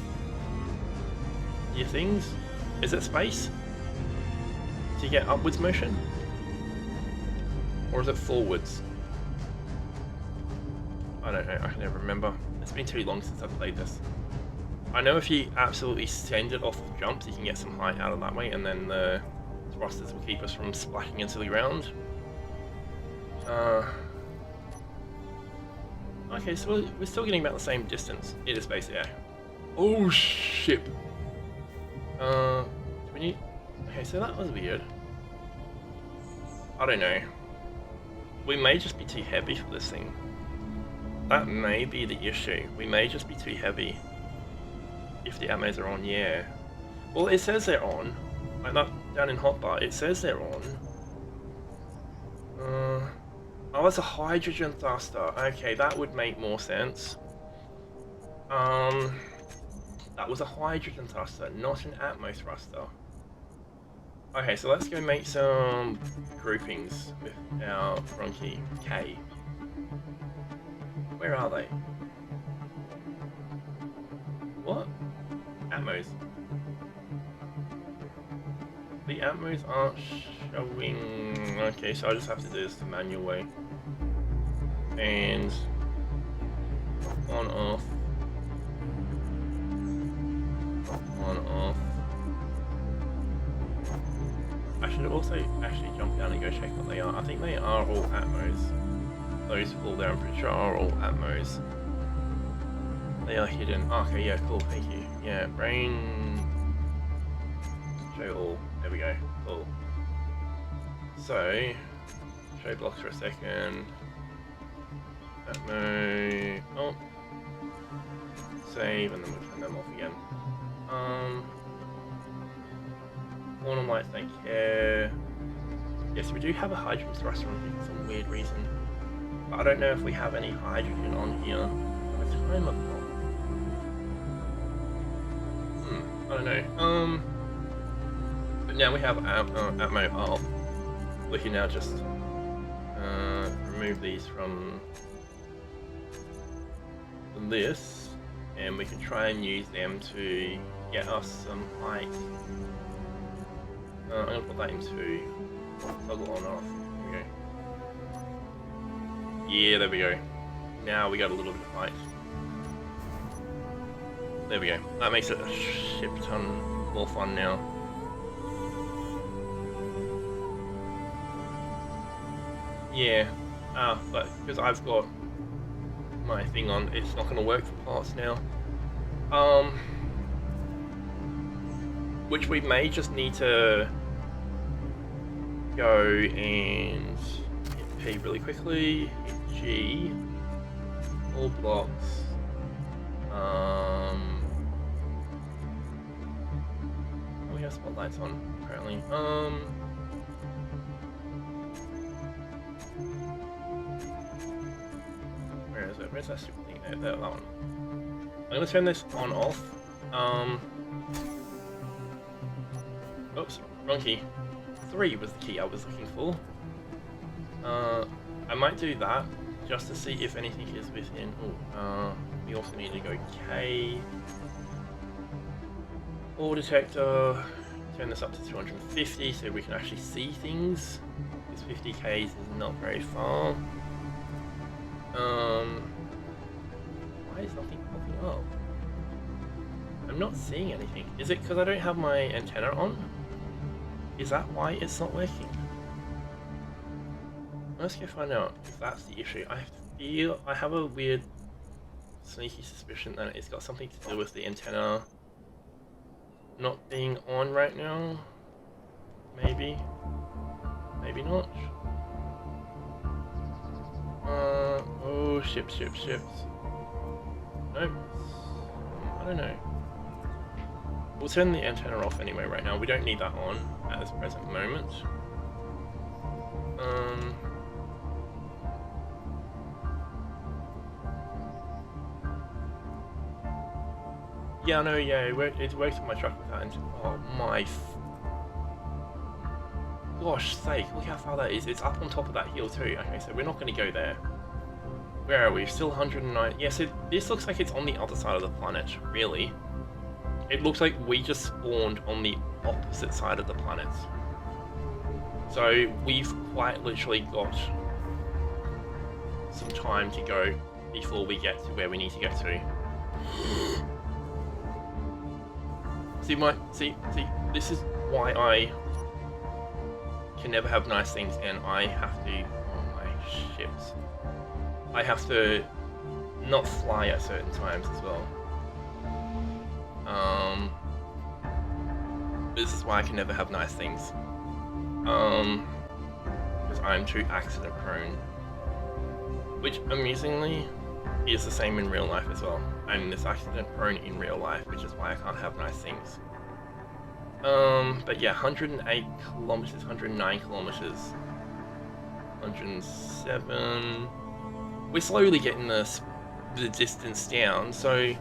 your things? Is it space to get upwards motion? Or is it forwards? I don't know, I can never remember. It's been too long since I've played this. I know if you absolutely send it off of jumps, you can get some height out of that way, and then the thrusters will keep us from splashing into the ground. Okay, so we're still getting about the same distance. It is space, yeah. Oh shit! Do we need... Okay, so that was weird. I don't know. We may just be too heavy for this thing. That may be the issue. We may just be too heavy. If the ammos are on, yeah. Well, it says they're on. Like that down in hotbar, it says they're on. Oh, it's a hydrogen thruster. Okay, that would make more sense. That was a hydrogen thruster, not an atmo thruster. Okay, so let's go make some groupings with our Bronchi K. Where are they? What? Atmos. The Atmos aren't showing... Okay, so I just have to do this the manual way. And... on, off. On, off. I should also actually jump down and go check what they are. I think they are all Atmos. Those full there, I'm pretty sure, are all Atmos. They are hidden. Oh, okay, yeah, cool, thank you. Yeah, brain... show all. There we go. Cool. So, show blocks for a second. Atmo... Oh. Save, and then we'll turn them off again. Quantum lights don't care. Yes, we do have a hydrogen thruster on here for some weird reason. But I don't know if we have any hydrogen on here. At the time of I don't know. But now we have ammo up. We can now just remove these from this, and we can try and use them to get us some height. I'm gonna put that into toggle on off. There we go. Yeah, there we go. Now we got a little bit of height. There we go. That makes it a shit ton more fun now. Yeah, but because I've got my thing on, it's not going to work for parts now. Which we may just need to go and hit P really quickly, hit G, all blocks. We have spotlights on apparently. Where is it? Where's that stupid thing? There, that one. I'm gonna turn this on off. Oops, wrong key. 3 was the key I was looking for. I might do that just to see if anything is within. We also need to go K. Ore detector. Turn this up to 250 so we can actually see things. This 50 Ks is not very far. Why is nothing popping up? I'm not seeing anything. Is it because I don't have my antenna on? Is that why it's not working? Let's go find out if that's the issue. I have a weird sneaky suspicion that it's got something to do with the antenna not being on right now. Maybe. Maybe not. Oh, ships. Nope. I don't know. We'll turn the antenna off anyway right now. We don't need that on at this present moment. Yeah, no, yeah, it worked with my truck with that antenna. Oh my gosh sake, look how far that is. It's up on top of that hill too. Okay, so we're not going to go there. Where are we? Still 109. Yeah, so this looks like it's on the other side of the planet, really. It looks like we just spawned on the opposite side of the planet. So we've quite literally got some time to go before we get to where we need to get to. See, this is why I can never have nice things, and I have to, oh my ships. I have to not fly at certain times as well. This is why I can never have nice things. Because I'm too accident prone. Which, amusingly, is the same in real life as well. I'm this accident prone in real life, which is why I can't have nice things. But yeah, 108 kilometers, 109 kilometers, 107. We're slowly getting the distance down, so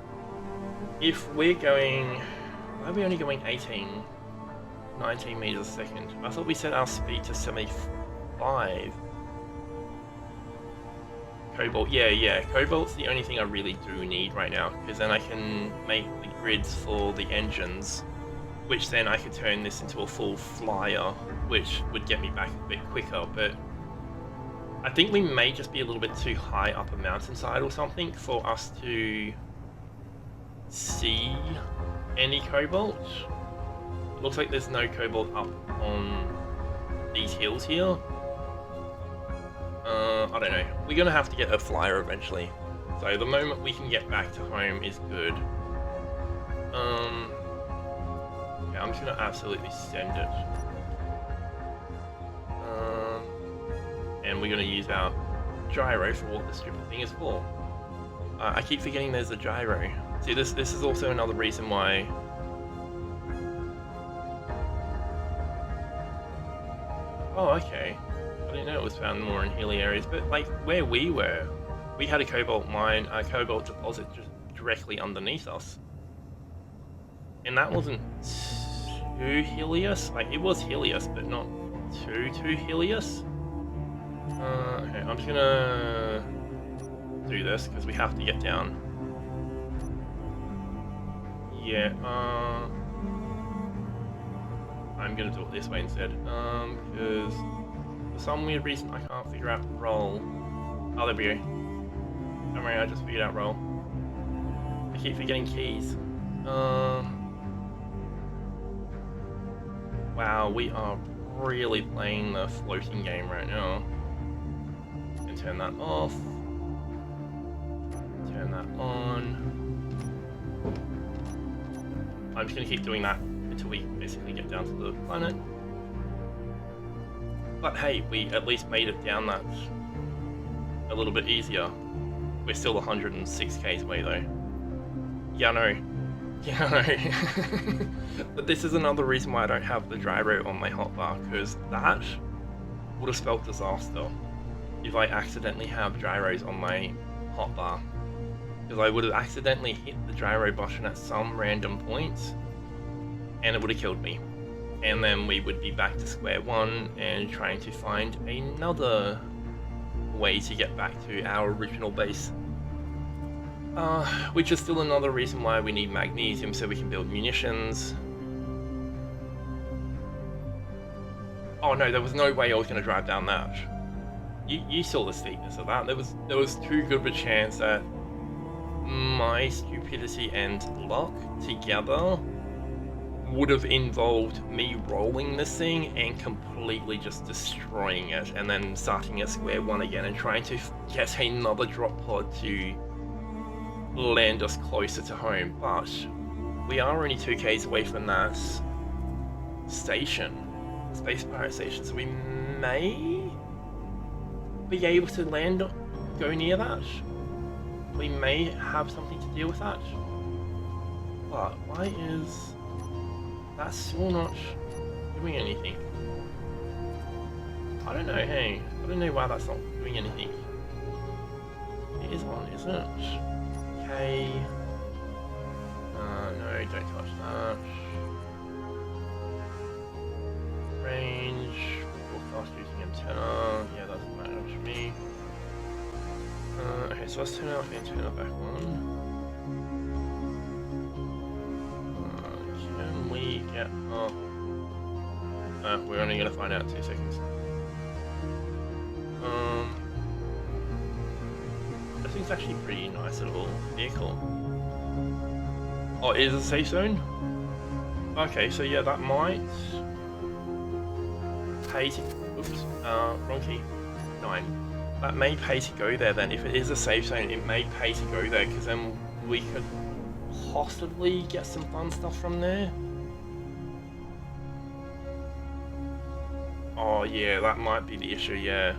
if we're going, why are we only going 19 meters a second? I thought we set our speed to 75. Cobalt, yeah, Cobalt's the only thing I really do need right now, because then I can make the grids for the engines, which then I could turn this into a full flyer, which would get me back a bit quicker, but I think we may just be a little bit too high up a mountainside or something for us to see any cobalt. It looks like there's no cobalt up on these hills here. I don't know. We're gonna have to get a flyer eventually. So the moment we can get back to home is good. Yeah, I'm just gonna absolutely send it. And we're gonna use our gyro for what this stupid thing is for. I keep forgetting there's a gyro. See, this is also another reason why Oh, okay. I didn't know it was found more in hilly areas, but like where we were, we had a cobalt mine, a cobalt deposit just directly underneath us. And that wasn't too hillious. Like, it was hillious, but not too hillious. Okay, I'm just gonna do this, because we have to get down. Yeah, I'm gonna do it this way instead, because for some weird reason I can't figure out roll. Oh, there we go. Don't worry, I just figured out roll. I keep forgetting keys. Wow, we are really playing the floating game right now. And turn that off. Turn that on. I'm just gonna keep doing that until we basically get down to the planet. But hey, we at least made it down that a little bit easier. We're still 106 k's away though. Yeah, no. Yeah, no. But this is another reason why I don't have the gyro on my hotbar, because that would have spelled disaster if I accidentally have gyros on my hotbar. Because I would have accidentally hit the gyro button at some random point, and it would have killed me. And then we would be back to square one and trying to find another way to get back to our original base. Which is still another reason why we need magnesium, so we can build munitions. Oh no, there was no way I was going to drive down that. You saw the steepness of that. There was too good of a chance that my stupidity and luck together would have involved me rolling this thing and completely just destroying it, and then starting at square one again and trying to get another drop pod to land us closer to home. But we are only 2 k's away from that station, space pirate station, so we may be able to go near that. We may have something to deal with that. But why is that still not doing anything? I don't know, hey. I don't know why that's not doing anything. It is on, isn't it? Okay. No, don't touch that. Range. Forecast using antenna. Yeah, that's not much for me. Okay, so let's turn off the antenna back on. Can we get up? We're only going to find out in 2 seconds. This thing's actually a pretty nice little vehicle. Oh, it is a safe zone? Okay, so yeah, that might pay to... Oops, wrong key. 9. That may pay to go there then. If it is a safe zone, it may pay to go there, because then we could possibly get some fun stuff from there. Oh yeah, that might be the issue, yeah.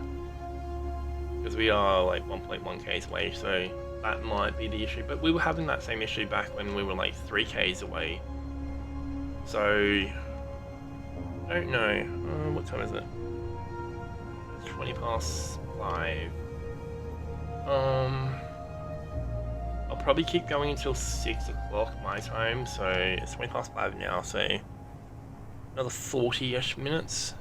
Because we are like 1.1 k's away, so that might be the issue. But we were having that same issue back when we were like 3 k's away. So, I don't know. What time is it? 20 past 5. I'll probably keep going until 6 o'clock my time, so it's 20 past 5 now, so another 40-ish minutes.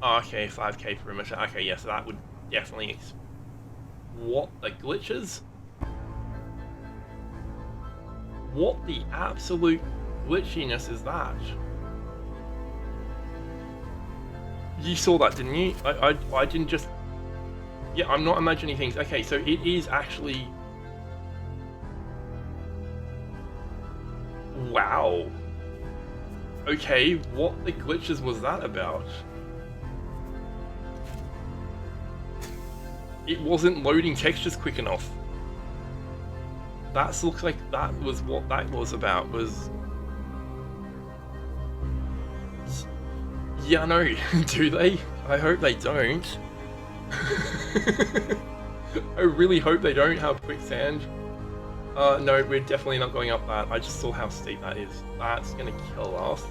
Oh, okay, 5k perimeter. Okay, yeah, so that would definitely... What the glitches? What the absolute glitchiness is that? You saw that, didn't you? I didn't just... Yeah, I'm not imagining things. Okay, so it is actually... Wow. Okay, what the glitches was that about? It wasn't loading textures quick enough. That looks like that was what that was about, was... Yeah, no, do they? I hope they don't. I really hope they don't have quicksand. No, we're definitely not going up that. I just saw how steep that is. That's gonna kill us.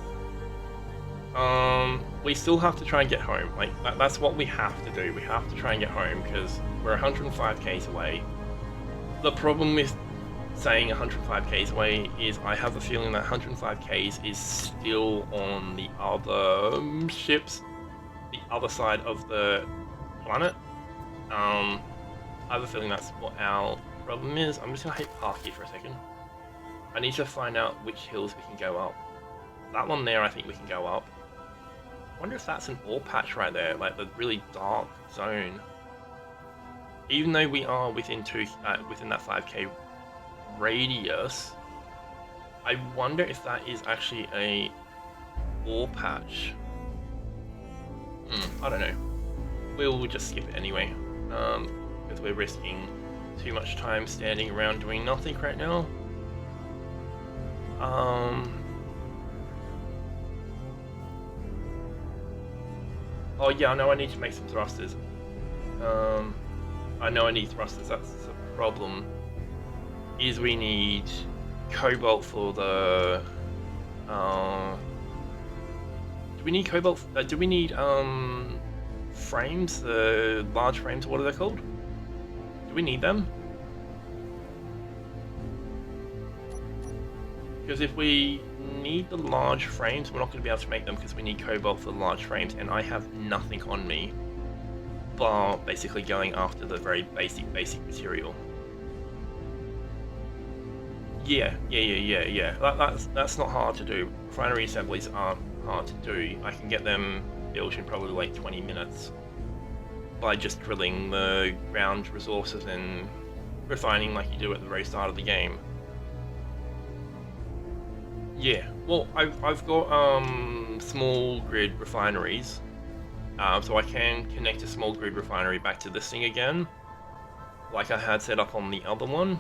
We still have to try and get home. Like, that's what we have to do. We have to try and get home because we're 105 k's away. The problem with saying 105 k's away is I have a feeling that 105 k's is still on the other ships, the other side of the planet. I have a feeling that's what our problem is. I'm just gonna hit park here for a second. I need to find out which hills we can go up. That one there, I think we can go up. I wonder if that's an ore patch right there, like the really dark zone. Even though we are within that 5k radius, I wonder if that is actually a ore patch. I don't know. We'll just skip it anyway, because we're risking too much time standing around doing nothing right now. Oh yeah, I know I need to make some thrusters. I know I need thrusters, that's the problem. Is we need cobalt for the... do we need cobalt? Do we need frames? The large frames, what are they called? Do we need them? Because if we need the large frames, we're not going to be able to make them because we need cobalt for the large frames, and I have nothing on me bar basically going after the very basic material. Yeah. That's not hard to do. Refinery assemblies aren't hard to do. I can get them built in probably like 20 minutes by just drilling the ground resources and refining like you do at the very start of the game. Yeah, well, I've got small grid refineries, so I can connect a small grid refinery back to this thing again, like I had set up on the other one,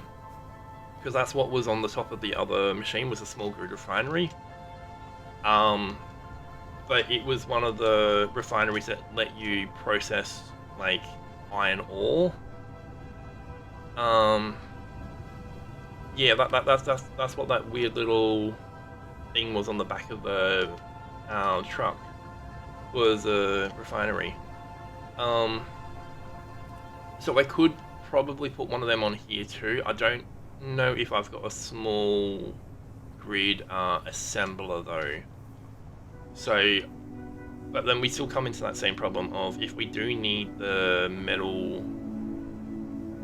because that's what was on the top of the other machine, was a small grid refinery. But it was one of the refineries that let you process like iron ore. Yeah, that's what that weird little thing was on the back of the truck, was a refinery. So I could probably put one of them on here too. I don't know if I've got a small grid assembler though. So, but then we still come into that same problem of if we do need the metal,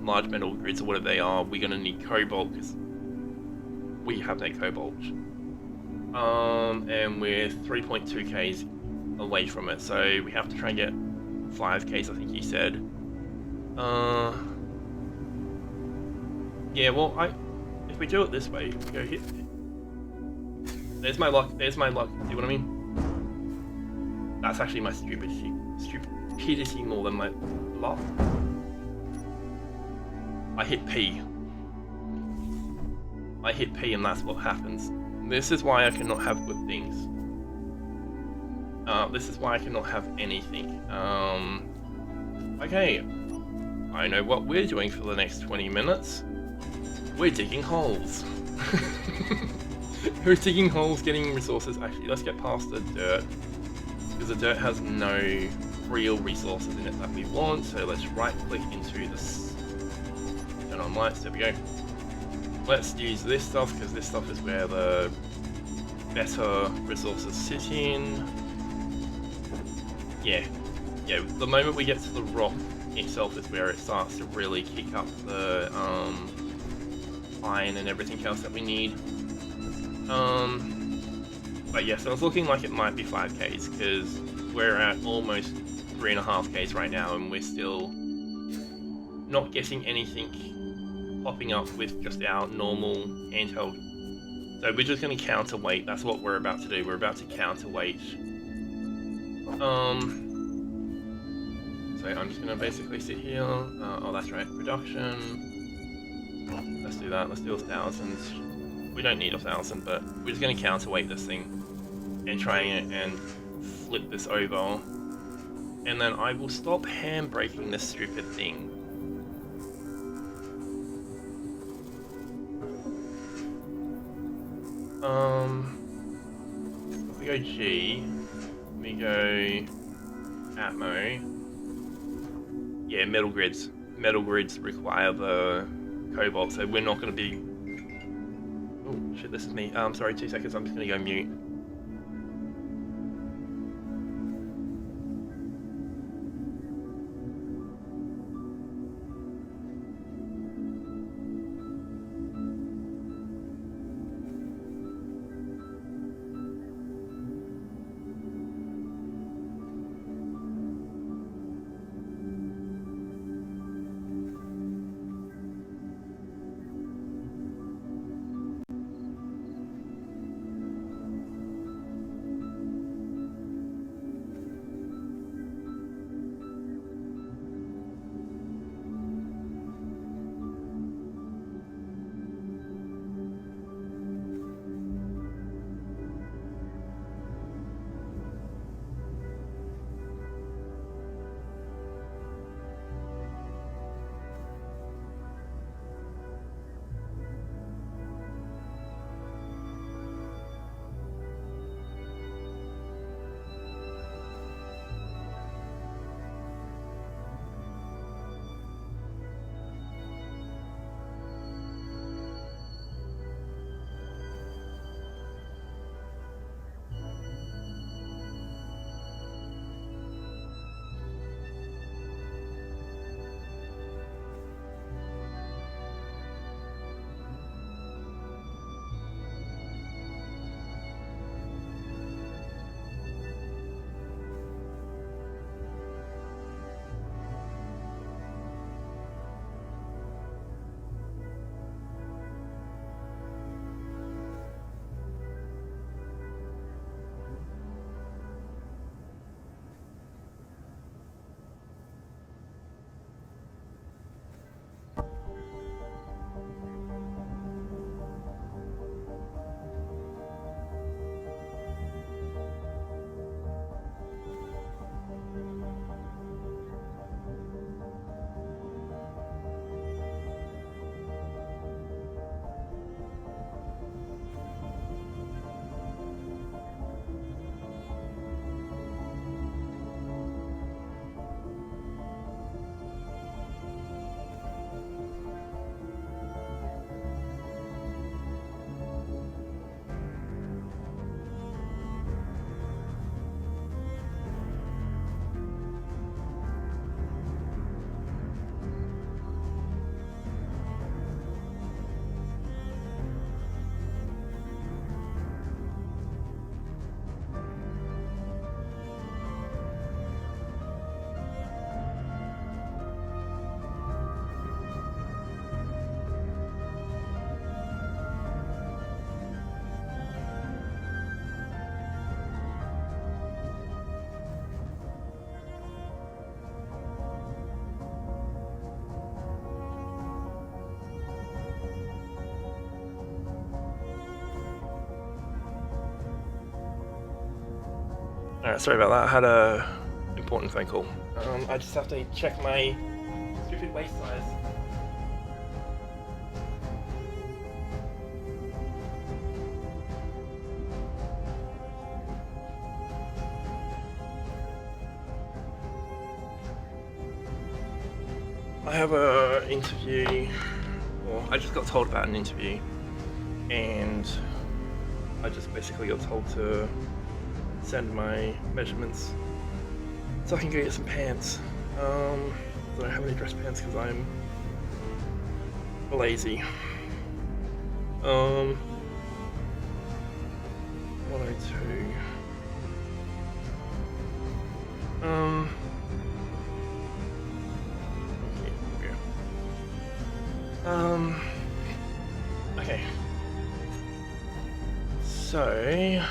large metal grids or whatever they are, we're going to need cobalt because we have no cobalt. And we're 3.2k's away from it, so we have to try and get 5k's, I think you said. Yeah, well, if we do it this way, if we go here, there's my luck, see what I mean? That's actually my stupidity more than my luck. I hit P and that's what happens. This is why I cannot have good things. This is why I cannot have anything. Okay, I know what we're doing for the next 20 minutes. We're digging holes. We're digging holes, getting resources. Actually, let's get past the dirt, because the dirt has no real resources in it that we want. So let's right click into this, turn on lights, there we go. Let's use this stuff, because this stuff is where the better resources sit in. Yeah, the moment we get to the rock itself is where it starts to really kick up the iron and everything else that we need. But yeah, so it's looking like it might be 5k's, because we're at almost 3.5k's right now, and we're still not getting anything popping up with just our normal handheld. So we're just going to counterweight. That's what we're about to do. We're about to counterweight. So I'm just going to basically sit here. Oh, that's right, production. Let's do that. Let's do 1,000. We don't need 1,000, but we're just going to counterweight this thing and try and flip this over. And then I will stop handbraking this stupid thing. If we go G, We go Atmo. Yeah, metal grids. Metal grids require the cobalt, so we're not going to be... Oh shit, this is me. Sorry, 2 seconds, I'm just going to go mute. Alright, sorry about that. I had a important phone call. I just have to check my stupid waist size. I have a interview, or I just got told about an interview, and I just basically got told to send my measurements so I can go get some pants. I don't have any dress pants because I'm lazy. 102. Okay. So,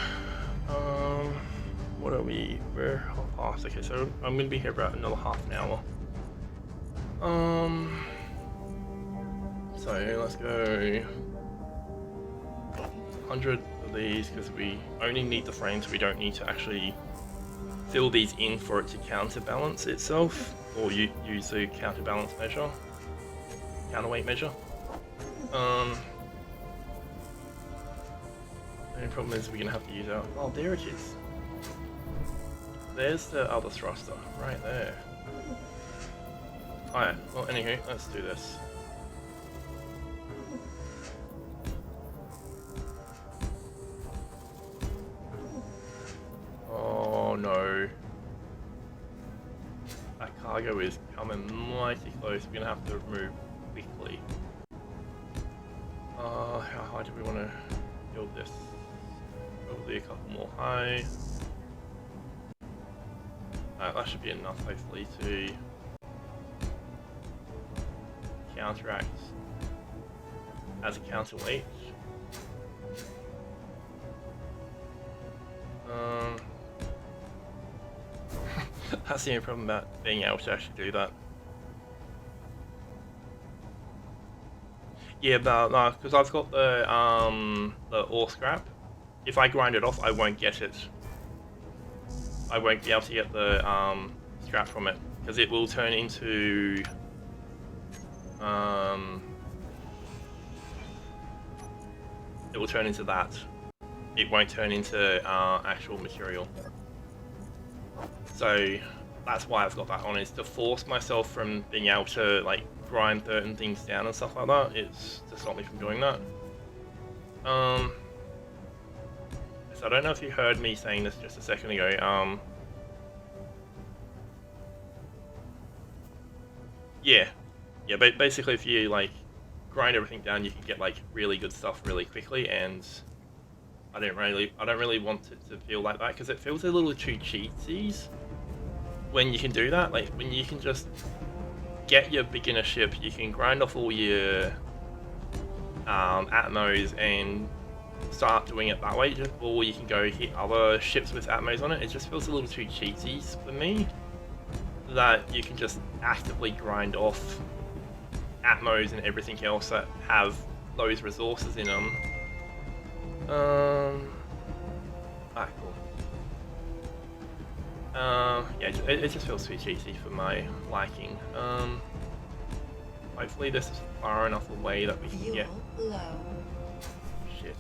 what are we? We're half. Okay, so I'm gonna be here about another half an hour. So let's go 100 of these because we only need the frames. We don't need to actually fill these in for it to counterbalance itself, or use the counterbalance measure, counterweight measure. The only problem is we're gonna have to use our. Oh, there it is. there's the other thruster, right there. Alright, well anywho, let's do this. Oh no. That cargo is coming mighty close, we're gonna have to move quickly. How high do we want to build this? Probably a couple more high. That should be enough, hopefully, to counteract as a counterweight. That's the only problem about being able to actually do that. Yeah, but no, because I've got the ore scrap. If I grind it off, I won't get it. I won't be able to get the scrap from it because it will turn into that. It won't turn into actual material. So that's why I've got that on, is to force myself from being able to like grind certain things down and stuff like that. It's to stop me from doing that. So I don't know if you heard me saying this just a second ago. Yeah, but basically if you like grind everything down, you can get like really good stuff really quickly, and I don't really want it to feel like that because it feels a little too cheaty when you can do that. Like when you can just get your beginner ship, you can grind off all your Atmos and start doing it that way, or you can go hit other ships with Atmos on it. It just feels a little too cheaty for me that you can just actively grind off Atmos and everything else that have those resources in them. Alright, cool. Yeah, it just feels too cheesy for my liking. Hopefully this is far enough away that we can get... Shit.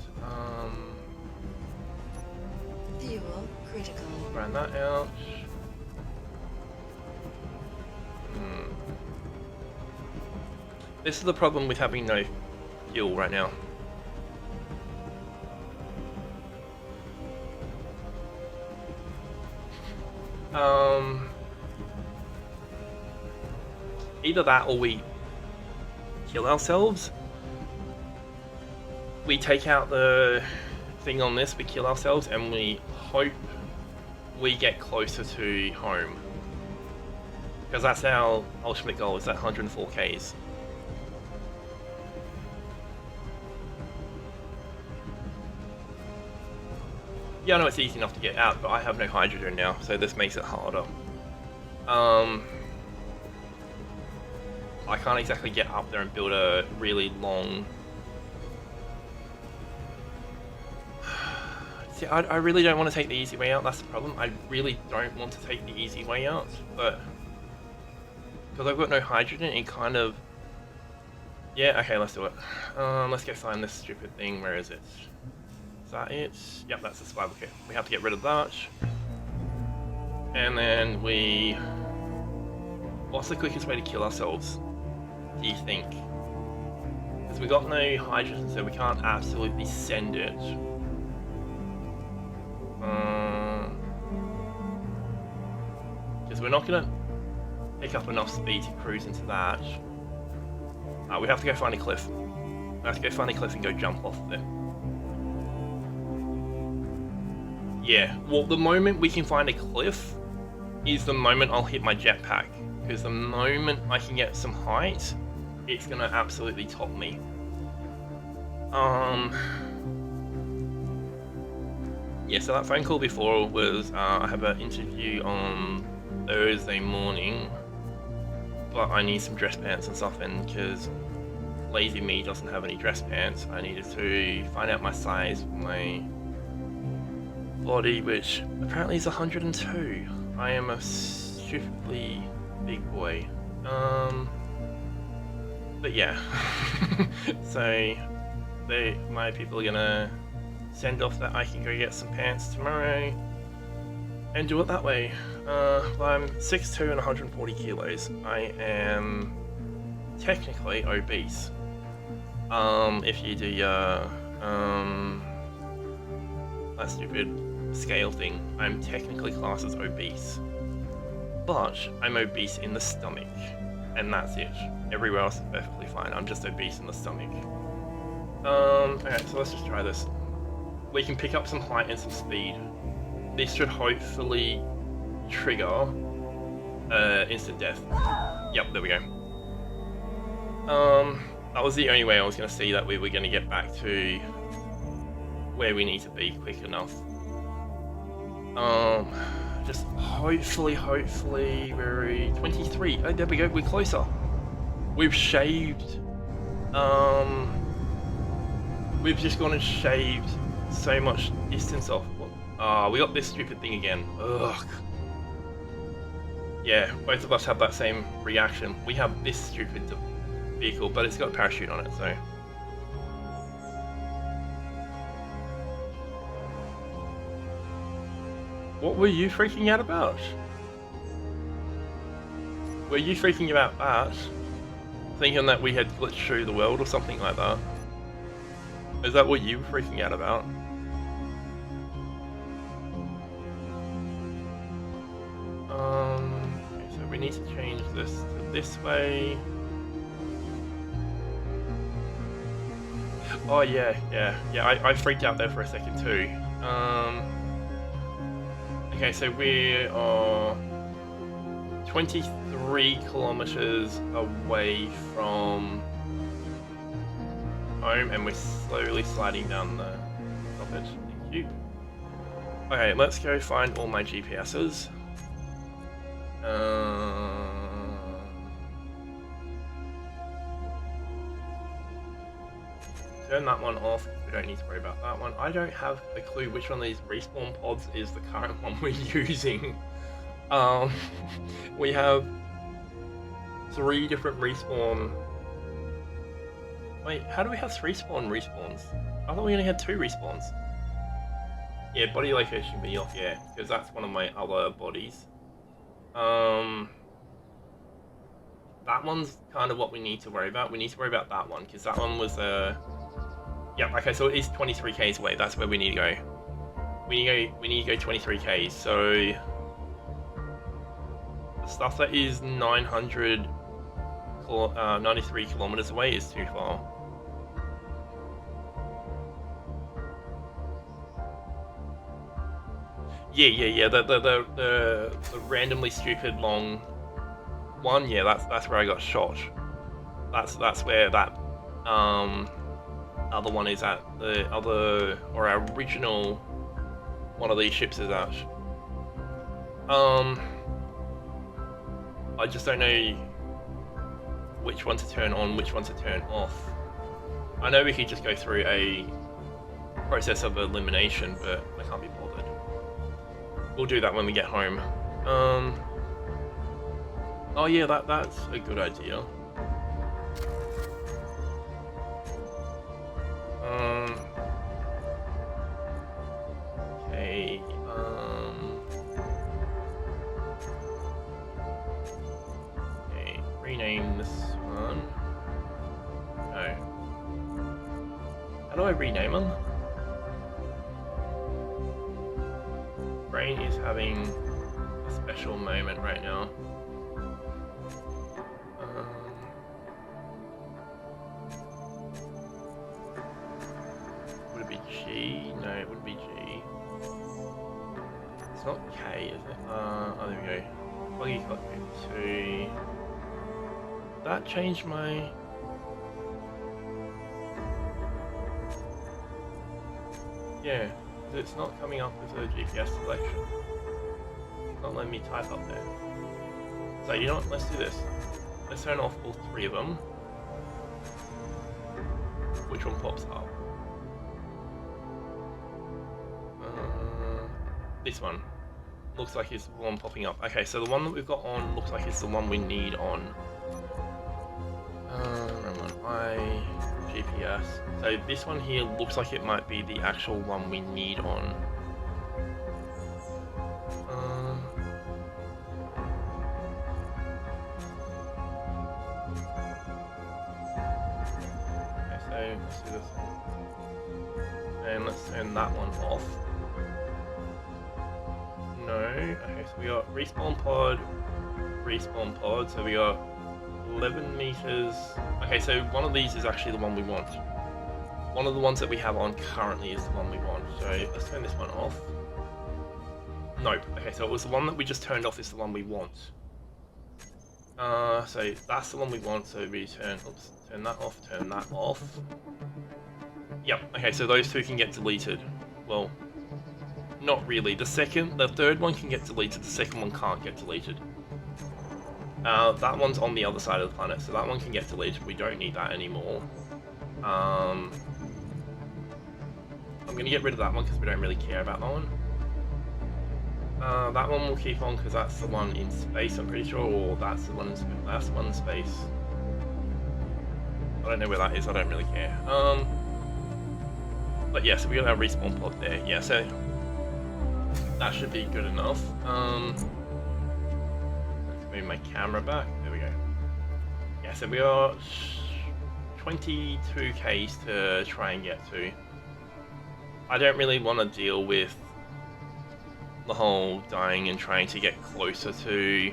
Fuel critical. Grind that out. This is the problem with having no fuel right now. Either that or we kill ourselves. We take out the thing on this, we kill ourselves, and we hope we get closer to home. Because that's our ultimate goal, is that 104 Ks. Yeah, I know it's easy enough to get out, but I have no hydrogen now, so this makes it harder. I can't exactly get up there and build a really long... See, I really don't want to take the easy way out, that's the problem. I really don't want to take the easy way out, but... Because I've got no hydrogen, it kind of... Yeah, okay, let's do it. Let's go find this stupid thing, where is it? Is that it? Yep, that's the survival kit. We have to get rid of that. And then we... What's the quickest way to kill ourselves, do you think? Because we got no hydrogen, so we can't absolutely send it. Because we're not going to pick up enough speed to cruise into that. We have to go find a cliff. We have to go find a cliff and go jump off of it. Yeah, well, the moment we can find a cliff is the moment I'll hit my jetpack. Because the moment I can get some height, it's gonna absolutely top me. Yeah, so that phone call before was, I have an interview on Thursday morning, but I need some dress pants and stuff, and because lazy me doesn't have any dress pants, I needed to find out my size for my body, which apparently is 102. I am a stupidly big boy. But yeah. So my people are gonna send off that I can go get some pants tomorrow. and do it that way. Well, I'm 6'2" and 140 kilos. I am technically obese. If you do your that stupid scale thing, I'm technically classed as obese. But I'm obese in the stomach, and that's it. Everywhere else is perfectly fine. I'm just obese in the stomach. Okay, so let's just try this. We can pick up some height and some speed. This should hopefully trigger instant death. Yep, there we go. That was the only way I was going to see that we were going to get back to where we need to be quick enough. Just hopefully we're 23. Oh, there we go, we're closer. We've shaved. We've just gone and shaved so much distance off. We got this stupid thing again. Ugh. Yeah, both of us have that same reaction. We have this stupid vehicle, but it's got a parachute on it, so. What were you freaking out about? Were you freaking about that? Thinking that we had glitched through the world or something like that? Is that what you were freaking out about? Okay, so we need to change this to this way. Oh yeah, I freaked out there for a second too. Okay, so we are 23 kilometers away from home, and we're slowly sliding down the top edge. Thank you. Okay, let's go find all my GPSs. Turn that one off. We don't need to worry about that one. I don't have a clue which one of these respawn pods is the current one we're using. We have 3 different respawn. Wait, how do we have 3 respawns? I thought we only had 2 respawns. Yeah, body location be off, yeah, because that's one of my other bodies. That one's kind of what we need to worry about. We need to worry about that one, because that one was yeah, okay, so it is 23 k's away. That's where we need to go. We need to go 23 k's. So the stuff that is 93 kilometers away is too far. Yeah. The randomly stupid long one. Yeah, that's where I got shot. That's where that other one is at. The other, or our original one of these ships is at. I just don't know which one to turn on, which one to turn off. I know we could just go through a process of elimination, but I can't be bothered. We'll do that when we get home. Oh yeah, that's a good idea. Okay, okay, rename this one. No. How do I rename them? Brain is having a special moment right now. Would it be G? No, it would be G. It's not K, is it? Oh, there we go. Buggy cockpit 2. That changed my... Yeah, it's not coming up as a GPS selection. It's not letting me type up there. So you know what, let's do this. Let's turn off all 3 of them. Which one pops up? This one. Looks like it's the one popping up. Okay, so the one that we've got on looks like it's the one we need on. GPS. So this one here looks like it might be the actual one we need on. let's do this one. And let's turn that one off. No, okay, so we got respawn pod, so we got 11 meters. Okay, so one of these is actually the one we want. One of the ones that we have on currently is the one we want, so let's turn this one off. Nope, okay, so it was the one that we just turned off is the one we want. So that's the one we want, so we turn that off, turn that off. Yep, okay, so those two can get deleted. Well, not really. The third one can get deleted, the second one can't get deleted. That one's on the other side of the planet, so that one can get deleted. We don't need that anymore. I'm gonna get rid of that one because we don't really care about that one. That one will keep on because that's the one in space, I'm pretty sure, or that's the one in space. I don't know where that is, I don't really care. But yeah, so we got our respawn pod there. Yeah, so that should be good enough. Let's move my camera back. There we go. Yeah, so we are 22 Ks to try and get to. I don't really want to deal with the whole dying and trying to get closer to.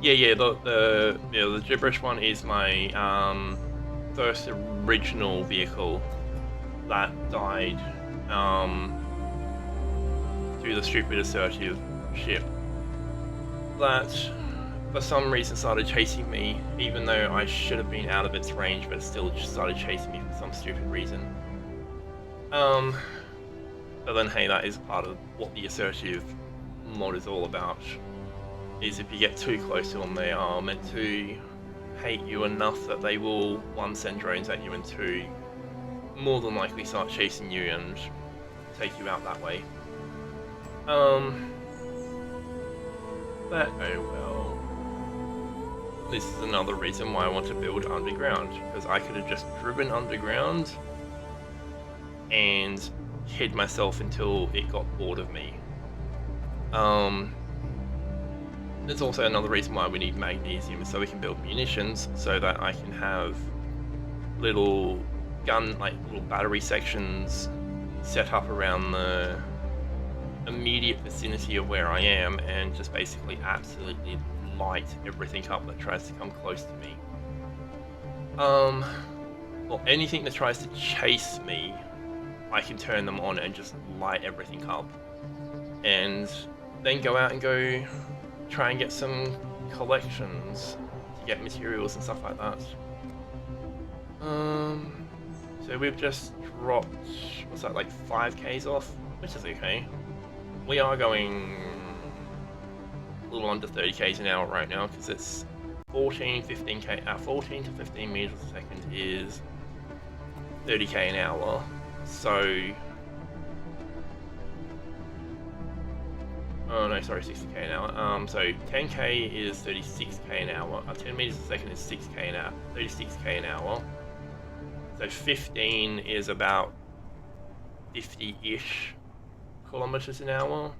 Yeah, the gibberish one is my first original vehicle that died through the stupid assertive ship that for some reason started chasing me, even though I should have been out of its range, but it still just started chasing me for some stupid reason. But then hey, that is part of what the assertive mod is all about, is if you get too close to them, they are meant to hate you enough that they will, one, send drones at you, and two, more than likely start chasing you and take you out that way. But oh well. This is another reason why I want to build underground, because I could have just driven underground and hid myself until it got bored of me. There's also another reason why we need magnesium, so we can build munitions, so that I can have little little battery sections set up around the immediate vicinity of where I am, and just basically absolutely light everything up that tries to come close to me. Well, anything that tries to chase me, I can turn them on and just light everything up, and then go out and go try and get some collections to get materials and stuff like that. So we've just dropped, what's that, like 5Ks off, which is okay. We are going a little under 30Ks an hour right now, because it's 14 to 15 meters a second is 30K an hour. So, oh no, sorry, 60K an hour. So 10K is 36K an hour. 10 meters a second is 6K an hour. 36K an hour. So 15 is about 50-ish kilometers an hour.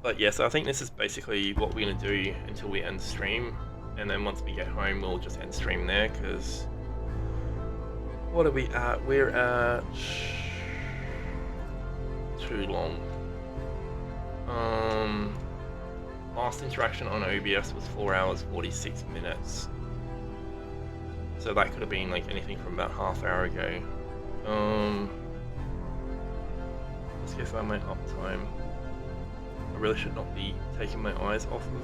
But yeah, so I think this is basically what we're gonna do until we end the stream, and then once we get home, we'll just end stream there. Because what are we at? We're at too long. Last interaction on OBS was 4 hours 46 minutes. So that could have been like anything from about half hour ago. Let's get my uptime. I really should not be taking my eyes off of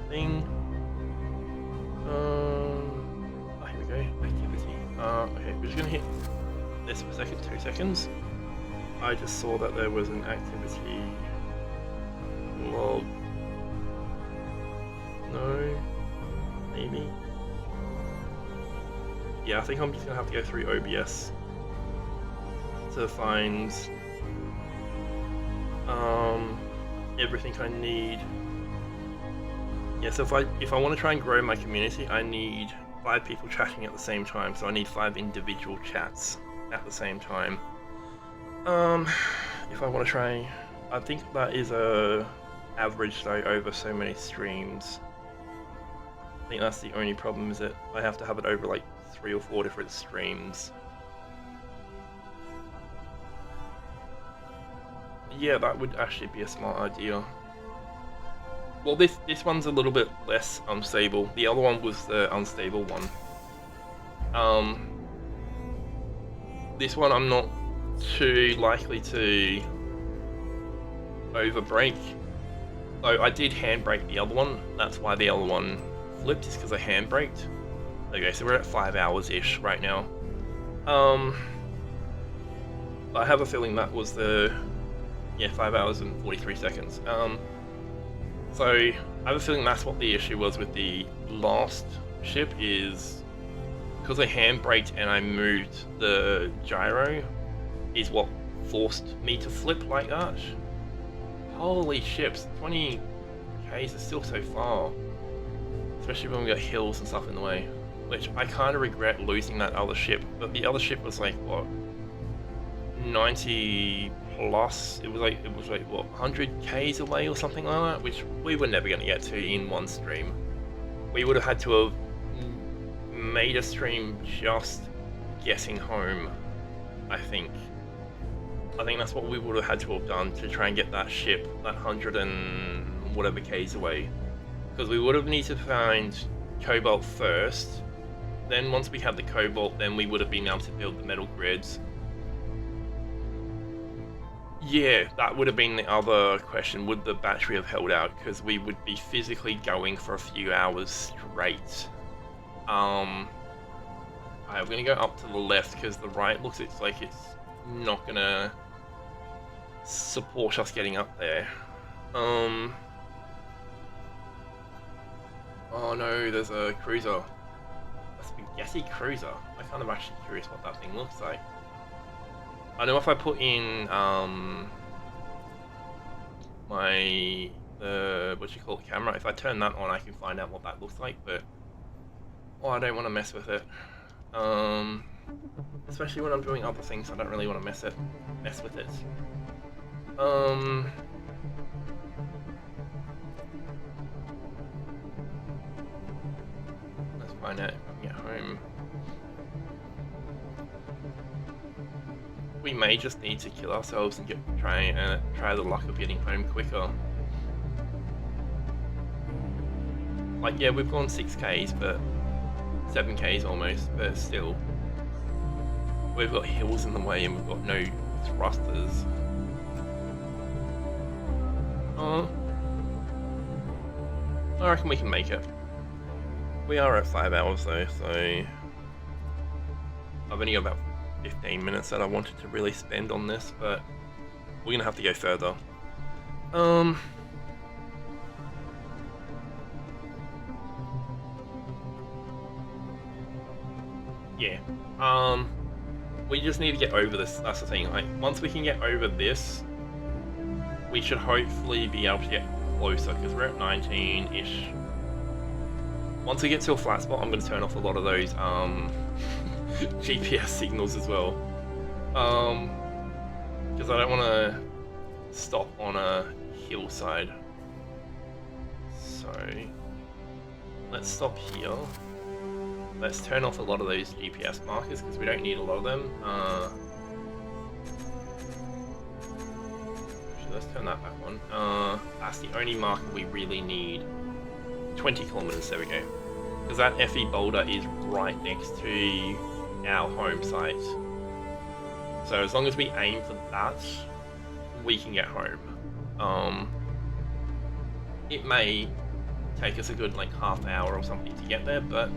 thing. Here we go, activity. Okay, we're just gonna hit this for a second, 2 seconds. I just saw that there was an activity log. No, maybe. Yeah, I think I'm just gonna have to go through OBS to find everything I need. Yeah, so if I want to try and grow my community, I need 5 people chatting at the same time, so I need 5 individual chats at the same time. If I want to try, I think that is a average though over so many streams. I think that's the only problem, is that I have to have it over like 3 or 4 different streams. Yeah, that would actually be a smart idea. Well, this one's a little bit less unstable. The other one was the unstable one. This one I'm not too likely to overbrake. So I did handbrake the other one. That's why the other one flipped, is because I handbraked. Okay, so we're at 5 hours-ish right now. I have a feeling that was the... Yeah, 5 hours and 43 seconds. So I have a feeling that's what the issue was with the last ship, is because I handbraked and I moved the gyro is what forced me to flip like that. Holy ships, 20 k's is still so far. Especially when we got hills and stuff in the way. Which I kind of regret losing that other ship, but the other ship was like, what, 90 plus? It was like what, 100 k's away or something like that, which we were never going to get to in one stream. We would have had to have made a stream just getting home, I think. I think that's what we would have had to have done to try and get that ship, that 100 and whatever k's away. Because we would have needed to find cobalt first, then once we had the cobalt, then we would have been able to build the metal grids. Yeah, that would have been the other question. Would the battery have held out? Because we would be physically going for a few hours straight. I'm going to go up to the left because the right looks like it's not going to support us getting up there. Oh no, there's a cruiser. A spaghetti cruiser. I kind of actually curious what that thing looks like. I know if I put in my camera, if I turn that on I can find out what that looks like, but I don't want to mess with it. Especially when I'm doing other things, I don't really want to mess with it. Let's find out if I can get home. We may just need to kill ourselves and try the luck of getting home quicker. Like, yeah, we've gone 6k's, but 7k's almost, but still. We've got hills in the way and we've got no thrusters. I reckon we can make it. We are at 5 hours though, so I've only got about 15 minutes that I wanted to really spend on this, but we're gonna have to go further. Yeah. We just need to get over this. That's the thing. Like, once we can get over this, we should hopefully be able to get closer, because we're at 19-ish. Once we get to a flat spot, I'm going to turn off a lot of those GPS signals as well. Because I don't want to stop on a hillside. So, let's stop here. Let's turn off a lot of those GPS markers because we don't need a lot of them. Actually, let's turn that back on. That's the only marker we really need. 20 kilometers, there we go. Because that FE boulder is right next to our home site. So as long as we aim for that, we can get home. It may take us a good like half hour or something to get there, but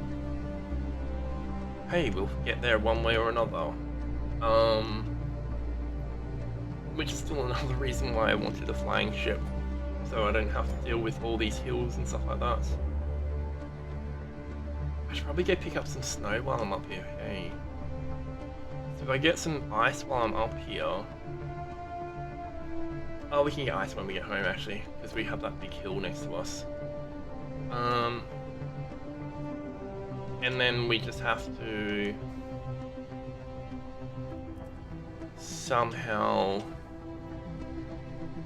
hey, we'll get there one way or another. Which is still another reason why I wanted a flying ship, so I don't have to deal with all these hills and stuff like that. I should probably go pick up some snow while I'm up here. Hey, so if I get some ice while I'm up here, oh, we can get ice when we get home actually, because we have that big hill next to us. And then we just have to somehow...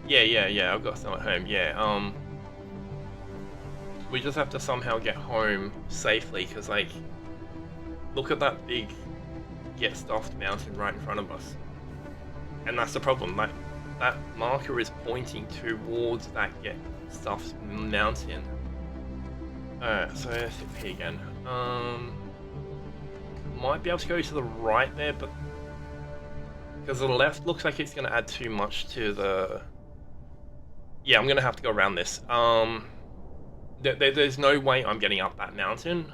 Yeah, I've got some at home, yeah. We just have to somehow get home safely, because, like, look at that big get stuffed mountain right in front of us. And that's the problem, like, that marker is pointing towards that get stuffed mountain. Alright, so let's hit P again. Might be able to go to the right there, but because the left looks like it's going to add too much to the... Yeah, I'm going to have to go around this. There's no way I'm getting up that mountain.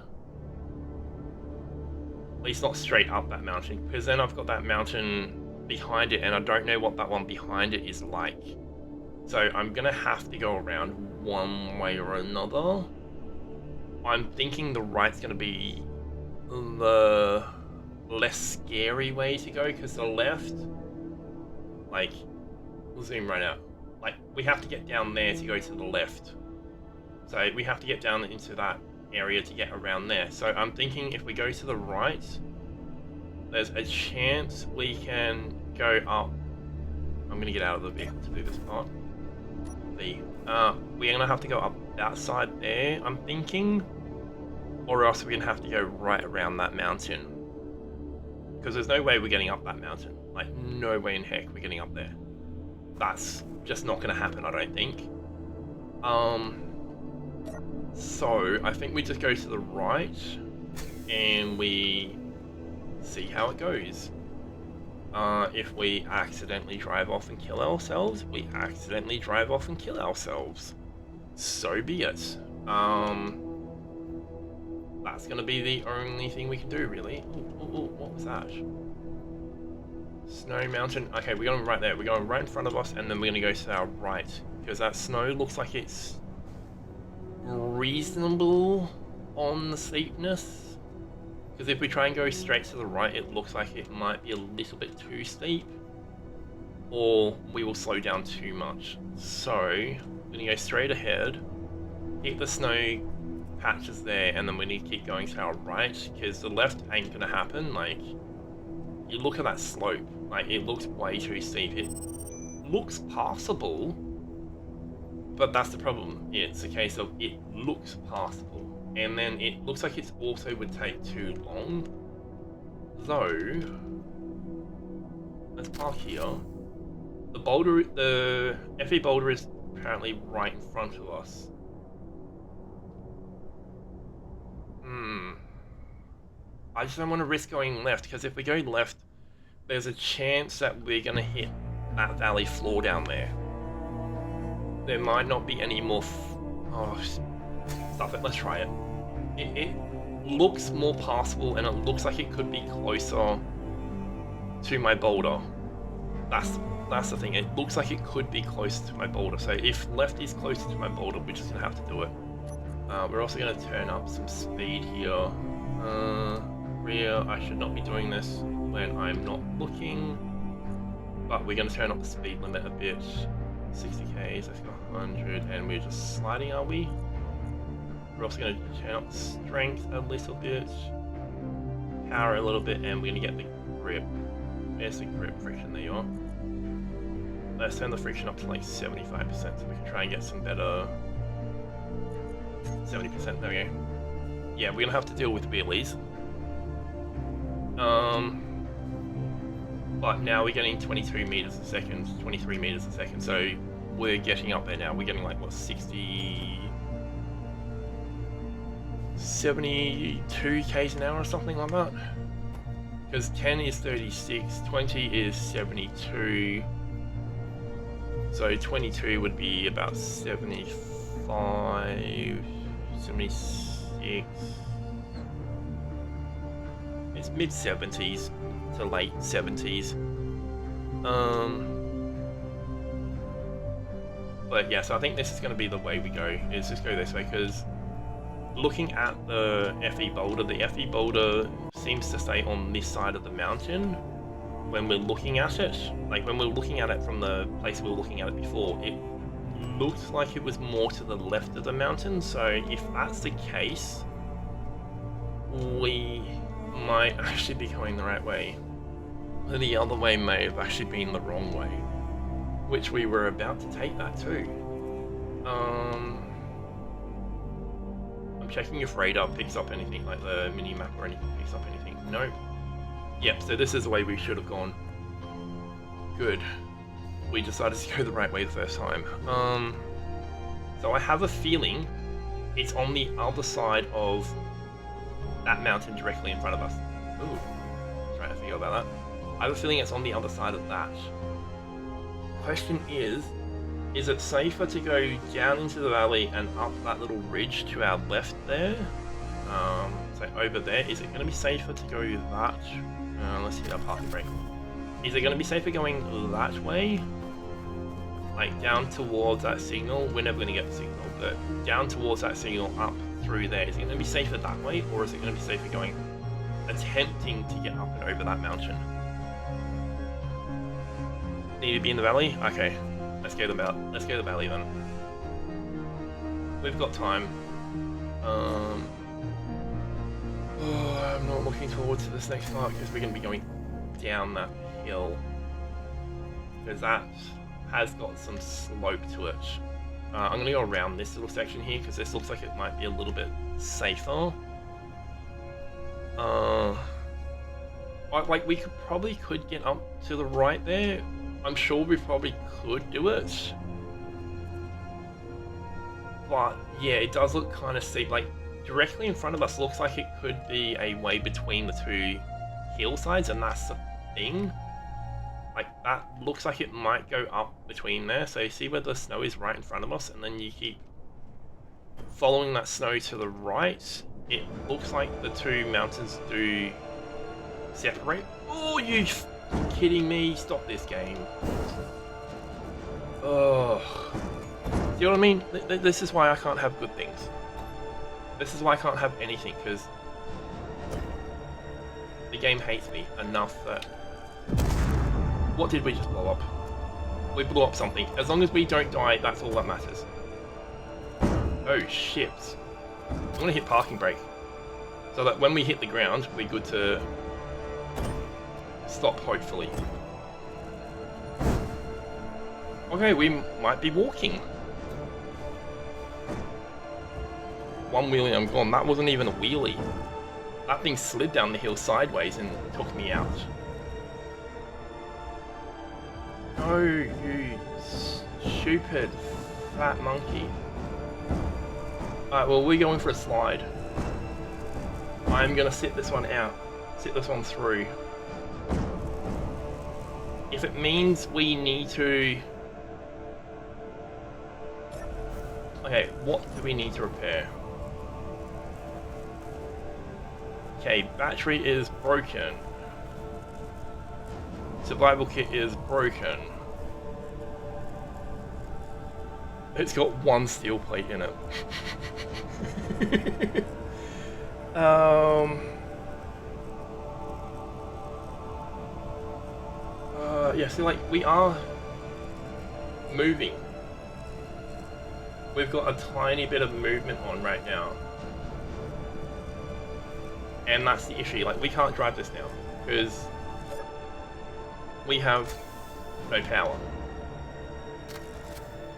At least not straight up that mountain, because then I've got that mountain behind it, and I don't know what that one behind it is like. So I'm going to have to go around one way or another. I'm thinking the right's going to be the less scary way to go, because the left, like, we'll zoom right out. Like, we have to get down there to go to the left. So we have to get down into that area to get around there. So I'm thinking if we go to the right, there's a chance we can go up. I'm going to get out of the vehicle to do this part. We're going to have to go up that side there, I'm thinking. Or else we're going to have to go right around that mountain. Because there's no way we're getting up that mountain. Like, no way in heck we're getting up there. That's just not going to happen, I don't think. So, I think we just go to the right, and we see how it goes. If we accidentally drive off and kill ourselves, we accidentally drive off and kill ourselves. So be it. That's going to be the only thing we can do, really. Ooh, what was that? Snow mountain. Okay, we're going right there. We're going right in front of us, and then we're going to go to our right, because that snow looks like it's reasonable on the steepness. Because if we try and go straight to the right, it looks like it might be a little bit too steep, or we will slow down too much. So we're going to go straight ahead, hit the snow patches there, and then we need to keep going to our right, because the left ain't going to happen. Like, you look at that slope, like, it looks way too steep. It looks passable, but that's the problem. It's a case of it looks passable, and then it looks like it also would take too long. Though, let's park here. The boulder, the FE boulder is apparently right in front of us. I just don't want to risk going left, because if we go left, there's a chance that we're going to hit that valley floor down there. There might not be any more oh, stuff it, let's try it. It looks more passable, and it looks like it could be closer to my boulder. That's the thing, it looks like it could be closer to my boulder. So if left is closer to my boulder, we're just going to have to do it. We're also going to turn up some speed here. Rear, I should not be doing this when I'm not looking, but we're going to turn up the speed limit a bit. 60 k's, let's go 100, and we're just sliding, are we? We're also going to turn up the strength a little bit, power a little bit, and we're going to get the grip. There's the grip friction, there you are. Let's turn the friction up to like 75%, so we can try and get some better... 70%, there we go. Yeah, we're going to have to deal with wheelies. But now we're getting 22 meters a second, 23 meters a second, so we're getting up there now. We're getting like, what, 72 k's an hour or something like that? Because 10 is 36, 20 is 72, so 22 would be about 75, 76, it's mid-70s to late 70s. But yeah, so I think this is going to be the way we go, is just go this way, because looking at the FE boulder, the FE boulder seems to stay on this side of the mountain when we're looking at it. Like, when we're looking at it from the place we were looking at it before, it looked like it was more to the left of the mountain. So if that's the case, we might actually be going the right way. The other way may have actually been the wrong way, which we were about to take that too. checking if radar picks up anything, like the mini map or anything picks up anything. Nope. Yep, so this is the way we should have gone. Good. We decided to go the right way the first time. So I have a feeling it's on the other side of that mountain directly in front of us. Ooh, trying to figure about that. I have a feeling it's on the other side of that. Question is it safer to go down into the valley and up that little ridge to our left there? So over there, is it going to be safer to go that? Let's hit our parking brake. Is it going to be safer going that way? Like down towards that signal? We're never going to get the signal, but down towards that signal up through there. Is it going to be safer that way, or is it going to be safer going, attempting to get up and over that mountain? Need to be in the valley? Okay, let's go to the valley then. We've got time. I'm not looking forward to this next part because we're going to be going down that hill, because that has got some slope to it. I'm going to go around this little section here because this looks like it might be a little bit safer. Like we could get up to the right there. I'm sure we probably could do it. But yeah, it does look kind of steep. Like directly in front of us looks like it could be a way between the two hillsides, and that's the thing. Like that looks like it might go up between there. So you see where the snow is right in front of us, and then you keep following that snow to the right. It looks like the two mountains do separate. Oh, you kidding me? Stop this game. Oh, you know what I mean? This is why I can't have good things. This is why I can't have anything, because the game hates me enough that... What did we just blow up? We blew up something. As long as we don't die, that's all that matters. Oh shit. I'm gonna hit parking brake, so that when we hit the ground, we're good to stop, hopefully. Okay, we might be walking. One wheelie, I'm gone. That wasn't even a wheelie. That thing slid down the hill sideways and took me out. No, you stupid fat monkey. Alright, well, we're going for a slide. I'm gonna sit this one out. Sit this one through. If it means we need to... Okay, what do we need to repair? Okay, battery is broken. Survival kit is broken. It's got one steel plate in it. Yeah, so like we are moving. We've got a tiny bit of movement on right now. And that's the issue, like we can't drive this now, because we have no power.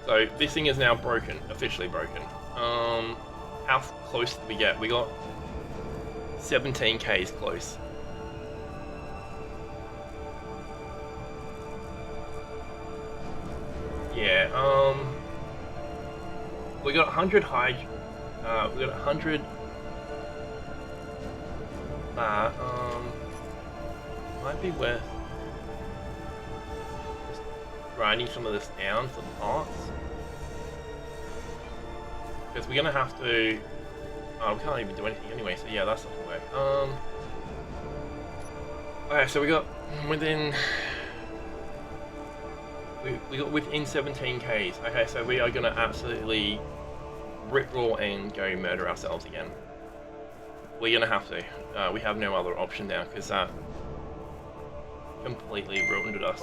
So this thing is now broken, officially broken. How close did we get? We got 17 Ks close. Yeah, we got 100 high, we got 100 that, might be worth just grinding some of this down for parts. Because we're gonna have to, we can't even do anything anyway, so yeah, that's not gonna work. Okay, so we got within, we got within 17 Ks. Okay, so we are gonna absolutely rickroll and go murder ourselves again. We're gonna have to. We have no other option now, because that completely ruined us.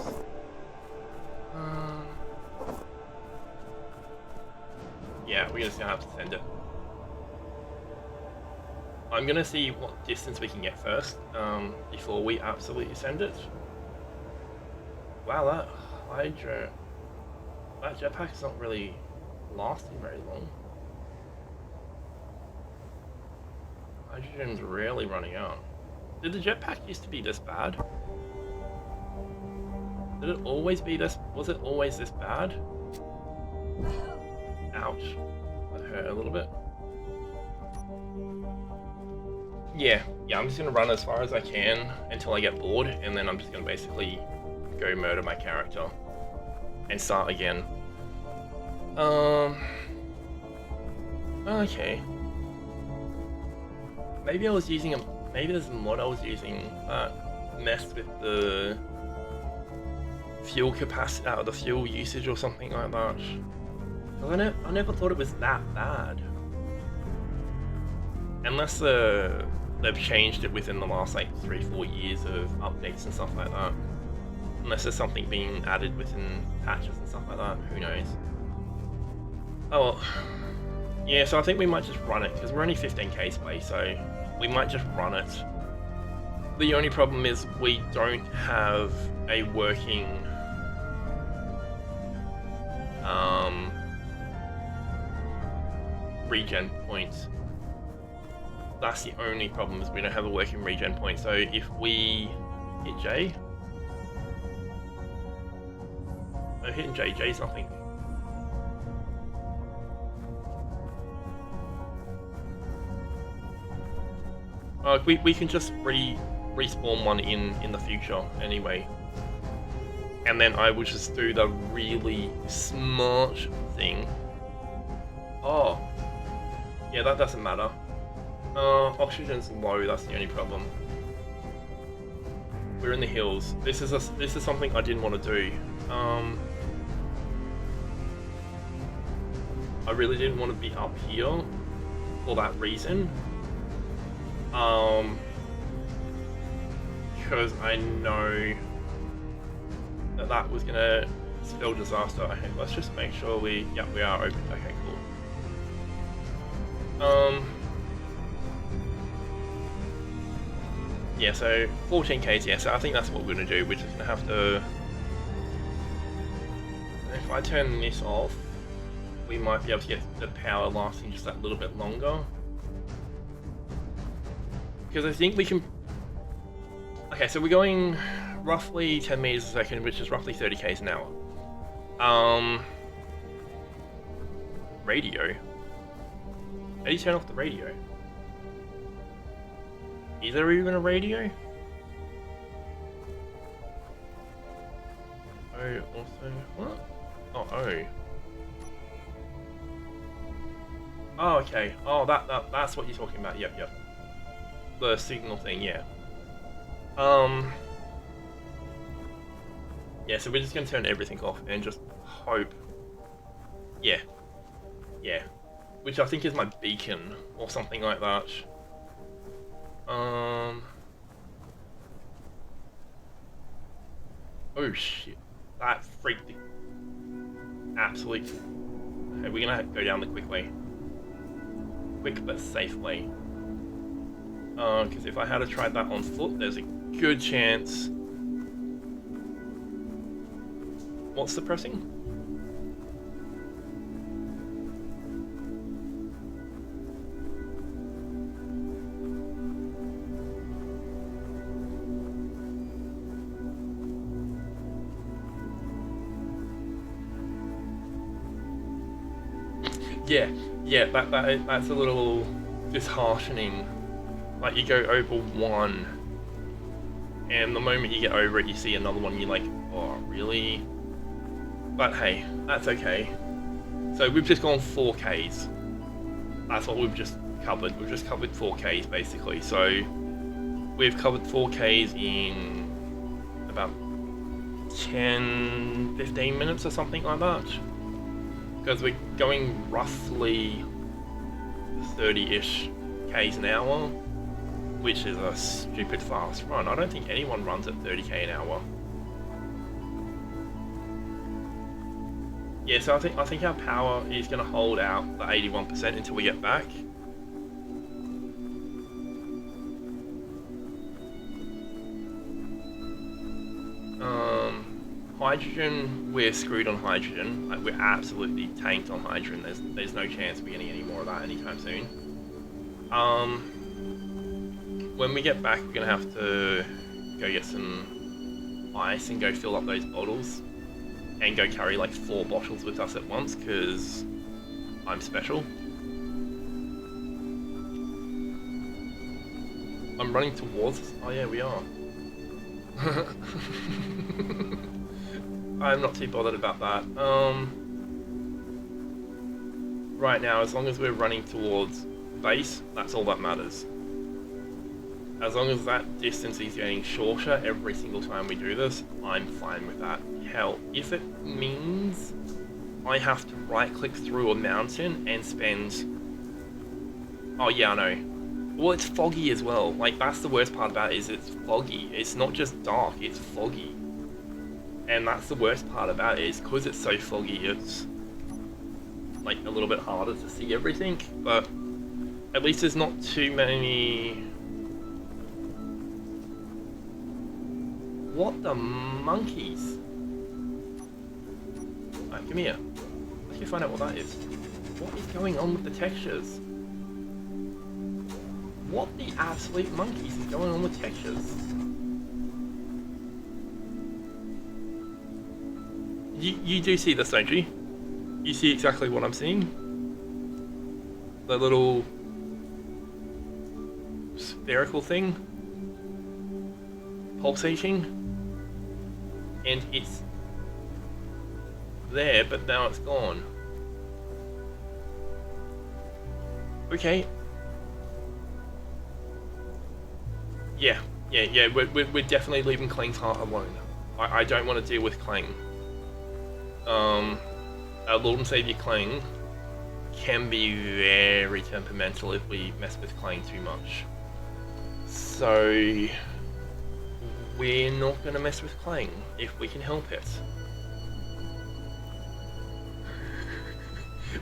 Yeah, we're just gonna have to send it. I'm gonna see what distance we can get first, before we absolutely send it. Wow, that jetpack's not really lasting very long. Hydrogen's really running out. Did the jetpack used to be this bad? Did it always be this? Was it always this bad? Ouch. That hurt a little bit. Yeah, I'm just gonna run as far as I can until I get bored, and then I'm just gonna basically go murder my character and start again. Okay. Maybe I was using maybe there's a mod I was using that messed with the fuel capacity, the fuel usage or something like that. Cause I never thought it was that bad. Unless they've changed it within the last like 3-4 years of updates and stuff like that. Unless there's something being added within patches and stuff like that, who knows. Oh well. Yeah, so I think we might just run it, because we're only 15k space, so we might just run it. The only problem is we don't have a working regen point. That's the only problem, is we don't have a working regen point. So if we hit J, no, hitting J's nothing. We can just respawn one in the future anyway, and then I will just do the really smart thing. Oh, yeah, that doesn't matter. Oxygen's low. That's the only problem. We're in the hills. This is something I didn't want to do. I really didn't want to be up here for that reason. Because I know that was gonna spell disaster. Okay, let's just make sure we are open. Okay, cool. Yeah, so 14k's, yeah, so I think that's what we're gonna do. We're just gonna have to, if I turn this off, we might be able to get the power lasting just that little bit longer. Because I think we can... Okay, so we're going roughly 10 meters a second, which is roughly 30k's an hour. Radio? How do you turn off the radio? Is there even a radio? Oh, also... What? Oh, oh. Oh, okay. Oh, that's what you're talking about. Yep. The signal thing, yeah. Yeah, so we're just gonna turn everything off and just hope. Yeah. Which I think is my beacon or something like that. Oh shit. That freaked the absolute. Okay, we're gonna go down the quick way. Quick but safe way. Because if I had tried that on foot, there's a good chance. What's the pressing? Yeah, that's a little disheartening. Like, you go over one, and the moment you get over it, you see another one, and you're like, oh, really? But hey, that's okay. So we've just gone 4Ks. That's what we've just covered. We've just covered 4Ks, basically. So we've covered 4Ks in about 10, 15 minutes or something like that. Because we're going roughly 30-ish Ks an hour, which is a stupid fast run. I don't think anyone runs at 30k an hour. Yeah, so I think our power is going to hold out the 81% until we get back. Hydrogen, we're screwed on hydrogen. Like, we're absolutely tanked on hydrogen. There's no chance we're getting any more of that anytime soon. when we get back, we're gonna have to go get some ice and go fill up those bottles, and go carry like 4 bottles with us at once, because I'm special. I'm running towards us. Oh yeah, we are. I'm not too bothered about that. Right now, as long as we're running towards base, that's all that matters. As long as that distance is getting shorter every single time we do this, I'm fine with that. Hell, if it means I have to right-click through a mountain and spend... Oh yeah, I know. Well, it's foggy as well. Like, that's the worst part about it, is it's foggy. It's not just dark, it's foggy. And that's the worst part about it, is because it's so foggy, it's like a little bit harder to see everything, but at least there's not too many... What the monkeys? Alright, come here. Let's go find out what that is. What is going on with the textures? What the absolute monkeys is going on with textures? You do see this, don't you? You see exactly what I'm seeing? The little spherical thing pulsating, and it's there, but now it's gone. Okay. Yeah, we're definitely leaving Kling's heart alone. I don't want to deal with Kling. Our Lord and Savior Kling can be very temperamental if we mess with Kling too much. So we're not going to mess with Kling if we can help it.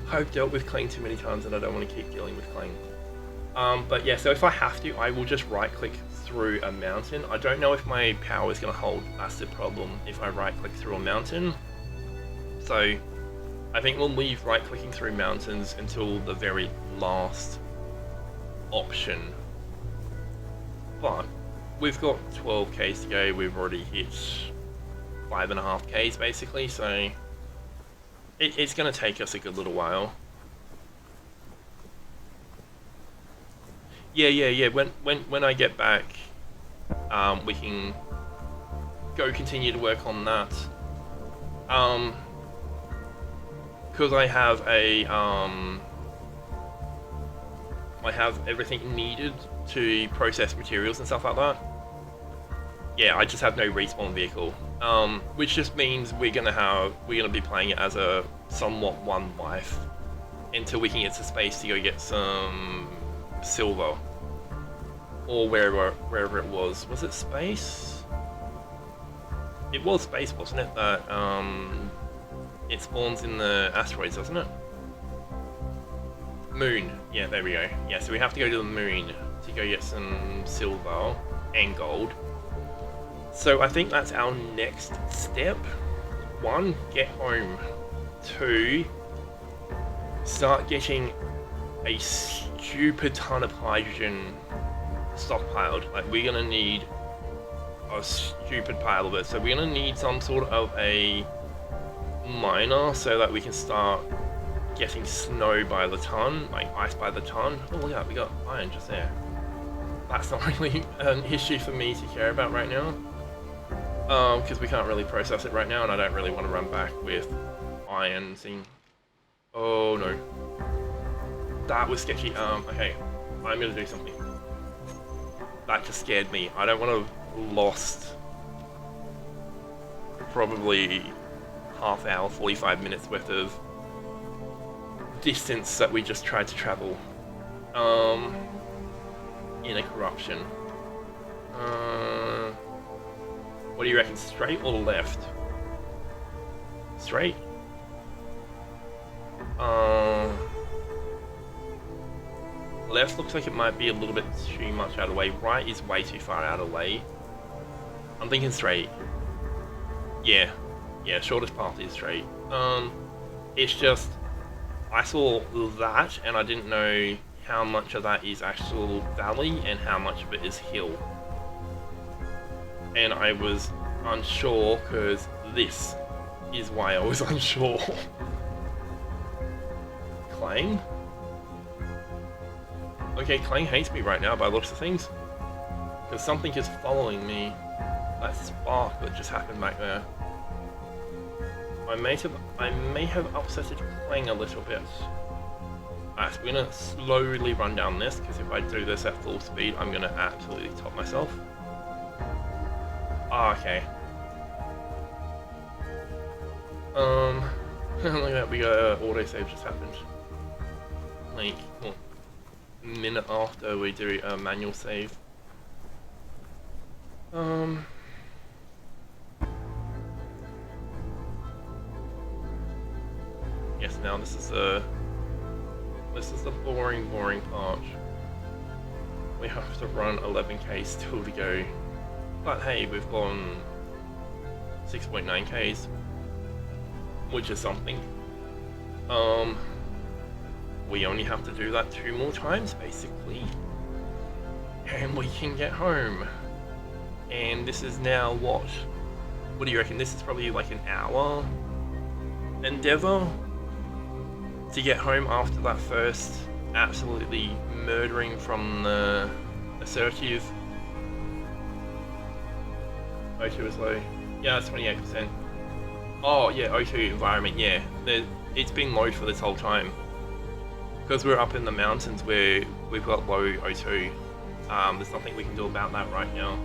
I've dealt with Kling too many times and I don't want to keep dealing with Kling. But yeah, so if I have to, I will just right click through a mountain. I don't know if my power is going to hold, that's the problem, if I right click through a mountain. So I think we'll leave right clicking through mountains until the very last option. But we've got 12Ks to go, we've already hit 5.5Ks basically, so it's going to take us a good little while. Yeah. When I get back, we can go continue to work on that. Because I have I have everything needed to process materials and stuff like that. Yeah, I just have no respawn vehicle. Which just means we're gonna be playing it as a somewhat one life until we can get to space to go get some silver. Or wherever it was. Was it space? It was space, wasn't it? That it spawns in the asteroids, doesn't it? Moon. Yeah, there we go. Yeah, so we have to go to the moon to go get some silver and gold. So I think that's our next step. 1, get home. 2, start getting a stupid ton of hydrogen stockpiled. Like, we're gonna need a stupid pile of it. So we're gonna need some sort of a miner so that we can start getting snow by the ton, like ice by the ton. Oh look at that, we got iron just there. That's not really an issue for me to care about right now. Because we can't really process it right now, and I don't really want to run back with iron thing. Oh no. That was sketchy. Okay, I'm gonna do something. That just scared me. I don't want to have lost probably half hour, 45 minutes worth of distance that we just tried to travel in a corruption. What do you reckon, straight or left? Straight? Left looks like it might be a little bit too much out of the way. Right is way too far out of the way. I'm thinking straight. Yeah, shortest path is straight. It's just, I saw that and I didn't know how much of that is actual valley and how much of it is hill. And I was unsure because this is why I was unsure. Clang? Okay, Clang hates me right now by the looks of things. Because something is following me. That spark that just happened back there. I may have upsetted Clang a little bit. Alright, so we're gonna slowly run down this, because if I do this at full speed, I'm gonna absolutely top myself. Ah, okay. Look at that, we got autosave just happened. Like, what, a minute after we do a manual save. Yes, now this is the boring part. We have to run 11k still to go. But hey, we've gone 6.9k's, which is something. We only have to do that 2 more times, basically. And we can get home. And this is now what? What do you reckon? This is probably like an hour endeavor to get home after that first absolutely murdering from the assertive. O2 is low. Yeah, it's 28%. Oh yeah, O2 environment, yeah. It's been low for this whole time. Because we're up in the mountains where we've got low O2. There's nothing we can do about that right now.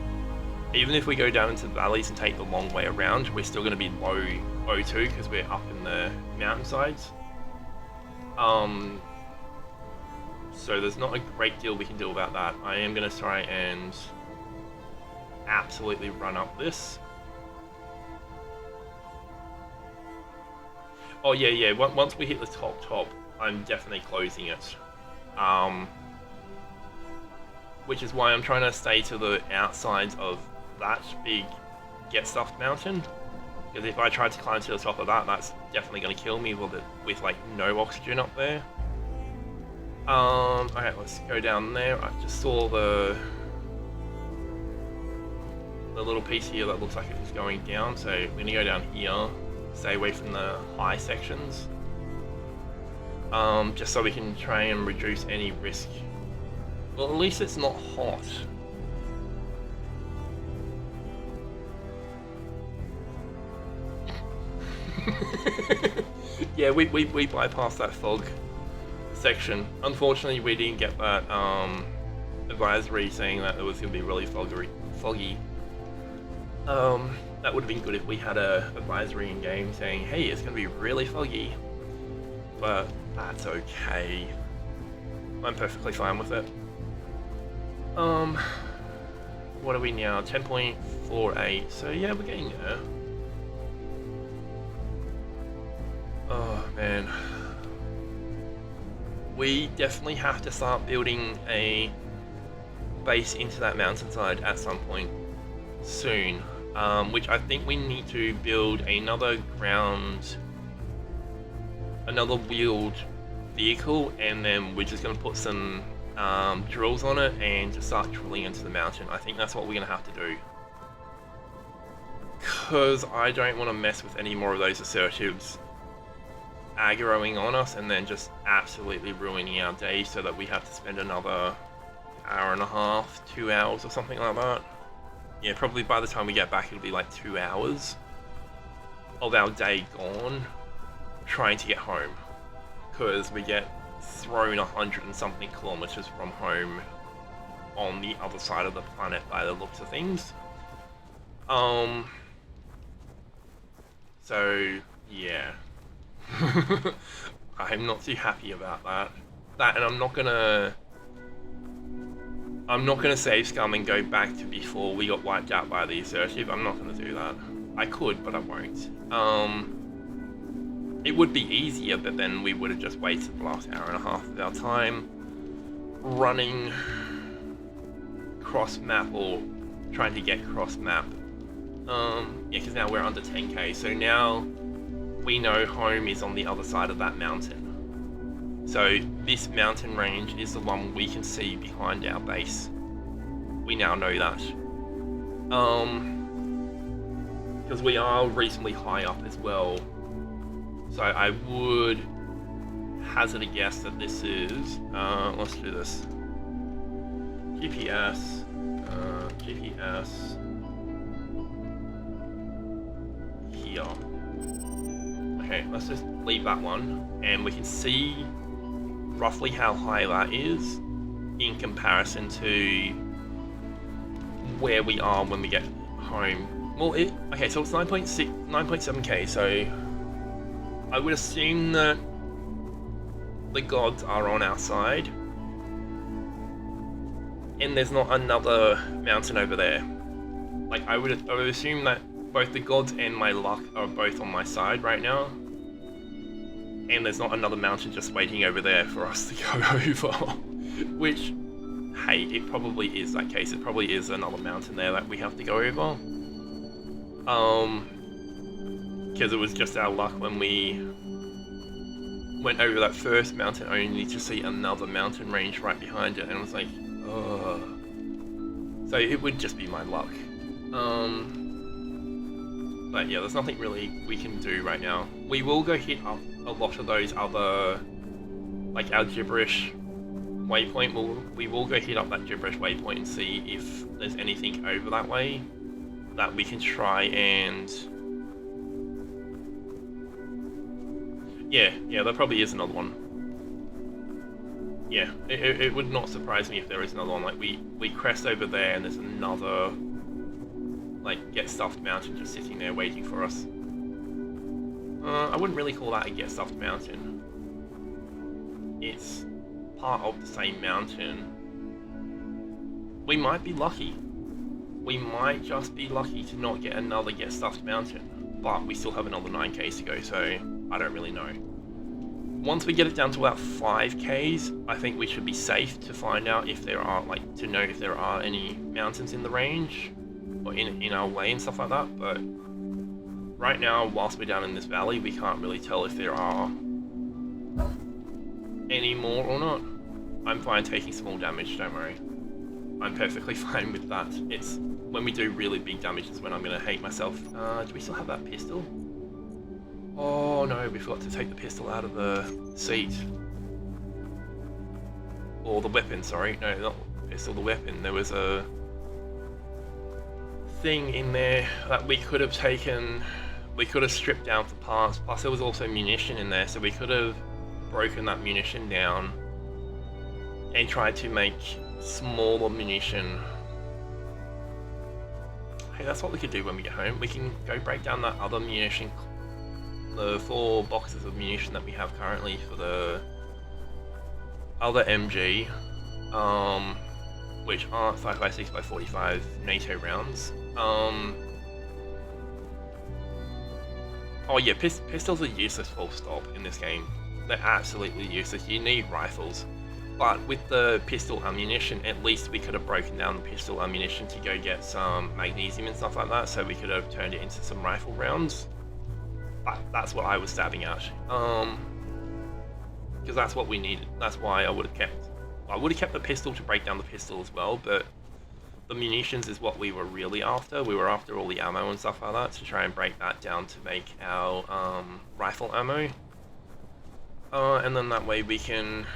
Even if we go down into the valleys and take the long way around, we're still going to be low O2 because we're up in the mountainsides. So there's not a great deal we can do about that. I am going to try and absolutely run up this. Oh yeah, once we hit the top, I'm definitely closing it. Which is why I'm trying to stay to the outsides of that big get stuffed mountain. Because if I tried to climb to the top of that, that's definitely going to kill me with like no oxygen up there. Okay, let's go down there. I just saw the little piece here that looks like it was going down, so we're going to go down here, stay away from the high sections. Just so we can try and reduce any risk. Well, at least it's not hot. Yeah, we bypassed that fog section. Unfortunately, we didn't get that advisory saying that it was going to be really foggy. That would have been good if we had a advisory in game saying, hey, it's going to be really foggy. But that's okay. I'm perfectly fine with it. What are we now? 10.48. So yeah, we're getting there. Oh man. We definitely have to start building a base into that mountainside at some point soon. Which I think we need to build another wheeled vehicle, and then we're just going to put some drills on it and just start drilling into the mountain. I think that's what we're going to have to do. Because I don't want to mess with any more of those assertives aggroing on us and then just absolutely ruining our day so that we have to spend another hour and a half, 2 hours or something like that. Yeah, probably by the time we get back it'll be like 2 hours of our day gone trying to get home. Because we get thrown 100 and something kilometers from home on the other side of the planet by the looks of things. So yeah. I'm not too happy about that. And I'm not gonna save scum and go back to before we got wiped out by the assertive. I'm not gonna do that. I could, but I won't. It would be easier, but then we would have just wasted the last hour and a half of our time running cross map or trying to get cross map. Yeah, because now we're under 10k, so now we know home is on the other side of that mountain. So this mountain range is the one we can see behind our base. We now know that. Because we are reasonably high up as well. So I would hazard a guess that this is, let's do this. GPS, GPS, here. Okay, let's just leave that one, and we can see roughly how high that is in comparison to where we are when we get home. Well, okay, so it's 9.7k, so I would assume that the gods are on our side, and there's not another mountain over there. Like, I would assume that both the gods and my luck are both on my side right now, and there's not another mountain just waiting over there for us to go over. Which, hey, it probably is that case. It probably is another mountain there that we have to go over. Because it was just our luck when we went over that first mountain only to see another mountain range right behind it, and it was like, ugh. So it would just be my luck. But yeah, there's nothing really we can do right now. We will go hit up a lot of those other, like our gibberish waypoint. We will go hit up that gibberish waypoint and see if there's anything over that way that we can try and... Yeah, there probably is another one. Yeah, it would not surprise me if there is another one. Like, we crest over there and there's another, like, Get Stuffed mountain just sitting there waiting for us. I wouldn't really call that a Get Stuffed mountain. It's part of the same mountain. We might be lucky. We might just be lucky to not get another Get Stuffed mountain. But we still have another 9Ks to go, so I don't really know. Once we get it down to about 5Ks, I think we should be safe to find out if there are, like, to know if there are any mountains in the range or in our way and stuff like that. But right now, whilst we're down in this valley, we can't really tell if there are any more or not. I'm fine taking small damage, don't worry. I'm perfectly fine with that. It's when we do really big damage is when I'm gonna hate myself. Do we still have that pistol? Oh no, we forgot to take the pistol out of the seat. Or the weapon, sorry. No, not the pistol, the weapon. There was a thing in there that we could have taken. We could have stripped down for parts. Plus there was also munition in there, so we could have broken that munition down and tried to make smaller munition. Hey, that's what we could do when we get home. We can go break down that other munition, the 4 boxes of munition that we have currently for the other MG, which aren't 5.56x45 NATO rounds. Oh yeah, pistols are useless full stop in this game. They're absolutely useless. You need rifles. But with the pistol ammunition, at least we could have broken down the pistol ammunition to go get some magnesium and stuff like that, so we could have turned it into some rifle rounds. That's what I was stabbing at. Because that's what we needed. That's why I would have kept the pistol to break down the pistol as well, but the munitions is what we were really after. We were after all the ammo and stuff like that to try and break that down to make our rifle ammo. And then that way we can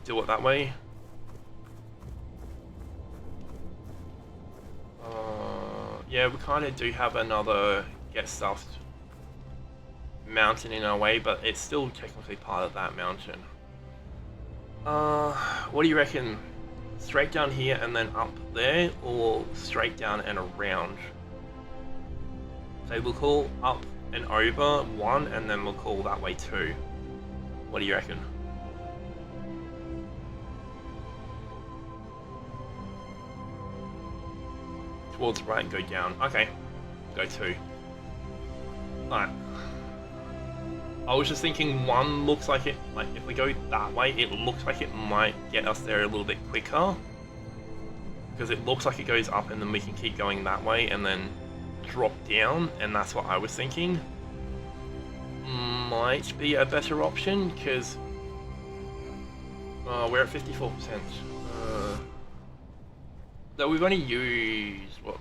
do it that way. Yeah, we kind of do have another Get Stuffed mountain in our way, but it's still technically part of that mountain. What do you reckon? Straight down here and then up there, or straight down and around? So we'll call up and over 1, and then we'll call that way 2. What do you reckon? Towards right and go down. Okay, go 2. Alright. I was just thinking 1 looks like it, like if we go that way, it looks like it might get us there a little bit quicker. Because it looks like it goes up and then we can keep going that way and then drop down, and that's what I was thinking. Might be a better option, because We're at 54%. Though we've only used, what,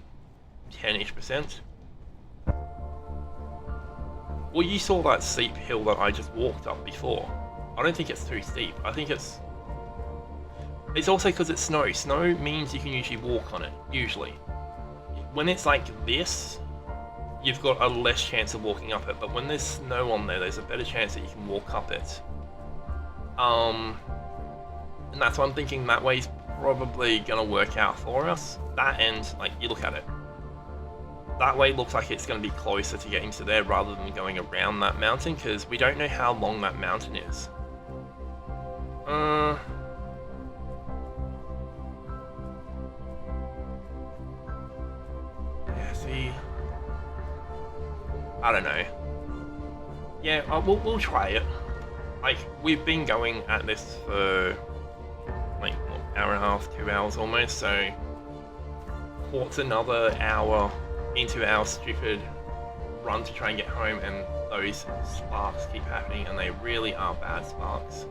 10-ish%? Well, you saw that steep hill that I just walked up before. I don't think it's too steep. I think it's also because it's snow. Snow means you can usually walk on it, usually. When it's like this, you've got a less chance of walking up it, but when there's snow on there, there's a better chance that you can walk up it. And that's why I'm thinking that way's probably gonna work out for us. That end, like, you look at it. That way looks like it's gonna be closer to getting to there rather than going around that mountain, because we don't know how long that mountain is. Yeah, see... I don't know. Yeah, we'll try it. Like, we've been going at this for like what, hour and a half, 2 hours almost, so what's another hour into our stupid run to try and get home, and those sparks keep happening, and they really are bad sparks.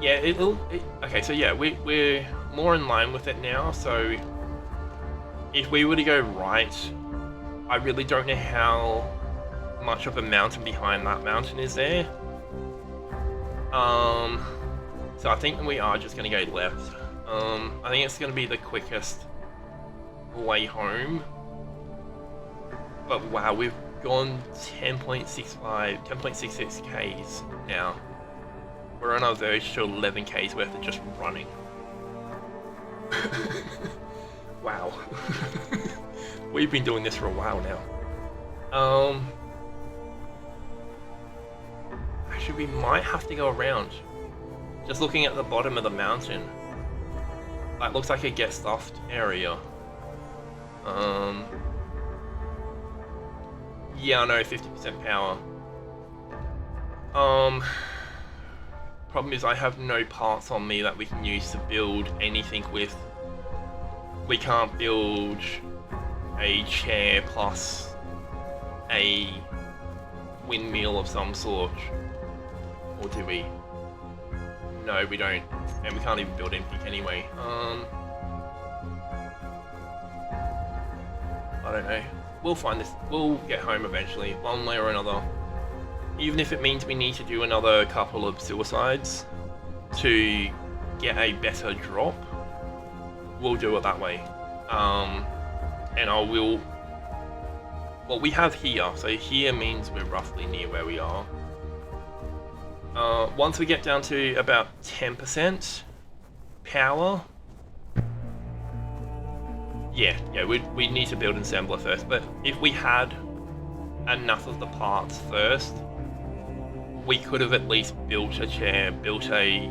Yeah, okay, so yeah, we're more in line with it now, so if we were to go right, I really don't know how much of a mountain behind that mountain is there. So I think we are just gonna go left. I think it's gonna be the quickest way home. But wow, we've gone 10.66 Ks now. We're on our verge to 11 Ks worth of just running. Wow. We've been doing this for a while now. Actually, we might have to go around. Just looking at the bottom of the mountain. That looks like a get stuffed area. Yeah, I know, 50% power. Problem is I have no parts on me that we can use to build anything with. We can't build a chair plus a windmill of some sort. Or do we? No, we don't. And we can't even build anything anyway. I don't know. We'll find this. We'll get home eventually, one way or another. Even if it means we need to do another couple of suicides to get a better drop, we'll do it that way. And I will... What we have here, so here means we're roughly near where we are. Once we get down to about 10% power, yeah, we need to build an assembler first, but if we had enough of the parts first, we could have at least built a chair, built a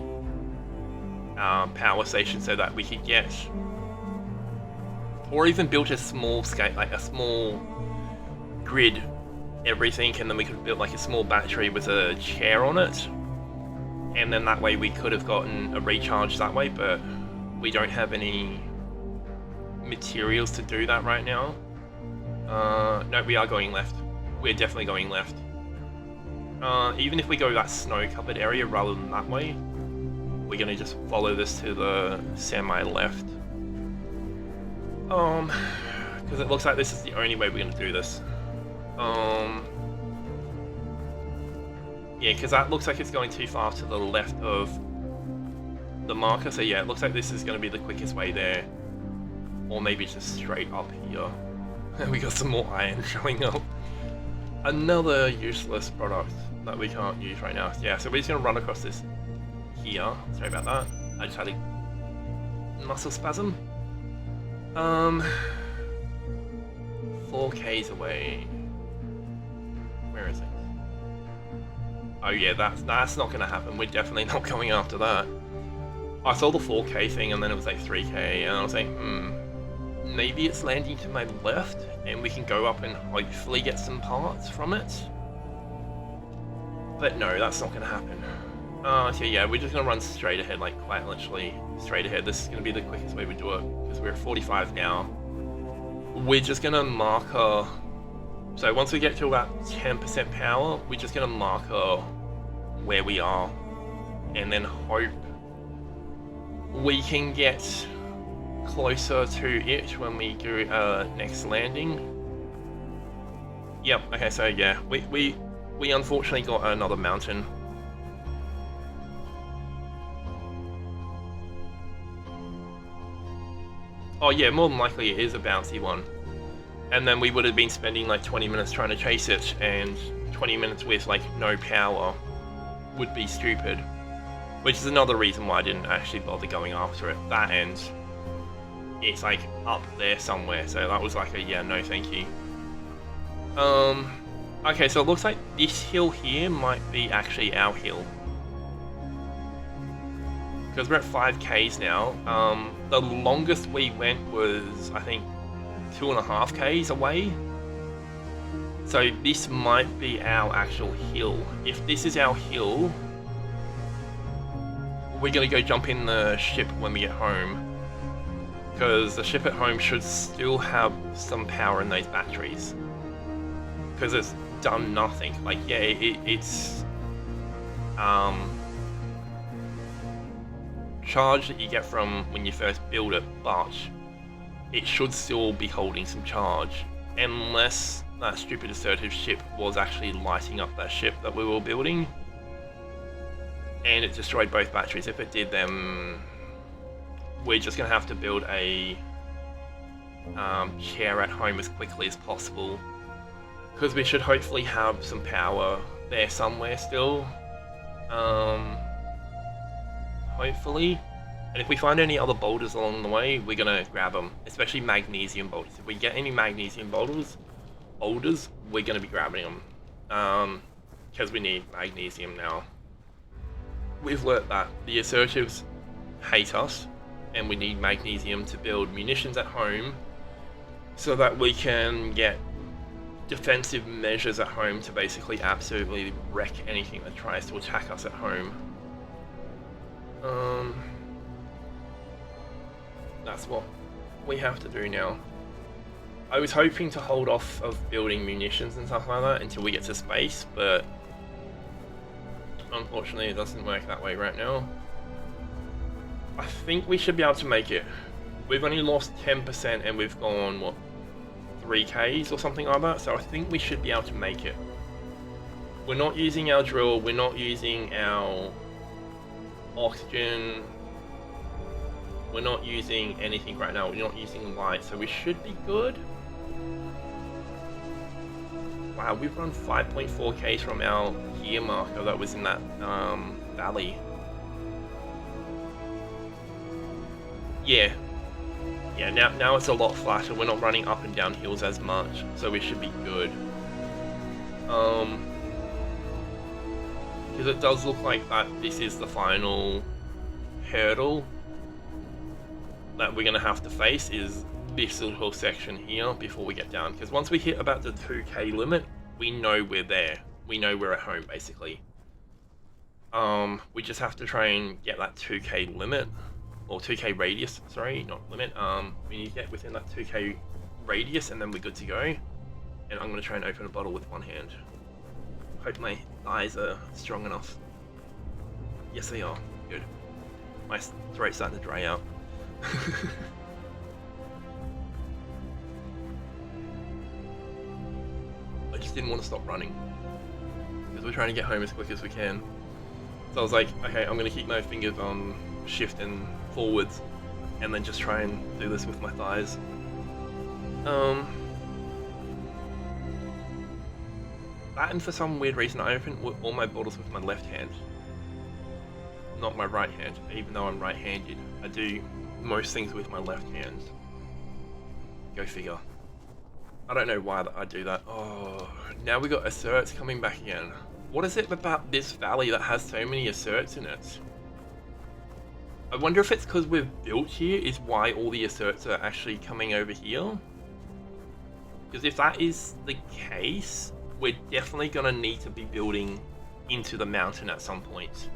power station so that we could get, or even built a small scale, like a small grid, everything, and then we could have built like a small battery with a chair on it, and then that way we could have gotten a recharge that way, but we don't have any materials to do that right now. No, we are going left. We're definitely going left. Even if we go that snow-covered area rather than that way, we're gonna just follow this to the semi-left. Because it looks like this is the only way we're gonna do this. Yeah, because that looks like it's going too far to the left of the marker, so yeah, it looks like this is gonna be the quickest way there. Or maybe just straight up here. We got some more iron showing up. Another useless product that we can't use right now. Yeah, so we're just gonna run across this here. Sorry about that. I just had a muscle spasm. 4Ks away. Where is it? Oh yeah, that's not gonna happen. We're definitely not going after that. I saw the 4K thing and then it was like 3K and I was like, maybe it's landing to my left and we can go up and hopefully get some parts from it. But no, that's not gonna happen. So yeah, we're just gonna run straight ahead, like quite literally straight ahead. This is gonna be the quickest way we do it because we're at 45 now. We're just gonna marker. So once we get to about 10% power, we're just gonna marker where we are and then hope we can get closer to it when we do next landing. Yep, okay, so yeah, we unfortunately got another mountain. Oh yeah, more than likely it is a bouncy one. And then we would have been spending like 20 minutes trying to chase it, and 20 minutes with like no power would be stupid. Which is another reason why I didn't actually bother going after it. That end, it's like up there somewhere, so that was like a yeah, no thank you. Okay, so it looks like this hill here might be actually our hill. Because we're at 5Ks now. The longest we went was, I think, 2.5 Ks away. So this might be our actual hill. If this is our hill, we're gonna go jump in the ship when we get home. Because the ship at home should still have some power in those batteries. Because it's done nothing. Like, yeah, it's charge that you get from when you first build it, but it should still be holding some charge, unless that stupid assertive ship was actually lighting up that ship that we were building, and it destroyed both batteries. If it did, then we're just gonna have to build a chair at home as quickly as possible, because we should hopefully have some power there somewhere still. Hopefully. And if we find any other boulders along the way, we're gonna grab them, especially magnesium boulders. If we get any magnesium boulders, we're gonna be grabbing them, because we need magnesium now. We've learnt that the assertives hate us, and we need magnesium to build munitions at home, so that we can get defensive measures at home to basically absolutely wreck anything that tries to attack us at home. That's what we have to do now. I was hoping to hold off of building munitions and stuff like that until we get to space, but unfortunately it doesn't work that way right now. I think we should be able to make it. We've only lost 10% and we've gone, what, 3Ks or something like that, so I think we should be able to make it. We're not using our drill, we're not using our oxygen, we're not using anything right now, we're not using light, so we should be good. Wow, we've run 5.4Ks from our gear marker that was in that valley. Yeah, now it's a lot flatter, we're not running up and down hills as much, so we should be good. Because it does look like that this is the final hurdle that we're going to have to face, is this little section here before we get down. Because once we hit about the 2K limit, we know we're there. We know we're at home, basically. We just have to try and get that 2K limit, or 2K radius, sorry, not limit. We need to get within that 2K radius and then we're good to go. And I'm going to try and open a bottle with one hand. Hope my thighs are strong enough. Yes, they are. Good. My throat's starting to dry out. I just didn't want to stop running because we're trying to get home as quick as we can. So I was like, okay, I'm going to keep my fingers on shift and forwards and then just try and do this with my thighs. That, and for some weird reason I open all my bottles with my left hand, not my right hand, even though I'm right-handed. I do most things with my left hand. Go figure. I don't know why I do that. Oh, now we got asserts coming back again. What is it about this valley that has so many asserts in it? I wonder if it's because we've built here is why all the asserts are actually coming over here. Because if that is the case, we're definitely going to need to be building into the mountain at some point.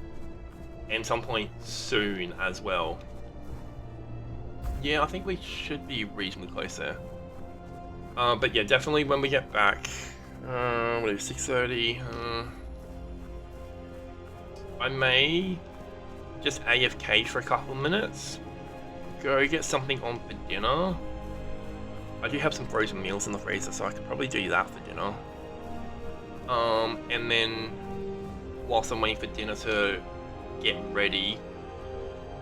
And some point soon as well. Yeah, I think we should be reasonably close there. But yeah, definitely when we get back, what is it, 6:30? I may just AFK for a couple of minutes, go get something on for dinner. I do have some frozen meals in the freezer, so I could probably do that for dinner. And then whilst I'm waiting for dinner to get ready,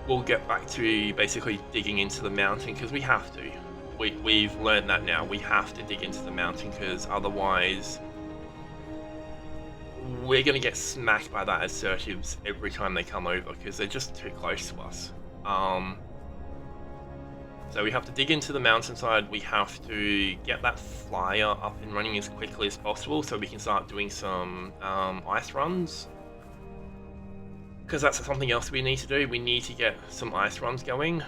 we'll get back to basically digging into the mountain, because we have to. We've learned that now. We have to dig into the mountain, because otherwise we're going to get smacked by that assertives every time they come over, because they're just too close to us. So we have to dig into the mountainside. We have to get that flyer up and running as quickly as possible so we can start doing some ice runs. Because that's something else we need to do. We need to get some ice runs going.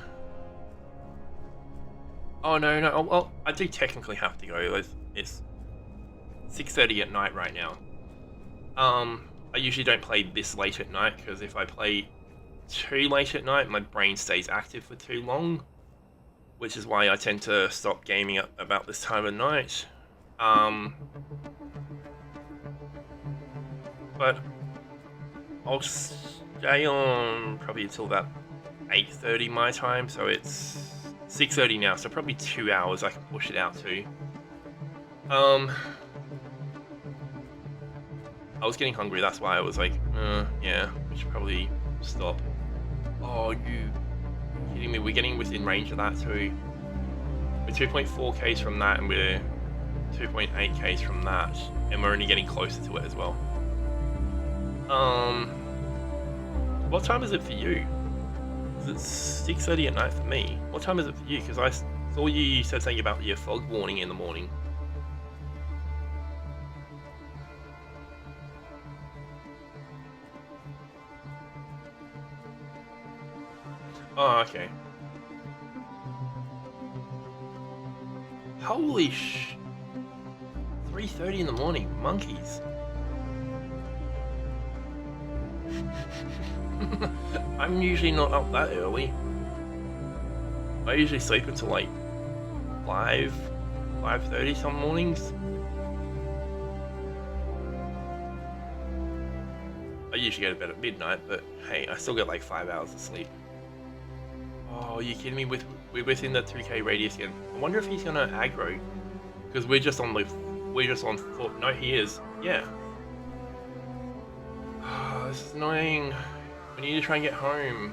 Oh no, well, I do technically have to go. It's 6:30 at night right now. I usually don't play this late at night, because if I play too late at night, my brain stays active for too long. Which is why I tend to stop gaming at about this time of night. But I'll stay on probably until about 8:30 my time, so it's 6:30 now, so probably 2 hours I can push it out to. I was getting hungry, that's why I was like, yeah, we should probably stop. Oh, you kidding me? We're getting within range of that too. We're 2.4 Ks from that, and we're 2.8 Ks from that, and we're only getting closer to it as well. What time is it for you? It's 6:30 at night for me. What time is it for you? Because I saw you said something about your fog warning in the morning. Oh, okay. Holy 3:30 in the morning, monkeys. I'm usually not up that early. I usually sleep until like 5:30 some mornings. I usually go to bed at midnight, but hey, I still get like 5 hours of sleep. Oh, are you kidding me? We're within the 2K radius again. I wonder if he's gonna aggro, because we're just on foot. No, he is. Yeah. Oh, this is annoying. We need to try and get home.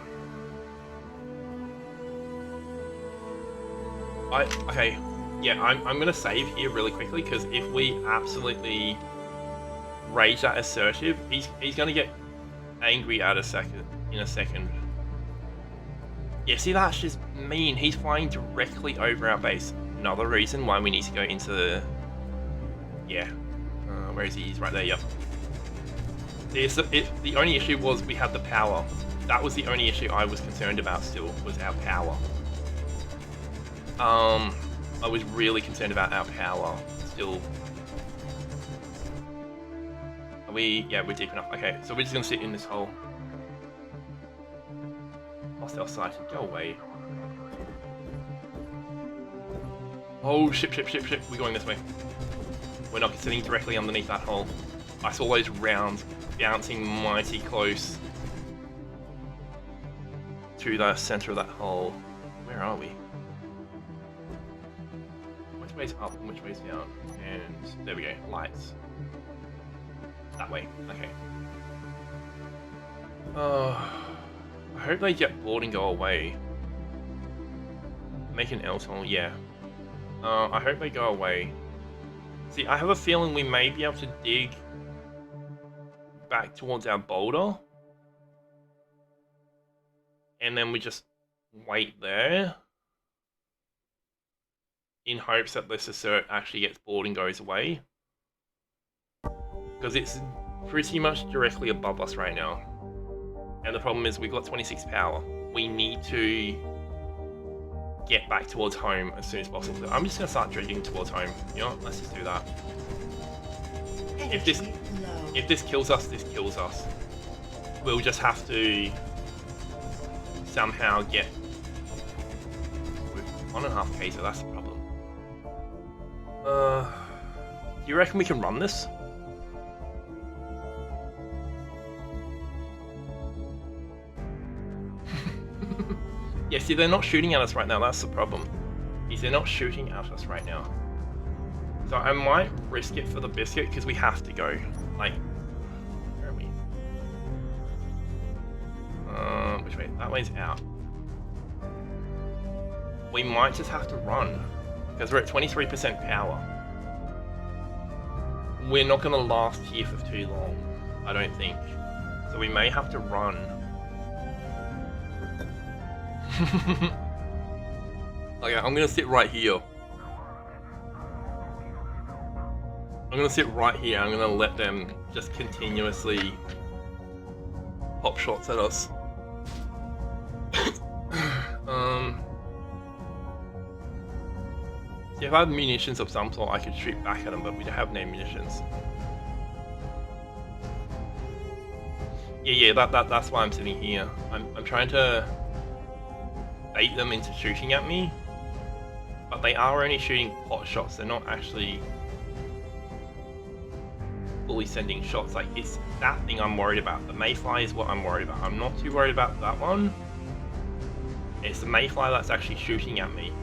Okay. Yeah, I'm gonna save here really quickly, because if we absolutely rage that assertive, he's gonna get angry in a second. Yeah, see, that's just mean. He's flying directly over our base. Another reason why we need to go into the... Yeah. Where is he? He's right there, yep. The only issue was we had the power. That was the only issue I was concerned about still, was our power. I was really concerned about our power still. Are we... Yeah, we're deep enough. Okay, so we're just gonna sit in this hole. Hostile sighted, go away. Oh, ship. We're going this way. We're not sitting directly underneath that hole. I saw those rounds bouncing mighty close to the center of that hole. Where are we? Which way's up and which way's down? And there we go, lights. That way, okay. I hope they get bored and go away. Make an L tunnel, yeah. I hope they go away. See, I have a feeling we may be able to dig back towards our boulder. And then we just wait there. In hopes that this assert actually gets bored and goes away. Because it's pretty much directly above us right now. And the problem is we've got 26 power. We need to get back towards home as soon as possible. I'm just going to start dredging towards home. You know what? Let's just do that. If this kills us, this kills us. We'll just have to somehow get... With 1.5k, so that's the problem. Do you reckon we can run this? Yeah, see, they're not shooting at us right now. That's the problem. Is they're not shooting at us right now. So I might risk it for the biscuit because we have to go. Like, where are we? Which way? That way's out. We might just have to run because we're at 23% power. We're not going to last here for too long, I don't think. So we may have to run. Okay, I'm going to sit right here. I'm going to sit right here. I'm going to let them just continuously pop shots at us. See, if I have munitions of some sort, I could shoot back at them, but we don't have no munitions. Yeah, that's why I'm sitting here. I'm trying to bait them into shooting at me, but they are only shooting pot shots. They're not actually fully sending shots. Like, it's that thing I'm worried about. The mayfly is what I'm worried about. I'm not too worried about that one. It's the mayfly that's actually shooting at me.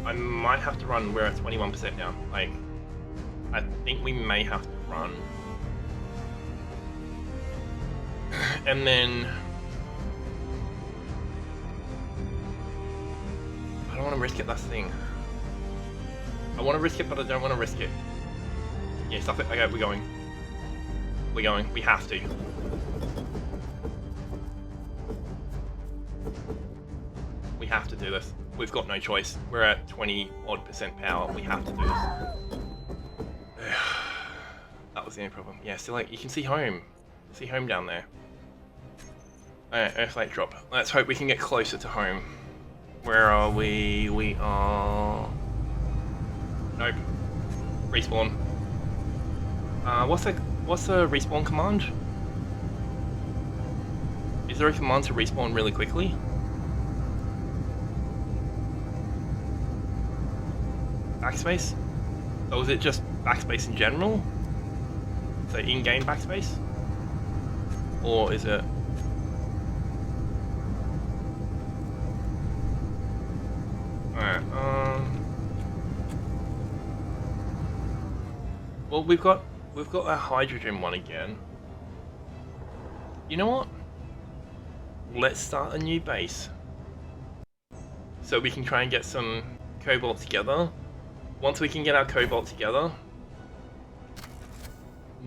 I might have to run. We're at 21% now. Like, I think we may have to run. And then I don't want to risk it, that's the thing. I want to risk it, but I don't want to risk it. Yeah, stop it. Okay, we're going. We're going. We have to. We have to do this. We've got no choice. We're at 20-odd% power. We have to do this. That was the only problem. Yeah, still, like, you can see home. See home down there. Alright, Earthlight drop. Let's hope we can get closer to home. Where are we? We are... Nope. Respawn. What's the respawn command? Is there a command to respawn really quickly? Backspace? Or is it just backspace in general? So in-game backspace? Or is it... Alright, well, we've got a hydrogen one again. You know what? Let's start a new base. So we can try and get some cobalt together. Once we can get our cobalt together,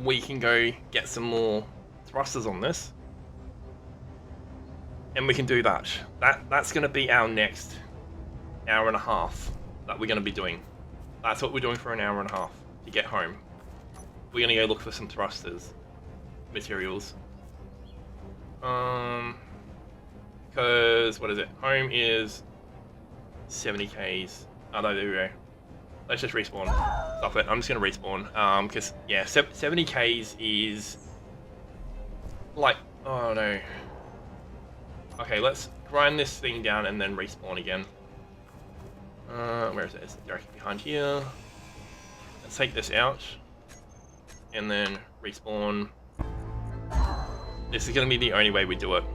we can go get some more thrusters on this. And we can do that. That's going to be our next hour and a half that we're going to be doing. That's what we're doing for an hour and a half to get home. We're going to go look for some thrusters materials. Because, what is it? Home is 70 Ks. Oh, no, there we go. Let's just respawn. Stop it. I'm just going to respawn. Because, yeah, 70 Ks is... like, oh no. Okay, let's grind this thing down and then respawn again. Where is it? It's directly behind here. Let's take this out. And then respawn. This is going to be the only way we do it.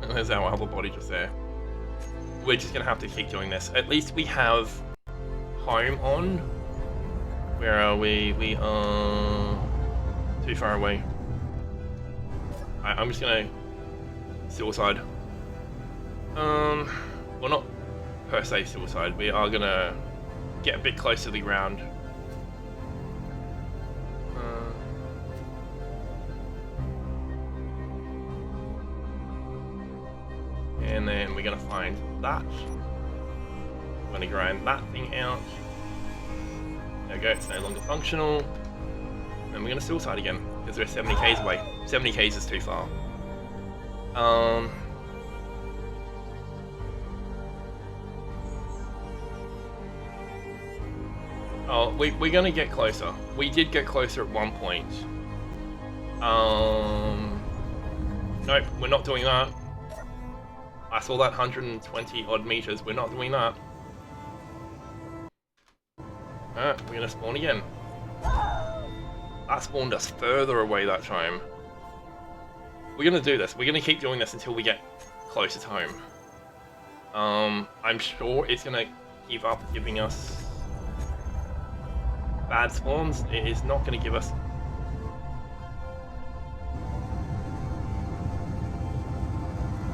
There's our other body just there. We're just going to have to keep doing this. At least we have home on. Where are we? We are too far away. I'm just going to suicide. Well, not per se suicide. We are going to get a bit close to the ground. And then we're going to find that. We're going to grind that thing out. There we go, it's no longer functional. And we're going to suicide again, because we're 70 Ks away. 70 Ks is too far. Oh, we're going to get closer. We did get closer at one point. Nope, we're not doing that. I saw that 120 odd meters. We're not doing that. Alright, we're gonna spawn again. That spawned us further away that time. We're gonna do this. We're gonna keep doing this until we get closer to home. I'm sure it's gonna give up giving us bad spawns. It is not gonna give us.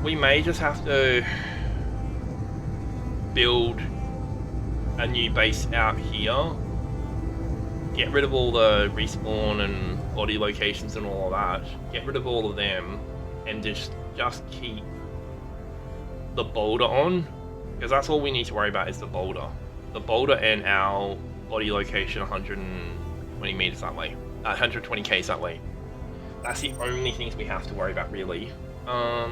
We may just have to build a new base out here. Get rid of all the respawn and body locations and all of that. Get rid of all of them, and just keep the boulder on, because that's all we need to worry about is the boulder. The boulder and our body location 120 meters that way. 120 k's that way. That's the only things we have to worry about, really. Are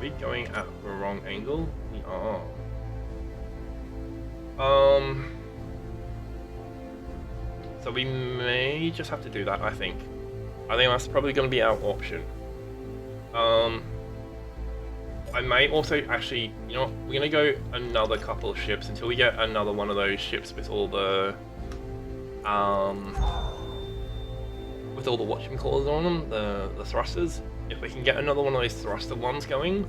we going at the wrong angle? We are. So we may just have to do that, I think. I think that's probably going to be our option. I may also actually, you know what, we're going to go another couple of ships until we get another one of those ships with all the, whatchamacallit on them, the thrusters. If we can get another one of those thruster ones going,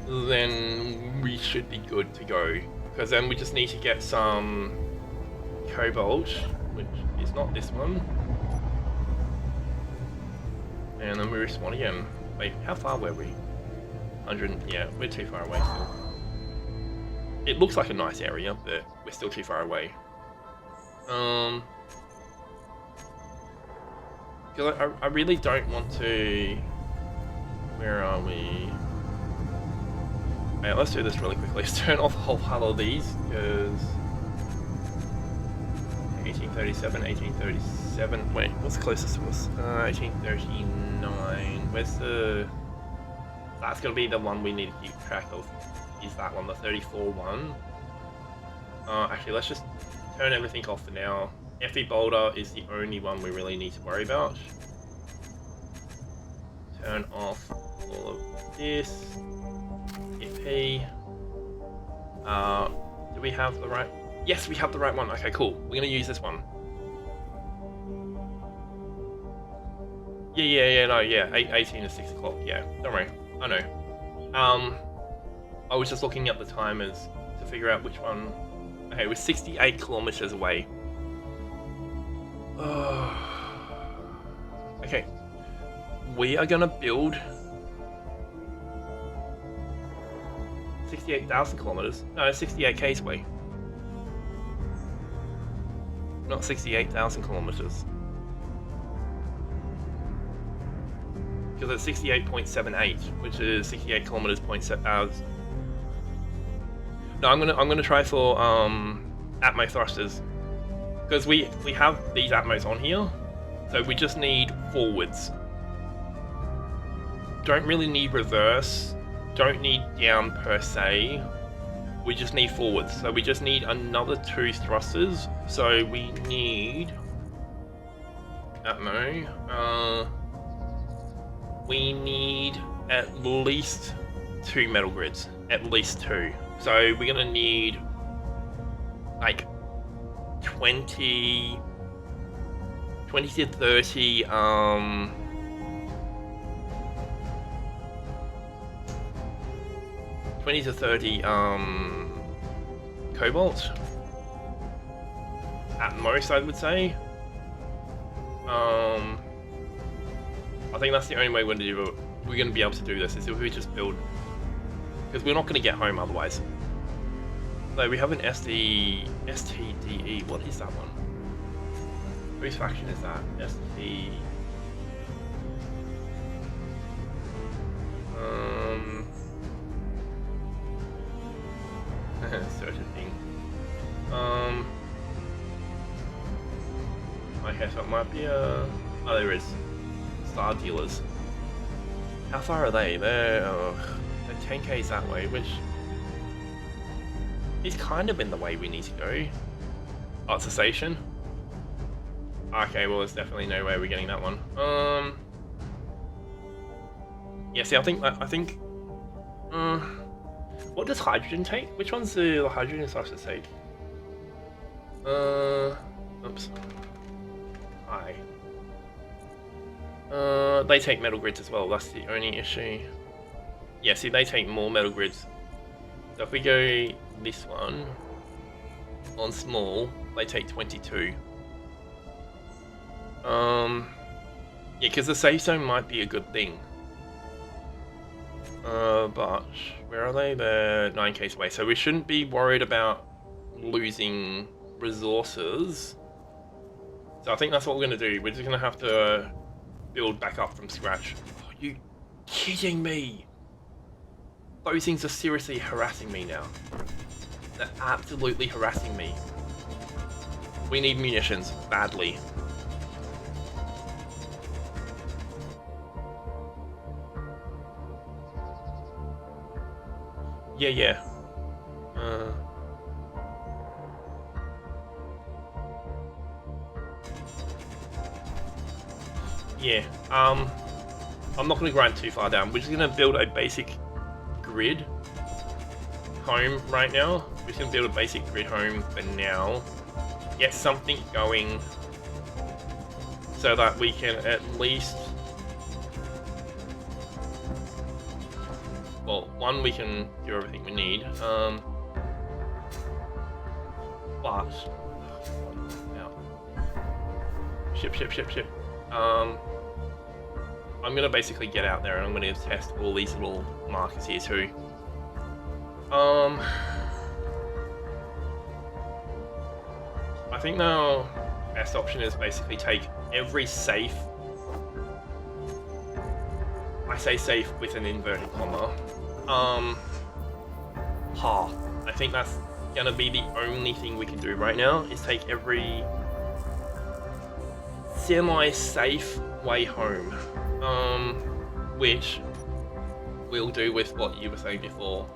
then we should be good to go. Because then we just need to get some cobalt, which is not this one. And then we respawn again. Wait, how far were we? 100, yeah, we're too far away still. It looks like a nice area, but we're still too far away. Because I really don't want to... Where are we? Alright, let's do this really quickly. Let's turn off a whole pile of these, because... 1837, 1837... Wait, what's the closest to us? 1839... Where's the... That's going to be the one we need to keep track of. Is that one, the 34 one? Actually, let's just turn everything off for now. FE Boulder is the only one we really need to worry about. Turn off all of this. Hit P. Do we have the right... Yes, we have the right one. Okay, cool. We're going to use this one. Yeah, 18 is 6 o'clock. Yeah, don't worry. I know. I was just looking at the timers to figure out which one. Okay, we're 68 kilometers away. Okay. We are gonna build 68,000 kilometers. No, 68 k's away. Not 68,000 kilometers. Because it's 68.78, which is 68 kilometers point hours. No, I'm gonna try for Atmo thrusters, because we have these Atmos on here, so we just need forwards. Don't really need reverse. Don't need down per se. We just need forwards. So we just need another 2 thrusters. So we need Atmo. We need at least 2 metal grids. At least 2. So we're gonna need like 20 to 30 20 to 30 cobalt at most, I would say. I think that's the only way we're gonna be able to do this, is if we just build, because we're not gonna get home otherwise. So we have an STDE. What is that one? Whose faction is that? ST. Certain thing. Okay, so it might be a... Oh, there is. Star Dealers. How far are they? They're 10 k's that way, which is kind of in the way we need to go. Oh, it's a station? Okay, well, there's definitely no way we're getting that one. Yeah, see, I think what does hydrogen take? Which ones do the hydrogen thrusters take? Oops. Hi. They take metal grids as well, that's the only issue. Yeah, see, they take more metal grids. So if we go this one, on small, they take 22. Yeah, because the safe zone might be a good thing. But where are they? They're 9Ks away, so we shouldn't be worried about losing resources. So I think that's what we're going to do. We're just going to have to build back up from scratch. Are you kidding me? Those things are seriously harassing me now. They're absolutely harassing me. We need munitions, badly. Yeah. Yeah, I'm not going to grind too far down. We're just going to build a basic grid home right now. We're just going to build a basic grid home for now. Get something going so that we can at least... Well, one, we can do everything we need. But... Ship. I'm gonna basically get out there and I'm gonna test all these little markers here too. I think now best option is basically take every safe. I say safe with an inverted comma. Path. I think that's gonna be the only thing we can do right now is take every semi-safe way home. Which we'll do with what you were saying before.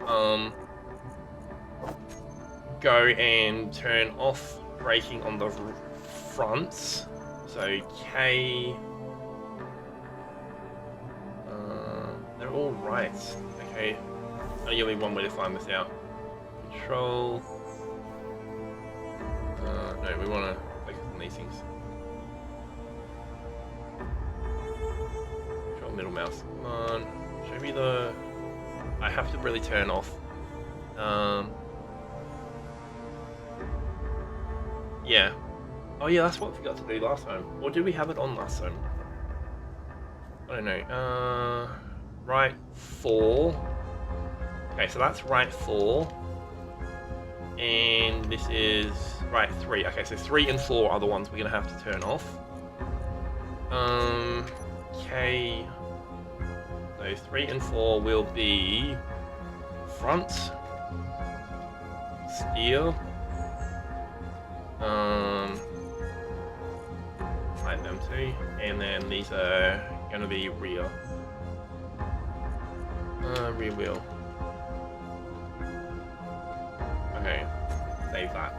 Go and turn off braking on the fronts. So K. They're all right. Okay. Only give me one way to find this out. Control. No, we want to focus on these things. Middle mouse. Come on. Show me the... I have to really turn off. Yeah. Oh yeah, that's what we forgot to do last time. Or did we have it on last time? I don't know. Right 4. Okay, so that's right 4. And this is right 3. Okay, so 3 and 4 are the ones we're going to have to turn off. Okay. So 3 and 4 will be front, steer, like them too, and then these are gonna be rear, rear wheel. Okay, save that.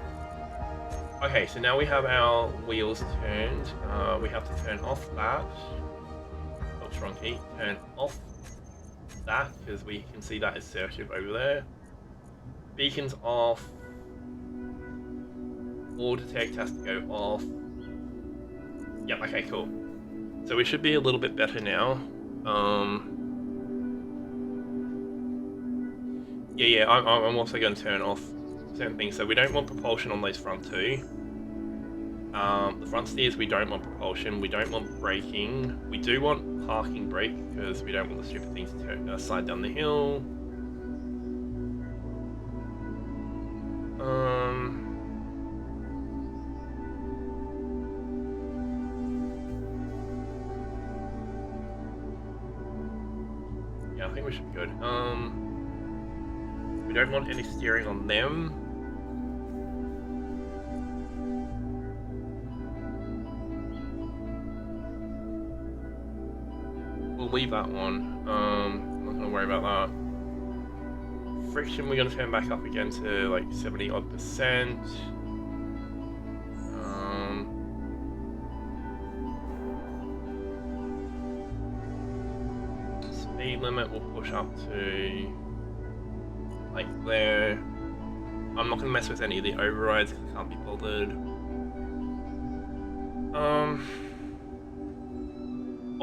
Okay, so now we have our wheels turned. We have to turn off that. Strong key. Turn off that because we can see that is assertive over there. Beacons off. All detect has to go off. Yep, okay, cool. So we should be a little bit better now. Yeah, I'm also going to turn off certain things. So we don't want propulsion on those front two. The front steers, we don't want propulsion. We don't want braking. We do want parking brake because we don't want the stupid things to slide down the hill. Yeah, I think we should be good. We don't want any steering on them. We'll leave that one. I'm not gonna worry about that. Friction, we're gonna turn back up again to like 70 odd %. Speed limit will push up to like there. I'm not gonna mess with any of the overrides because I can't be bothered.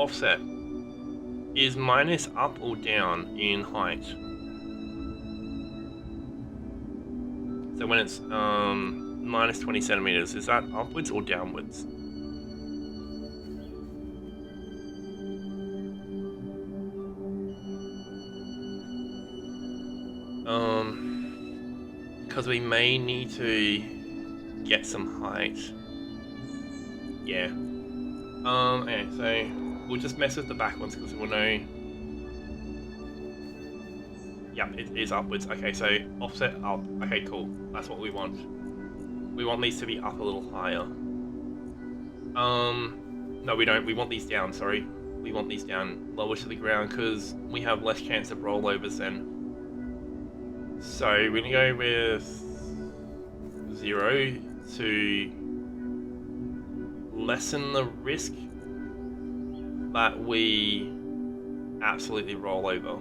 offset, is minus up or down in height? So when it's minus 20 centimeters, is that upwards or downwards? Because we may need to get some height. Yeah. Okay, so we'll just mess with the back ones because we'll know. Yep, it is upwards. Okay, so offset up. Okay, cool. That's what we want. We want these to be up a little higher. No, we don't. We want these down, sorry. We want these down lower to the ground because we have less chance of rollovers then. So we're gonna go with 0 to lessen the risk that we absolutely roll over.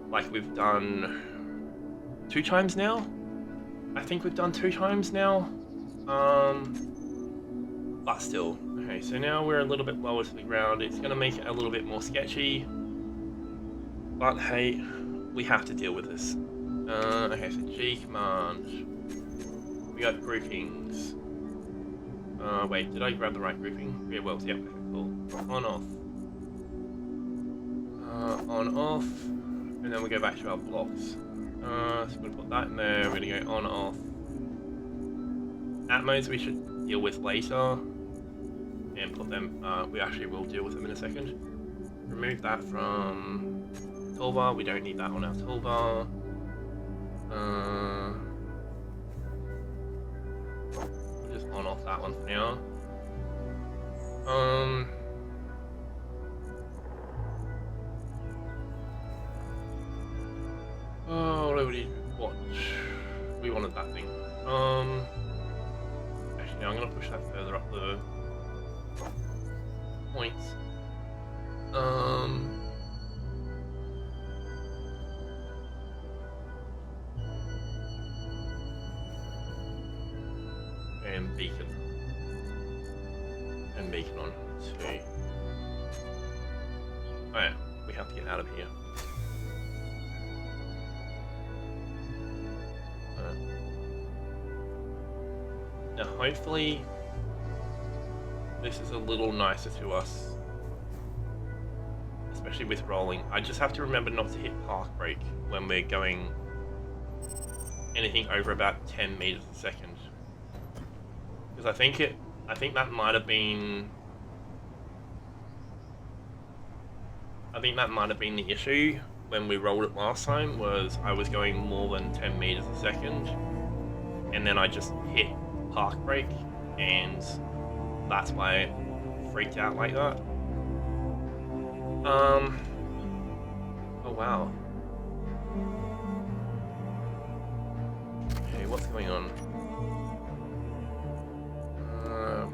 Like we've done 2 times now? I think we've done 2 times now. But still. Okay, so now we're a little bit lower to the ground. It's gonna make it a little bit more sketchy. But hey, we have to deal with this. Okay, so G command. We got groupings. Wait, did I grab the right grouping? Yeah, well, yep, okay, cool. On, off. On, off. And then we go back to our blocks. So we're gonna put that in there, we're gonna go on, off. Atmos we should deal with later. And put them, we actually will deal with them in a second. Remove that from toolbar, we don't need that on our toolbar. Just on off that one for now. Oh, what do we watch? We wanted that thing. Actually, no, I'm gonna push that further up the points. And beacon. And beacon on 2. Oh yeah, we have to get out of here. Now hopefully this is a little nicer to us. Especially with rolling. I just have to remember not to hit park brake when we're going anything over about 10 meters a second. Because I think that might have been the issue when we rolled it last time, was I was going more than 10 meters a second and then I just hit park brake and that's why it freaked out like that. Oh wow. Okay, what's going on?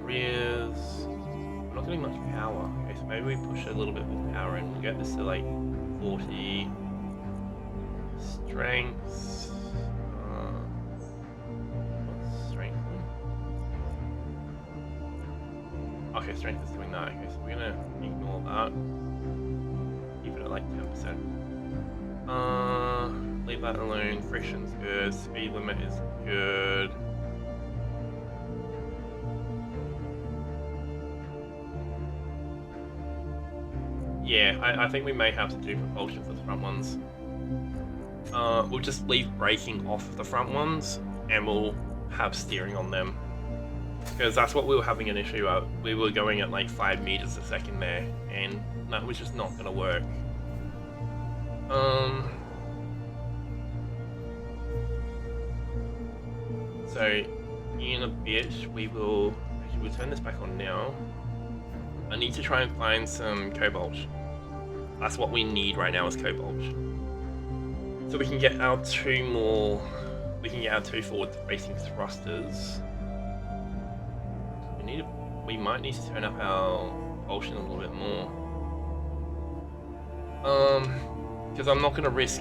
Rears. We're not getting much power. Okay, so maybe we push a little bit more power and we'll get this to like 40. Strength. What's strength? Okay, strength is doing that. Okay, so we're gonna ignore that. Keep it at like 10%. Leave that alone. Friction's good. Speed limit is good. Yeah, I think we may have to do propulsion for the front ones. We'll just leave braking off the front ones and we'll have steering on them. Because that's what we were having an issue at. We were going at like 5 meters a second there and that was just not going to work. So in a bit we will, actually we'll turn this back on now. I need to try and find some cobalt. That's what we need right now is cobalt. So we can get our 2 forward facing thrusters. We might need to turn up our propulsion a little bit more. Because I'm not going to risk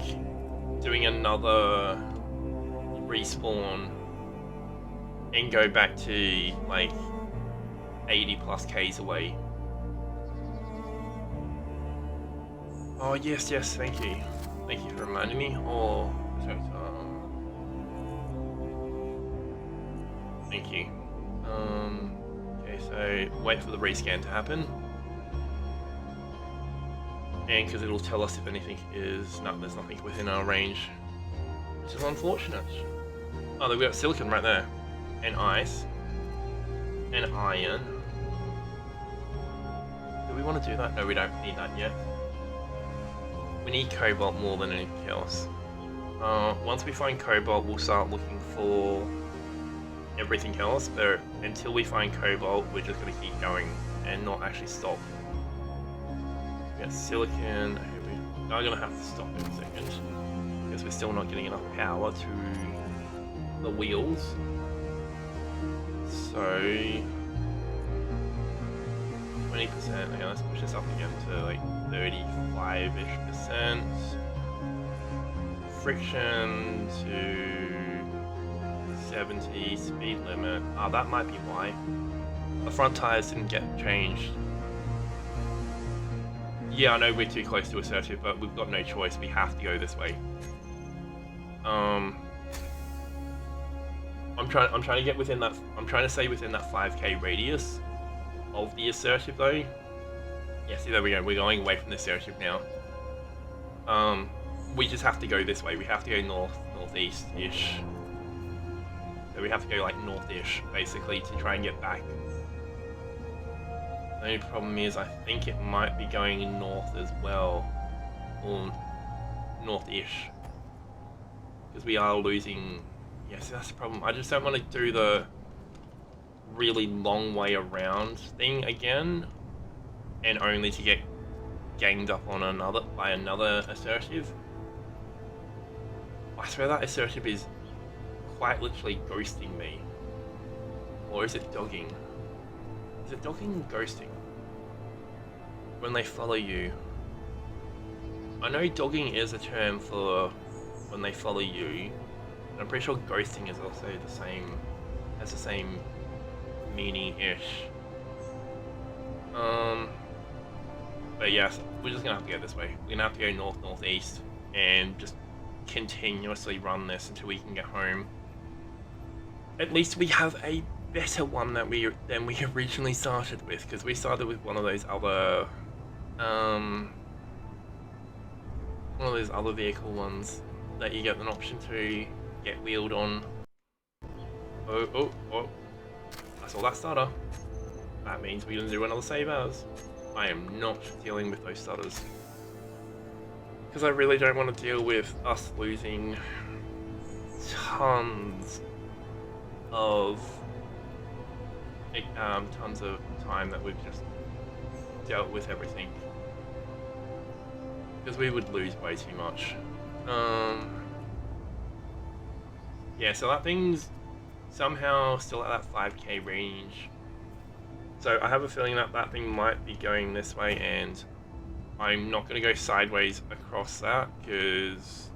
doing another respawn and go back to like 80 plus Ks away. Oh yes, thank you. Thank you for reminding me. Oh, so, thank you. Okay, so wait for the rescan to happen. And because it'll tell us if anything is... No, there's nothing within our range. Which is unfortunate. Oh, we've got silicon right there. And ice. And iron. Do we want to do that? No, we don't need that yet. We need cobalt more than anything else. Once we find cobalt, we'll start looking for everything else, but until we find cobalt, we're just going to keep going and not actually stop. We got silicon. Okay, we're going to have to stop in a second because we're still not getting enough power to the wheels. So 20%. Okay, let's push this up again to like 35-ish%. Friction to 70, speed limit. Ah, that might be why. The front tires didn't get changed. Yeah, I know we're too close to assertive, but we've got no choice. We have to go this way. I'm trying to get within that. I'm trying to stay within that 5k radius of the assertive, though. Yeah, see, there we go. We're going away from the assertive now. We just have to go this way. We have to go northeast-ish. So we have to go like north-ish, basically, to try and get back. The only problem is, I think it might be going north as well, or north-ish, because we are losing. Yes, that's the problem. I just don't want to do the really long way around thing again, and only to get ganged up on by another assertive. I swear that assertive is quite literally ghosting me. Or is it dogging? Is it dogging or ghosting? When they follow you. I know dogging is a term for when they follow you. And I'm pretty sure ghosting is also the same, has the same meaning-ish. But yes, we're just gonna have to go this way. We're gonna have to go north-northeast and just continuously run this until we can get home. At least we have a better one than we originally started with, because we started with one of those other vehicle ones that you get an option to get wheeled on. Oh, I saw that stutter. That means we're gonna do another save as. I am not dealing with those stutters, because I really don't want to deal with us losing tons of time that we've just dealt with everything, because we would lose way too much. Yeah, so that thing's somehow still at that 5k range. So I have a feeling that that thing might be going this way, and I'm not going to go sideways across that, because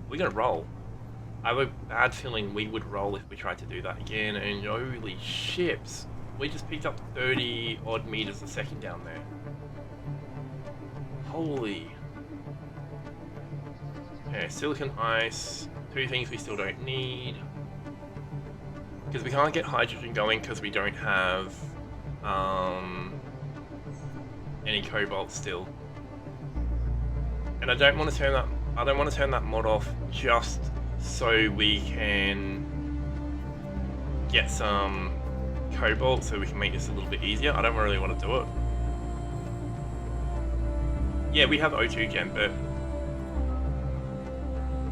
we're going to roll. I have a bad feeling we would roll if we tried to do that again, and holy ships, we just picked up 30 odd meters a second down there. Holy. Okay, silicon ice, two things we still don't need. Because we can't get hydrogen going because we don't have any cobalt still. And I don't want to turn that mod off just so we can get some cobalt, so we can make this a little bit easier. I don't really want to do it. Yeah, we have O2 again, but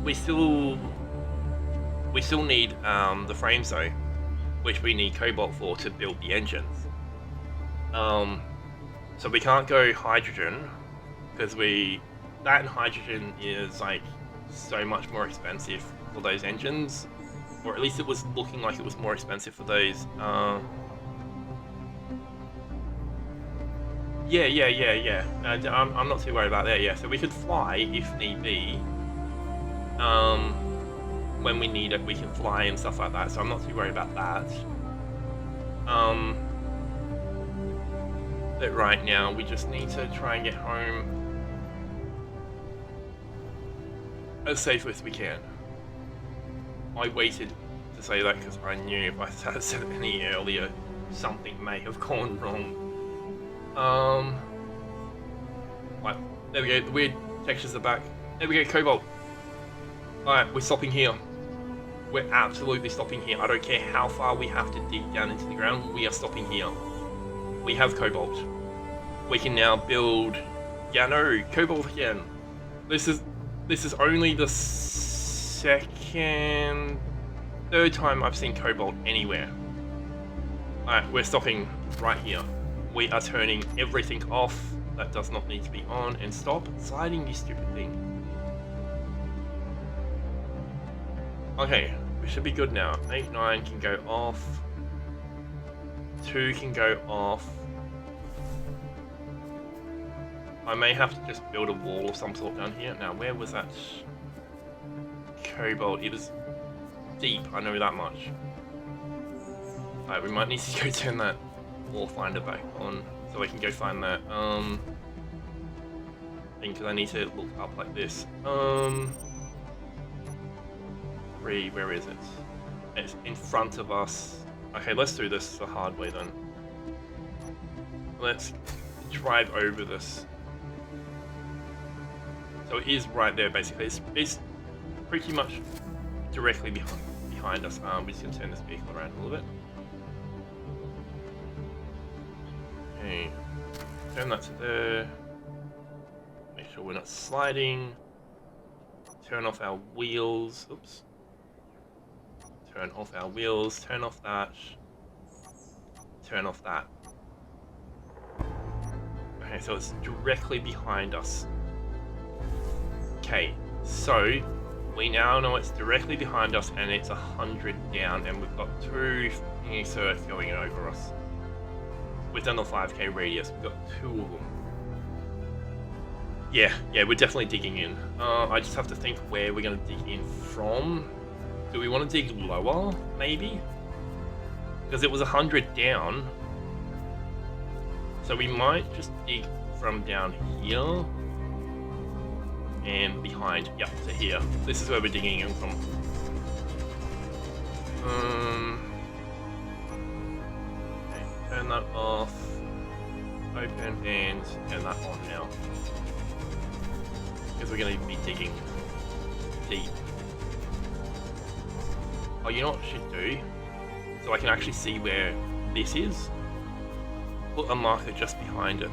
we still need the frames though, which we need cobalt for to build the engines. So we can't go hydrogen, because that and hydrogen is like so much more expensive for those engines, or at least it was looking like it was more expensive for those. Yeah. I'm not too worried about that. Yeah, so we could fly if need be. When we need it, we can fly and stuff like that. So I'm not too worried about that. But right now, we just need to try and get home as safe as we can. I waited to say that because I knew if I had said it any earlier, something may have gone wrong. Right, there we go, the weird textures are back. There we go, Cobalt. Alright, we're stopping here. We're absolutely stopping here. I don't care how far we have to dig down into the ground, we are stopping here. We have Cobalt. We can now build... Yeah, no, Cobalt again. This is only the third time I've seen Cobalt anywhere. Alright, we're stopping right here. We are turning everything off that does not need to be on, and stop sliding, you stupid thing. Okay, we should be good now. 8, 9 can go off. 2 can go off. I may have to just build a wall of some sort down here. Now, where was that Cobalt? It was deep, I know that much. Alright, we might need to go turn that wall finder back on so I can go find that thing, because I need to look up like this. Where is it? It's in front of us. Okay, let's do this the hard way then. Let's drive over this. So it is right there basically. It's pretty much directly behind us. We're just going to turn this vehicle around a little bit. Okay, turn that to there. Make sure we're not sliding. Turn off our wheels. Oops. Turn off our wheels. Turn off that. Turn off that. Okay, so it's directly behind us. Okay, so we now know it's directly behind us and it's 100 down, and we've got 2 surf going over us. Within the 5k radius, we've got 2 of them. Yeah, we're definitely digging in. I just have to think where we're going to dig in from. Do we want to dig lower, maybe? Because it was 100 down. So we might just dig from down here. And behind, yep, to here. This is where we're digging in from. Okay, turn that off. Open and turn that on now. Because we're going to be digging deep. Oh, you know what I should do? So I can actually see where this is. Put a marker just behind it.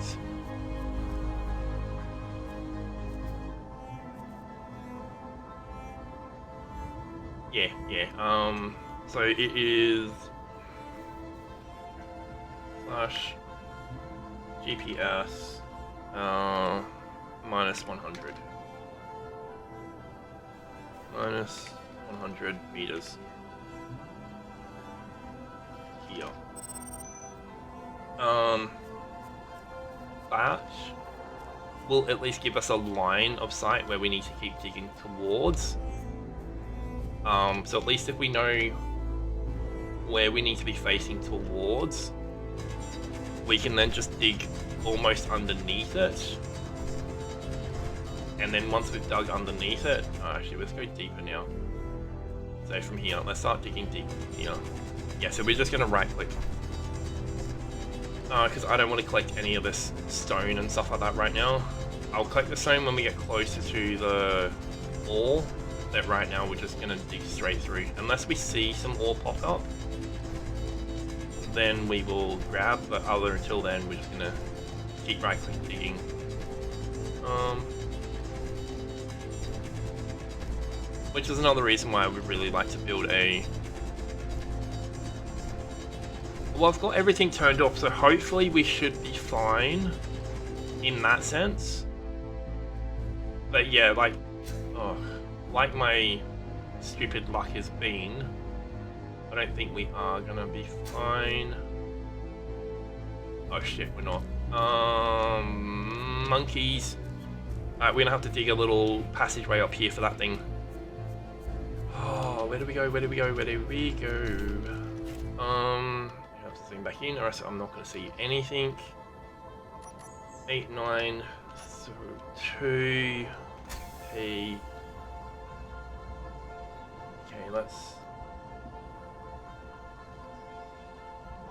Yeah. So it is slash GPS minus 100. Minus 100 meters. Here. That will at least give us a line of sight where we need to keep digging towards. So at least if we know where we need to be facing towards, we can then just dig almost underneath it. And then once we've dug underneath it, actually let's go deeper now. So from here, let's start digging deep here. Yeah, so we're just going to right click. Because I don't want to collect any of this stone and stuff like that right now. I'll collect the stone when we get closer to the ore. But right now we're just going to dig straight through. Unless we see some ore pop up, then we will grab, but until then we're just going to keep right click digging. Which is another reason why I would really like to build a... Well, I've got everything turned off, so hopefully we should be fine in that sense. But yeah, like my stupid luck has been, I don't think we are gonna be fine. Oh shit, we're not. Monkeys. Alright, we're gonna have to dig a little passageway up here for that thing. Oh, where do we go? We have to zoom back in, or else I'm not gonna see anything. 8, 9, 2, P. Okay, let's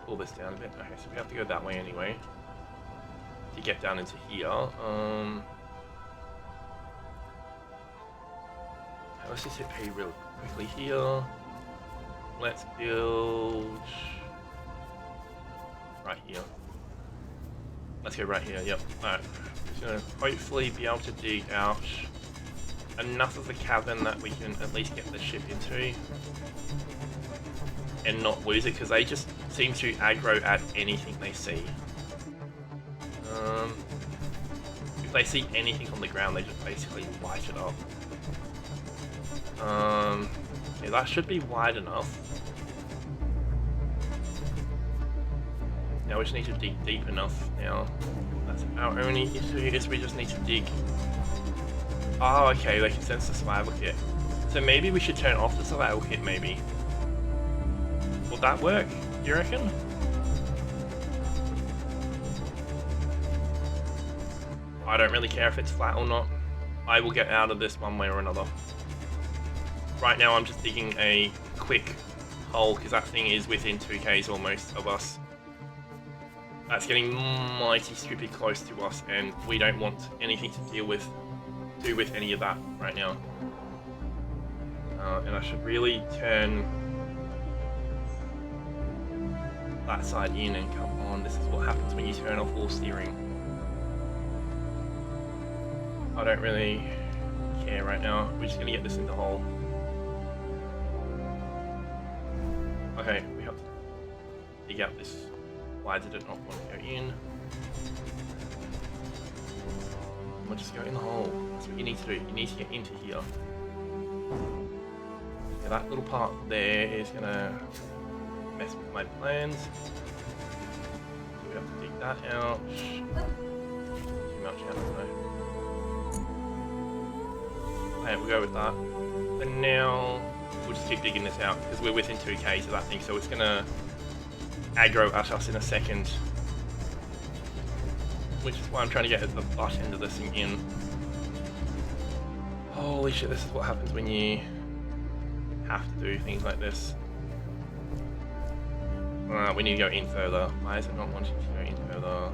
pull this down a bit. Okay, so we have to go that way anyway to get down into here. Let's just hit P real quickly here. Let's build right here. Let's go right here, yep. Alright. Just gonna hopefully be able to dig out enough of the cavern that we can at least get the ship into and not lose it, because they just seem to aggro at anything they see. If they see anything on the ground, they just basically light it up. Yeah, that should be wide enough. Now we just need to dig deep enough now. That's our only issue, is we just need to dig. Oh, okay, they can sense the survival kit. So maybe we should turn off the survival kit, maybe. Will that work, you reckon? I don't really care if it's flat or not. I will get out of this one way or another. Right now I'm just digging a quick hole, because that thing is within 2Ks almost of us. That's getting mighty stupid close to us, and we don't want anything to do with any of that right now. And I should really turn that side in, and come on, this is what happens when you turn off all steering. I don't really care right now, we're just gonna get this in the hole. Okay, we have to dig out this. Why did it not want to go in? We'll just go in the hole. That's what you need to do. You need to get into here. Yeah, that little part there is gonna mess with my plans. So we have to dig that out. Too much out, so. Okay, we'll go with that. And now we'll just keep digging this out, because we're within 2K of that thing, so it's gonna aggro at us in a second, which is why I'm trying to get the butt end of this thing in. Holy shit, this is what happens when you have to do things like this. We need to go in further. Why is it not wanting to go in further?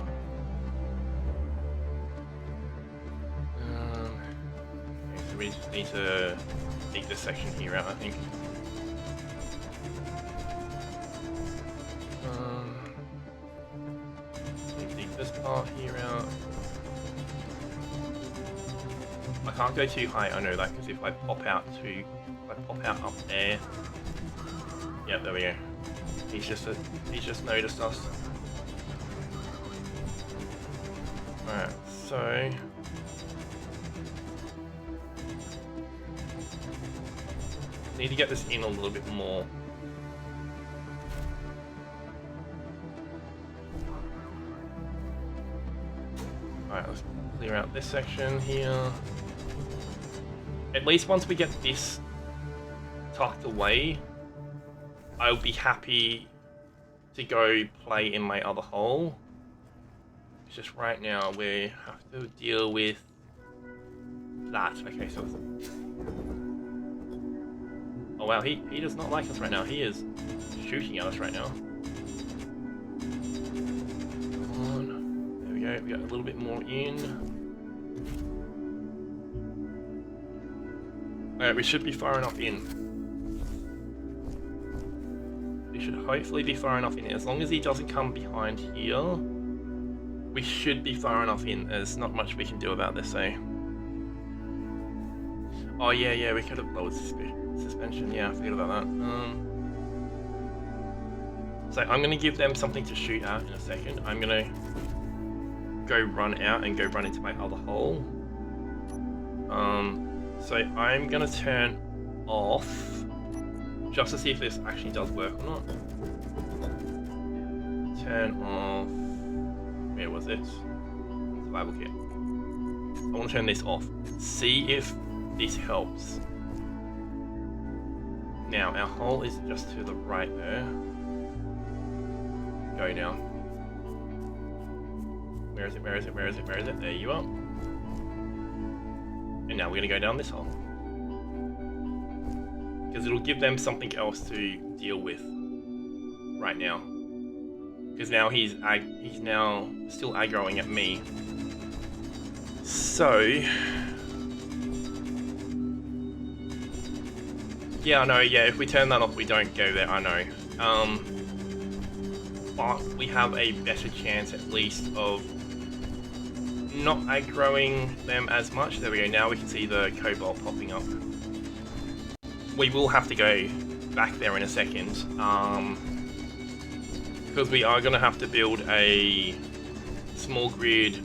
Okay, so we just need to dig this section here out, I think. This part here out. I can't go too high, I know that, because if I pop out up there. Yeah, there we go. He's just noticed us. Alright, so need to get this in a little bit more. Alright, let's clear out this section here. At least once we get this tucked away, I'll be happy to go play in my other hole. It's just right now we have to deal with that. Okay, so oh wow, he does not like us right now. He is shooting at us right now. We got a little bit more in. Alright, we should be far enough in. We should hopefully be far enough in. As long as he doesn't come behind here, we should be far enough in. There's not much we can do about this, eh? Oh yeah, we could have lowered suspension. Yeah, I forgot about that. So I'm going to give them something to shoot at in a second. I'm going to go run out and go run into my other hole. So I'm gonna turn off just to see if this actually does work or not. Turn off. Where was it? Survival kit. I want to turn this off. See if this helps. Now our hole is just to the right there. Go now. Where is it? Where is it? Where is it? Where is it? There you are. And now we're gonna go down this hole. Because it'll give them something else to deal with right now. Because now he's now still aggroing at me. So yeah, I know. Yeah, if we turn that off, we don't go there. I know. But we have a better chance, at least, of not aggroing them as much. There we go. Now we can see the cobalt popping up. We will have to go back there in a second, because we are going to have to build a small grid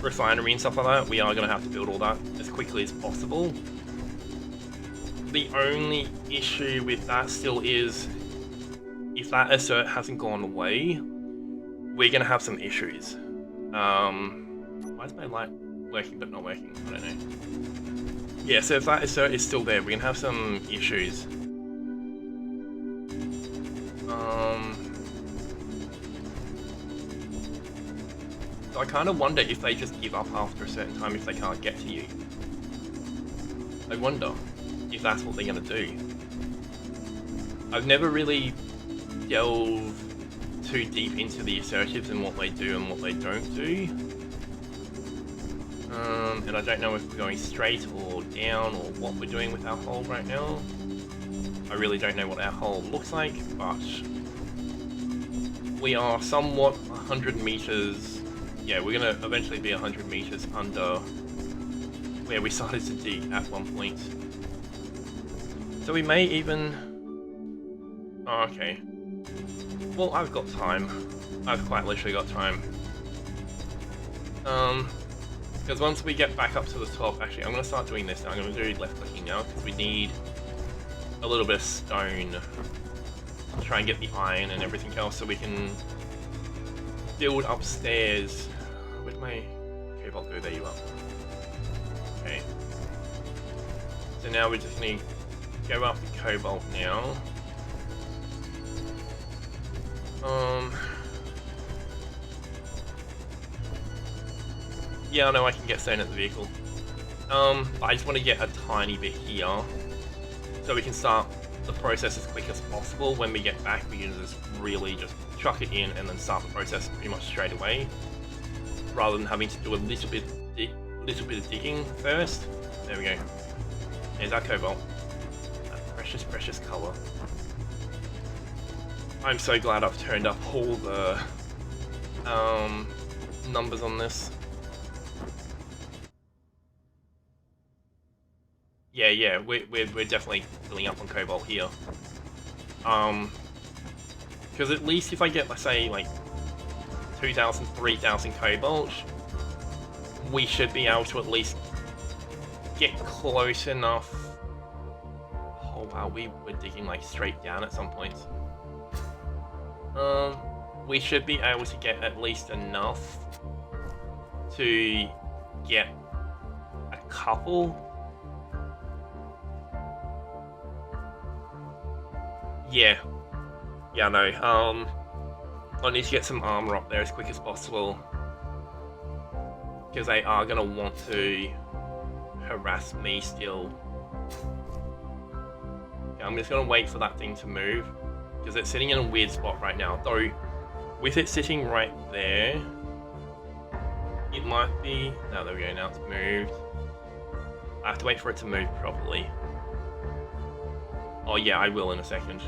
refinery and stuff like that. We are going to have to build all that as quickly as possible. The only issue with that still is, if that assert hasn't gone away, we're going to have some issues. Why is my light working but not working? I don't know. Yeah, so if that assert is still there, we're going to have some issues. So I kind of wonder if they just give up after a certain time if they can't get to you. I wonder if that's what they're going to do. I've never really delved too deep into the assertives and what they do and what they don't do. And I don't know if we're going straight or down or what we're doing with our hull right now. I really don't know what our hull looks like, but we are somewhat 100 meters. Yeah, we're going to eventually be 100 meters under where we started to dig at one point. So we may even... Oh, okay. Well, I've got time. I've quite literally got time. Because once we get back up to the top, actually, I'm going to start doing this now. I'm going to do left clicking now, because we need a little bit of stone to try and get the iron and everything else, so we can build upstairs. Where'd my cobalt go? There you are. Okay. So now we're just going to go after cobalt now. Yeah, I know I can get stone at the vehicle. But I just want to get a tiny bit here, so we can start the process as quick as possible. When we get back, we can just really just chuck it in and then start the process pretty much straight away, rather than having to do a little bit of digging first. There we go. There's our cobalt. That precious, precious color. I'm so glad I've turned up all the numbers on this. Yeah, we're definitely filling up on cobalt here. Because at least if I get, let's say, like 2,000, 3,000 cobalt, we should be able to at least get close enough. Oh wow, we were digging like straight down at some points. We should be able to get at least enough to get a couple. Yeah, no. I need to get some armor up there as quick as possible, because they are gonna want to harass me still. Yeah, I'm just gonna wait for that thing to move, because it's sitting in a weird spot right now. Though, with it sitting right there, it might be... No, there we go, now it's moved. I have to wait for it to move properly. Oh yeah, I will in a second.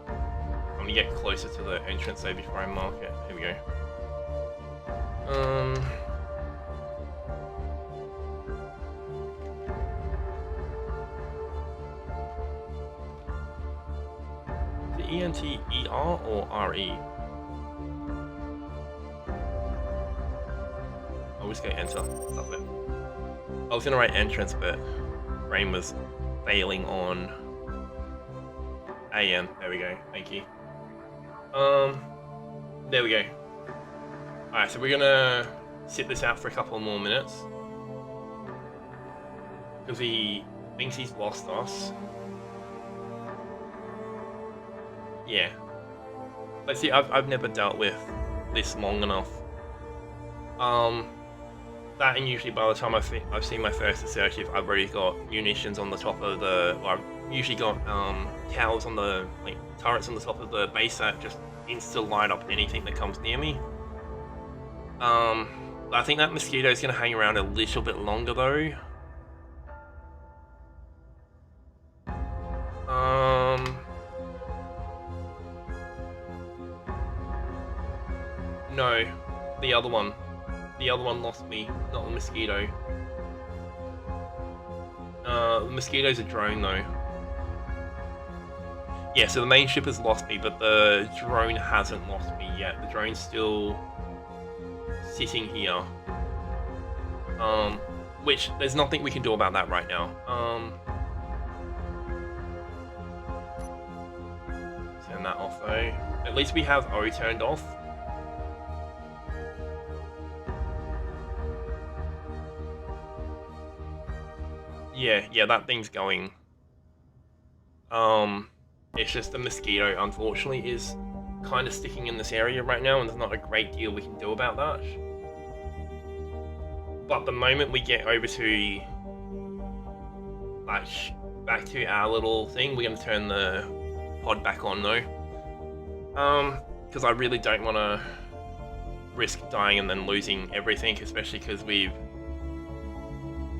I'm gonna get closer to the entrance though before I mark it. Here we go. The E-N-T-E-R or R-E? I'll just go enter. Stop it. I was gonna write entrance, but brain was failing on AM. There we go. Thank you. There we go. Alright, so we're gonna sit this out for a couple more minutes, because he thinks he's lost us. Yeah. Let's see, I've never dealt with this long enough. That, and usually by the time I've seen my first assertive, I've already got munitions on the top of the, or I've usually got towers on the, like turrets on the top of the base that just insta light up anything that comes near me. I think that mosquito is going to hang around a little bit longer though. No, the other one. The other one lost me, not the mosquito. The mosquito's a drone though. Yeah, so the main ship has lost me, but the drone hasn't lost me yet. The drone's still sitting here. Which there's nothing we can do about that right now. Turn that off though. At least we have O turned off. Yeah, that thing's going. It's just the mosquito, unfortunately, is kind of sticking in this area right now, and there's not a great deal we can do about that. But the moment we get over to, like, back to our little thing, we're gonna turn the pod back on though. Because I really don't want to risk dying and then losing everything, especially because we've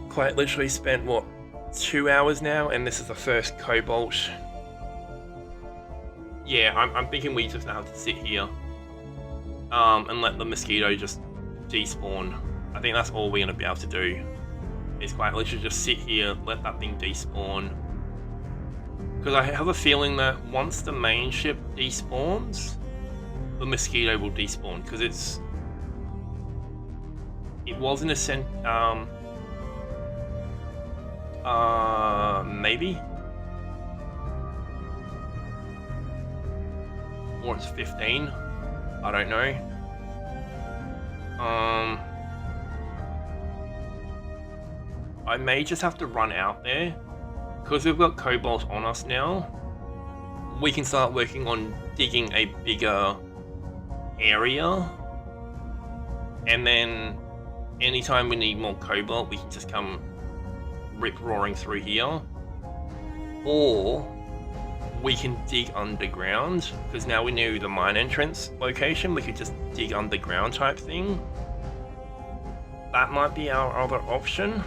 quite literally spent, what, 2 hours now, and this is the first cobalt. Yeah, I'm thinking we just have to sit here and let the mosquito just despawn. I think that's all we're going to be able to do, is quite literally just sit here, let that thing despawn. Because I have a feeling that once the main ship despawns, the mosquito will despawn, because it wasn't a maybe? Or it's 15? I don't know. I may just have to run out there. Because we've got cobalt on us now, we can start working on digging a bigger area. And then anytime we need more cobalt, we can just come rip-roaring through here. Or we can dig underground, because now we know the mine entrance location, we could just dig underground type thing. That might be our other option.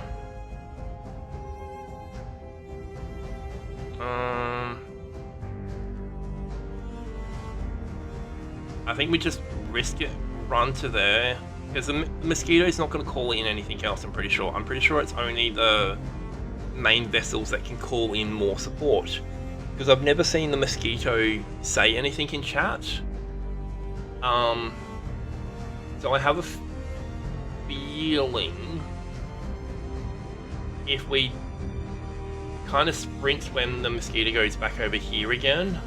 I think we just risk it, run to there, because the mosquito's not going to call in anything else, I'm pretty sure. I'm pretty sure it's only the main vessels that can call in more support. Because I've never seen the mosquito say anything in chat. So I have a feeling if we kind of sprint when the mosquito goes back over here again,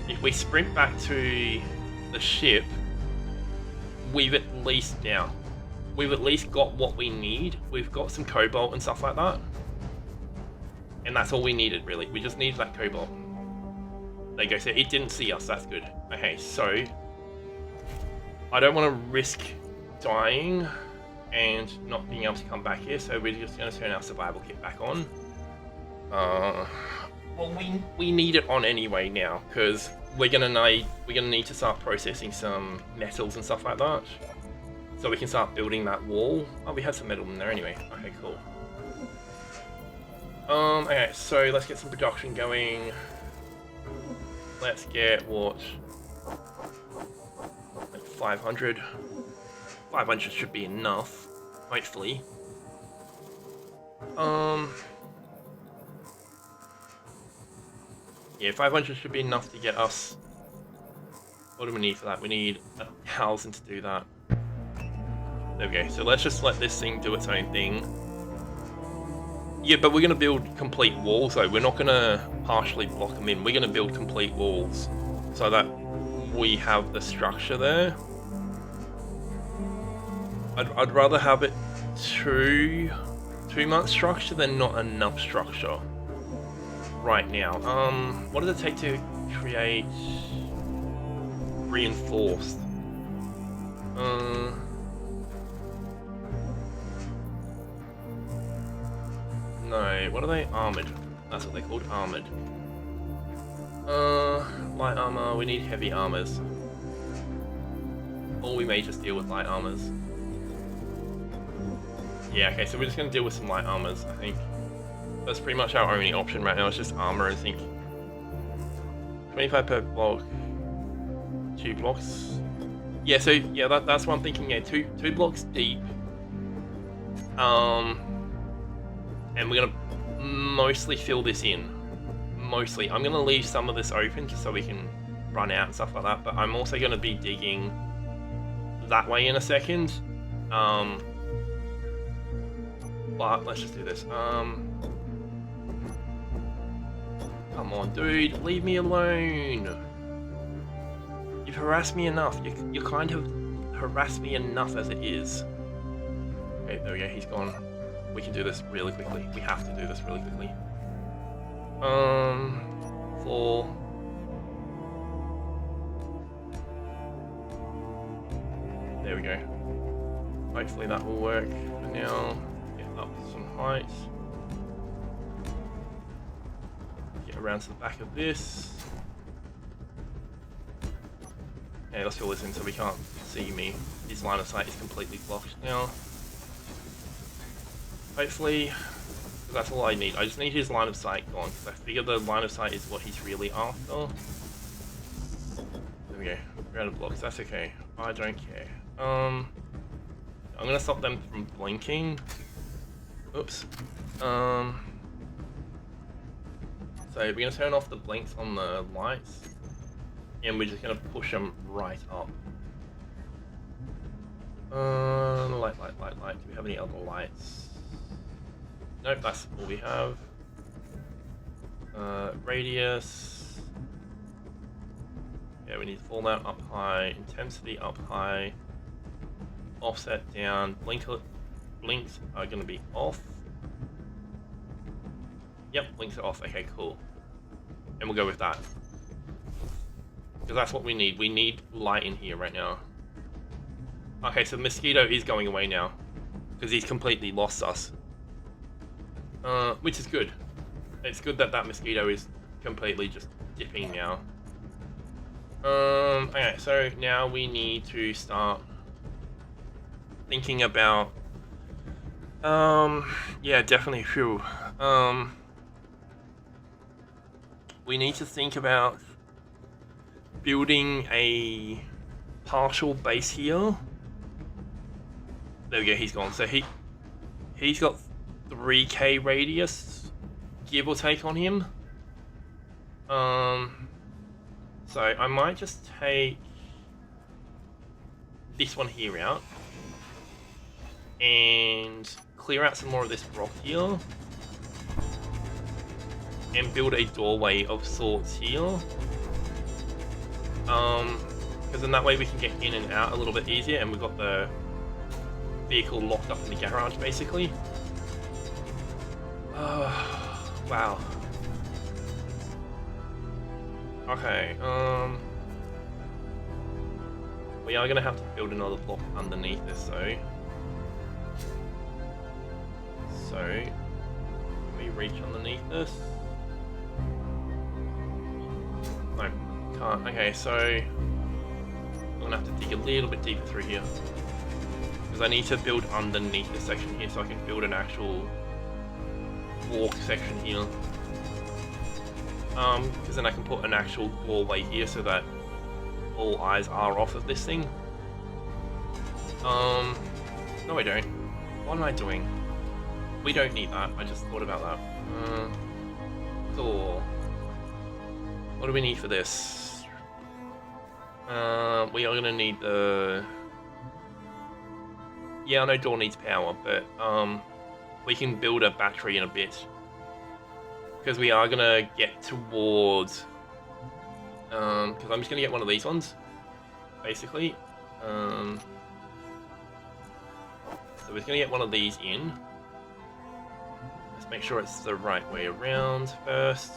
if we sprint back to the ship, we've at least got what we need. We've got some cobalt and stuff like that. And that's all we needed, really. We just needed that cobalt. There you go, so it didn't see us, that's good. Okay, so I don't want to risk dying and not being able to come back here, so we're just going to turn our survival kit back on. Well, we need it on anyway now, because we're gonna need to start processing some metals and stuff like that, so we can start building that wall. Oh, we have some metal in there anyway. Okay, cool. Okay, so let's get some production going. Let's get what? Like 500. 500 should be enough, hopefully. Yeah, 500 should be enough to get us. What do we need for that? We need 1,000 to do that. There we go. So let's just let this thing do its own thing. Yeah, but we're going to build complete walls though. We're not going to partially block them in. We're going to build complete walls so that we have the structure there. I'd rather have it too much structure than not enough structure right now. What does it take to create reinforced. No, what are they? Armored. That's what they're called, armored. Light armor, we need heavy armors. Or we may just deal with light armors. Yeah, okay, so we're just gonna deal with some light armors, I think. That's pretty much our only option right now, it's just armor, I think. 25 per block. 2 blocks. Yeah, so yeah, that's what I'm thinking, yeah, two blocks deep. And we're gonna mostly fill this in. Mostly. I'm gonna leave some of this open just so we can run out and stuff like that, but I'm also gonna be digging that way in a second. But let's just do this. Come on, dude, leave me alone. You've harassed me enough. You kind of harassed me enough as it is. Okay, there we go, he's gone. We can do this really quickly. We have to do this really quickly. 4. There we go. Hopefully that will work for now. Get up some height. Get around to the back of this. Okay, let's fill this in so we can't see me. His line of sight is completely blocked now. Hopefully, that's all I need. I just need his line of sight gone, because I figure the line of sight is what he's really after. There we go. We're out of blocks. That's okay. I don't care. I'm gonna stop them from blinking. Oops. So we're gonna turn off the blinks on the lights, and we're just gonna push them right up. Light. Do we have any other lights? Nope, that's all we have. Radius. Yeah, we need fallout up high, intensity up high, offset down, blinks are going to be off. Yep, blinks are off. Okay, cool. And we'll go with that. Because that's what we need. We need light in here right now. Okay, so the mosquito is going away now. Because he's completely lost us. Which is good. It's good that that mosquito is completely just dipping now. Okay, so now we need to start thinking about, yeah, definitely, phew. We need to think about building a partial base here. There we go, he's gone. So he's got 3k radius, give or take, on him. So I might just take this one here out and clear out some more of this rock here and build a doorway of sorts here. Because then that way we can get in and out a little bit easier, and we've got the vehicle locked up in the garage basically. Wow. Okay, we are gonna have to build another block underneath this though. So, can we reach underneath this? No, can't. Okay, so I'm gonna have to dig a little bit deeper through here. Because I need to build underneath this section here so I can build an actual walk section here. Because then I can put an actual doorway here so that all eyes are off of this thing. No I don't. What am I doing? We don't need that, I just thought about that. Door. What do we need for this? We are gonna need the... Yeah, I know door needs power, but we can build a battery in a bit. Because we are gonna get towards, because I'm just gonna get one of these ones, basically. So we're just gonna get one of these in. Let's make sure it's the right way around first,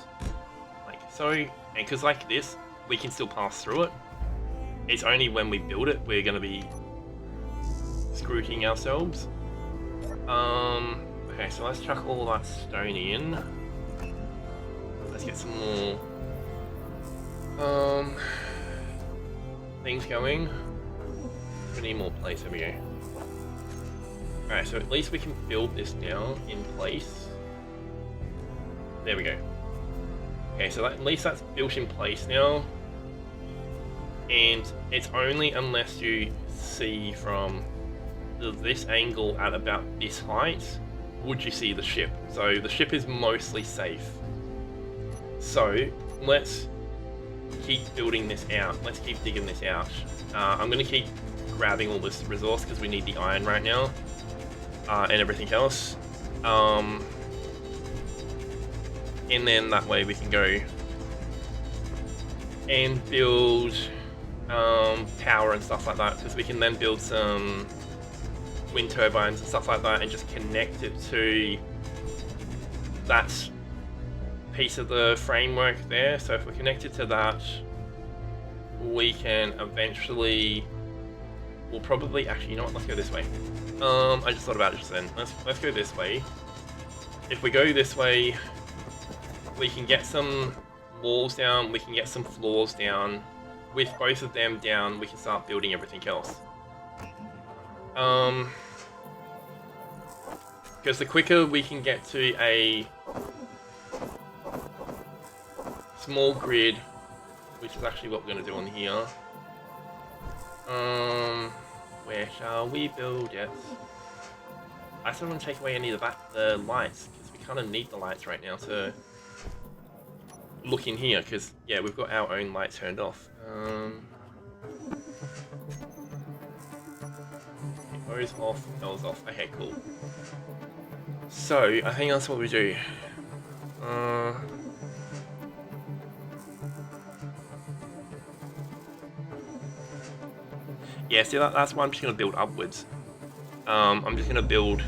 like so. And because like this, we can still pass through it. it's only when we build it we're going to be screwing ourselves. Okay, so let's chuck all that stone in. Let's get some more things going. We need more place. There we go. Alright, so at least we can build this now in place. There we go. Okay, so at least that's built in place now. And it's only unless you see from this angle at about this height would you see the ship. So the ship is mostly safe. So let's keep building this out. Let's keep digging this out. I'm going to keep grabbing all this resource because we need the iron right now. And everything else. And then that way we can go and build power and stuff like that, because we can then build some wind turbines and stuff like that and just connect it to that piece of the framework there. So if we're connected to that, we can eventually, we'll probably, actually, you know what, let's go this way. I just thought about it just then. Let's go this way. If we go this way, we can get some walls down, we can get some floors down. With both of them down, we can start building everything else. Because the quicker we can get to a small grid, which is actually what we're going to do on here. Where shall we build it? I still want to take away any of the lights, because we kind of need the lights right now to look in here, because yeah, we've got our own lights turned off. Those off, those off. Okay, cool. So I think that's what we do. Yeah, see, that's why I'm just going to build upwards. I'm just going to build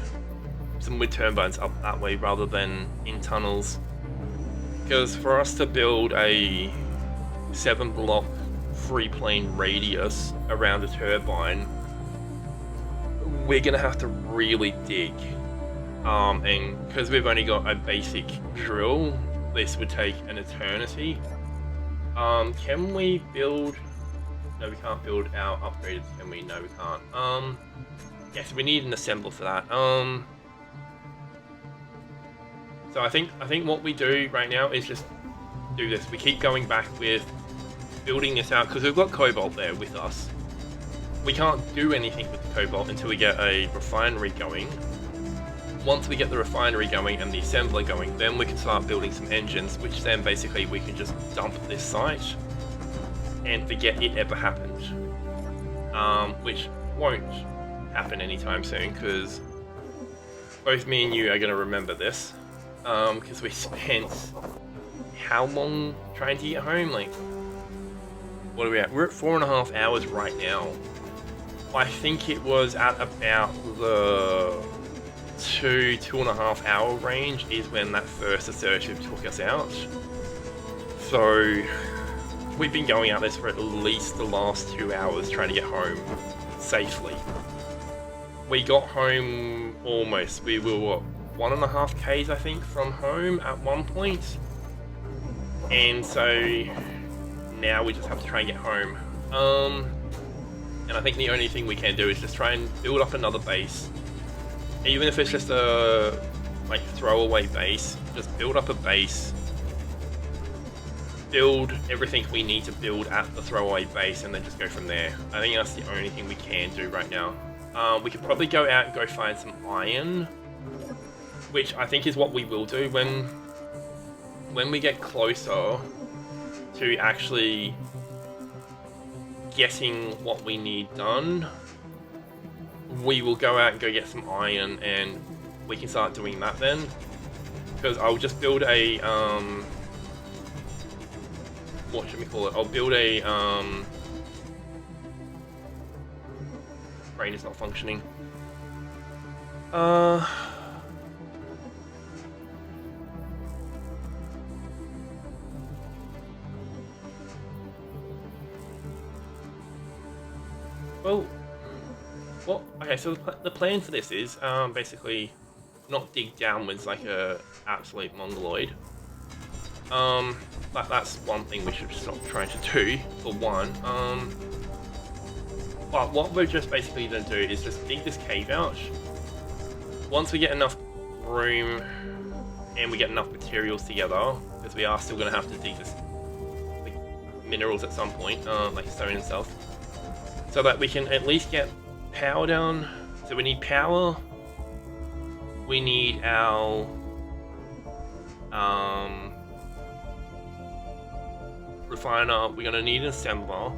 some wind turbines up that way rather than in tunnels. Because for us to build a 7-block free-plane radius around a turbine, we're going to have to really dig. And because we've only got a basic drill, this would take an eternity. Can we build... No, we can't build our upgraded, can we? No, we can't. Yes, we need an assembler for that. So I think what we do right now is just do this. We keep going back with building this out, because we've got cobalt there with us. We can't do anything with the cobalt until we get a refinery going. Once we get the refinery going and the assembler going, then we can start building some engines, which then basically we can just dump this site and forget it ever happened, which won't happen anytime soon, because both me and you are going to remember this, because we spent how long trying to get home? Like, what are we at? We're at 4.5 hours right now. I think it was at about the 2.5 hour range is when that first assertive took us out. So we've been going out this for at least the last 2 hours trying to get home safely. We got home almost. We were, what, 1.5 Ks I think from home at one point. And so now we just have to try and get home. And I think the only thing we can do is just try and build up another base. Even if it's just a like throwaway base, just build up a base. Build everything we need to build at the throwaway base and then just go from there. I think that's the only thing we can do right now. We could probably go out and go find some iron, which I think is what we will do when we get closer to actually getting what we need done. We will go out and go get some iron and we can start doing that then. Because I'll just build a what should we call it? I'll build a brain is not functioning. Well, okay, so the plan for this is basically not dig downwards like a absolute mongoloid. That's one thing we should stop trying to do, for one. But what we're just basically going to do is just dig this cave out. Once we get enough room and we get enough materials together, because we are still going to have to dig this like, minerals at some point, like stone and stuff, so that we can at least get power down. So we need power. We need our refiner. We're going to need an assembler.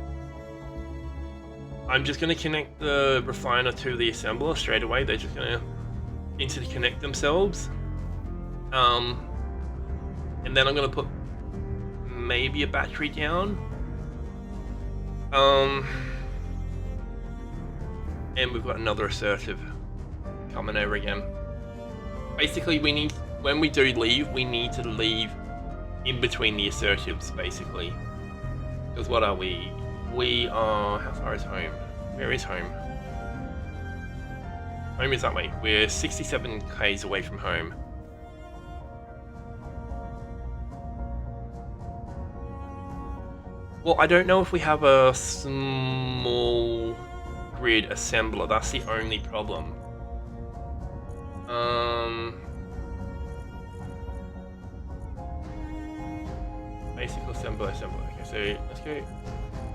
I'm just going to connect the refiner to the assembler straight away. They're just going to interconnect themselves. And then I'm going to put maybe a battery down. And we've got another assertive coming over again. Basically, when we do leave, we need to leave in between the assertives, basically. Because what are we? We are... How far is home? Where is home? Home is that way. We're 67 k's away from home. Well, I don't know if we have a small grid assembler. That's the only problem. Basic assembler. Okay, so let's go.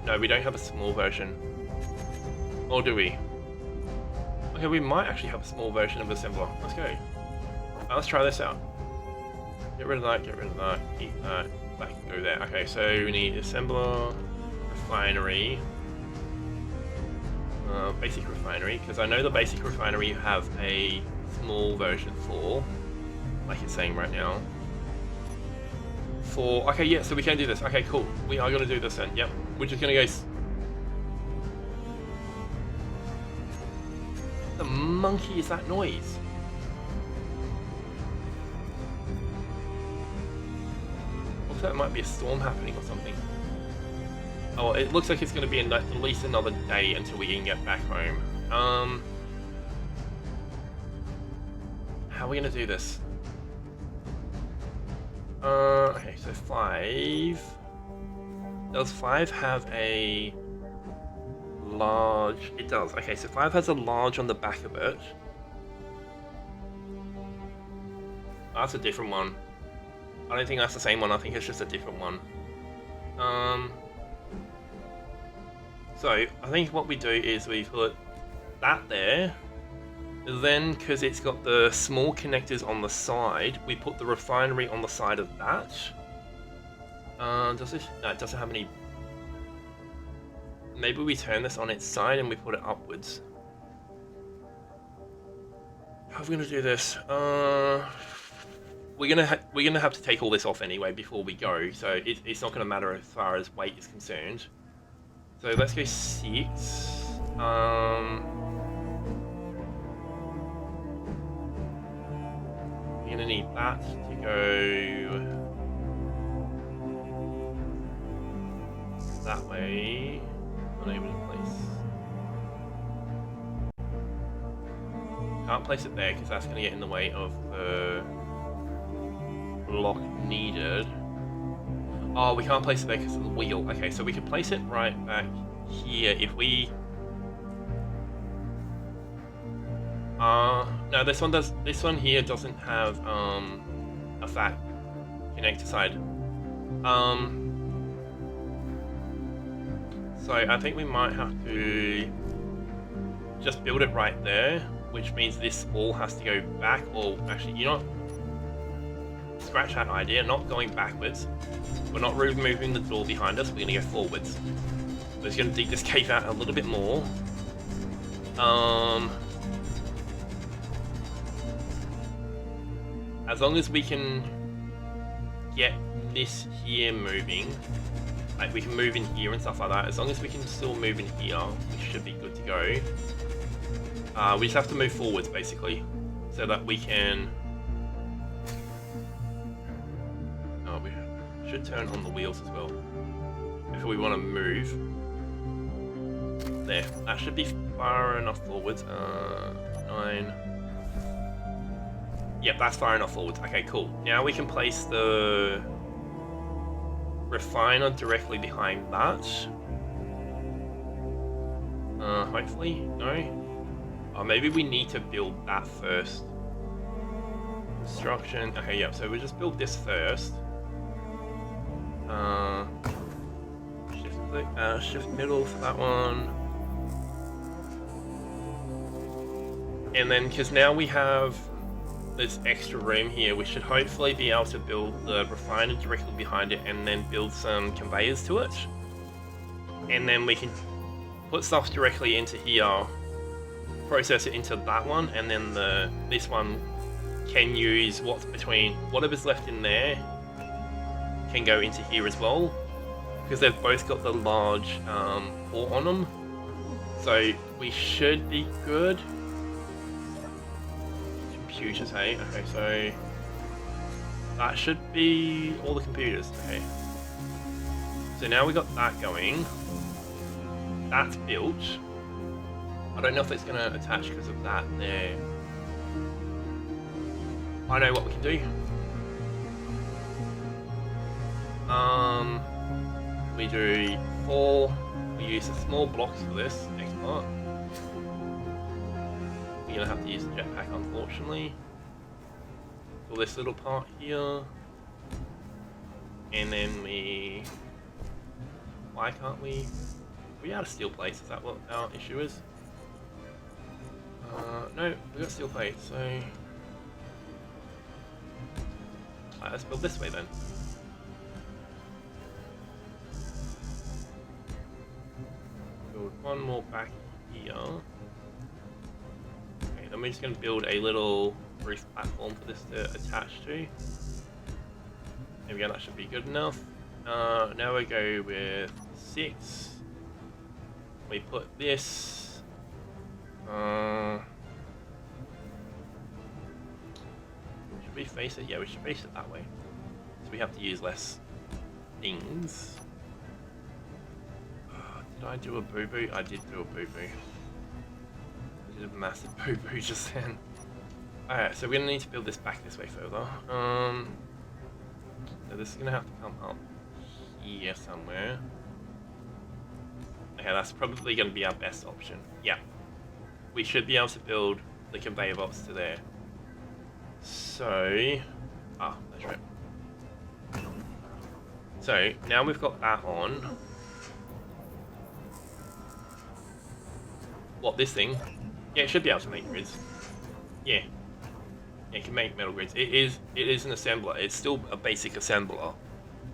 No, we don't have a small version. Or do we? Okay, we might actually have a small version of assembler. Let's go. Let's try this out. Get rid of that, keep that, that can go there. Okay, so we need assembler, refinery, basic refinery, because I know the basic refinery you have a small version for, like it's saying right now. Okay, yeah, so we can do this. Okay, cool. We are going to do this then. Yep, we're just going to go... The monkey is that noise? Looks like it might be a storm happening or something. Oh, it looks like it's going to be at least another day until we can get back home. How are we going to do this? Okay, so 5. Does 5 have a large? It does. Okay, so 5 has a large on the back of it. That's a different one. I don't think that's the same one. I think it's just a different one. So I think what we do is we put that there. Then, because it's got the small connectors on the side, we put the refinery on the side of that. Does this? No, it doesn't have any. Maybe we turn this on its side and we put it upwards. How are we gonna do this? We're gonna have to take all this off anyway before we go, so it's not gonna matter as far as weight is concerned. So let's go 6. We're gonna need that to go that way. Unable to place. Can't place it there because that's gonna get in the way of the block needed. Oh, we can't place it there because of the wheel. Okay, so we can place it right back here if we. No, this one does. This one here doesn't have a fat connector side. So I think we might have to just build it right there, which means this all has to go back. Or actually, you know, scratch that idea. Not going backwards. We're not removing the door behind us. We're gonna go forwards. We're just gonna dig this cave out a little bit more. As long as we can get this here moving, like we can move in here and stuff like that, as long as we can still move in here, we should be good to go. We just have to move forwards basically, so that we can... Oh, we should turn on the wheels as well, if we want to move. there. That should be far enough forwards. 9. Yep, that's far enough forwards. Okay, cool. Now we can place the refiner directly behind that. Hopefully, no. Oh, maybe we need to build that first. Construction. Okay, yep. So we just build this first. Shift middle for that one. And then, because now we have this extra room here, we should hopefully be able to build the refiner directly behind it and then build some conveyors to it. And then we can put stuff directly into here, process it into that one, and then this one can use what's between, whatever's left in there can go into here as well, because they've both got the large port on them. So we should be good. Computers, hey? Okay, so that should be all the computers, okay. So now we got that going. That's built. I don't know if it's going to attach because of that there. I know what we can do. We do 4. We use the small blocks for this next part. We're going to have to use the jetpack, unfortunately, for this little part here. And then why can't we? We out of steel plates, is that what our issue is? No, we got steel plates, so alright, let's build this way then. Build one more back here. Okay, then we're just going to build a little roof platform for this to attach to. There we go, that should be good enough. Now we go with 6. We put this. Should we face it? Yeah, we should face it that way. So we have to use less things. Did I do a boo-boo? I did do a boo-boo. I did a massive boo-boo just then. Alright, so we're going to need to build this back this way further. So this is going to have to come up here somewhere. Okay, that's probably going to be our best option. Yeah. We should be able to build the conveyor belts to there. So... that's right. So, now we've got that on. What, this thing? Yeah, it should be able to make grids. Yeah. Yeah, it can make metal grids. It is an assembler. It's still a basic assembler.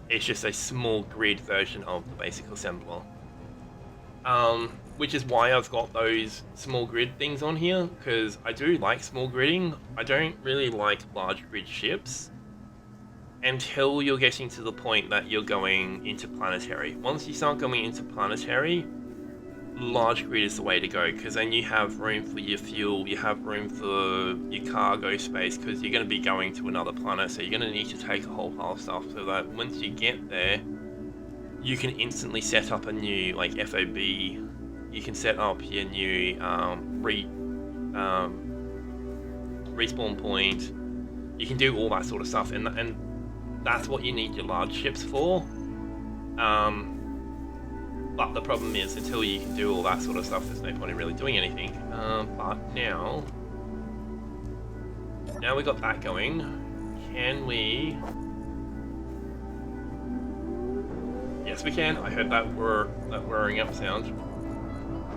It's just a small grid version of the basic assembler. Which is why I've got those small grid things on here, because I do like small gridding. I don't really like large grid ships until you're getting to the point that you're going into planetary. Once you start going into planetary, large grid is the way to go, because then you have room for your fuel, you have room for your cargo space, because you're going to be going to another planet, so you're going to need to take a whole pile of stuff, so that once you get there, you can instantly set up a new, like, FOB. You can set up your new respawn point. You can do all that sort of stuff, and that's what you need your large ships for. But the problem is, until you can do all that sort of stuff, there's no point in really doing anything. But now we got that going. Can we? Yes, we can. I heard that whirring up sound.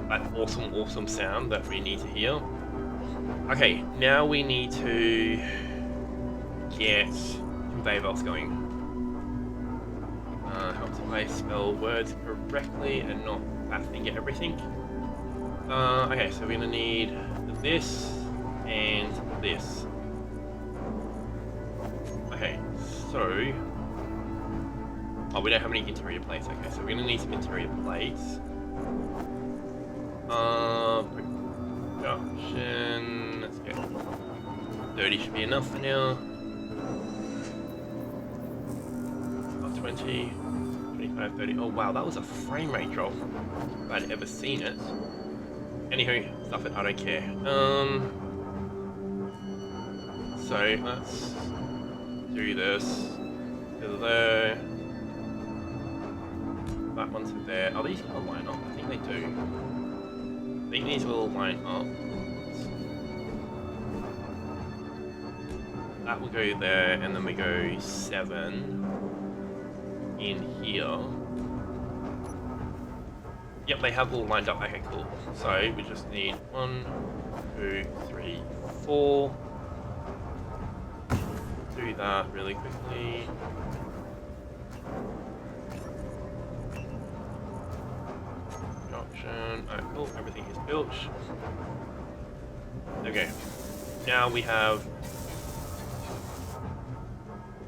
That awesome sound that we need to hear. Okay, now we need to get conveyor belts going. Helps if I spell words correctly and not forget everything. Okay, so we're gonna need this and this. Okay, so we don't have any interior plates. Okay, so we're gonna need some interior plates. Production. Let's go. 30 should be enough for now. 20, 22, 30. Oh wow, that was a frame rate drop. If I'd ever seen it. Anywho, stuff it, I don't care. So let's do this. To there. That one's to there. Are these gonna line up? I think they do. I think these will line up. That will go there, and then we go 7 in here. Yep, they have all lined up. Okay, cool. So we just need 1, 2, 3, 4. Do that really quickly. Option. Alright, cool. Everything is built. Okay. Now we have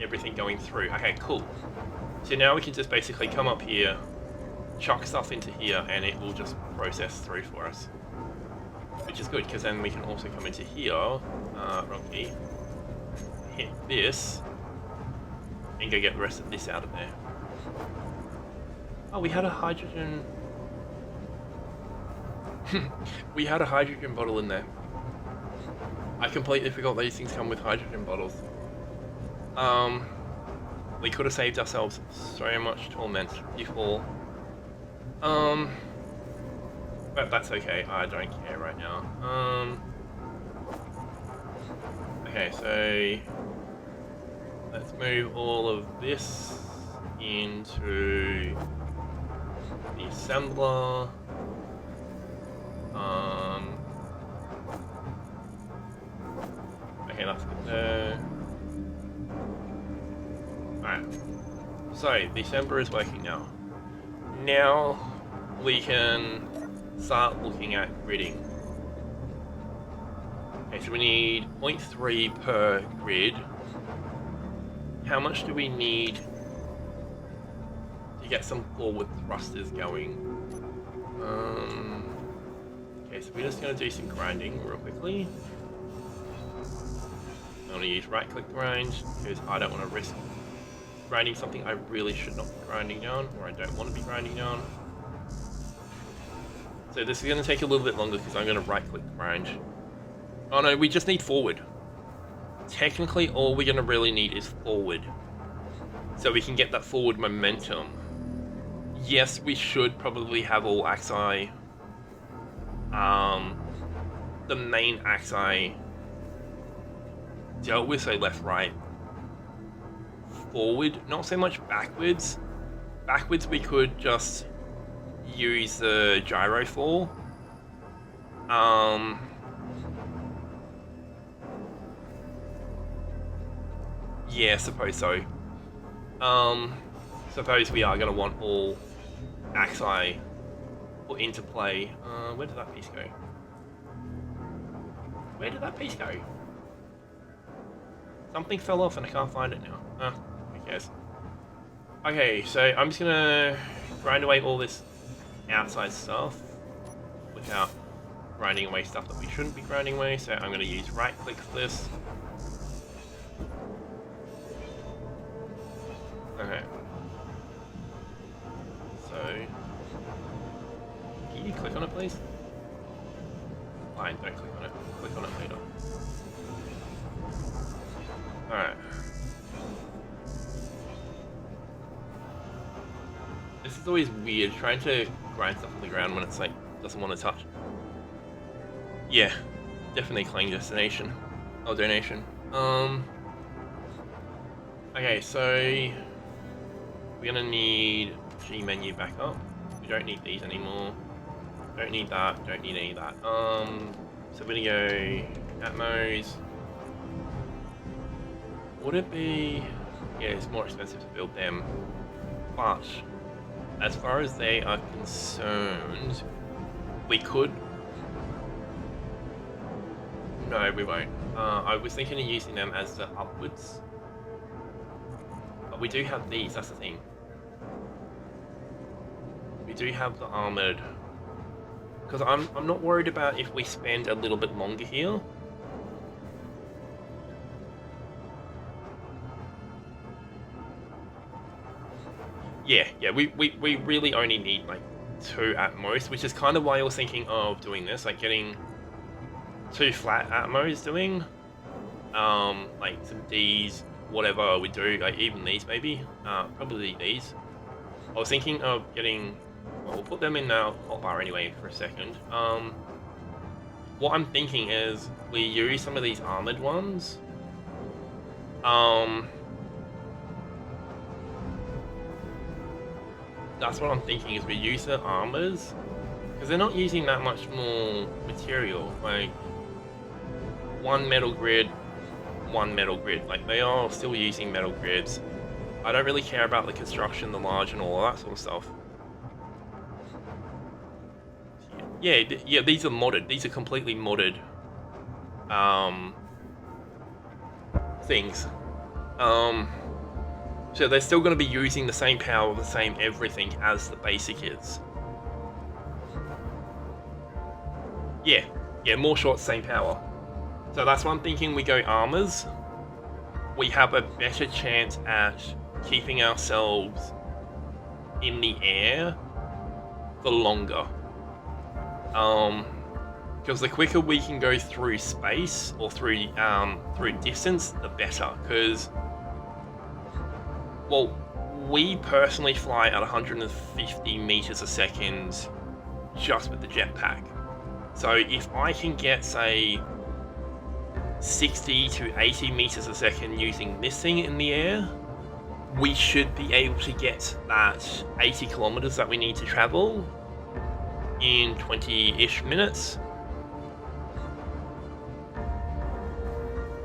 everything going through. Okay, cool. So now we can just basically come up here, chuck stuff into here, and it will just process through for us. Which is good, because then we can also come into here, wrong key, hit this, and go get the rest of this out of there. Oh, we had a hydrogen... we had a hydrogen bottle in there. I completely forgot these things come with hydrogen bottles. We could have saved ourselves so much torment before. But that's okay, I don't care right now. Okay, so let's move all of this into the assembler. Okay, that's good there. Alright, so the assembler is working now. Now we can start looking at gridding. Okay, so we need 0.3 per grid. How much do we need to get some forward thrusters going? Okay, so we're just going to do some grinding real quickly. I'm going to use right click grind because I don't want to risk grinding something I really should not be grinding down, or I don't want to be grinding down. So this is going to take a little bit longer because I'm going to right click grind. Oh no, we just need forward. Technically all we're going to really need is forward. So we can get that forward momentum. Yes, we should probably have all axi. The main axi dealt with, so left, right, forward, not so much backwards. Backwards we could just use the gyro for. Yeah, suppose so. Suppose we are going to want all axi put into play. Where did that piece go? Where did that piece go? Something fell off and I can't find it now. Who cares? Okay, so I'm just gonna grind away all this outside stuff without grinding away stuff that we shouldn't be grinding away. So I'm gonna use right click for this. Okay. So, can you click on it, please? Fine, don't click on it. Click on it later. Alright. This is always weird, trying to grind stuff on the ground when it's like, doesn't want to touch. Yeah, definitely claim destination. Oh, donation. Okay, so we're gonna need G menu back up. We don't need these anymore. Don't need that, don't need any of that. So we're gonna go Atmos. Would it be... Yeah, it's more expensive to build them. But, as far as they are concerned, we could... No, we won't. I was thinking of using them as the upwards. But we do have these, that's the thing. We do have the armored. Because I'm not worried about if we spend a little bit longer here. yeah, we really only need like 2 at most, which is kind of why I was thinking of doing this, like getting 2 flat atmos doing, like some Ds, whatever we do, like even these maybe, probably these. I was thinking of getting, well, we'll put them in our hotbar anyway for a second. What I'm thinking is we use some of these armored ones. That's what I'm thinking, is we use the armors, because they're not using that much more material, like one metal grid, like they are still using metal grids. I don't really care about the construction, the large and all of that sort of stuff. Yeah, yeah, these are modded, these are completely modded things. So they're still going to be using the same power, the same everything as the basic is. Yeah, more shots, same power. So that's why I'm thinking we go armors. We have a better chance at keeping ourselves in the air for longer. Because the quicker we can go through space or through distance, the better. Because, well, we personally fly at 150 meters a second just with the jetpack. So if I can get, say, 60 to 80 meters a second using this thing in the air, we should be able to get that 80 kilometers that we need to travel in 20-ish minutes.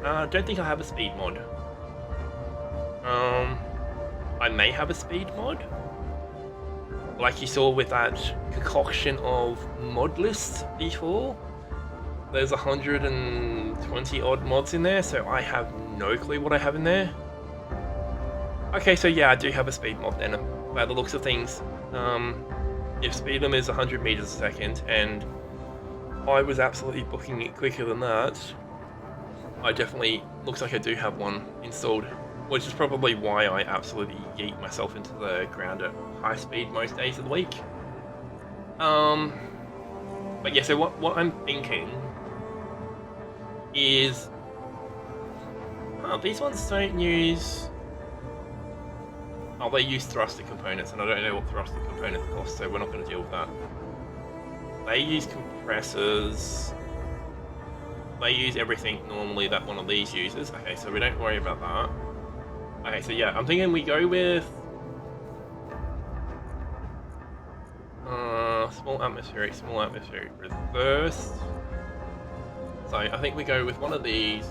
I don't think I have a speed mod. I may have a speed mod, like you saw with that concoction of mod lists before. There's 120 odd mods in there, so I have no clue what I have in there. Okay, so yeah, I do have a speed mod then, by the looks of things. If speed limit is 100 meters a second, and I was absolutely booking it quicker than that, I definitely, looks like I do have one installed, which is probably why I absolutely yeet myself into the ground at high speed most days of the week. But yeah, so what I'm thinking is, these ones don't use, they use thruster components, and I don't know what thruster components cost, so we're not going to deal with that. They use compressors. They use everything normally that one of these uses. Okay, so we don't worry about that. Okay, so yeah, I'm thinking we go with small atmospheric reverse. So I think we go with one of these.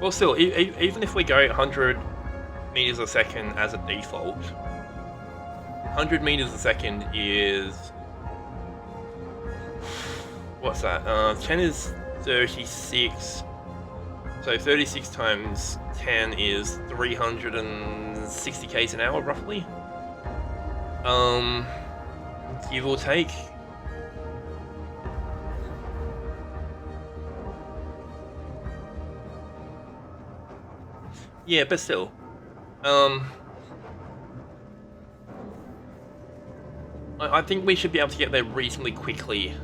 Well, still, even if we go 100 meters a second as a default, 100 meters a second is, what's that? 10 is 36. So 36 times 10 is 360 k's an hour, roughly. Give or take. Yeah, but still. I think we should be able to get there reasonably quickly.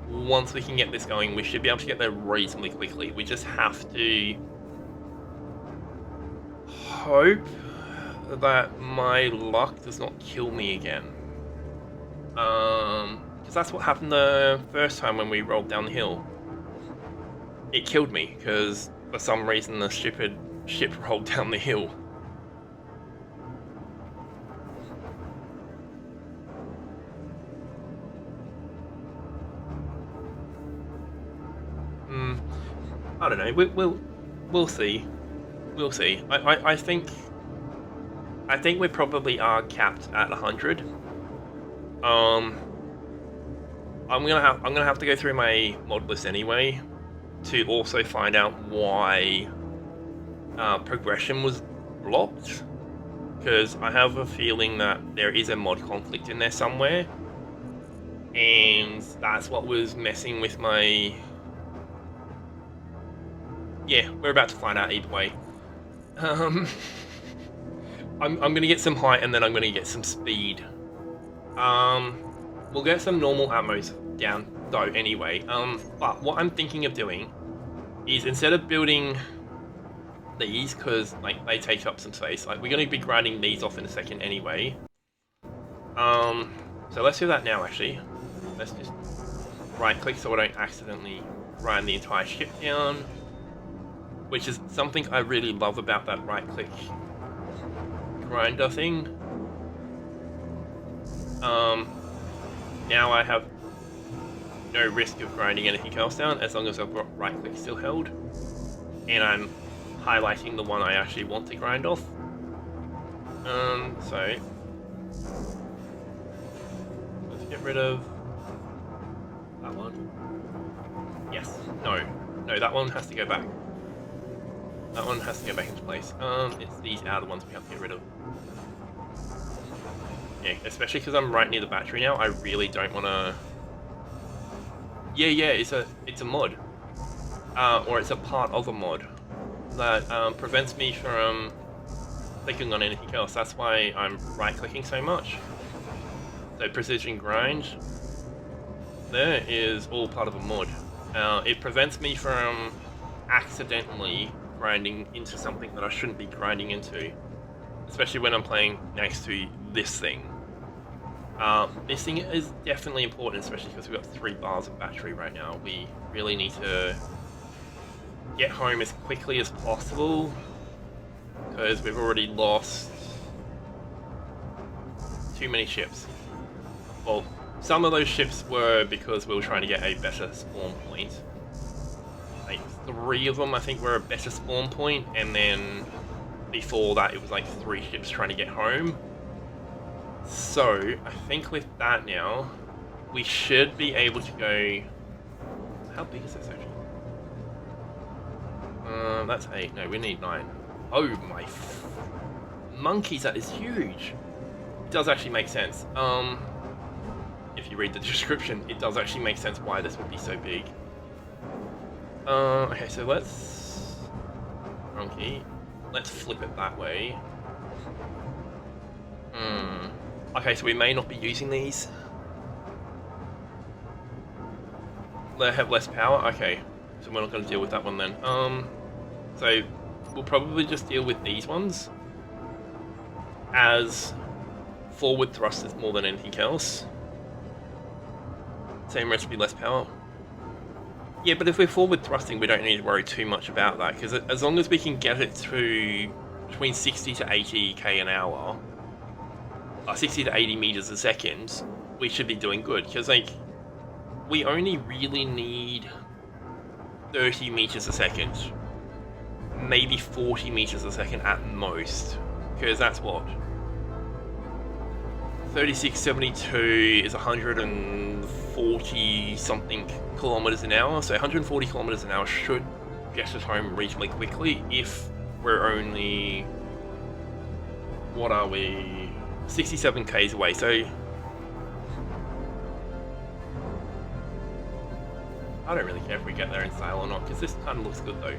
Once we can get this going, we should be able to get there reasonably quickly. We just have to hope that my luck does not kill me again. Because that's what happened the first time when we rolled down the hill. It killed me, because for some reason the stupid ship rolled down the hill. I don't know. We'll see. We'll see. I think we probably are capped at 100. I'm gonna have to go through my mod list anyway to also find out why progression was blocked, because I have a feeling that there is a mod conflict in there somewhere. and that's what was messing with my... Yeah, we're about to find out either way. I'm gonna get some height and then I'm gonna get some speed. We'll get some normal ammos down though anyway. But what I'm thinking of doing is, instead of building these, because like they take up some space, like we're gonna be grinding these off in a second anyway. So let's do that now actually. Let's just right click so I don't accidentally grind the entire ship down, which is something I really love about that right click grinder thing. Now I have no risk of grinding anything else down as long as I've got right click still held and I'm highlighting the one I actually want to grind off. So let's get rid of that one. Yes, no, that one has to go back. That one has to go back into place. It's these outer ones we have to get rid of. Yeah, especially because I'm right near the battery now. I really don't want to... Yeah, it's a mod. Or it's a part of a mod that prevents me from clicking on anything else. That's why I'm right-clicking so much. So precision grind there is all part of a mod. It prevents me from accidentally grinding into something that I shouldn't be grinding into, especially when I'm playing next to this thing. This thing is definitely important, especially because we've got 3 bars of battery right now. We really need to get home as quickly as possible because we've already lost too many ships. Well, some of those ships were because we were trying to get a better spawn point. Like 3 of them I think were a better spawn point, and then before that it was like 3 ships trying to get home. So I think with that now we should be able to go... How big is this actually? That's 8. No, we need 9. Oh my monkeys, that is huge. It does actually make sense. If you read the description, it does actually make sense why this would be so big. Okay, so let's flip it that way. Okay, so we may not be using these. They have less power? Okay, so we're not going to deal with that one then. So we'll probably just deal with these ones as forward thrusters more than anything else. Same recipe, less power. Yeah, but if we're forward thrusting, we don't need to worry too much about that, because as long as we can get it to between 60 to 80 k an hour, 60 to 80 meters a second, we should be doing good, because like we only really need 30 meters a second, maybe 40 meters a second at most, because that's what 3672 is 140 something kilometers an hour, so 140 kilometers an hour should get us home reasonably quickly if we're only, what are we, 67 k's away. So I don't really care if we get there in sail or not, because this kind of looks good though.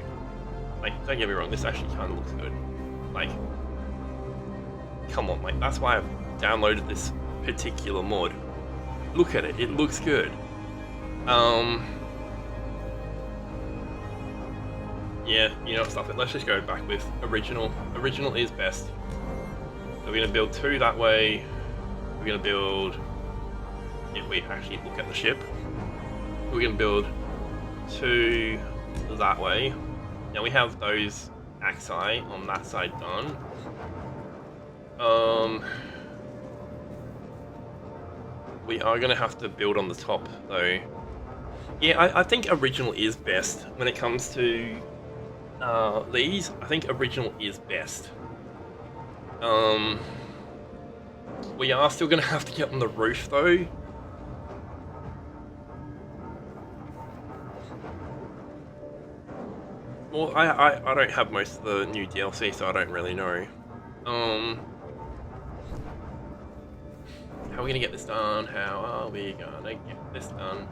Like, don't get me wrong, this actually kind of looks good. Like, come on, like, that's why I've downloaded this particular mod. Look at it, it looks good. Yeah, you know what, stuff it. Let's just go back with original. Original is best. So we're going to build 2 that way. We're going to build, if we actually look at the ship, we're going to build 2 that way. Now we have those axi on that side done. We are going to have to build on the top though. Yeah, I think original is best when it comes to these. I think original is best. We are still going to have to get on the roof though. Well, I don't have most of the new DLC, so I don't really know. How are we gonna get this done? How are we gonna get this done?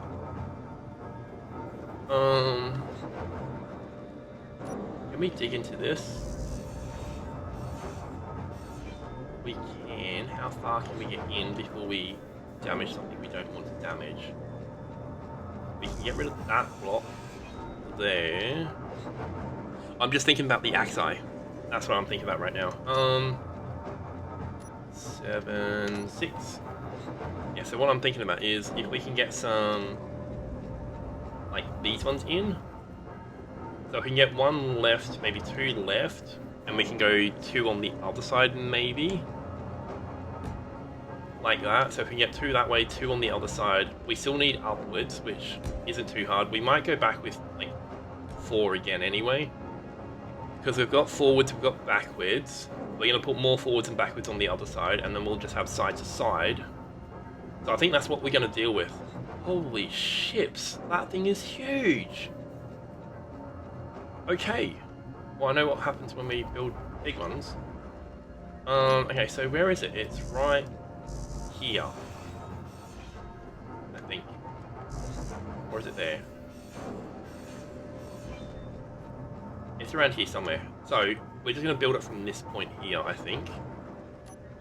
Can we dig into this? We can. How far can we get in before we damage something we don't want to damage? We can get rid of that block there. I'm just thinking about the axi. That's what I'm thinking about right now. 7, 6. Yeah, so what I'm thinking about is if we can get some, like, these ones in. So if we can get one left, maybe 2 left, and we can go 2 on the other side maybe. Like that. So if we can get 2 that way, 2 on the other side. We still need upwards, which isn't too hard. We might go back with, like, 4 again anyway. Because we've got forwards, we've got backwards. We're going to put more forwards and backwards on the other side, and then we'll just have side to side. So I think that's what we're going to deal with. Holy ships, that thing is huge. Okay. Well, I know what happens when we build big ones. Okay, so where is it? It's right here. I think. Or is it there? It's around here somewhere. So we're just going to build it from this point here, I think.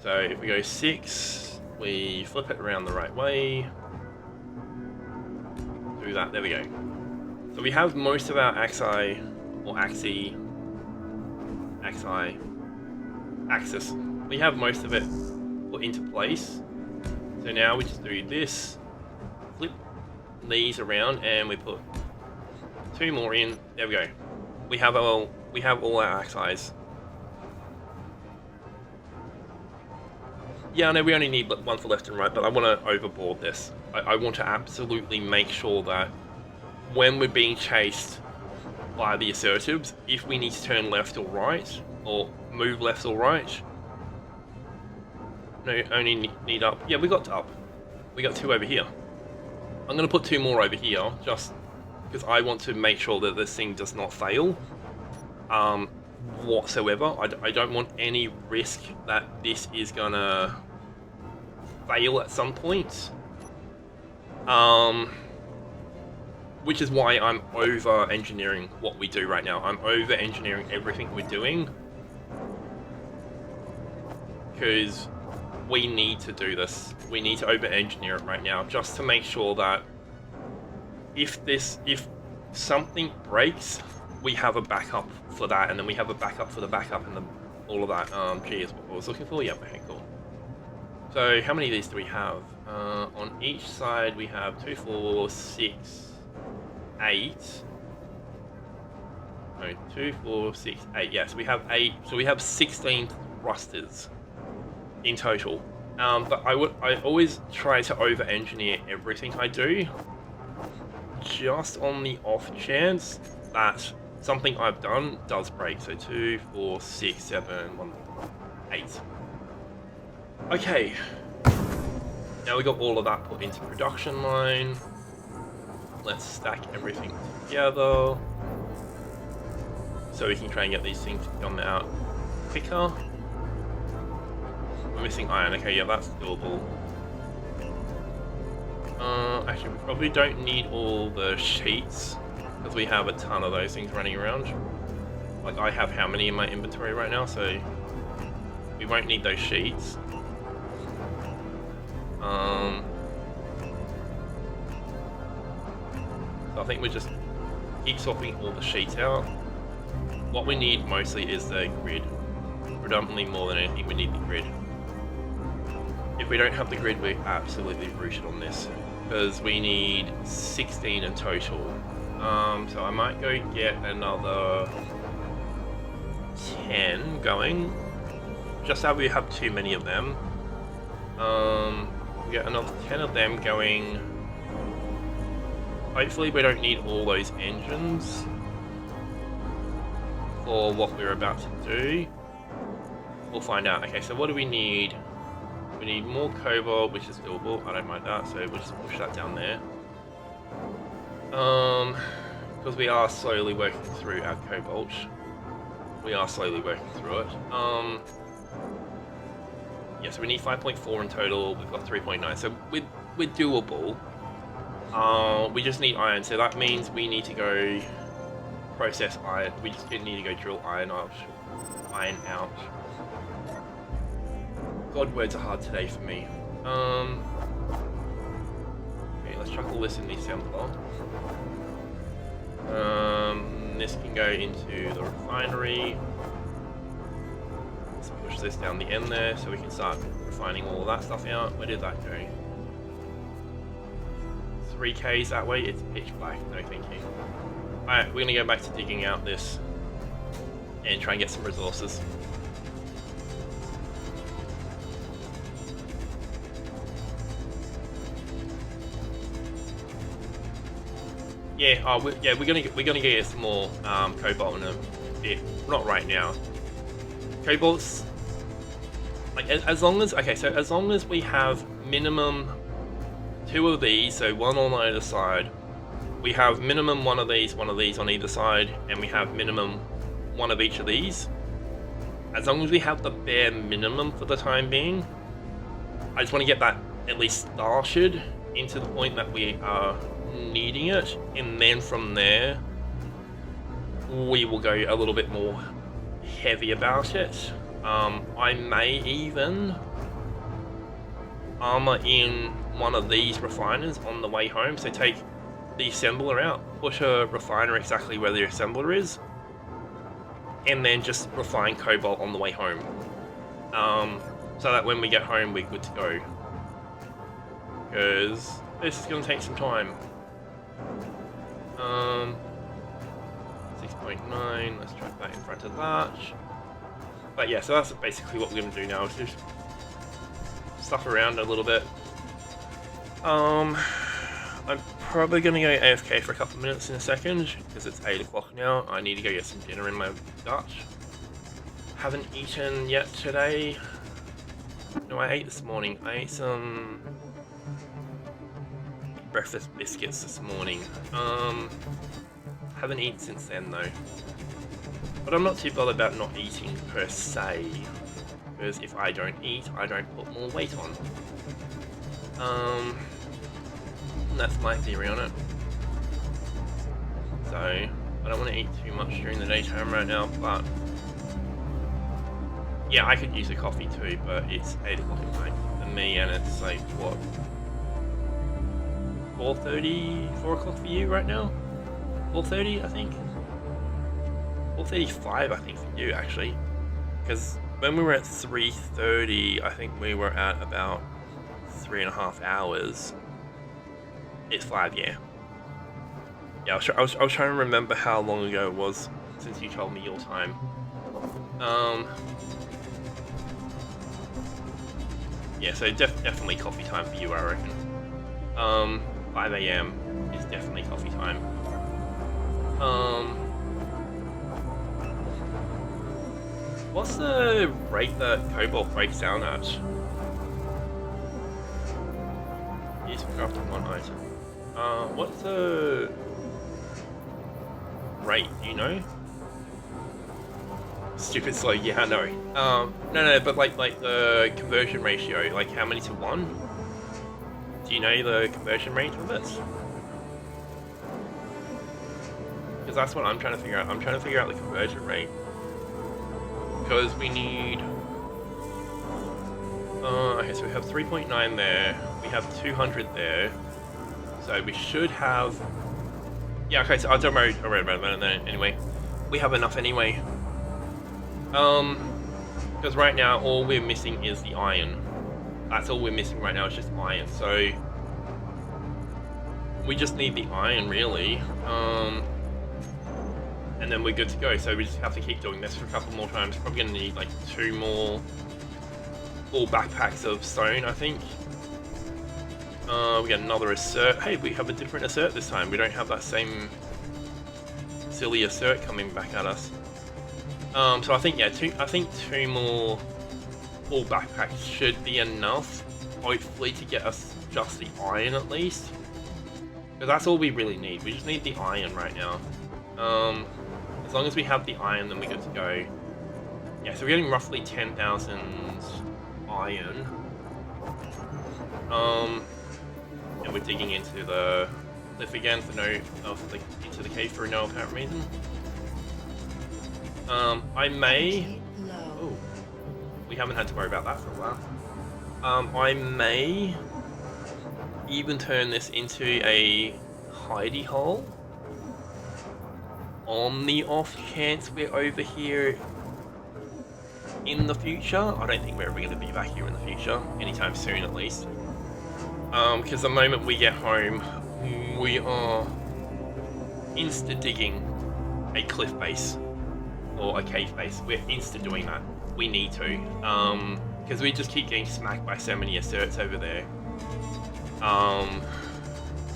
So if we go 6, we flip it around the right way. Do that. There we go. So we have most of our axis. We have most of it put into place. So now we just do this, flip these around, and we put 2 more in. There we go. We have all our axis. Yeah, I know we only need one for left and right, but I want to overboard this. I want to absolutely make sure that when we're being chased by the assertives, if we need to turn left or right, or move left or right. No, only need up. Yeah, we got up. We got 2 over here. I'm going to put 2 more over here, just because I want to make sure that this thing does not fail whatsoever. I don't want any risk that this is going to fail at some point. Which is why I'm over-engineering what we do right now. I'm over-engineering everything we're doing. Because we need to do this. We need to over-engineer it right now, just to make sure that if something breaks, we have a backup for that, and then we have a backup for the backup, and all of that. Gee, is what I was looking for. Yep, okay, cool. So how many of these do we have? On each side we have 2, 4, 6, 8. No, 2, 4, 6, 8. Yes, we have 8. So we have 16 thrusters in total. But I always try to over-engineer everything I do, just on the off chance that something I've done does break. So 2, 4, 6, 7, 1, 8. Okay. Now we got all of that put into production line. Let's stack everything together so we can try and get these things to come out quicker. We're missing iron. Okay, yeah, that's doable. Actually, we probably don't need all the sheets because we have a ton of those things running around. Like, I have how many in my inventory right now, so we won't need those sheets. So I think we just keep swapping all the sheets out. What we need mostly is the grid. Predominantly more than anything, we need the grid. If we don't have the grid, we're absolutely rooted on this, because we need 16 in total. So I might go get another 10 going, just so we have too many of them. Get another 10 of them going. Hopefully we don't need all those engines for what we're about to do. We'll find out. Okay, so what do we need? We need more cobalt, which is doable. I don't mind that, so we'll just push that down there. Because we are slowly working through our cobalt. We are slowly working through it. Yeah, so we need 5.4 in total. We've got 3.9, so we're doable. We just need iron, so that means we need to go process iron. We just need to go drill iron out. Iron out. God, words are hard today for me. Okay, let's chuck all this in the assembler. This can go into the refinery. Let's push this down the end there so we can start refining all of that stuff out. Where did that go? 3Ks that way? It's pitch black. No thinking. Alright, we're gonna go back to digging out this and try and get some resources. Yeah, we're gonna get some more cobalt in a bit. Not right now. Cobalt's like as long as we have minimum 2 of these, so one on either side. We have minimum one of these on either side, and we have minimum one of each of these. As long as we have the bare minimum for the time being, I just want to get that at least started into the point that we are needing it, and then from there we will go a little bit more heavy about it. I may even armor in one of these refiners on the way home, so take the assembler out, push a refiner exactly where the assembler is, and then just refine cobalt on the way home, so that when we get home we're good to go, because this is going to take some time. 6.9, let's track that in front of that. But yeah, so that's basically what we're going to do now, is just stuff around a little bit. I'm probably going to go AFK for a couple of minutes in a second, because it's 8 o'clock now. I need to go get some dinner in my Dutch. Haven't eaten yet today. No, I ate this morning. I ate some breakfast biscuits this morning. Haven't eaten since then though. But I'm not too bothered about not eating per se, because if I don't eat, I don't put more weight on. That's my theory on it. So, I don't want to eat too much during the daytime right now, but yeah, I could use a coffee too, but it's 8 o'clock at night for me, and it's like, what, 4:30, 4 o'clock for you right now? 4:30, I think? 4:35, I think, for you, actually. Because when we were at 3:30, I think we were at about 3.5 hours. It's 5, yeah. Yeah, I was trying to remember how long ago it was since you told me your time. Yeah, so definitely coffee time for you, I reckon. 5 AM is definitely coffee time. What's the rate that cobalt breaks down at? Use for crafting one item. What's the rate? Do you know? Stupid slow. Yeah, I know. No, but like the conversion ratio, like how many to 1? Do you know the conversion rate of it? Because that's what I'm trying to figure out. I'm trying to figure out the conversion rate. Because we need... okay, so we have 3.9 there. We have 200 there. So we should have... Yeah, okay, so I don't worry about that anyway. We have enough anyway. Because right now all we're missing is the iron. That's all we're missing right now, is just iron. So we just need the iron, really. And then we're good to go. So we just have to keep doing this for a couple more times. Probably gonna need like 2 more full backpacks of stone, I think. We got another assert. Hey, we have a different assert this time. We don't have that same silly assert coming back at us. So I think, yeah, 2 more full backpacks should be enough, hopefully, to get us just the iron at least. Because that's all we really need. We just need the iron right now. As long as we have the iron, then we're good to go. Yeah, so we're getting roughly 10,000 iron. And we're digging into the cliff again for into the cave for no apparent reason. I may. Energy low. Oh, we haven't had to worry about that for a while. I may even turn this into a hidey hole on the off chance we're over here in the future. I don't think we're ever going to be back here in the future, anytime soon at least. Because the moment we get home, we are insta-digging a cliff base or a cave base. We're insta-doing that. We need to. Because we just keep getting smacked by so many asserts over there.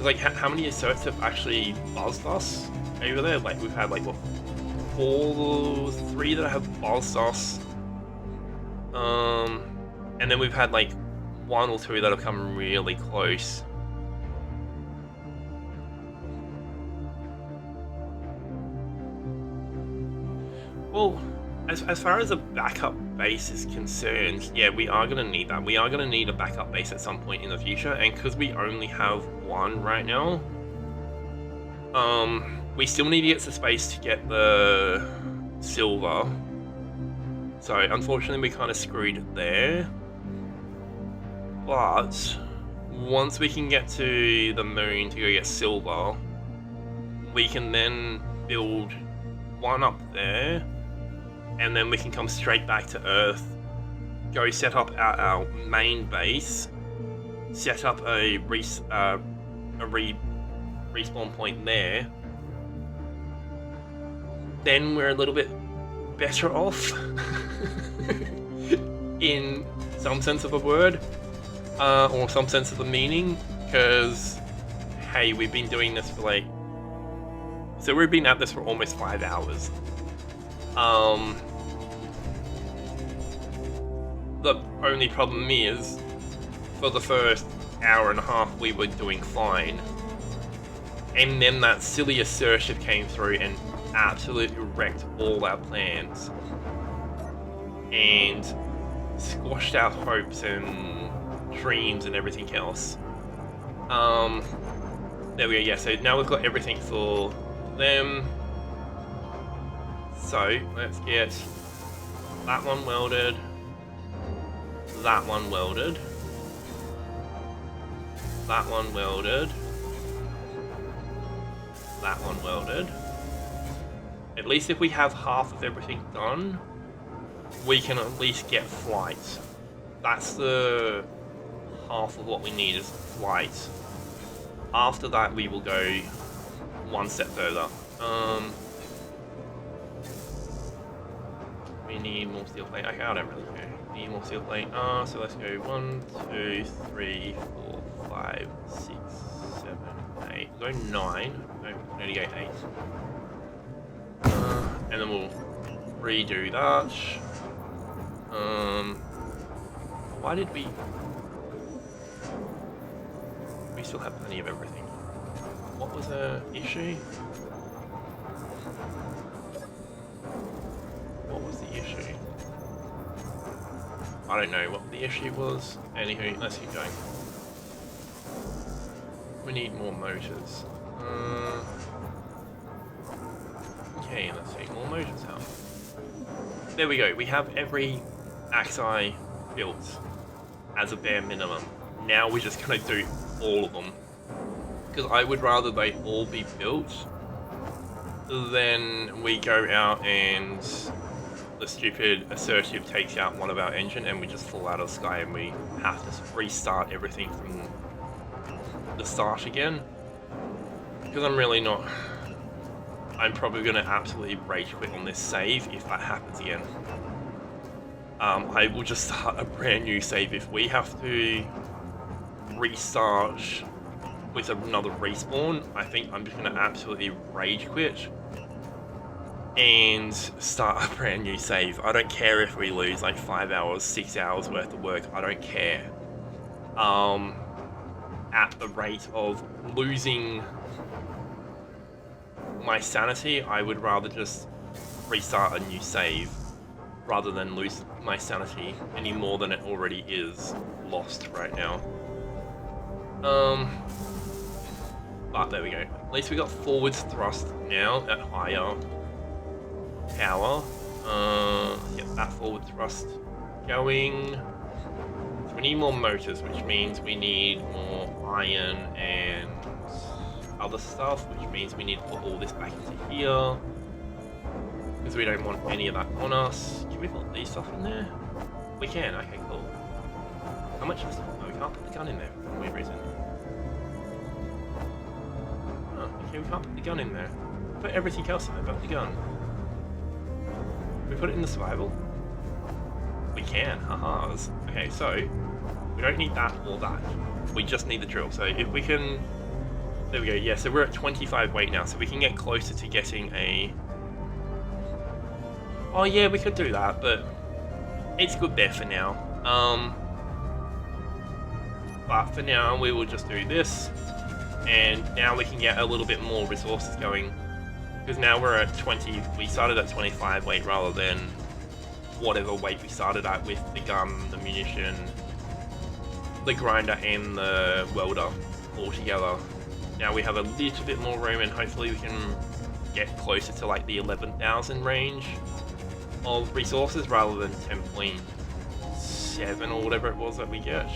Like, how many asserts have actually buzzed us over there? Like, we've had, like, what, 3 that have buzzed us. And then we've had, like, 1 or 2 that have come really close. Well, as far as a backup base is concerned, yeah, we are going to need that. We are going to need a backup base at some point in the future, and because we only have 1 right now, we still need to get the space to get the silver. So, unfortunately, we kind of screwed there. But once we can get to the moon to go get silver, we can then build 1 up there, and then we can come straight back to Earth, go set up our main base, set up a respawn point there. Then we're a little bit better off, in some sense of the word, or some sense of the meaning, because, hey, we've been doing this for like, so we've been at this for almost 5 hours. The only problem is, for the first hour and a half we were doing fine, and then that silly assertion came through and absolutely wrecked all our plans and squashed our hopes and dreams and everything else. There we go. Yeah, so now we've got everything for them. So let's get that one welded, that one welded, that one welded, that one welded. At least if we have half of everything done, we can at least get flight. That's the half of what we need is flight. After that, we will go 1 step further. We need more steel plate. Okay, I don't really care. We need more steel plate. So let's go 1, 2, 3, 4, 5, 6, 7, 8. We'll go 9. No, need to go 8. And then we'll redo that. Why did we still have plenty of everything? What was the issue? What was the issue? I don't know what the issue was. Anywho, let's keep going. We need more motors. Okay, let's take more motors out. There we go. We have every axi built as a bare minimum. Now we're just gonna do all of them, because I would rather they all be built than we go out and the stupid assertive takes out one of our engine and we just fall out of the sky and we have to restart everything from the start again. Because I'm probably going to absolutely rage quit on this save if that happens again. I will just start a brand new save. If we have to restart with another respawn, I think I'm just going to absolutely rage quit and start a brand new save. I don't care if we lose like 5 hours, 6 hours worth of work. I don't care. At the rate of losing my sanity, I would rather just restart a new save rather than lose my sanity any more than it already is lost right now. But there we go. At least we got forwards thrust now at higher power. Get that forward thrust going. So we need more motors, which means we need more iron and other stuff, which means we need to put all this back into here. Because we don't want any of that on us. Can we put these stuff in there? We can, okay, cool. How much is... Oh, we can't put the gun in there for some weird reason. Oh, okay, we can't put the gun in there. Put everything else in there but the gun. Can we put it in the survival? We can, haha. Okay, so we don't need that or that. We just need the drill. So if we can... There we go, yeah, so we're at 25 weight now, so we can get closer to getting a... Oh yeah, we could do that, but it's good there for now. But for now, we will just do this, and now we can get a little bit more resources going. Because now we're at 20, we started at 25 weight rather than whatever weight we started at with the gun, the munition, the grinder, and the welder all together. Now we have a little bit more room, and hopefully we can get closer to like the 11,000 range of resources rather than 10.7 or whatever it was that we get.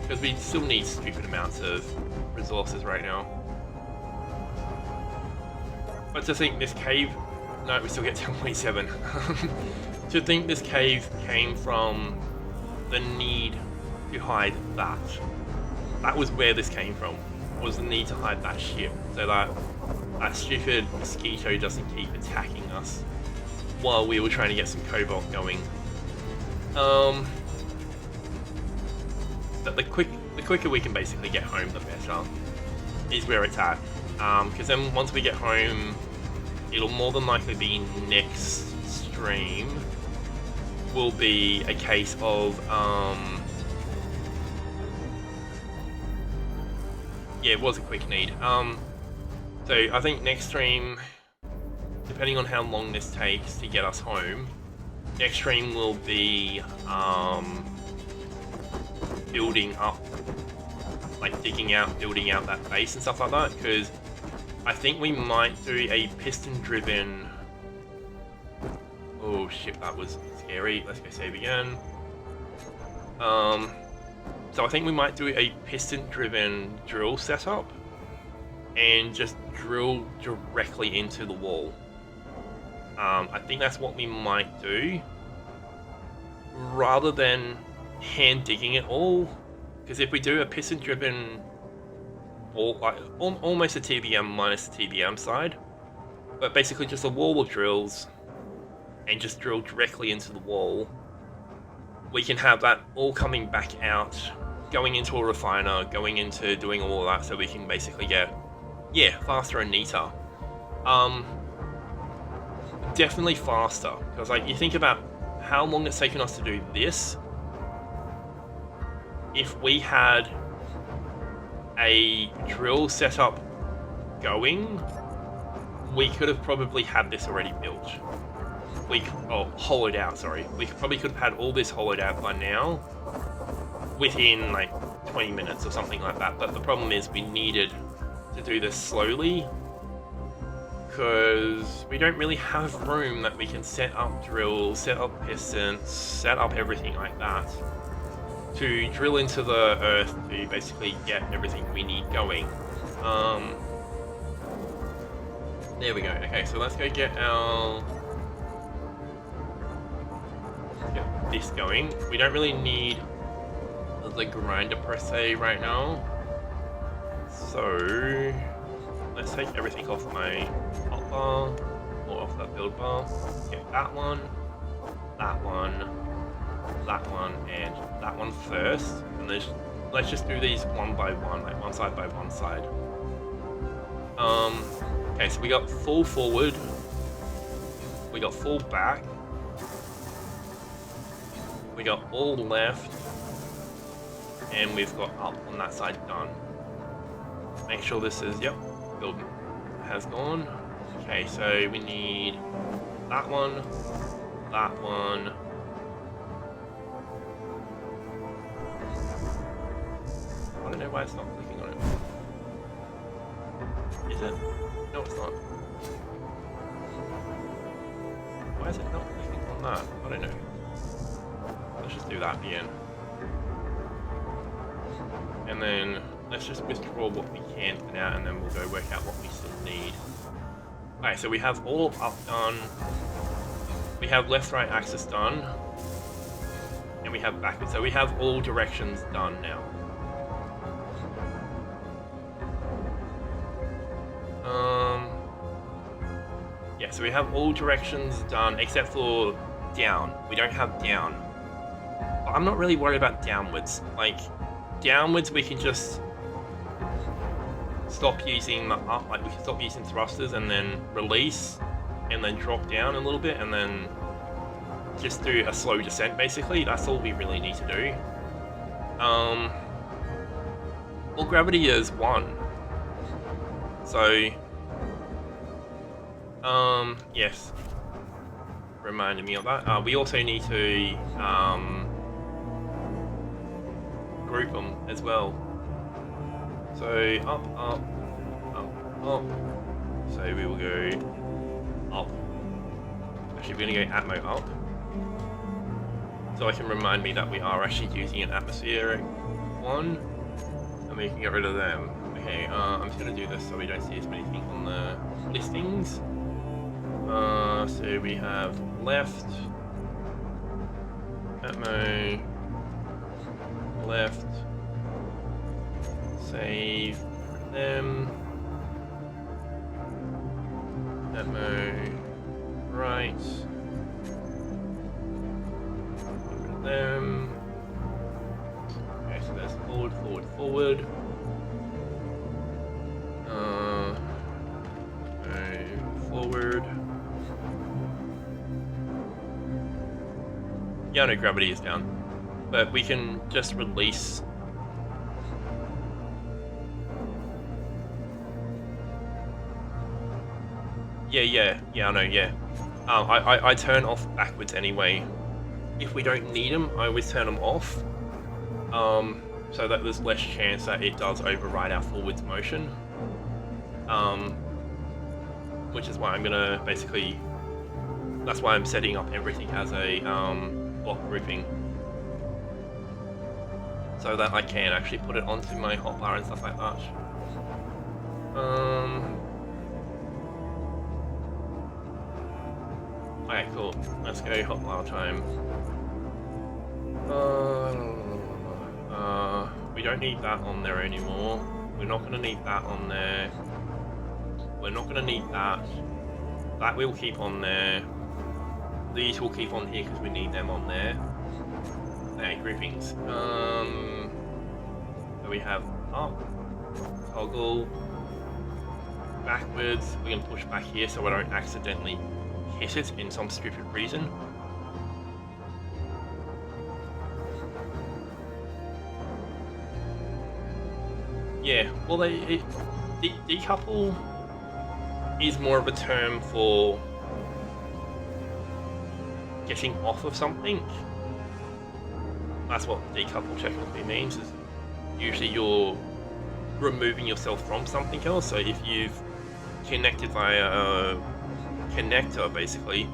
Because we still need stupid amounts of resources right now. But to think this cave... No, we still get 10.7. To think this cave came from the need to hide that. That was where this came from, was the need to hide that ship, so that that stupid mosquito doesn't keep attacking us while we were trying to get some cobalt going. But the quicker we can basically get home, the better, is where it's at. Because then once we get home, it'll more than likely be next stream will be a case of yeah, it was a quick need. So I think next stream, depending on how long this takes to get us home, next stream will be building up, like digging out, building out that base and stuff like that, because I think we might do a piston-driven... Oh shit, that was scary. Let's go save again. So I think we might do a piston-driven drill setup and just drill directly into the wall. I think that's what we might do, rather than hand digging it all. Because if we do a piston-driven wall, like almost a TBM minus the TBM side, but basically just a wall of drills and just drill directly into the wall, we can have that all coming back out, going into a refiner, going into doing all of that, so we can basically get, yeah, faster and neater. Definitely faster, because like you think about how long it's taken us to do this. If we had a drill setup going, we could have probably had this already built. Hollowed out, sorry. We probably could have had all this hollowed out by now, within like 20 minutes or something like that. But the problem is we needed to do this slowly, because we don't really have room that we can set up drills, set up pistons, set up everything like that to drill into the earth to basically get everything we need going. There we go. Okay, so let's go get this going. We don't really need the grinder per se right now, so let's take everything off my hotbar, or off that build bar. Get that one, that one, that one, and that one first, and let's just do these one by one, like one side by one side. Okay, so we got full forward, we got full back, we got all left, and we've got up on that side done. Make sure this is, yep, build has gone. Okay, so we need that one, that one. I don't know why it's not clicking on it. Is it? No, it's not. Why is it not clicking on that? I don't know. Let's just do that again. And then let's just withdraw what we can for now, and then we'll go work out what we still need. Okay, so we have all up done. We have left-right axis done. And we have backwards. So we have all directions done now. Yeah, so we have all directions done except for down. We don't have down. But I'm not really worried about downwards. Like, downwards we can just stop using the up, like we can stop using thrusters and then release and then drop down a little bit and then just do a slow descent basically. That's all we really need to do. Well, gravity is 1. So yes, reminded me of that. We also need to group them as well. So up, up, up, up. So we will go up. Actually, we're gonna go atmo up. So I can remind me that we are actually using an atmospheric one, and we can get rid of them. Okay, I'm just gonna do this so we don't see as many things on the listings. So we have left, atmo, left, save them, atmo, right, them. Okay, so that's forward, forward, forward. Forward. Yeah, no, gravity is down, but we can just release. Yeah, I know, yeah. I turn off backwards anyway. If we don't need them, I always turn them off. So that there's less chance that it does override our forwards motion. Which is why I'm gonna basically, that's why I'm setting up everything as a block grouping. So that I can actually put it onto my hotbar and stuff like that. Okay, cool. Let's go hotbar time. We don't need that on there anymore. We're not gonna need that on there. We're not gonna need that. That we'll keep on there. These will keep on here because we need them on there. Okay, groupings. So we have up, toggle, backwards. We're gonna push back here so I don't accidentally hit it in some stupid reason. Yeah, well, decouple is more of a term for getting off of something. That's what decouple technically means, is usually you're removing yourself from something else. So if you've connected via a connector basically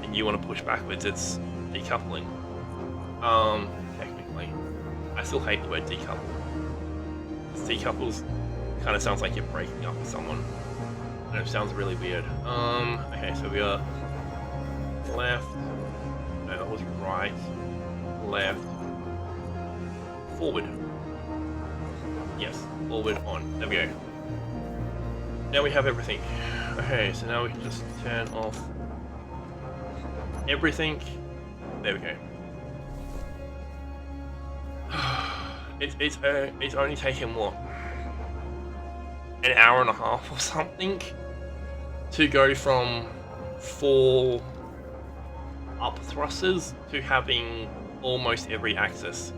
and you want to push backwards, it's decoupling. Technically. I still hate the word decouple. Decouples kind of sounds like you're breaking up with someone. And it sounds really weird. Okay, so we are left, no, that was right, left, forward. Yes, forward on. There we go. Now we have everything. Okay, so now we can just turn off everything. There we go. It's only taken what, an hour and a half or something to go from 4 up thrusters to having almost every axis.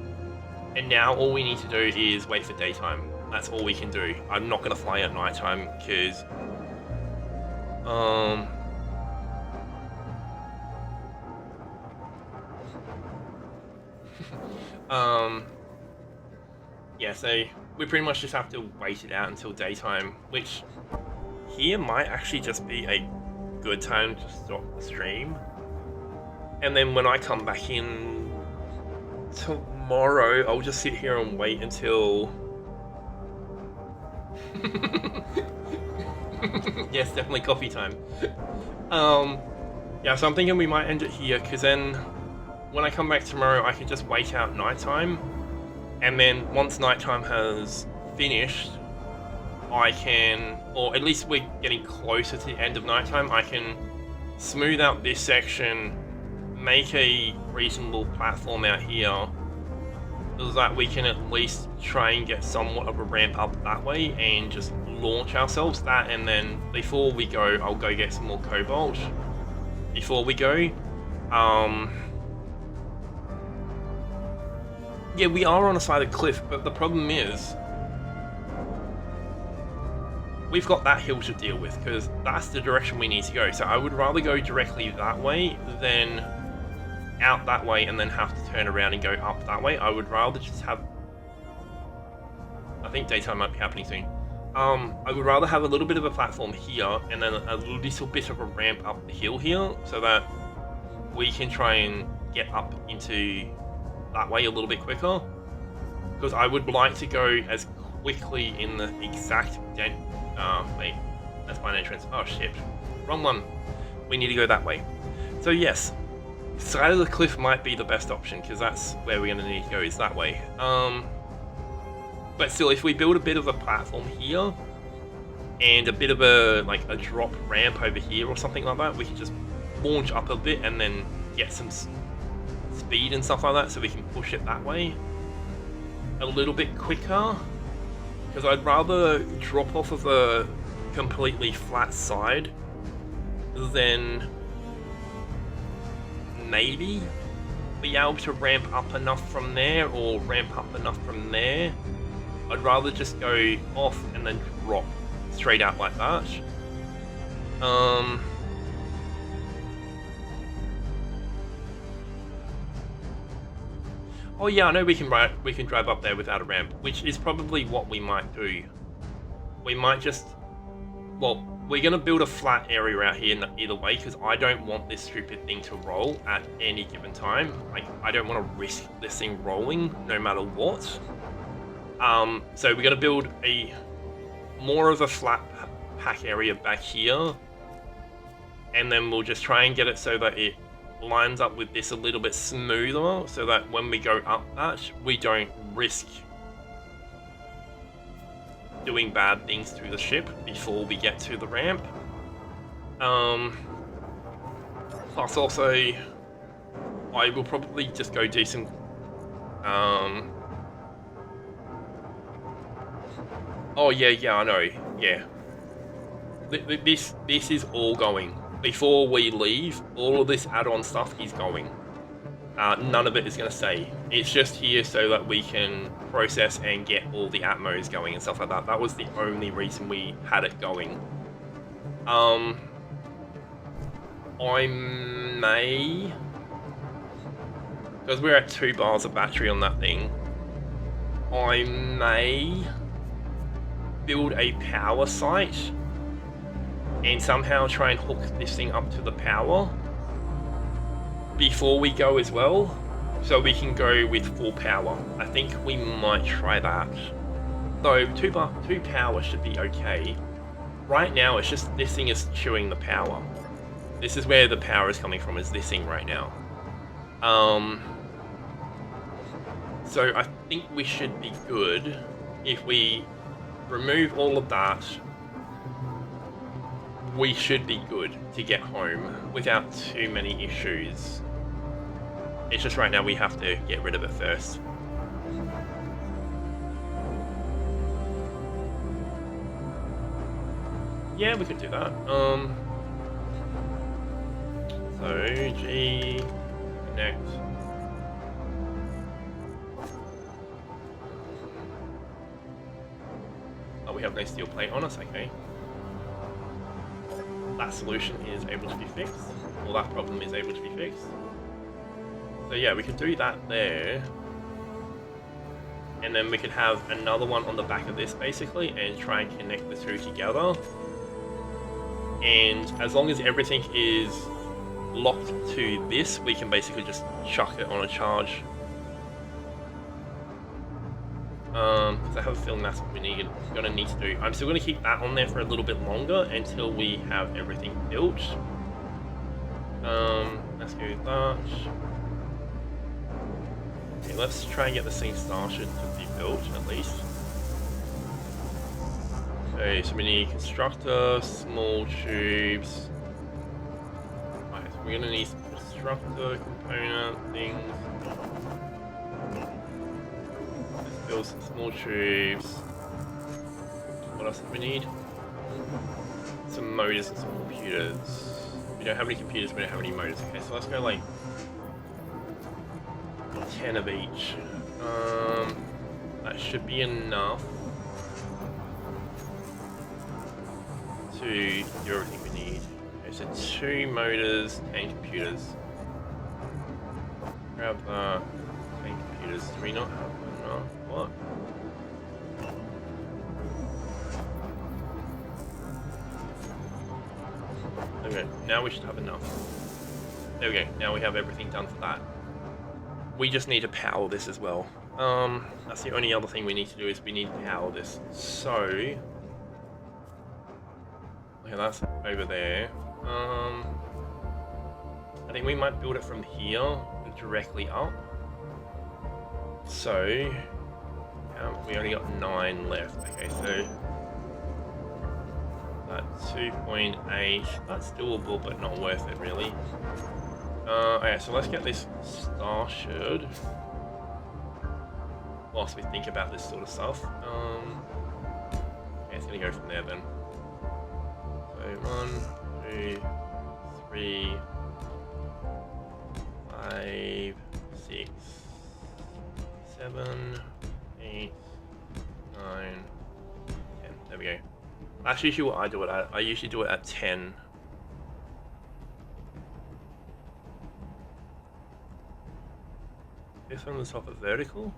And now all we need to do is wait for daytime. That's all we can do. I'm not going to fly at nighttime because Um, yeah, so we pretty much just have to wait it out until daytime, which here might actually just be a good time to stop the stream. And then when I come back in tomorrow, I'll just sit here and wait until... Yes, definitely coffee time. Yeah, so I'm thinking we might end it here, because then when I come back tomorrow, I can just wait out nighttime. And then once nighttime has finished, I can, or at least we're getting closer to the end of nighttime, I can smooth out this section, make a reasonable platform out here, so that we can at least try and get somewhat of a ramp up that way and just launch ourselves that. And then before we go, I'll go get some more cobalt before we go. Yeah, we are on a side of cliff, but the problem is we've got that hill to deal with, because that's the direction we need to go. So I would rather go directly that way than out that way and then have to turn around and go up that way. I would rather just have... I think daytime might be happening soon. I would rather have a little bit of a platform here and then a little bit of a ramp up the hill here, so that we can try and get up into that way a little bit quicker. Because I would like to go as quickly in the exact wait, that's my entrance. Oh shit, wrong one. We need to go that way. So yes, side of the cliff might be the best option, because that's where we're going to need to go, is that way. But still, if we build a bit of a platform here and a bit of a a drop ramp over here or something like that, we can just launch up a bit and then get some speed and stuff like that, so we can push it that way a little bit quicker. Because I'd rather drop off of a completely flat side than maybe be able to ramp up enough from there or ramp up enough from there. I'd rather just go off and then drop straight out like that. Oh yeah, I know we can drive up there without a ramp, which is probably what we might do. We might just... Well, we're going to build a flat area out here either way, because I don't want this stupid thing to roll at any given time. Like, I don't want to risk this thing rolling no matter what. So we're going to build a more of a flat pack area back here, and then we'll just try and get it so that it lines up with this a little bit smoother, so that when we go up that, we don't risk doing bad things to the ship before we get to the ramp. Plus also, I will probably just go do some oh yeah, I know, yeah. This is all going. Before we leave, all of this add-on stuff is going. None of it is going to stay. It's just here so that we can process and get all the atmos going and stuff like that. That was the only reason we had it going. I may... Because we're at 2 bars of battery on that thing, I may build a power site and somehow try and hook this thing up to the power before we go as well, so we can go with full power. I think we might try that. Though 2 power should be okay. Right now it's just this thing is chewing the power. This is where the power is coming from, is this thing right now. So I think we should be good if we remove all of that. We should be good to get home without too many issues. It's just right now we have to get rid of it first. Yeah, we could do that. So G connect. Oh, we have no steel plate on us, okay. that solution is able to be fixed, or that problem is able to be fixed. So yeah, we could do that there. And then we could have another one on the back of this basically and try and connect the two together. And as long as everything is locked to this, we can basically just chuck it on a charge. Because I have a feeling that's what we're gonna need to do. I'm still gonna keep that on there for a little bit longer until we have everything built. Let's go with that. Okay, let's try and get this thing started to be built at least. Okay, so we need constructor, small tubes. Right, so we're gonna need some constructor component things. Let's build some small tubes. What else do we need? Some motors and some computers. We don't have any computers, we don't have any motors. Okay, so let's go like 10 of each. That should be enough to do everything we need. Okay, so 2 motors, 10 computers. Grab 10 computers. Do we not have enough? What? Okay, now we should have enough. There we go, now we have everything done for that. We just need to power this as well. That's the only other thing we need to do is we need to power this. So, okay, that's over there. I think we might build it from here directly up. So, we only got 9 left. Okay, so that's 2.8. That's doable, but not worth it really. Okay, so let's get this started whilst we think about this sort of stuff. Okay, it's gonna go from there then. So 1, 2, 3, 5, 6, 7, 8, 9, 10. There we go. That's usually what I do it at. I usually do it at 10. This on the top of vertical?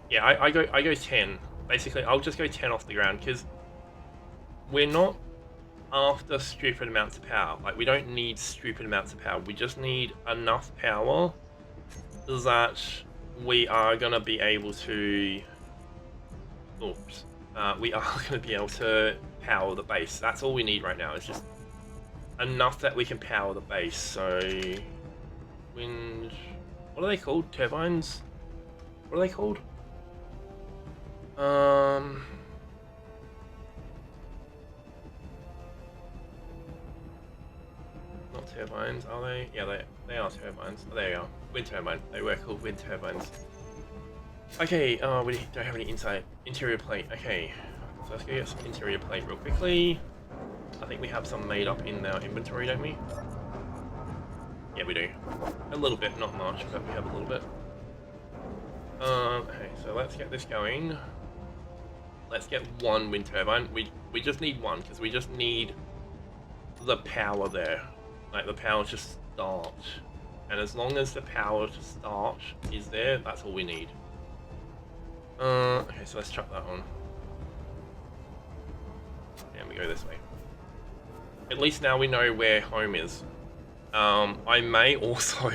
Yeah, I go 10. Basically, I'll just go 10 off the ground because we're not after stupid amounts of power. Like, we don't need stupid amounts of power. We just need enough power that we are gonna be able to. Oops. We are gonna be able to power the base. That's all we need right now. It's just enough that we can power the base. So, wind. What are they called? Turbines? What are they called? Not turbines, are they? Yeah, they are turbines. Oh, there you go. Wind turbine. They were called wind turbines. Okay, we don't have any interior plate. Okay, so let's go get some interior plate real quickly. I think we have some made up in our inventory, don't we? Yeah, we do. A little bit, not much, but we have a little bit. Okay, so let's get this going. Let's get 1 wind turbine. We just need 1 because we just need the power there. Like the power to start. And as long as the power to start is there, that's all we need. Okay, so let's chuck that on. And we go this way. At least now we know where home is. I may also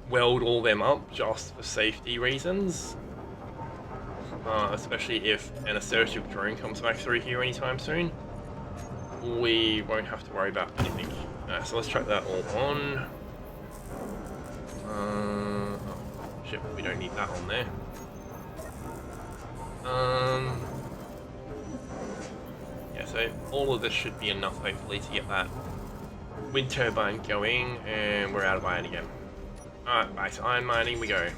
weld all them up just for safety reasons. Especially if an assertive drone comes back through here anytime soon. We won't have to worry about anything. So let's chuck that all on. Oh, shit, we don't need that on there. Yeah, so all of this should be enough, hopefully, to get that wind turbine going, and we're out of iron again. Alright, back to iron mining we go.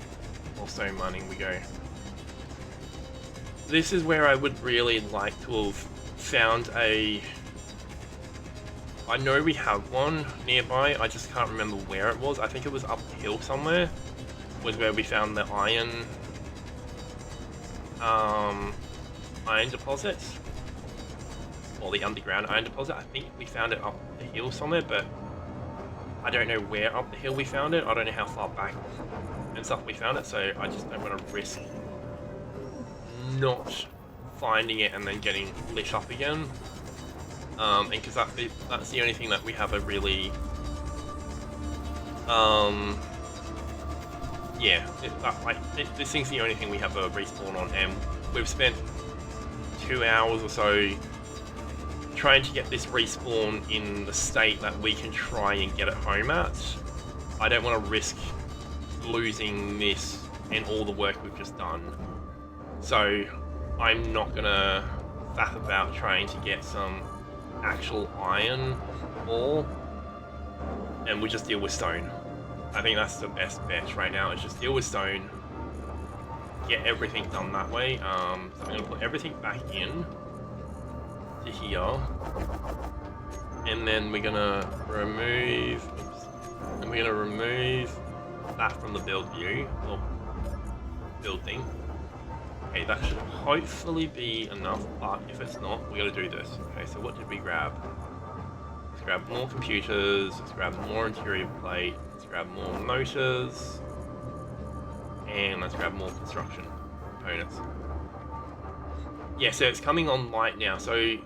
Or stone mining we go. This is where I would really like to have found a... I know we have one nearby, I just can't remember where it was. I think it was up the hill somewhere, was where we found the iron deposits. or the underground iron deposit. I think we found it up the hill somewhere, but I don't know where up the hill we found it. I don't know how far back and stuff we found it, so I just don't want to risk not finding it and then getting lit up again. And because that's the only thing that we have a really this thing's the only thing we have a respawn on, and we've spent 2 hours or so trying to get this respawn in the state that we can try and get it home at. I don't want to risk losing this and all the work we've just done. So I'm not gonna faff about trying to get some actual iron ore, and we just deal with stone. I think that's the best bet right now, is just deal with stone, get everything done that way. So I'm gonna put everything back in to here, and then we're gonna remove that from the build view, or build thing. Okay, that should hopefully be enough, but if it's not, we gotta do this. Okay, so what did we grab? Let's grab more computers, let's grab more interior plate, let's grab more motors, and let's grab more construction components. Yeah, so it's coming on light now, so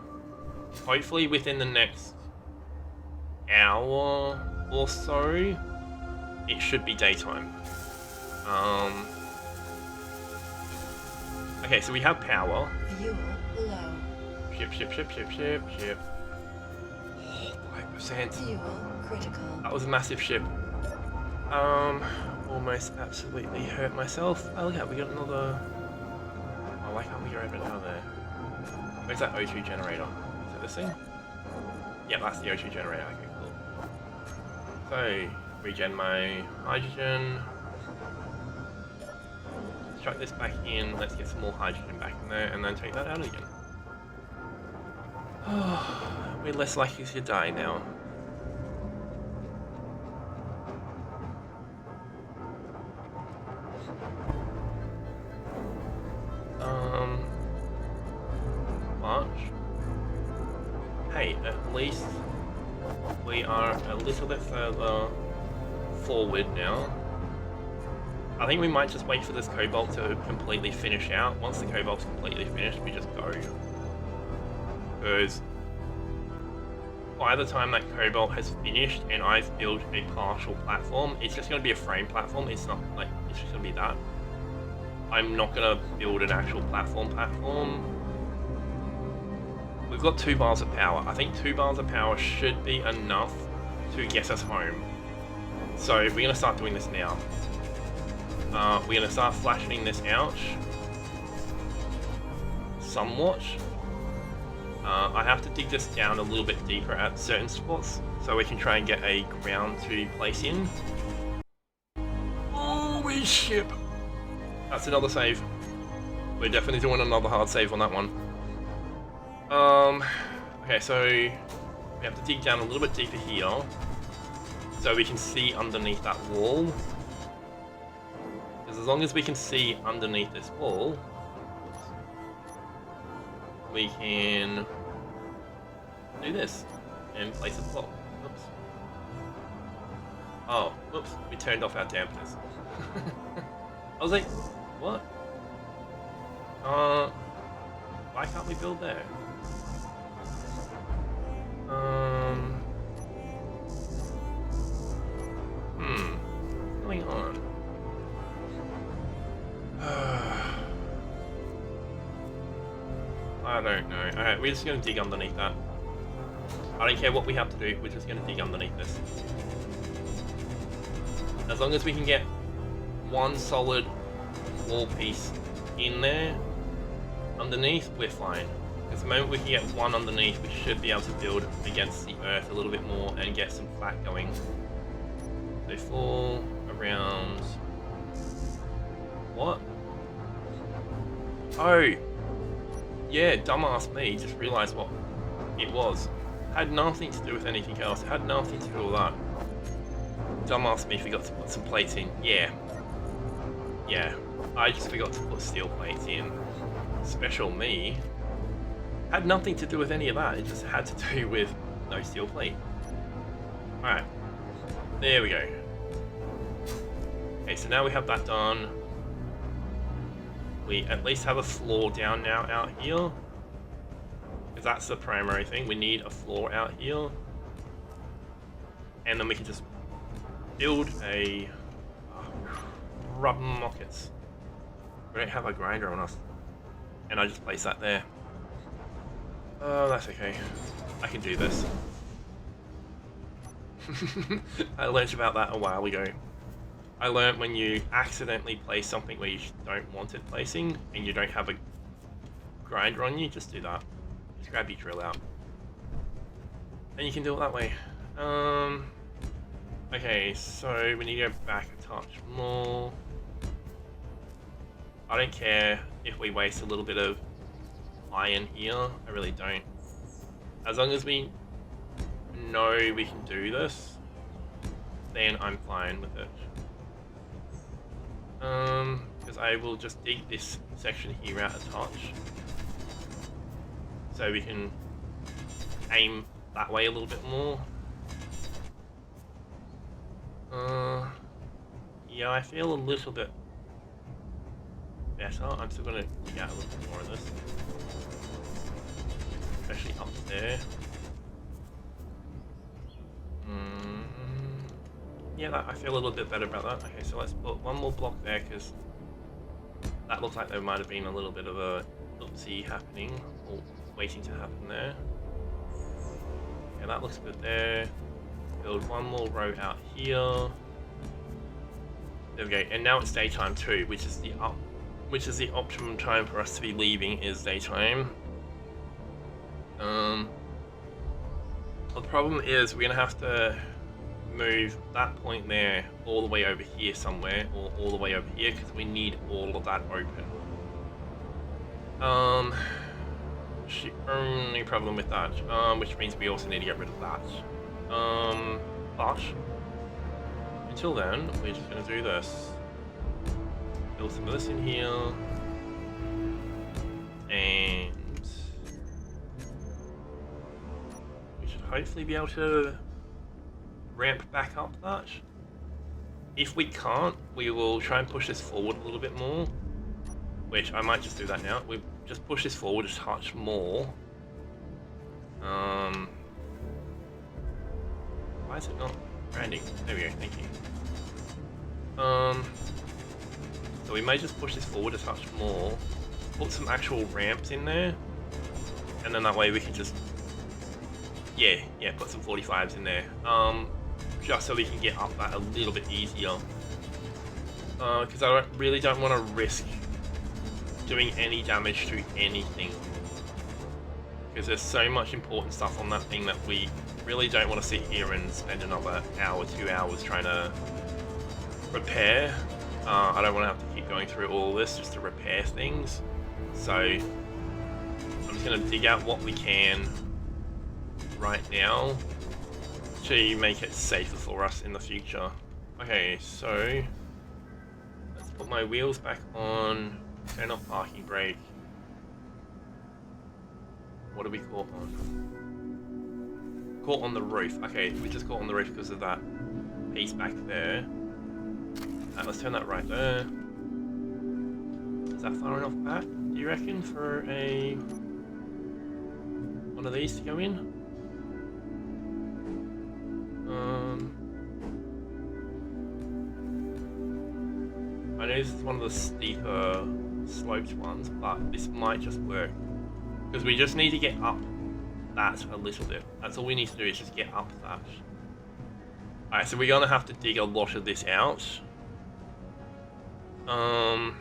hopefully within the next hour or so, it should be daytime. Okay, so we have power. Fuel low. Ship. 5%. Fuel critical. That was a massive ship. Almost absolutely hurt myself. Oh, look at, we got another. Oh, why can't we grab it out there? Where's that O2 generator? Is it this thing? Yeah, that's the O2 generator. Okay, cool. So, regen my hydrogen. Chuck this back in, let's get some more hydrogen back in there, and then take that out again. We're less likely to die now. March. Hey, at least we are a little bit further forward now. I think we might just wait for this cobalt to completely finish out. Once the cobalt's completely finished, we just go. Because by the time that cobalt has finished and I've built a partial platform, it's just going to be a frame platform. It's not like, it's just going to be that. I'm not going to build an actual platform. We've got 2 bars of power. I think 2 bars of power should be enough to get us home. So we're going to start doing this now. We're going to start flashing this out somewhat. I have to dig this down a little bit deeper at certain spots so we can try and get a ground to place in. Holy shit! That's another save. We're definitely doing another hard save on that one. Okay, so we have to dig down a little bit deeper here so we can see underneath that wall. Because as long as we can see underneath this wall, we can do this and place a block. Oops. Oh, whoops, we turned off our dampeners. I was like, what? Why can't we build there? What's going on? I don't know. Alright, we're just gonna dig underneath that. I don't care what we have to do, we're just gonna dig underneath this. As long as we can get one solid wall piece in there, underneath, we're fine. Because the moment we can get one underneath, we should be able to build against the earth a little bit more and get some flat going. So 4 around... What? Oh! Yeah, dumbass me, just realised what it was. Had nothing to do with anything else, had nothing to do with that. Dumbass me forgot to put some plates in. Yeah. Yeah, I just forgot to put steel plates in. Special me. Had nothing to do with any of that. It just had to do with no steel plate. Alright. There we go. Okay, so now we have that done. We at least have a floor down now out here. Because that's the primary thing. We need a floor out here. And then we can just build a rubber mockets. We don't have a grinder on us. And I just place that there. Oh, that's okay. I can do this. I learned about that a while ago. I learned when you accidentally place something where you don't want it placing and you don't have a grinder on you, just do that. Just grab your drill out. And you can do it that way. Okay, so we need to go back a touch more. I don't care if we waste a little bit of iron here, I really don't. As long as we know we can do this, then I'm fine with it. Because I will just dig this section here out a touch. So we can aim that way a little bit more. Yeah, I feel a little bit better. I'm still gonna dig out a little bit more of this. Especially up there. Yeah, I feel a little bit better about that. Okay, so let's put one more block there because that looks like there might have been a little bit of a oopsie happening or waiting to happen there. Yeah, that looks good there. Build one more row out here. There we go. And now it's daytime too, which is the optimum time for us to be leaving is daytime. The problem is we're gonna have to move that point there all the way over here somewhere, or all the way over here, because we need all of that open. The only problem with that, which means we also need to get rid of that. But until then, we're just gonna do this. Build some of this in here, and we should hopefully be able to ramp back up that. If we can't, we will try and push this forward a little bit more, which I might just do that now. We just push this forward a touch more. Why is it not branding? There we go, thank you. So we may just push this forward a touch more, put some actual ramps in there, and then that way we can just, yeah, put some 45s in there. Just so we can get up that a little bit easier. Because I really don't want to risk doing any damage to anything. Because there's so much important stuff on that thing that we really don't want to sit here and spend another hour, 2 hours trying to repair. I don't want to have to keep going through all this just to repair things. So I'm just going to dig out what we can right now to make it safer for us in the future. Okay, so let's put my wheels back on, turn off parking brake. What do we caught on? Caught on the roof. Okay, we just caught on the roof because of that piece back there. Let's turn that right there. Is that far enough back, do you reckon, for a one of these to go in? I know this is one of the steeper sloped ones, but this might just work. Because we just need to get up that a little bit. That's all we need to do is just get up that. Alright, so we're going to have to dig a lot of this out. We're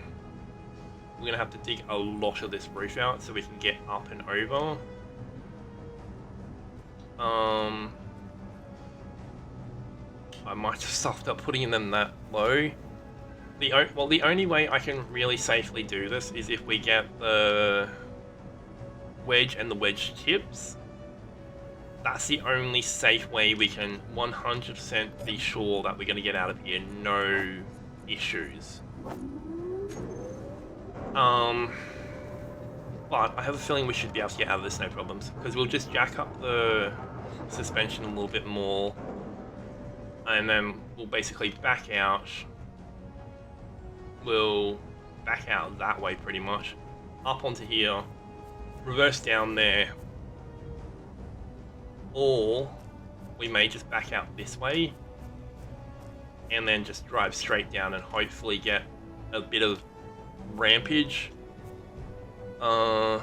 going to have to dig a lot of this roof out so we can get up and over. I might just stop putting them that low. The only way I can really safely do this is if we get the wedge and the wedge tips. That's the only safe way we can 100% be sure that we're going to get out of here, no issues. But I have a feeling we should be able to get out of this no problems, because we'll just jack up the suspension a little bit more, and then we'll basically back out. We'll back out that way pretty much, up onto here, reverse down there, or we may just back out this way and then just drive straight down and hopefully get a bit of rampage. Oh,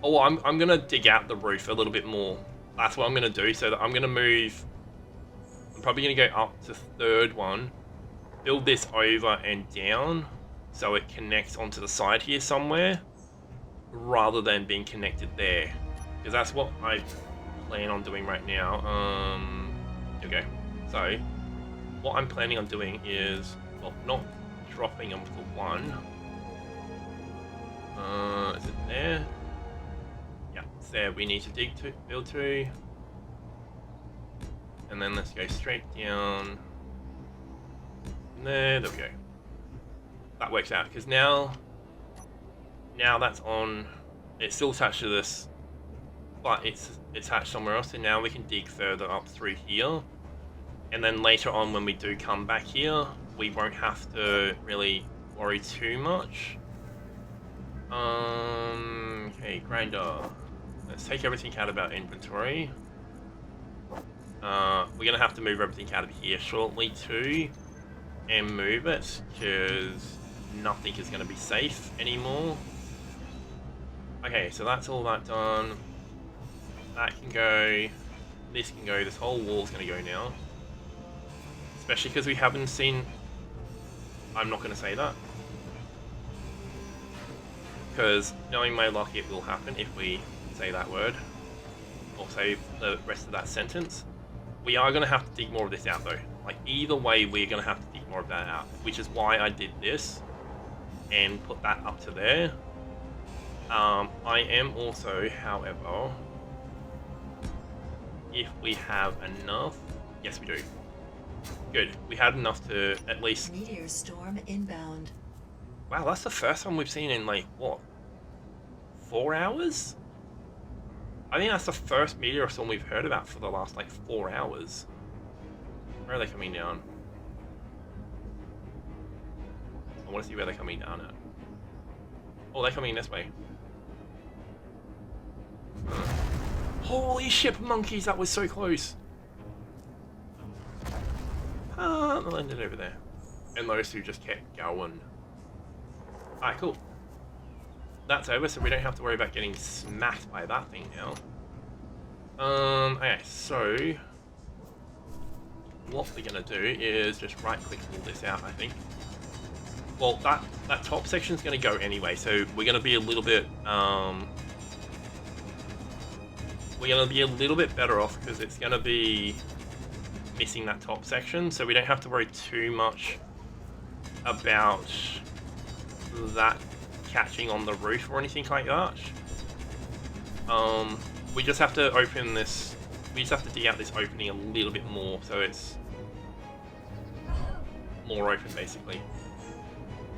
I'm gonna dig out the roof a little bit more. That's what I'm gonna do. So that I'm gonna move. I'm probably gonna go up to third one, build this over and down, so it connects onto the side here somewhere, rather than being connected there, because that's what I plan on doing right now. Here we go. So what I'm planning on doing is, well, not dropping them for one. Is it there? Yeah, it's there. We need to dig to, build to. And then let's go straight down. There we go. That works out, because now that's on. It's still attached to this, but it's attached somewhere else, and now we can dig further up through here. And then later on, when we do come back here, we won't have to really worry too much. Okay, grinder. Let's take everything out of our inventory. We're gonna have to move everything out of here shortly too, and move it, because nothing is gonna be safe anymore. Okay, so that's all that done. That can go. This can go. This whole wall's gonna go now. Especially because we haven't seen. I'm not gonna say that, because knowing my luck, it will happen if we say that word, or say the rest of that sentence. We are going to have to dig more of this out though. Like, either way, we're going to have to dig more of that out, which is why I did this and put that up to there. I am also, however, if we have enough, yes we do. Good, we had enough to at least. Meteor storm inbound. Wow, that's the first one we've seen in like, what, 4 hours? I think that's the first meteor storm we've heard about for the last like 4 hours. Where are they coming down? I want to see where they're coming down at. Oh, they're coming this way. Holy ship monkeys, that was so close. Ah, they landed over there. And those two just kept going. Alright, cool. That's over, so we don't have to worry about getting smacked by that thing now. Okay, so what we're gonna do is just right-click all this out, I think. Well, that top section's gonna go anyway, so we're gonna be a little bit better off, because it's gonna be missing that top section, so we don't have to worry too much about that catching on the roof or anything like that. We just have to open this. We just have to dig out this opening a little bit more, so it's more open, basically.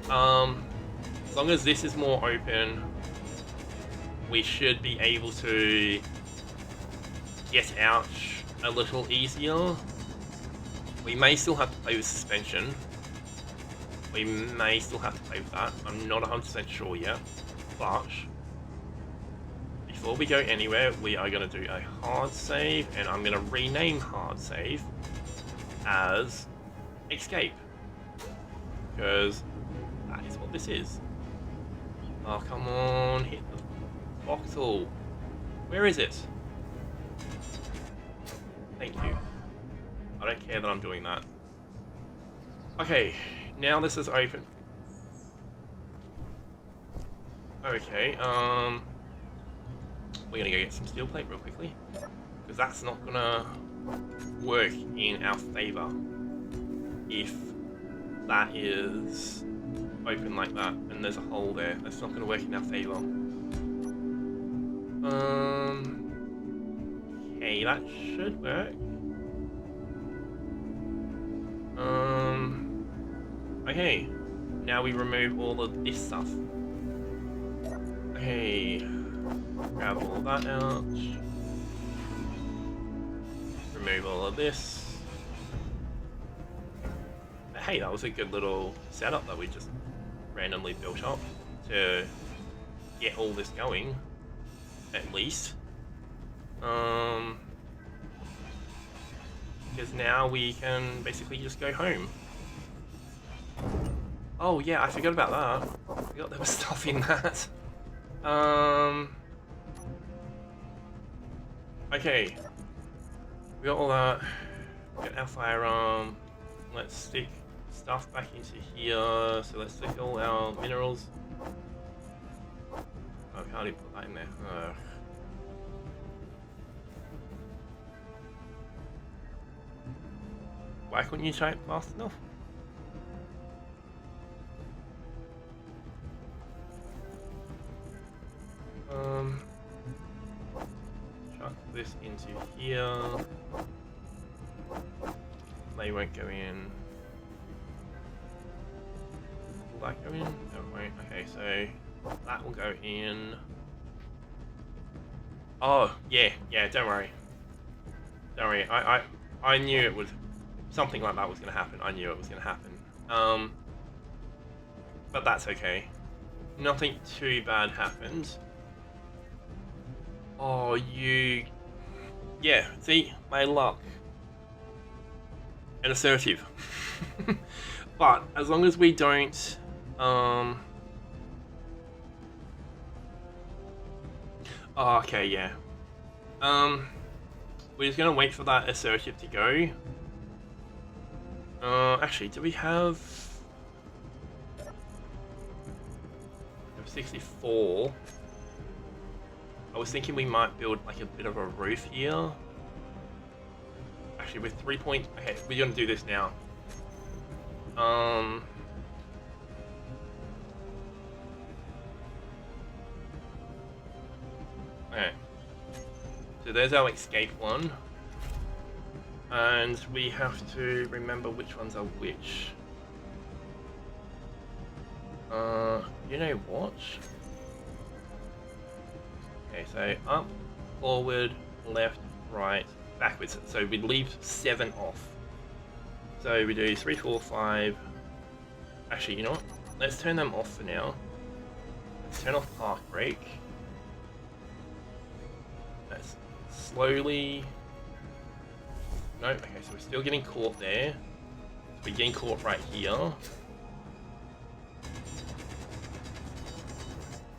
As long as this is more open, we should be able to get out a little easier. We may still have to play with suspension. We may still have to play with that. I'm not 100% sure yet. But before we go anywhere, we are going to do a hard save, and I'm going to rename hard save as escape, because that is what this is. Oh, come on, hit the voxel. Where is it? Thank you. I don't care that I'm doing that. Okay, now this is open. Okay, we're gonna go get some steel plate real quickly, because that's not gonna work in our favor if that is open like that and there's a hole there. That's not gonna work in our favor. Okay, that should work. Okay, now we remove all of this stuff. Okay, grab all that out. Remove all of this. But hey, that was a good little setup that we just randomly built up to get all this going, at least. Because now we can basically just go home. Oh yeah, I forgot about that. I forgot there was stuff in that. Okay. We got all that. Get our firearm. Let's stick stuff back into here. So let's stick all our minerals. Oh, I can't even put that in there. Ugh. Why couldn't you type fast enough? Chuck this into here. They won't go in. Will that go in? No, it won't. Okay, so that will go in. Oh, yeah, don't worry. Don't worry, I knew it would, something like that was going to happen. I knew it was going to happen. But that's okay. Nothing too bad happened. Oh, you... Yeah, see? My luck. And assertive. But, as long as we don't... Oh, okay, yeah. We're just gonna wait for that assertive to go. Actually, do we have... We have 64. I was thinking we might build like a bit of a roof here. Actually, with 3 point... Okay, we're gonna do this now. Okay. So there's our escape one. And we have to remember which ones are which. You know what? Okay, so up, forward, left, right, backwards. So we leave 7 off. So we do 3, 4, 5. Actually, you know what? Let's turn them off for now. Let's turn off park brake. Let's slowly... No, okay, so we're still getting caught there. We're getting caught right here.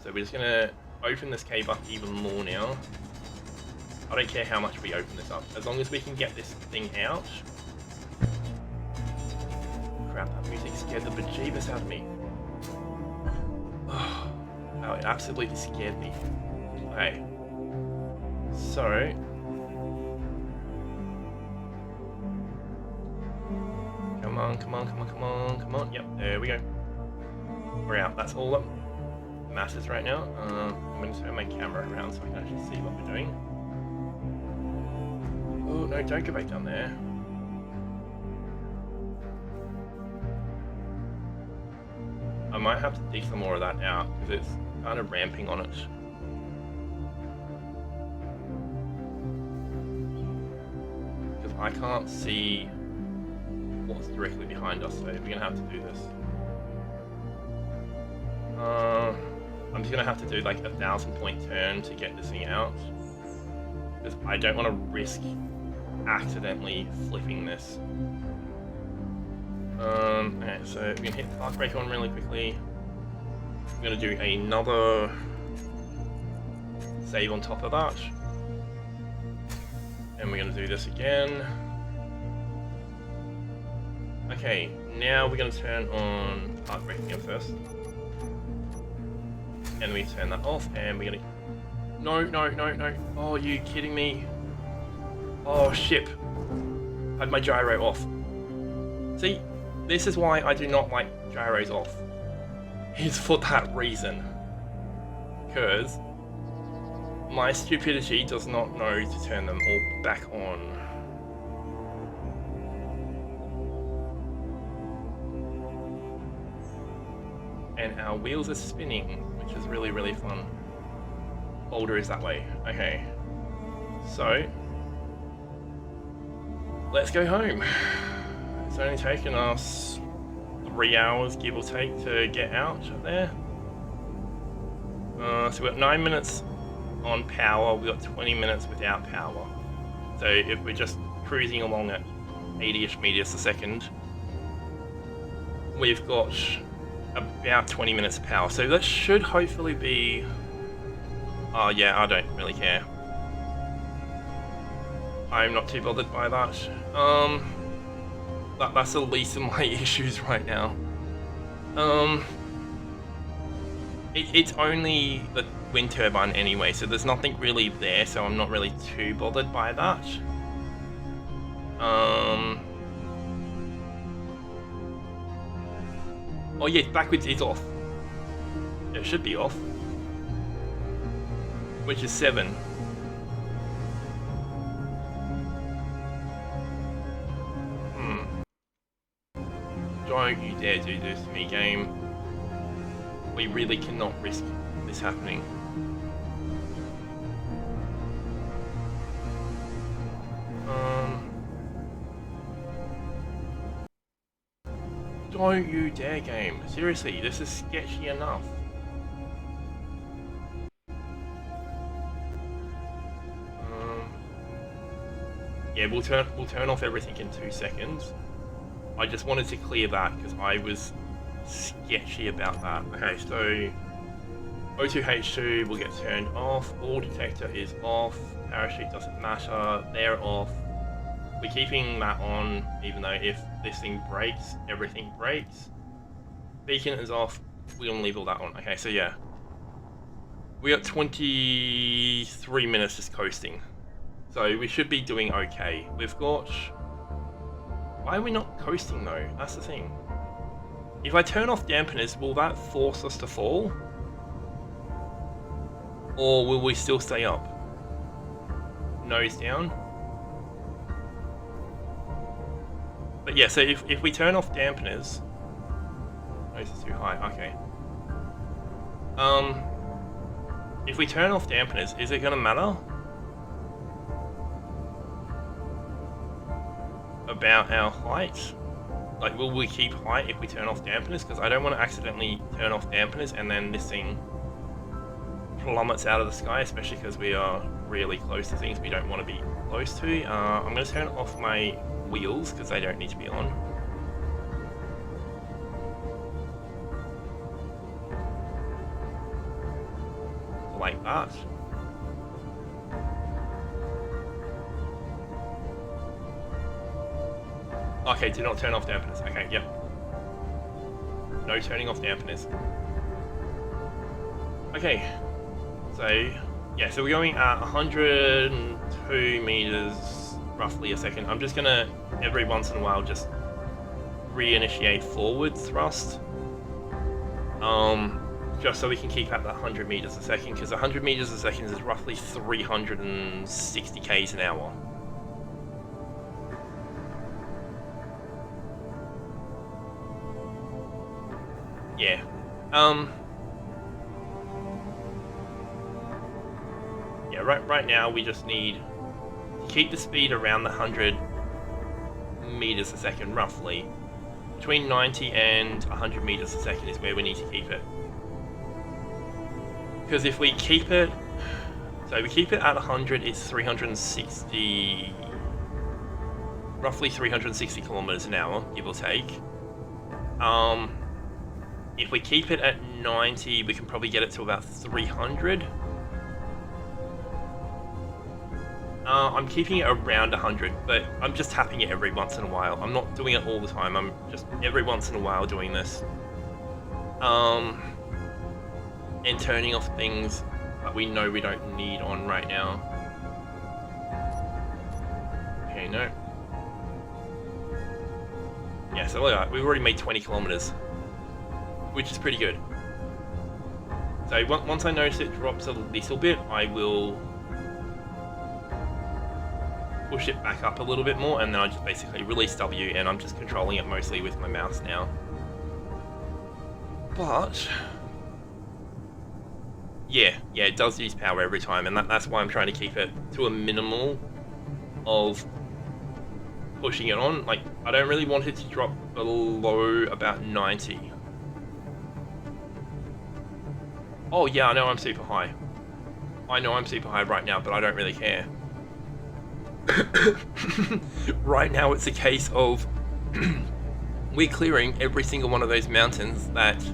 So we're just gonna open this cave up even more now. I don't care how much we open this up, as long as we can get this thing out. Crap, that music scared the bejeebus out of me. Oh, it absolutely scared me. Okay. So... Come on, come on, come on, come on, come on. Yep, there we go. We're out. That's all that matters right now. I'm going to turn my camera around so I can actually see what we're doing. Oh, no, don't go back down there. I might have to dig some more of that out because it's kind of ramping on it. Because I can't see what's directly behind us, so we're gonna have to do this. I'm just gonna have to do like a 1,000-point turn to get this thing out, because I don't want to risk accidentally flipping this. Okay, so we're gonna hit park brake on really quickly. I'm gonna do another save on top of that, and we're gonna do this again. Okay, now we're going to turn on park braking again first. And we turn that off, and we're going to... No, no, no, no. Oh, are you kidding me? Oh, shit. I had my gyro off. See, this is why I do not like gyros off. It's for that reason. Because my stupidity does not know to turn them all back on. And our wheels are spinning, which is really, really fun. Boulder is that way. Okay. So, let's go home. It's only taken us 3 hours, give or take, to get out of there. So we've got 9 minutes on power, we've got 20 minutes without power. So if we're just cruising along at 80-ish meters a second, we've got about 20 minutes of power. So that should hopefully be... Oh yeah, I don't really care. I'm not too bothered by that. That's the least of my issues right now. It's only the wind turbine anyway, so there's nothing really there, so I'm not really too bothered by that. Oh yeah, backwards is off. It should be off. Which is 7. Don't you dare do this to me, game. We really cannot risk this happening. Don't you dare, game. Seriously, this is sketchy enough. Yeah, we'll turn off everything in 2 seconds. I just wanted to clear that because I was sketchy about that. Okay, so O2H2 will get turned off. All detector is off. Parachute doesn't matter. They're off. We're keeping that on, even though if this thing breaks, everything breaks. Beacon is off. We're gonna leave all that on. Okay, so yeah, we got 23 minutes just coasting. So we should be doing okay. We've got... Why are we not coasting though? That's the thing. If I turn off dampeners, will that force us to fall? Or will we still stay up? Nose down? But yeah, so if we turn off dampeners... Nose is too high, okay. If we turn off dampeners, is it gonna matter about our height? Like, will we keep height if we turn off dampeners? Because I don't want to accidentally turn off dampeners and then this thing plummets out of the sky, especially because we are really close to things we don't want to be close to. I'm going to turn off my wheels because they don't need to be on. Like that. Okay, do not turn off dampeners. Okay, yep. No turning off dampeners. Okay. So, yeah, so we're going at 102 meters roughly a second. I'm just gonna, every once in a while, just reinitiate forward thrust. Just so we can keep at that 100 meters a second, because 100 meters a second is roughly 360 k's an hour. Yeah. Yeah, right now we just need to keep the speed around the 100 meters a second, roughly. Between 90 and 100 meters a second is where we need to keep it. Because if we keep it... So we keep it at 100, it's 360... Roughly 360 kilometers an hour, give or take. If we keep it at 90, we can probably get it to about 300. I'm keeping it around 100, but I'm just tapping it every once in a while. I'm not doing it all the time, I'm just every once in a while doing this. And turning off things that we know we don't need on right now. Okay, no. Yeah, so look at that, we've already made 20 kilometers. Which is pretty good. So once I notice it drops a little bit, I will push it back up a little bit more, and then I just basically release W, and I'm just controlling it mostly with my mouse now. But Yeah, it does use power every time, and that's why I'm trying to keep it to a minimal of pushing it on. Like, I don't really want it to drop below about 90. Oh yeah, I know I'm super high. I know I'm super high right now, but I don't really care. Right now it's a case of we're clearing every single one of those mountains that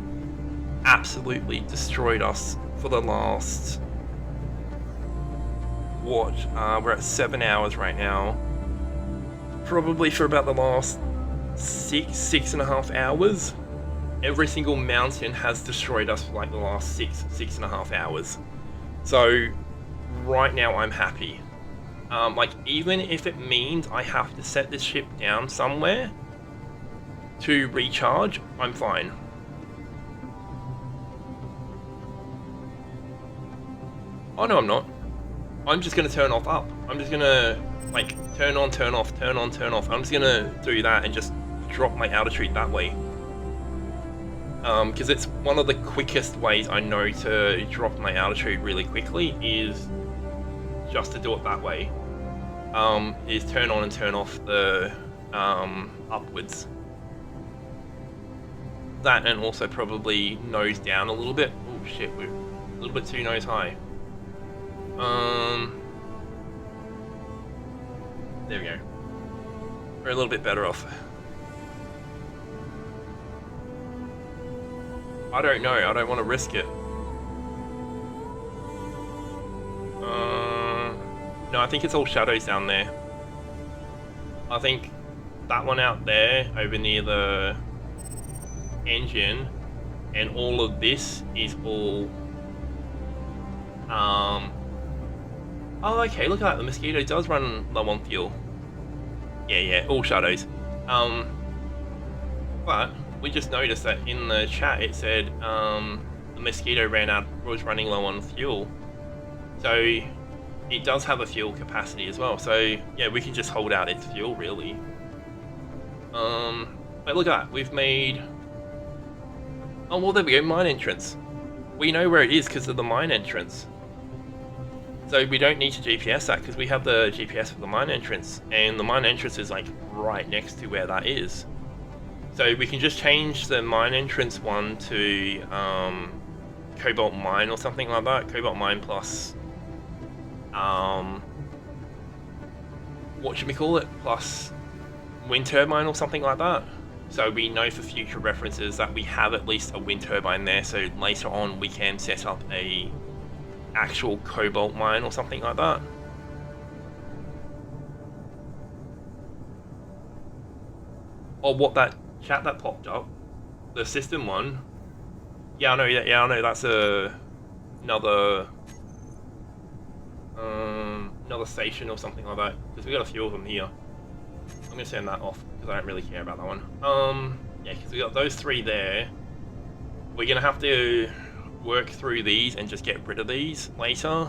absolutely destroyed us for the last... what? We're at 7 hours right now. Probably for about the last 6.5 hours. Every single mountain has destroyed us for like the last 6.5 hours. So right now I'm happy. Like, even if it means I have to set this ship down somewhere to recharge, I'm fine. Oh no, I'm not. I'm just gonna turn off up. I'm just gonna like turn on, turn off, turn on, turn off. I'm just gonna do that and just drop my altitude that way. Because it's one of the quickest ways I know to drop my altitude really quickly is just to do it that way. Is turn on and turn off the upwards. That, and also probably nose down a little bit. Oh shit, we're a little bit too nose high. There we go. We're a little bit better off. I don't know, I don't want to risk it. No, I think it's all shadows down there. I think that one out there, over near the engine, and all of this is all... Oh, okay, look at that, the Mosquito does run low on fuel. Yeah, all shadows. But we just noticed that in the chat it said the Mosquito was running low on fuel. So it does have a fuel capacity as well. So yeah, we can just hold out its fuel really. But look at that, we've made... Oh well, there we go, mine entrance. We know where it is because of the mine entrance. So we don't need to GPS that because we have the GPS for the mine entrance, and the mine entrance is like right next to where that is. So we can just change the mine entrance one to Cobalt Mine or something like that. Cobalt Mine plus what should we call it? Plus wind turbine or something like that. So we know for future references that we have at least a wind turbine there, so later on we can set up a actual cobalt mine or something like that. Or what that chat that popped up, the system one. Yeah, I know. That's another station or something like that. Because we got a few of them here. I'm gonna turn that off because I don't really care about that one. Yeah, because we got those three there. We're gonna have to work through these and just get rid of these later.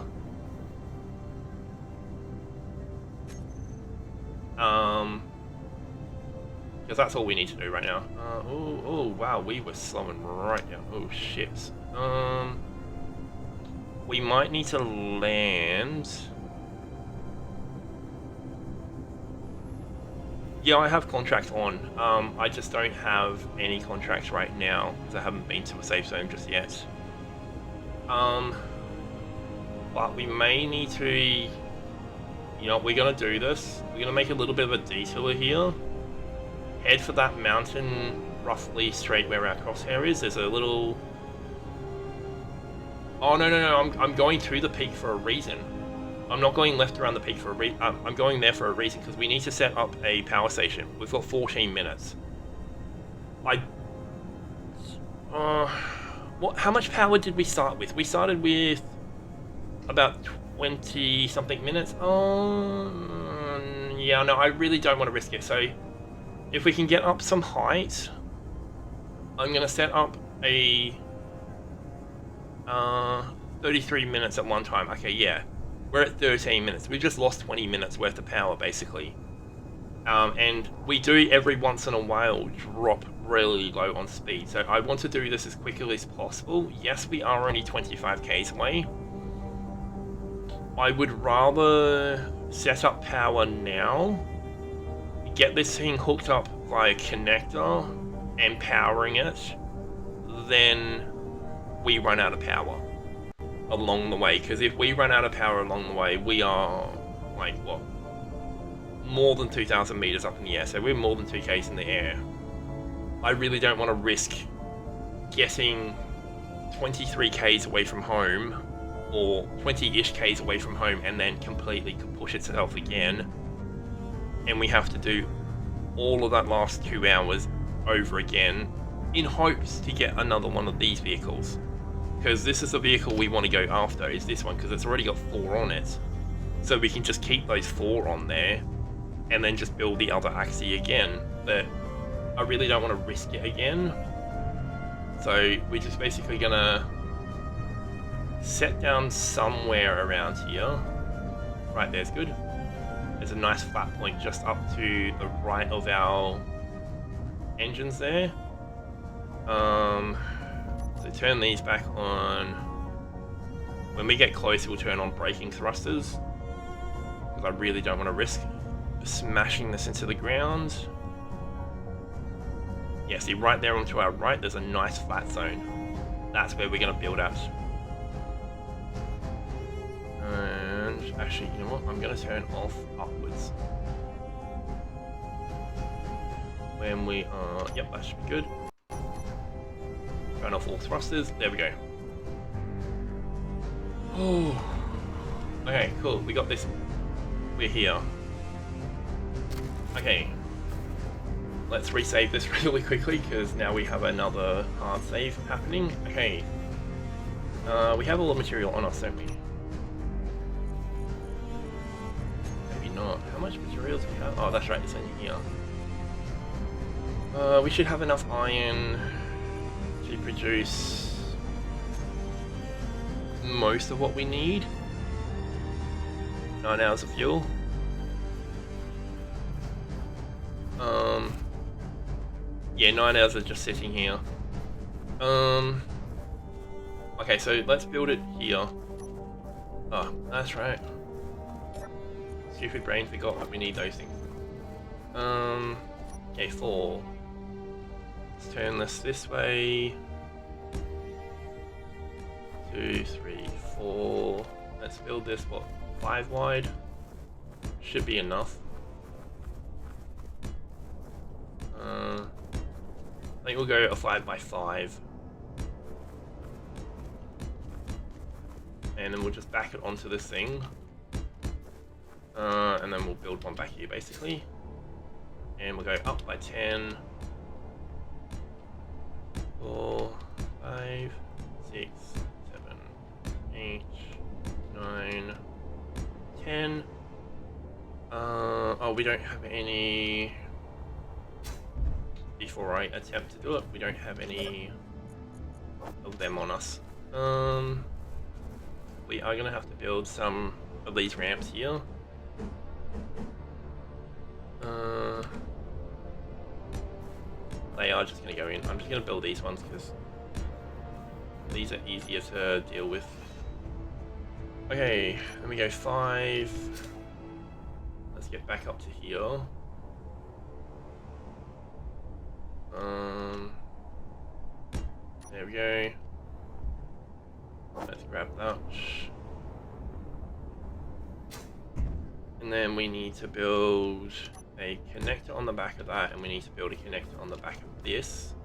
Because that's all we need to do right now. Oh wow, we were slowing right down. Oh shit. We might need to land. Yeah, I have contracts on. I just don't have any contracts right now because I haven't been to a safe zone just yet. But we may need to, you know, we're gonna do this. We're gonna make a little bit of a detour here. Head for that mountain roughly straight where our crosshair is. There's a little... Oh, no, I'm going to the peak for a reason. I'm not going left around the peak for a reason. I'm going there for a reason because we need to set up a power station. We've got 14 minutes. How much power did we start with? We started with about 20 something minutes. Yeah, no, I really don't want to risk it. So if we can get up some height, I'm going to set up a 33 minutes at one time. Okay, yeah. We're at 13 minutes. We've just lost 20 minutes worth of power, basically. And we do every once in a while drop really low on speed, so I want to do this as quickly as possible. Yes, we are only 25 k's away. I would rather set up power now, get this thing hooked up via connector and powering it, then we run out of power along the way. Because if we run out of power along the way, we are like what, more than 2,000 meters up in the air, so we're more than 2 k's in the air. I really don't want to risk getting 23 k's away from home, or 20-ish k's away from home, and then completely push itself again, and we have to do all of that last 2 hours over again in hopes to get another one of these vehicles. Because this is the vehicle we want to go after, is this one, because it's already got 4 on it. So we can just keep those 4 on there, and then just build the other Axie again. But I really don't want to risk it again. So we're just basically gonna set down somewhere around here. Right there's good. There's a nice flat point just up to the right of our engines there. So turn these back on. When we get close, we'll turn on braking thrusters, because I really don't want to risk smashing this into the ground. Yeah, see right there onto our right, there's a nice flat zone. That's where we're going to build at. And actually, you know what? I'm going to turn off upwards. When we are... Yep, that should be good. Turn off all thrusters. There we go. Oh. Okay, cool. We got this. We're here. Okay. Let's resave this really quickly, because now we have another hard save happening. Okay. We have all the material on us, don't we? Maybe not. How much material do we have? Oh, that's right, it's in here. We should have enough iron to produce most of what we need. 9 hours of fuel. Yeah, 9 hours are just sitting here. Okay, so let's build it here. Oh, that's right. Stupid brain forgot that we need those things. Okay, 4. Let's turn this way. 2, 3, 4. Let's build this, what, 5 wide? Should be enough. I think we'll go a 5x5. And then we'll just back it onto this thing. And then we'll build one back here, basically. And we'll go up by 10. 4, 5, 6, 7, 8, 9, 10. Oh, we don't have any... Before I attempt to do it, we don't have any of them on us. We are going to have to build some of these ramps here. They are just going to go in. I'm just going to build these ones because these are easier to deal with. Okay, let me go 5. Let's get back up to here. There we go. Let's grab that. And then we need to build a connector on the back of that, and we need to build a connector on the back of this.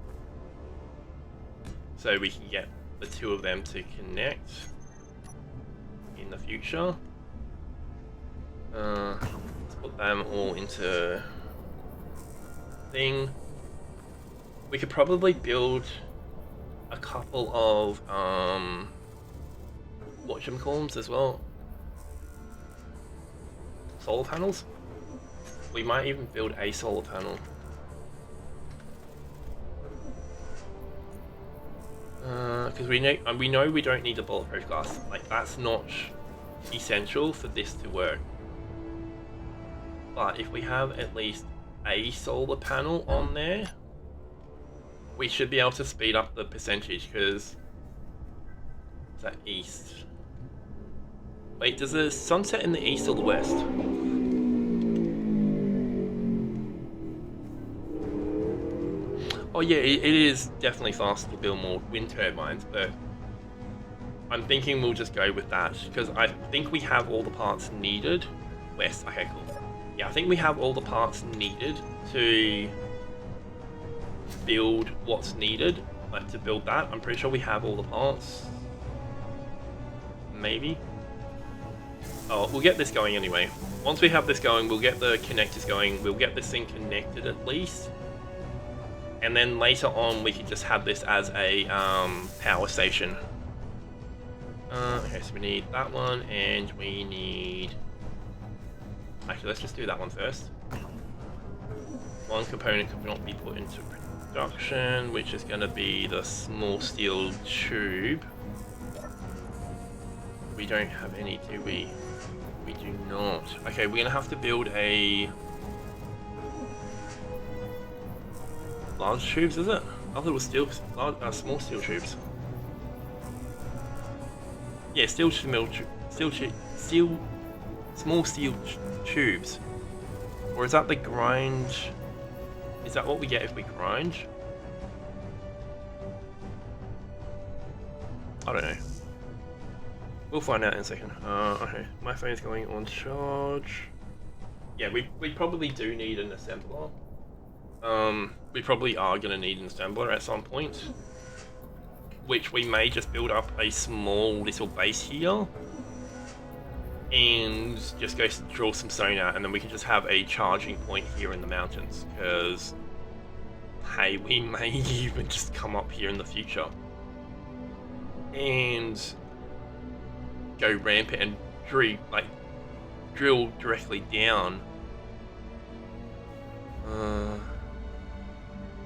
So we can get the 2 of them to connect in the future. Let's put them all into thing. We could probably build a couple of whatchamacallums as well. Solar panels. We might even build a solar panel. Because we know we don't need the bulletproof glass. Like, that's not essential for this to work. But if we have at least a solar panel on there, we should be able to speed up the percentage, because is that east? Wait, does the sun set in the east or the west? Oh yeah, it is definitely faster to build more wind turbines, but I'm thinking we'll just go with that, because I think we have all the parts needed. West, okay, cool. Yeah, I think we have all the parts needed to build what's needed, like to build that. I'm pretty sure we have all the parts. Maybe. Oh, we'll get this going anyway. Once we have this going, we'll get the connectors going. We'll get this thing connected at least. And then later on, we can just have this as a power station. Okay, so we need that one, and we need... Actually, let's just do that one first. One component could not be put into production, which is going to be the small steel tube. We don't have any, do we? We do not. Okay, we're going to have to build a... Large tubes, is it? I thought it was steel, small steel tubes. Yeah, small steel tubes. Or is that the grind? Is that what we get if we grind? I don't know. We'll find out in a second. Okay, my phone's going on charge. Yeah, we probably do need an assembler. We probably are going to need an assembler at some point, which we may just build up a small little base here and just go drill some stone out, and then we can just have a charging point here in the mountains, because hey, we may even just come up here in the future and go rampant and drill directly down.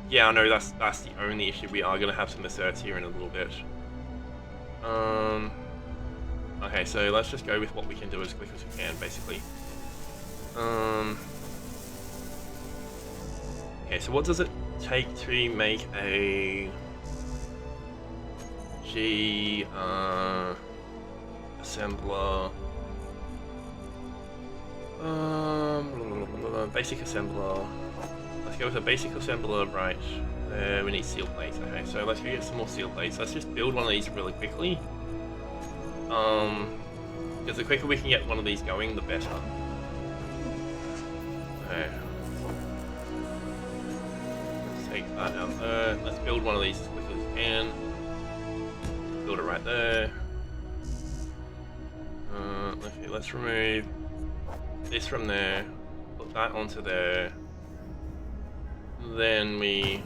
Yeah, I know that's the only issue. We are gonna have some asserts here in a little bit. Okay, so let's just go with what we can do as quick as we can, basically. Okay, so what does it take to make a G assembler? Basic assembler. Let's go with a basic assembler, right? We need steel plates. Okay, so let's go get some more steel plates. Let's just build one of these really quickly. Because the quicker we can get one of these going, the better. Okay. Let's take that out there. Let's build one of these as quickly as we can. Build it right there. Okay, let's remove this from there. Put that onto there. Then we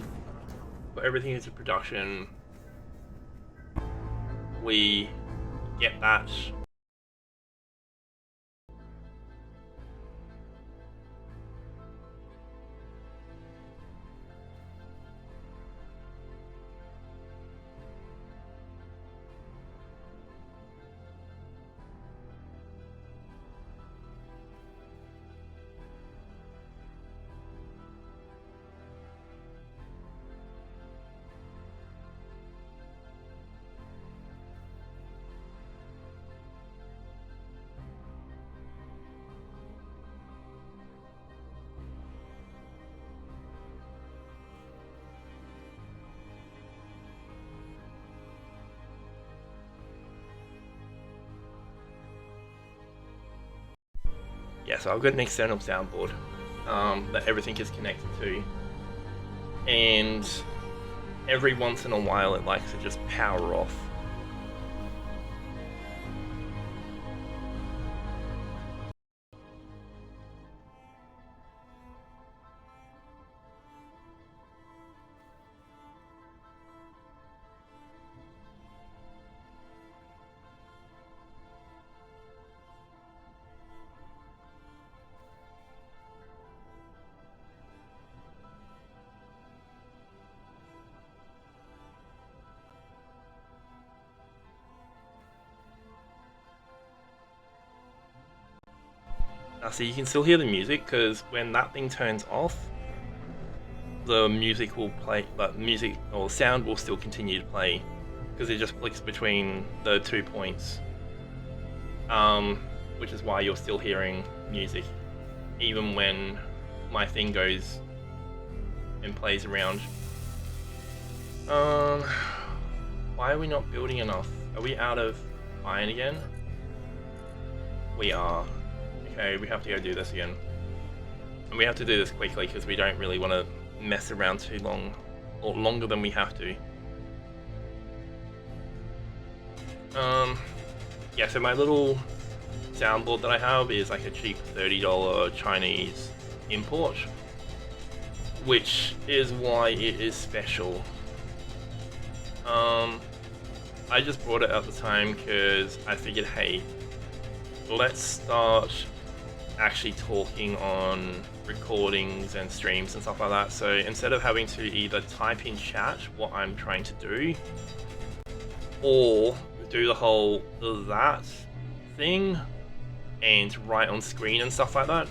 put everything into production. We get that. Yeah, so I've got an external soundboard that everything is connected to, and every once in a while it likes to just power off. Now, so you can still hear the music because when that thing turns off, the music will play, but music or sound will still continue to play because it just flicks between the 2 points. Which is why you're still hearing music even when my thing goes and plays around. Why are we not building enough? Are we out of iron again? We are. Okay, we have to go do this again. And we have to do this quickly because we don't really want to mess around too long, or longer than we have to. Yeah, so my little soundboard that I have is like a cheap $30 Chinese import, which is why it is special. I just bought it at the time because I figured, hey, let's start actually talking on recordings and streams and stuff like that. So instead of having to either type in chat what I'm trying to do or do the whole that thing and write on screen and stuff like that,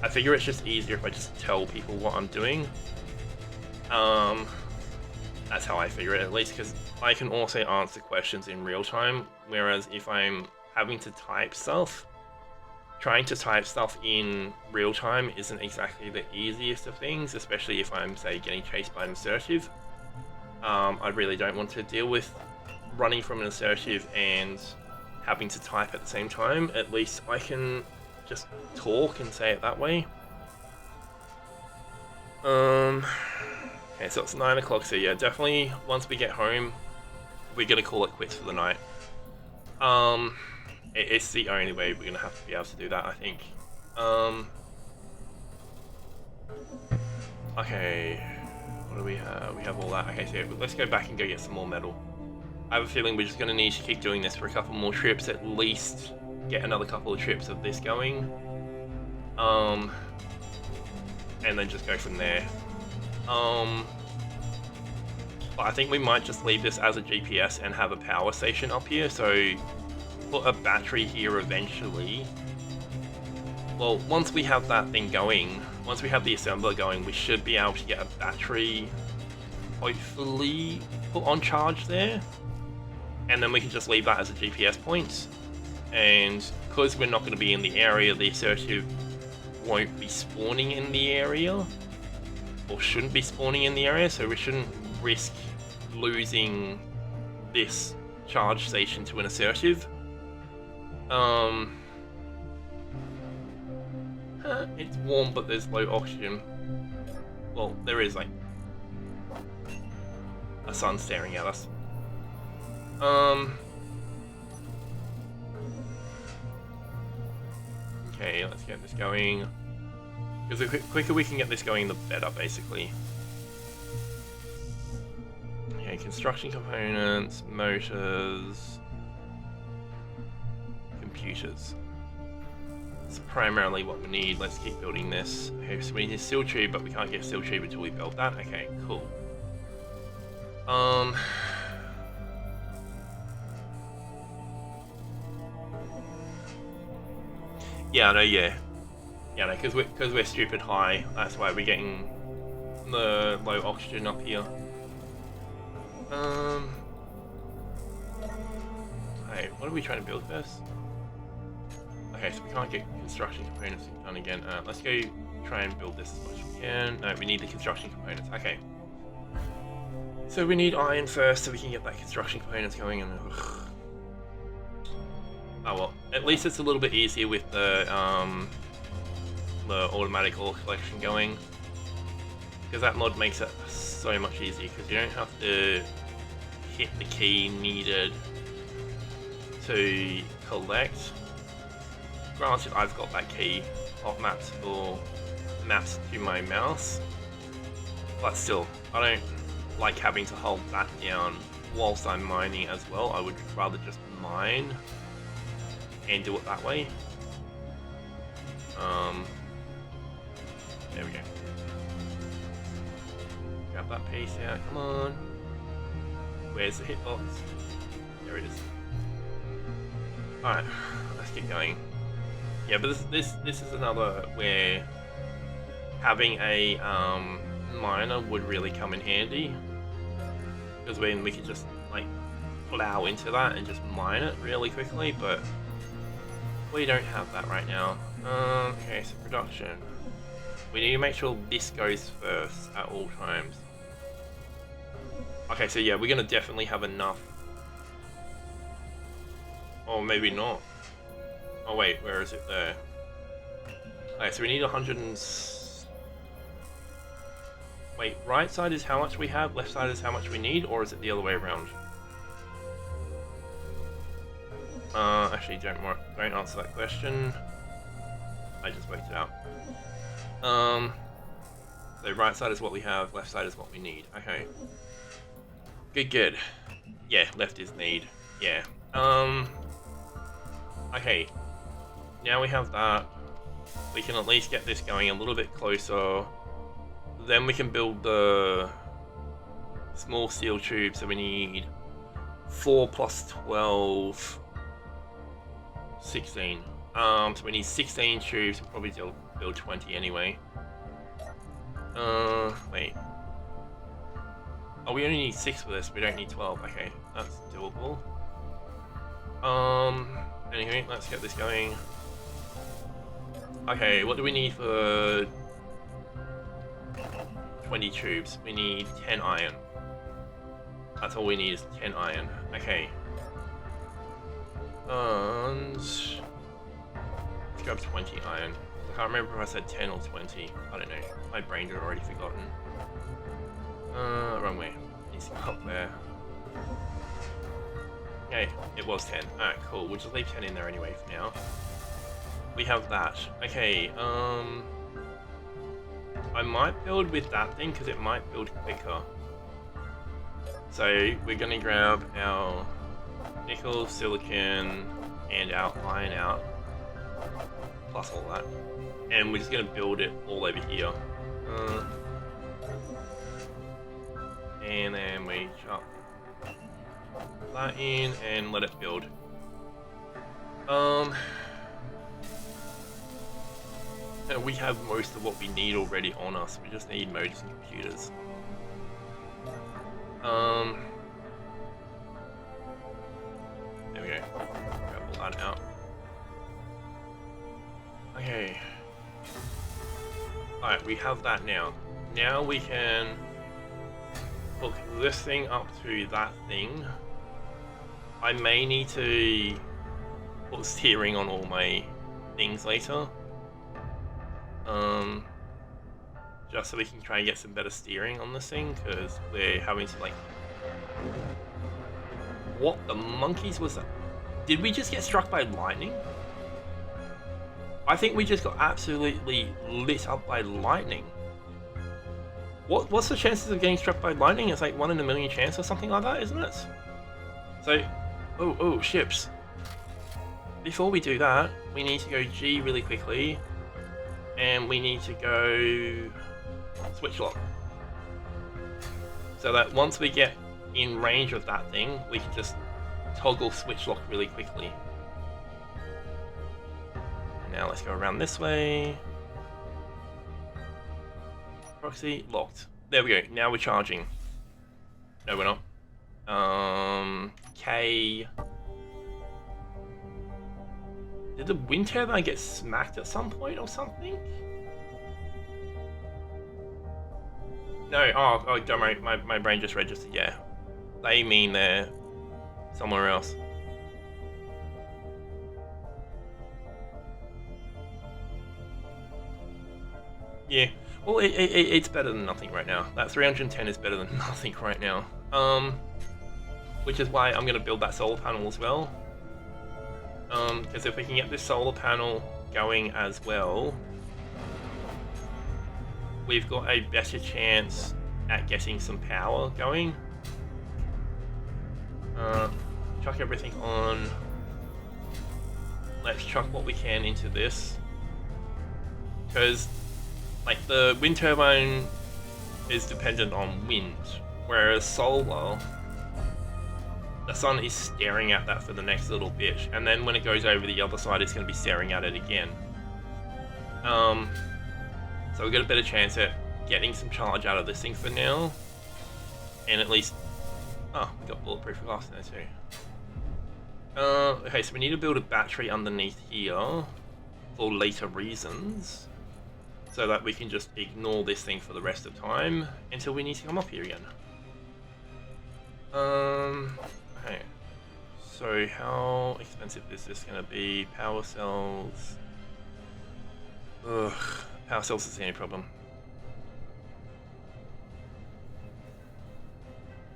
I figure it's just easier if I just tell people what I'm doing. That's how I figure it, at least, because I can also answer questions in real time, whereas if I'm having to type stuff, trying to type stuff in real time isn't exactly the easiest of things, especially if I'm, say, getting chased by an assertive. I really don't want to deal with running from an assertive and having to type at the same time. At least I can just talk and say it that way. Okay, so it's 9 o'clock, so yeah, definitely once we get home, we're gonna call it quits for the night. It's the only way we're gonna have to be able to do that, I think. Okay, what do we have? We have all that. Okay, so let's go back and go get some more metal. I have a feeling we're just gonna need to keep doing this for a couple more trips, at least get another couple of trips of this going. And then just go from there. But I think we might just leave this as a GPS and have a power station up here, so put a battery here eventually. Well, once we have that thing going, once we have the assembler going, we should be able to get a battery hopefully put on charge there, and then we can just leave that as a GPS point. And because we're not going to be in the area, the assertive won't be spawning in the area, or shouldn't be spawning in the area, so we shouldn't risk losing this charge station to an assertive. It's warm, but there's low oxygen. Well, there is like a sun staring at us. Okay, let's get this going. Because the quicker we can get this going, the better, basically. Okay, construction components, motors, computers. That's primarily what we need. Let's keep building this. Okay, so we need a steel tube, but we can't get a steel tube until we build that. Okay, cool. Yeah, no, yeah. Yeah, no, because we're stupid high. That's why we're getting the low oxygen up here. Hey, what are we trying to build first? Okay, so we can't get construction components done again. Let's go try and build this as much as we can. No, we need the construction components. Okay. So we need iron first so we can get that construction components going. And oh well, at least it's a little bit easier with the automatic ore collection going, because that mod makes it so much easier because you don't have to hit the key needed to collect. Granted, I've got that key of maps or maps to my mouse, but still, I don't like having to hold that down whilst I'm mining as well. I would rather just mine and do it that way. There we go. Grab that piece out, come on. Where's the hitbox? There it is. Alright, let's get going. Yeah, but this is another where having a miner would really come in handy, because then we could just like plow into that and just mine it really quickly. But we don't have that right now. Okay, so production. We need to make sure this goes first at all times. Okay, so yeah, we're gonna definitely have enough. Or maybe not. Oh wait, where is it there? Okay, so we need 100 and... Wait, right side is how much we have, left side is how much we need, or is it the other way around? Actually, don't answer that question. I just worked it out. So right side is what we have, left side is what we need. Okay. Good. Yeah, left is need. Yeah. Okay. Now we have that. We can at least get this going a little bit closer. Then we can build the small steel tube. So we need 4 plus 12, 16. So we need 16 tubes. We'll probably build 20 anyway. Wait. Oh, we only need 6 for this. We don't need 12. Okay, that's doable. Anyway, let's get this going. Okay, what do we need for 20 tubes? We need 10 iron. That's all we need is 10 iron. Okay. And let's grab 20 iron. I can't remember if I said 10 or 20. I don't know. My brain had already forgotten. Wrong way. Needs to go up there. Okay, it was 10. Alright, cool. We'll just leave 10 in there anyway for now. We have that. Okay, I might build with that thing because it might build quicker. So we're gonna grab our nickel, silicon, and our iron out, plus all that, and we're just gonna build it all over here. And then we chop that in and let it build. And we have most of what we need already on us. We just need motors and computers. There we go. Grab all that out. Okay. Alright, we have that now. Now we can hook this thing up to that thing. I may need to put steering on all my things later. Just so we can try and get some better steering on this thing, because we're having to like... What the monkeys was that? Did we just get struck by lightning? I think we just got absolutely lit up by lightning. What's the chances of getting struck by lightning? It's like 1 in a million chance or something like that, isn't it? So, oh, ships. Before we do that, we need to go G really quickly, and we need to go switch lock. So that once we get in range of that thing, we can just toggle switch lock really quickly. Now let's go around this way. Proxy locked. There we go. Now we're charging. No, we're not. K. Did the wind turbine get smacked at some point or something? No. Oh, don't worry. My brain just registered. Yeah, they mean they're somewhere else. Yeah. Well, it's better than nothing right now. That 310 is better than nothing right now. Which is why I'm going to build that solar panel as well. Because if we can get this solar panel going as well, we've got a better chance at getting some power going. Chuck everything on. Let's chuck what we can into this. Because like the wind turbine is dependent on wind, whereas solar, the sun is staring at that for the next little bit, and then when it goes over the other side, it's going to be staring at it again. So we've got a better chance at getting some charge out of this thing for now, and at least, oh, we got bulletproof glass there too. Okay, so we need to build a battery underneath here for later reasons, so that we can just ignore this thing for the rest of time until we need to come up here again. Okay. So how expensive is this going to be? Power cells. Ugh, power cells is the only problem.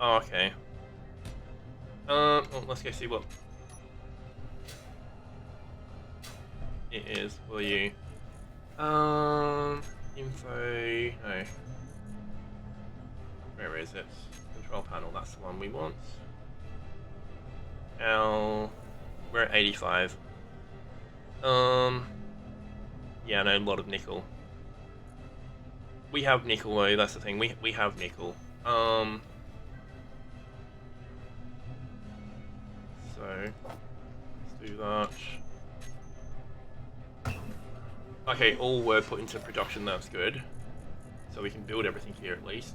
Oh, okay. Well, let's go see what it is for you. Info, no. Where is it? Control panel, that's the one we want. We're at 85. Yeah, no, a lot of nickel. We have nickel though, that's the thing, we have nickel. So, let's do that. Okay, all were put into production, that's good. So we can build everything here at least.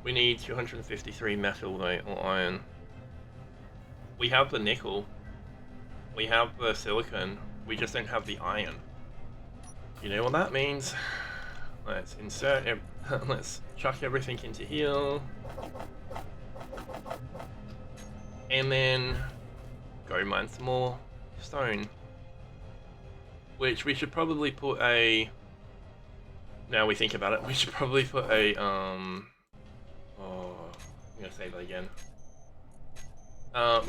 We need 253 metal though, or iron. We have the nickel. We have the silicon. We just don't have the iron. You know what that means? Let's insert let's chuck everything into here. And then go mine some more stone. Which we should probably put a... Now we think about it, we should probably put a, oh, I'm gonna say that again.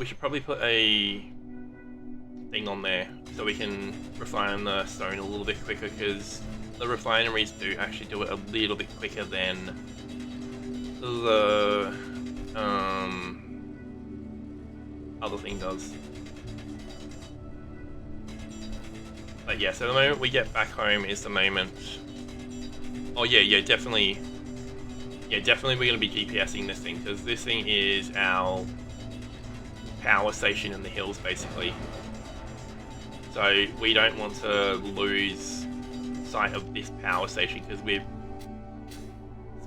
We should probably put a thing on there so we can refine the stone a little bit quicker, because the refineries do actually do it a little bit quicker than the other thing does. But yeah, so the moment we get back home is the moment. Oh yeah, definitely. Yeah, definitely we're going to be GPSing this thing, because this thing is our power station in the hills, basically. So we don't want to lose sight of this power station, because we've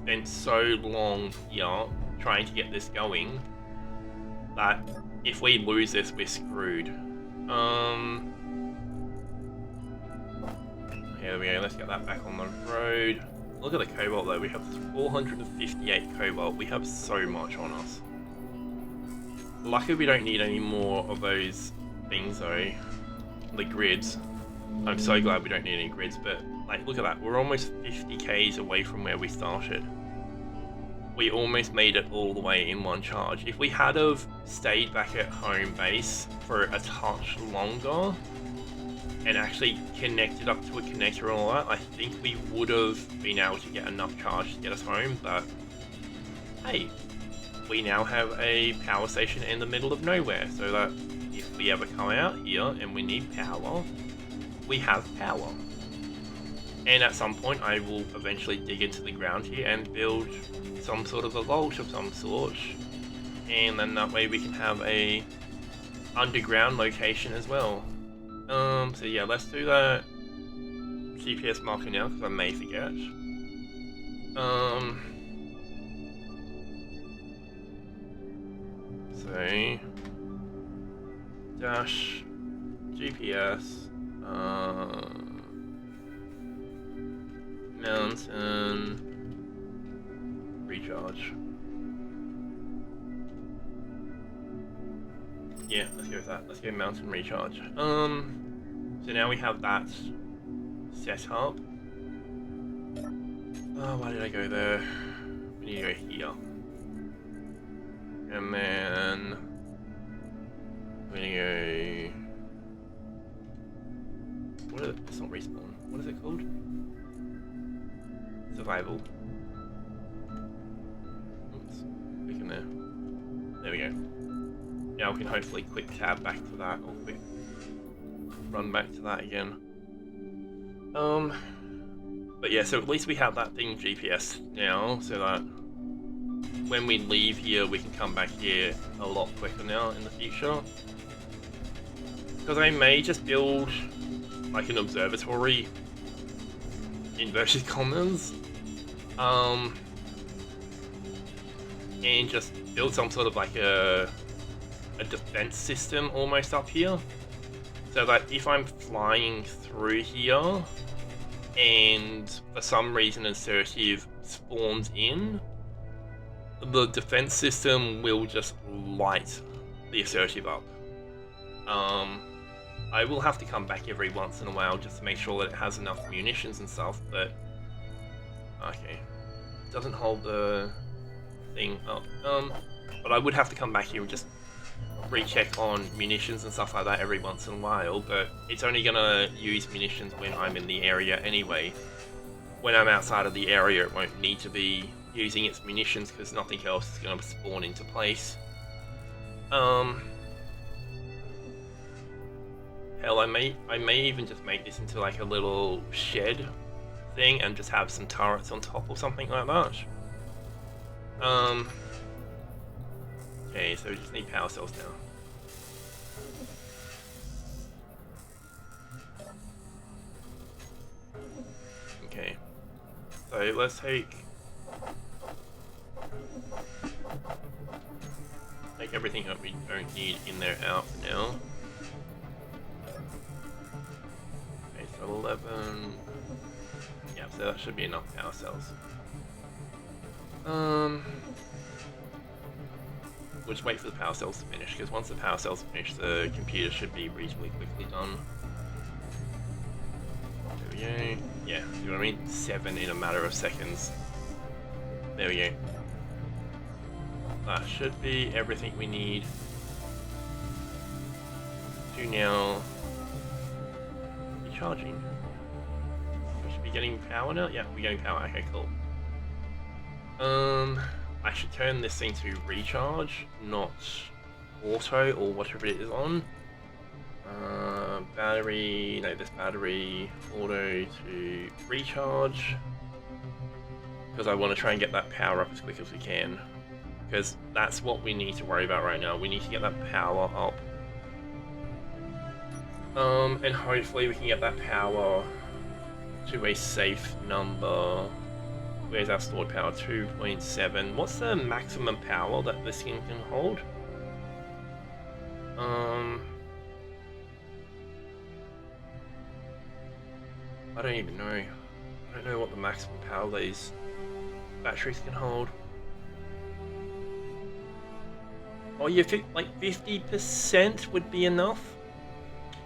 spent so long here trying to get this going that if we lose this, we're screwed. Here we go, let's get that back on the road. Look at the cobalt though, we have 458 cobalt, we have so much on us. Luckily we don't need any more of those things though, the grids. I'm so glad we don't need any grids, but like look at that, we're almost 50 k's away from where we started. We almost made it all the way in one charge. If we had have stayed back at home base for a touch longer, and actually connected up to a connector and all that, I think we would have been able to get enough charge to get us home, but hey, we now have a power station in the middle of nowhere, so that if we ever come out here and we need power, we have power. And at some point I will eventually dig into the ground here and build some sort of a vault of some sort, and then that way we can have a underground location as well. So yeah, let's do that GPS marker now, because I may forget. So dash GPS mountain recharge. Yeah, let's go with that. Let's go mountain recharge. So now we have that set up. Oh, why did I go there? We need to go here. And then we're gonna go... What is it? It's not respawn. What is it called? Survival. Oops. Click in there. There we go. Now we can hopefully quick tab back to that, or quick run back to that again. But yeah, so at least we have that thing GPS now, so that when we leave here, we can come back here a lot quicker now in the future. Because I may just build like an observatory in inverted commas, and just build some sort of like a defense system almost up here, so that if I'm flying through here and for some reason assertive spawns in, the defense system will just light the assertive up. I will have to come back every once in a while just to make sure that it has enough munitions and stuff, but okay, it doesn't hold the thing up. But I would have to come back here and just recheck on munitions and stuff like that every once in a while, but it's only gonna use munitions when I'm in the area anyway. When I'm outside of the area, it won't need to be using its munitions because nothing else is gonna spawn into place. Hell, I may even just make this into like a little shed thing and just have some turrets on top or something like that. Okay, so we just need power cells now. Okay, so let's take everything that we don't need in there out for now. Okay, so 11. Yeah, so that should be enough power cells. We'll just wait for the power cells to finish, because once the power cells finish, the computer should be reasonably quickly done. There we go. Yeah, see what I mean? 7 in a matter of seconds. There we go. That should be everything we need to now be charging. We should be getting power now? Yeah, we're getting power. Okay, cool. I should turn this thing to recharge, not auto or whatever it is on. Battery, no, this battery, auto to recharge. Because I want to try and get that power up as quick as we can. Because that's what we need to worry about right now. We need to get that power up. And hopefully we can get that power to a safe number. Where's our stored power? 2.7. What's the maximum power that this thing can hold? I don't even know. I don't know what the maximum power these batteries can hold. Oh yeah, like 50% would be enough,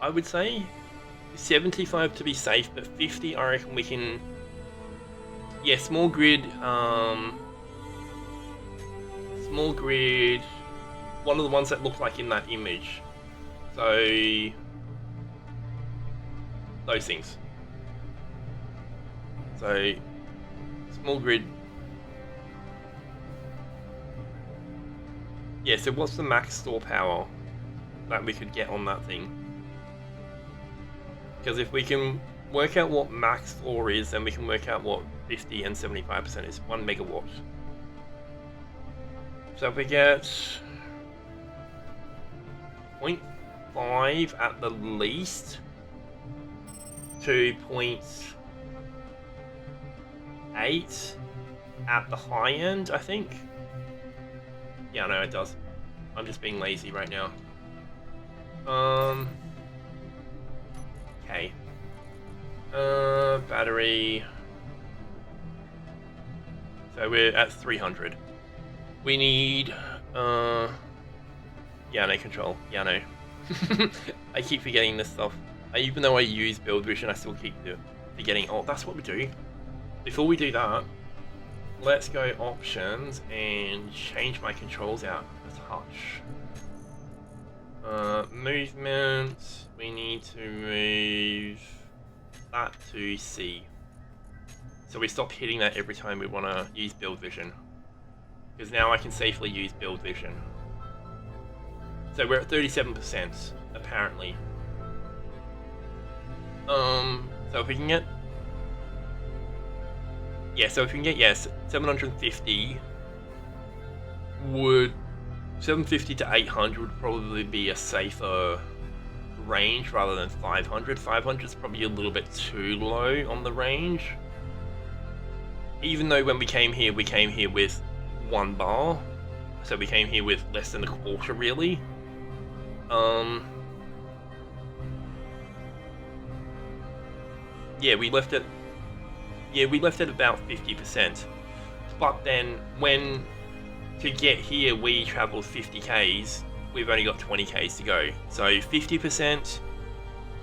I would say. 75 to be safe, but 50 I reckon we can. Yeah, small grid, one of the ones that look like in that image. So, those things. So, small grid. Yeah, so what's the max store power that we could get on that thing? Because if we can work out what max store is, then we can work out what 50 and 75% is. 1 megawatt. So if we get 0.5 at the least to 0.8 at the high end, I think. Yeah, no, it does. I'm just being lazy right now. Okay. Battery. So we're at 300. We need, yeah, no control. Yeah, no. I keep forgetting this stuff. Even though I use build vision, I still keep forgetting. Oh, that's what we do. Before we do that, let's go options and change my controls out a touch. Movement. We need to move that to C. So we stop hitting that every time we want to use build vision. Because now I can safely use build vision. So we're at 37%, apparently. So if we can get... Yeah, so if we can get, yes, 750 would 750 to 800 would probably be a safer range rather than 500. 500 is probably a little bit too low on the range. Even though when we came here with 1 bar, so we came here with less than a quarter, really. Yeah, we left it about 50%. But then when to get here we traveled 50k's, we've only got 20k's to go. So 50%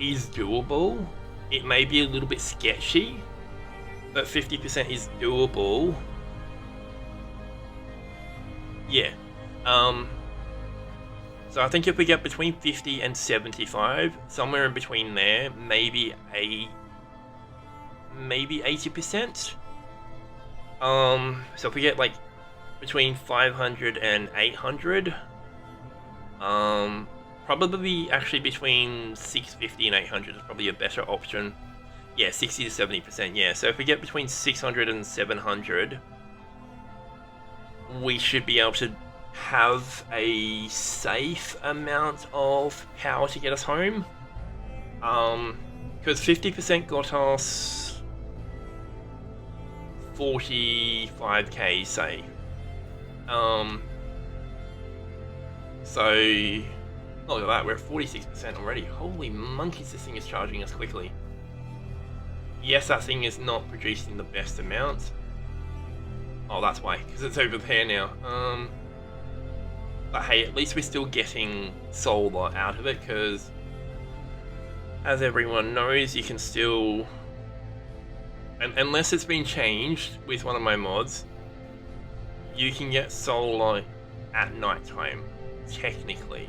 is doable. It may be a little bit sketchy, but 50% is doable. Yeah. So I think if we get between 50 and 75, somewhere in between there, maybe 80%. So if we get like between 500 and 800, probably actually between 650 and 800 is probably a better option. Yeah, 60 to 70%. Yeah, so if we get between 600 and 700, we should be able to have a safe amount of power to get us home. Because 50% got us 45k, say. So look at that, we're at 46% already. Holy monkeys, this thing is charging us quickly. Yes, that thing is not producing the best amount. Oh, that's why, because it's over there now. But hey, at least we're still getting solar out of it, because as everyone knows, you can still, unless it's been changed with one of my mods, you can get solar at night time, technically,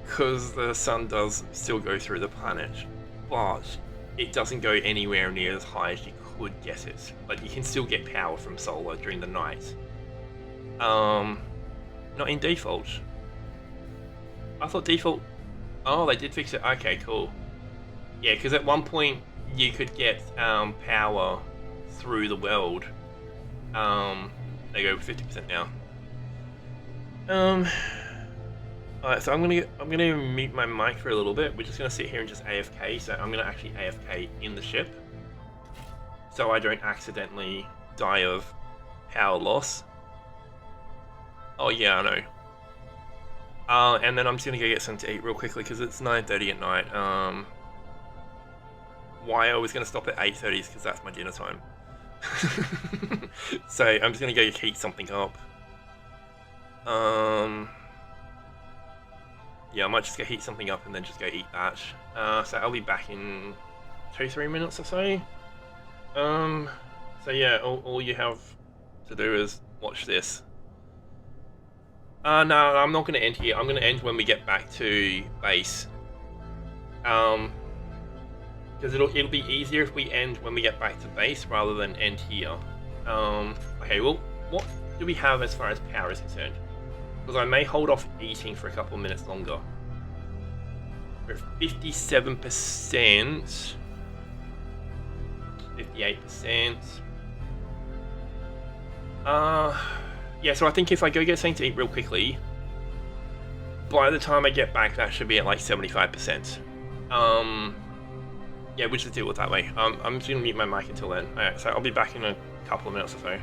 because the sun does still go through the planet, but it doesn't go anywhere near as high as you could get it. But you can still get power from solar during the night. Not in default. I thought default. Oh, they did fix it. Okay, cool. Yeah, because at one point you could get power through the world. They go 50% now. Alright, so I'm gonna mute my mic for a little bit. We're just gonna sit here and just AFK. So I'm gonna actually AFK in the ship, so I don't accidentally die of power loss. Oh yeah, I know. And then I'm just gonna go get something to eat real quickly because it's 9:30 at night. Why I was gonna stop at 8:30 is because that's my dinner time. So I'm just gonna go heat something up. Yeah, I might just go heat something up and then just go eat that. So I'll be back in 2-3 minutes or so. So yeah, all you have to do is watch this. No, I'm not going to end here. I'm going to end when we get back to base. Because it'll be easier if we end when we get back to base rather than end here. Okay, well, what do we have as far as power is concerned? Because I may hold off eating for a couple of minutes longer. We're at 57%. 58%. Yeah, so I think if I go get something to eat real quickly, by the time I get back, that should be at like 75%. Yeah, we'll just deal with that way. I'm just gonna mute my mic until then. Alright, so I'll be back in a couple of minutes or so.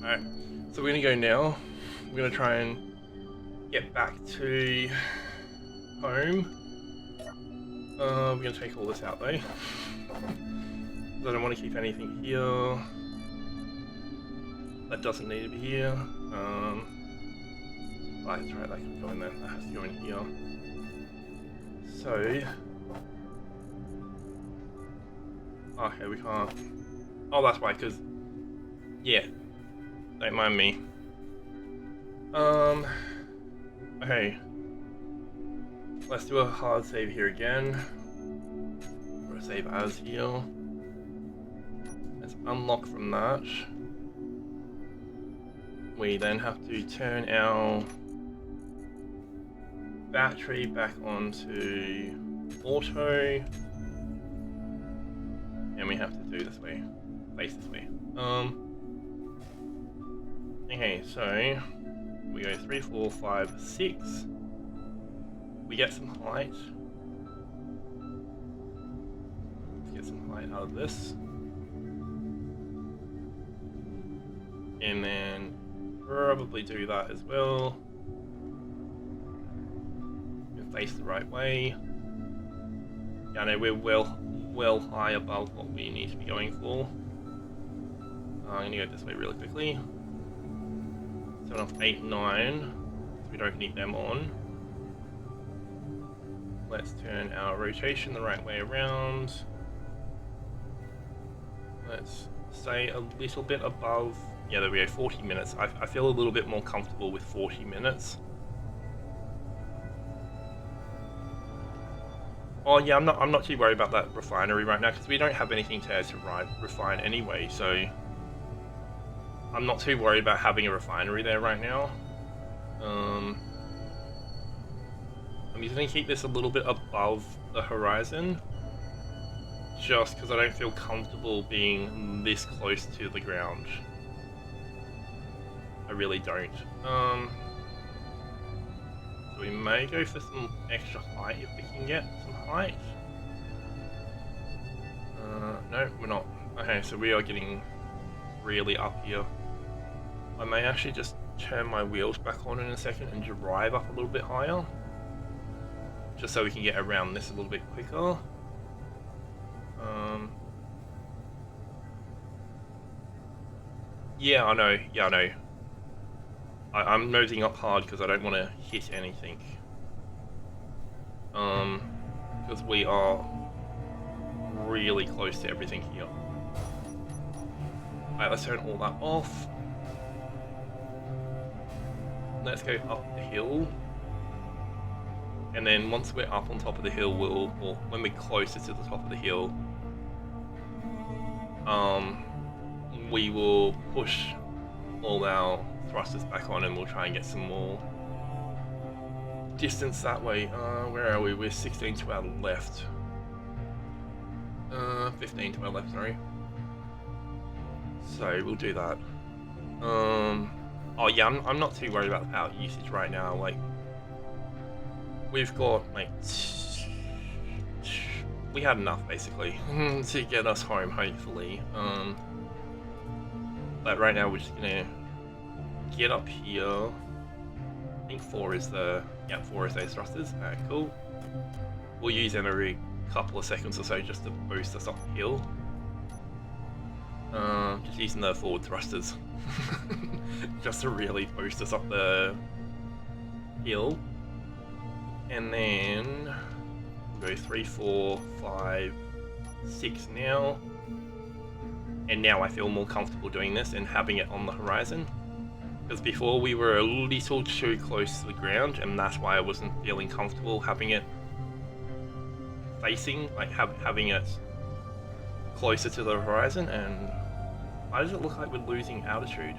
Alright, so we're gonna go now. We're gonna try and get back to home. We're gonna take all this out though. I don't want to keep anything here. That doesn't need to be here. That's right, that can go in there. That has to go in here. So, okay, we can't. Oh, that's why, because, yeah, don't mind me. Okay, let's do a hard save here again, or a save as here. Let's unlock from that. We then have to turn our battery back onto auto, and we have to do this way, face this way. Okay, so we go 3, 4, 5, 6. We get some height. Let's get some height out of this, and then probably do that as well. Face the right way. Yeah, I know we're well high above what we need to be going for. I'm gonna go this way really quickly. Turn off 8, 9, so we don't need them on. Let's turn our rotation the right way around. Let's stay a little bit above. Yeah, there we go, 40 minutes. I feel a little bit more comfortable with 40 minutes. Oh yeah, I'm not too worried about that refinery right now because we don't have anything to refine anyway, so I'm not too worried about having a refinery there right now. I'm just going to keep this a little bit above the horizon, just because I don't feel comfortable being this close to the ground. I really don't. So we may go for some extra height if we can get some height. No, we're not. Okay, so we are getting really up here. I may actually just turn my wheels back on in a second and drive up a little bit higher, just so we can get around this a little bit quicker. Yeah, I know. Yeah, I know. I'm nosing up hard because I don't want to hit anything. Because we are really close to everything here. Alright, let's turn all that off. Let's go up the hill. And then once we're up on top of the hill, or when we're closer to the top of the hill, we will push all our thrusters back on and we'll try and get some more distance that way. Where are we? We're 16 to our left. 15 to our left, sorry. So we'll do that. Oh yeah, I'm not too worried about the power usage right now. Like, we've got like we had enough basically to get us home, hopefully. But right now we're just gonna get up here. I think 4 is the 4 is those thrusters. Alright, cool. We'll use them every couple of seconds or so just to boost us up the hill. Just using the forward thrusters just to really boost us up the hill. And then we'll go 3, 4, 5, 6 now. And now I feel more comfortable doing this and having it on the horizon. Because before we were a little too close to the ground, and that's why I wasn't feeling comfortable having it facing, like having it closer to the horizon. And why does it look like we're losing altitude?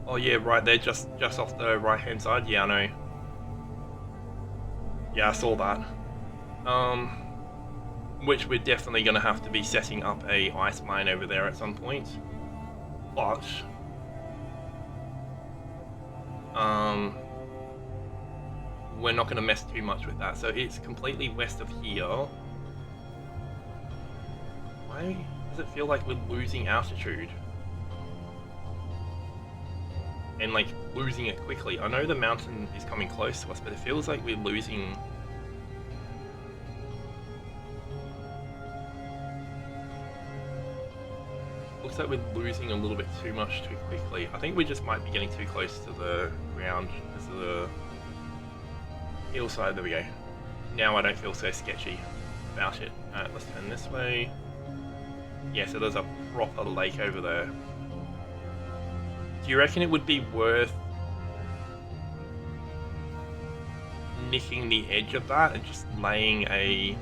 Oh yeah, right there, just off the right hand side. Yeah, I know. Yeah, I saw that. Which we're definitely going to have to be setting up a ice mine over there at some point. But we're not going to mess too much with that. So it's completely west of here. Why does it feel like we're losing altitude? And like losing it quickly. I know the mountain is coming close to us, but it feels like we're losing. Looks like we're losing a little bit too much too quickly. I think we just might be getting too close to the ground. This is the hillside. There we go. Now I don't feel so sketchy about it. Alright, let's turn this way. Yeah, so there's a proper lake over there. Do you reckon it would be worth nicking the edge of that and just laying a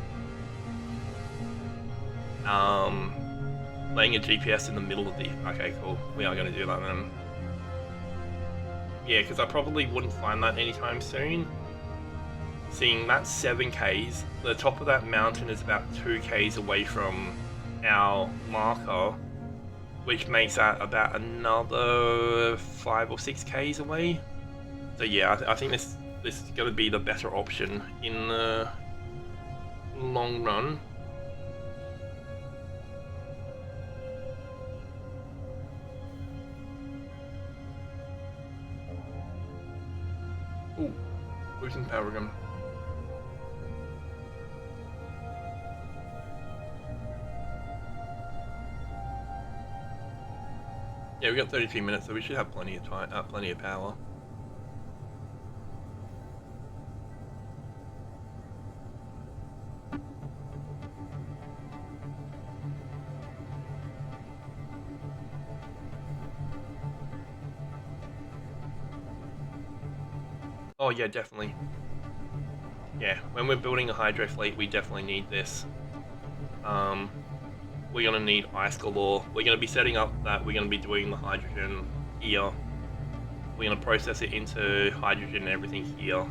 GPS in the middle of the... Okay, cool. We are going to do that then. Yeah, because I probably wouldn't find that anytime soon. Seeing that's 7Ks. The top of that mountain is about 2Ks away from our marker, which makes that about another 5 or 6Ks away. So yeah, I think this is going to be the better option in the long run. Ooh, losing power again. Yeah, we got 33 minutes, so we should have plenty of time, plenty of power. Oh yeah, definitely. Yeah, when we're building a hydro fleet, we definitely need this. We're going to need ice galore. We're going to be setting up that we're going to be doing the hydrogen here. We're going to process it into hydrogen and everything here.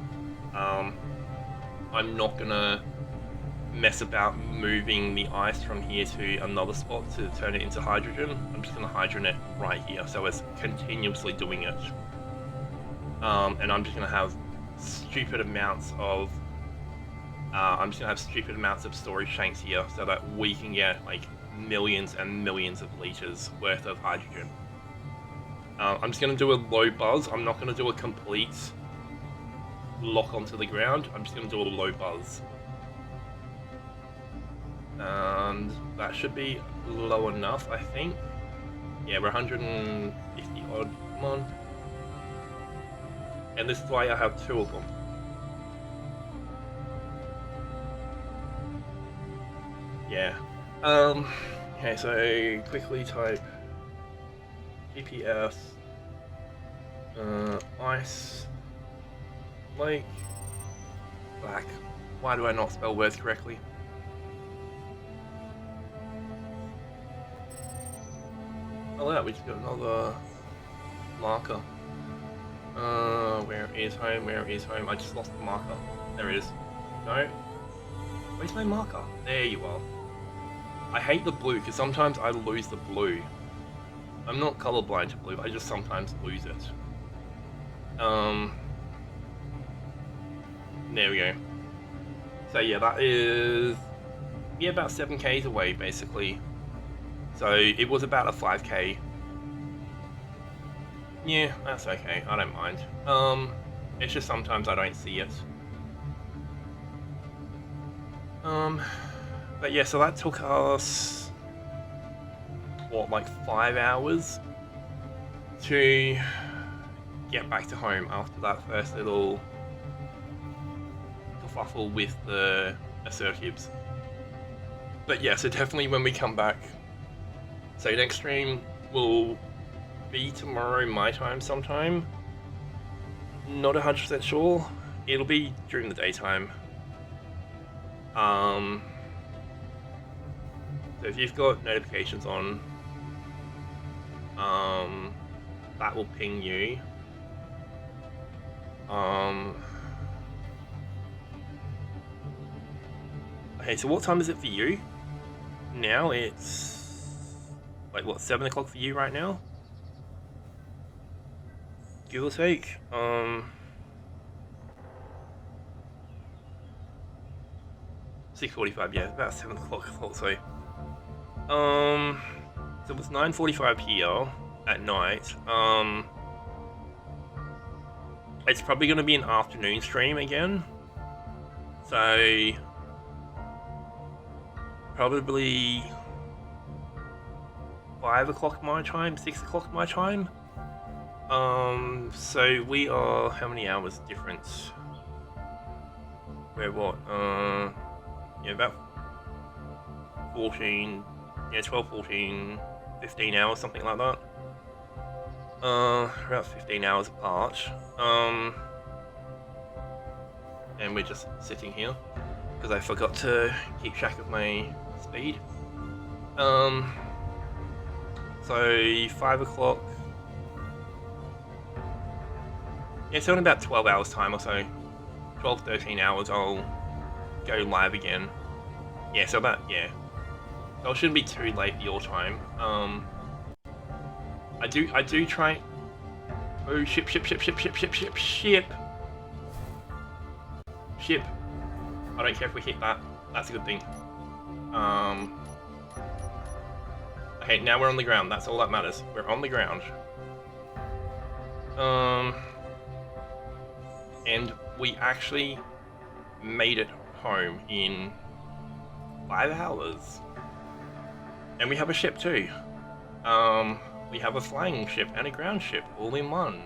I'm not going to mess about moving the ice from here to another spot to turn it into hydrogen. I'm just going to hydrogen it right here, so it's continuously doing it. And I'm just going to have stupid amounts of storage tanks here so that we can get like millions and millions of liters worth of hydrogen. I'm just going to do a low buzz. I'm not going to do a complete lock onto the ground. I'm just going to do a low buzz. And that should be low enough, I think. Yeah, we're 150 odd. Come on. And this is why I have 2 of them. Yeah. Okay, so quickly type GPS ice lake black. Why do I not spell words correctly? Oh yeah, we just got another marker. Where is home? Where is home? I just lost the marker. There it is. No. Where's my marker? There you are. I hate the blue because sometimes I lose the blue. I'm not colorblind to blue, I just sometimes lose it. There we go. So yeah, that is about 7Ks away basically. So it was about a 5K. Yeah, that's okay. I don't mind. It's just sometimes I don't see it. But yeah, so that took us what, like 5 hours to get back to home after that first little kerfuffle with the assertives. But yeah, so definitely when we come back, so next stream will be tomorrow my time sometime. Not 100% sure. It'll be during the daytime. So if you've got notifications on, that will ping you. Okay, so what time is it for you? Now it's like what, 7 o'clock for you right now? Give or take. 6:45. Yeah, about 7 o'clock also. So it was 9:45 here at night. It's probably going to be an afternoon stream again. So probably 5 o'clock my time, 6 o'clock my time. So we are, how many hours difference? We're what? Yeah, about 14, yeah, 12, 14, 15 hours, something like that. About 15 hours apart. And we're just sitting here because I forgot to keep track of my speed. So 5 o'clock. Yeah, so in about 12 hours time or so, 12, 13 hours, I'll go live again. Yeah, so about, yeah. So it shouldn't be too late your time. I do try. Oh, ship. I don't care if we hit that. That's a good thing. Okay, now we're on the ground. That's all that matters. We're on the ground. And we actually made it home in 5 hours. And we have a ship too. We have a flying ship and a ground ship all in one.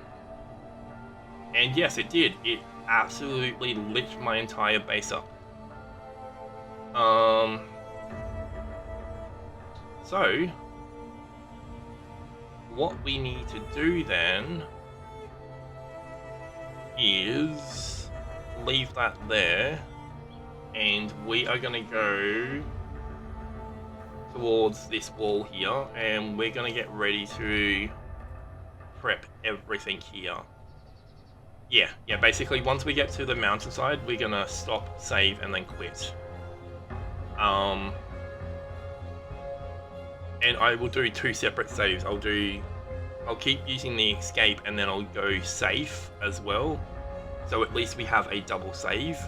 And yes, it did. It absolutely lit my entire base up. So what we need to do then is leave that there, and we are going to go towards this wall here, and we're going to get ready to prep everything here. Yeah, basically once we get to the mountainside, we're going to stop, save, and then quit. And I will do 2 separate saves. I'll keep using the escape, and then I'll go safe as well. So at least we have a double save.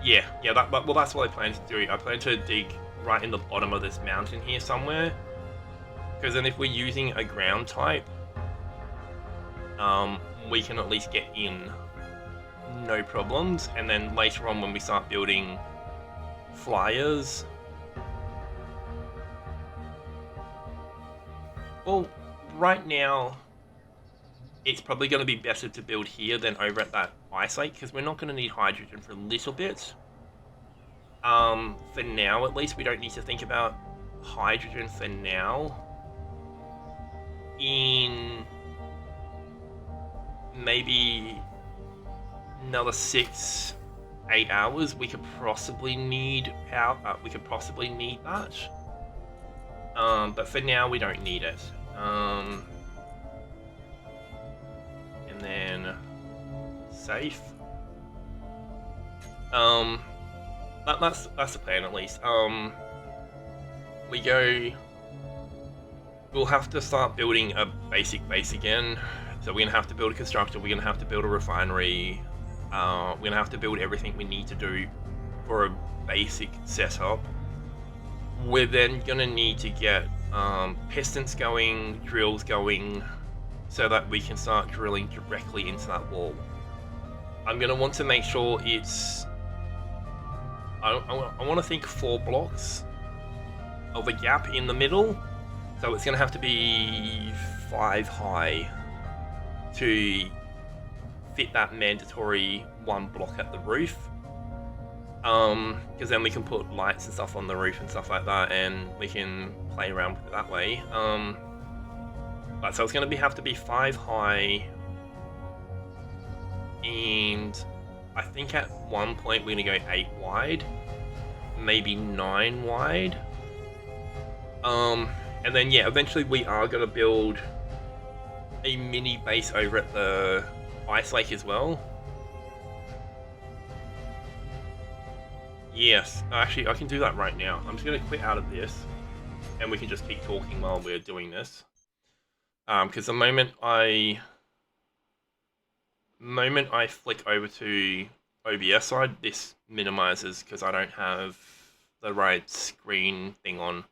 Yeah, well, that's what I plan to do. I plan to dig right in the bottom of this mountain here somewhere. Because then if we're using a ground type, we can at least get in, no problems. And then later on when we start building flyers, well, right now it's probably going to be better to build here than over at that ice lake, because we're not going to need hydrogen for a little bit. For now, at least, we don't need to think about hydrogen for now. In maybe another 6, 8 hours, we could possibly need power. We could possibly need that. But for now, we don't need it. And then safe. That's the plan at least. We'll have to start building a basic base again. So we're gonna have to build a constructor. We're gonna have to build a refinery. We're gonna have to build everything we need to do for a basic setup. We're then gonna need to get pistons going, drills going, so that we can start drilling directly into that wall. I'm gonna want to make sure it's. I want to think 4 blocks of a gap in the middle, so it's gonna have to be 5 high to fit that mandatory 1 block at the roof. Because then we can put lights and stuff on the roof and stuff like that, and we can play around with it that way. But so it's going to have to be 5 high, and I think at one point we're going to go 8 wide, maybe 9 wide. And then yeah, eventually we are going to build a mini base over at the ice lake as well. Yes, actually I can do that right now. I'm just going to quit out of this, and we can just keep talking while we're doing this. Because the moment I flick over to OBS side, this minimizes because I don't have the right screen thing on.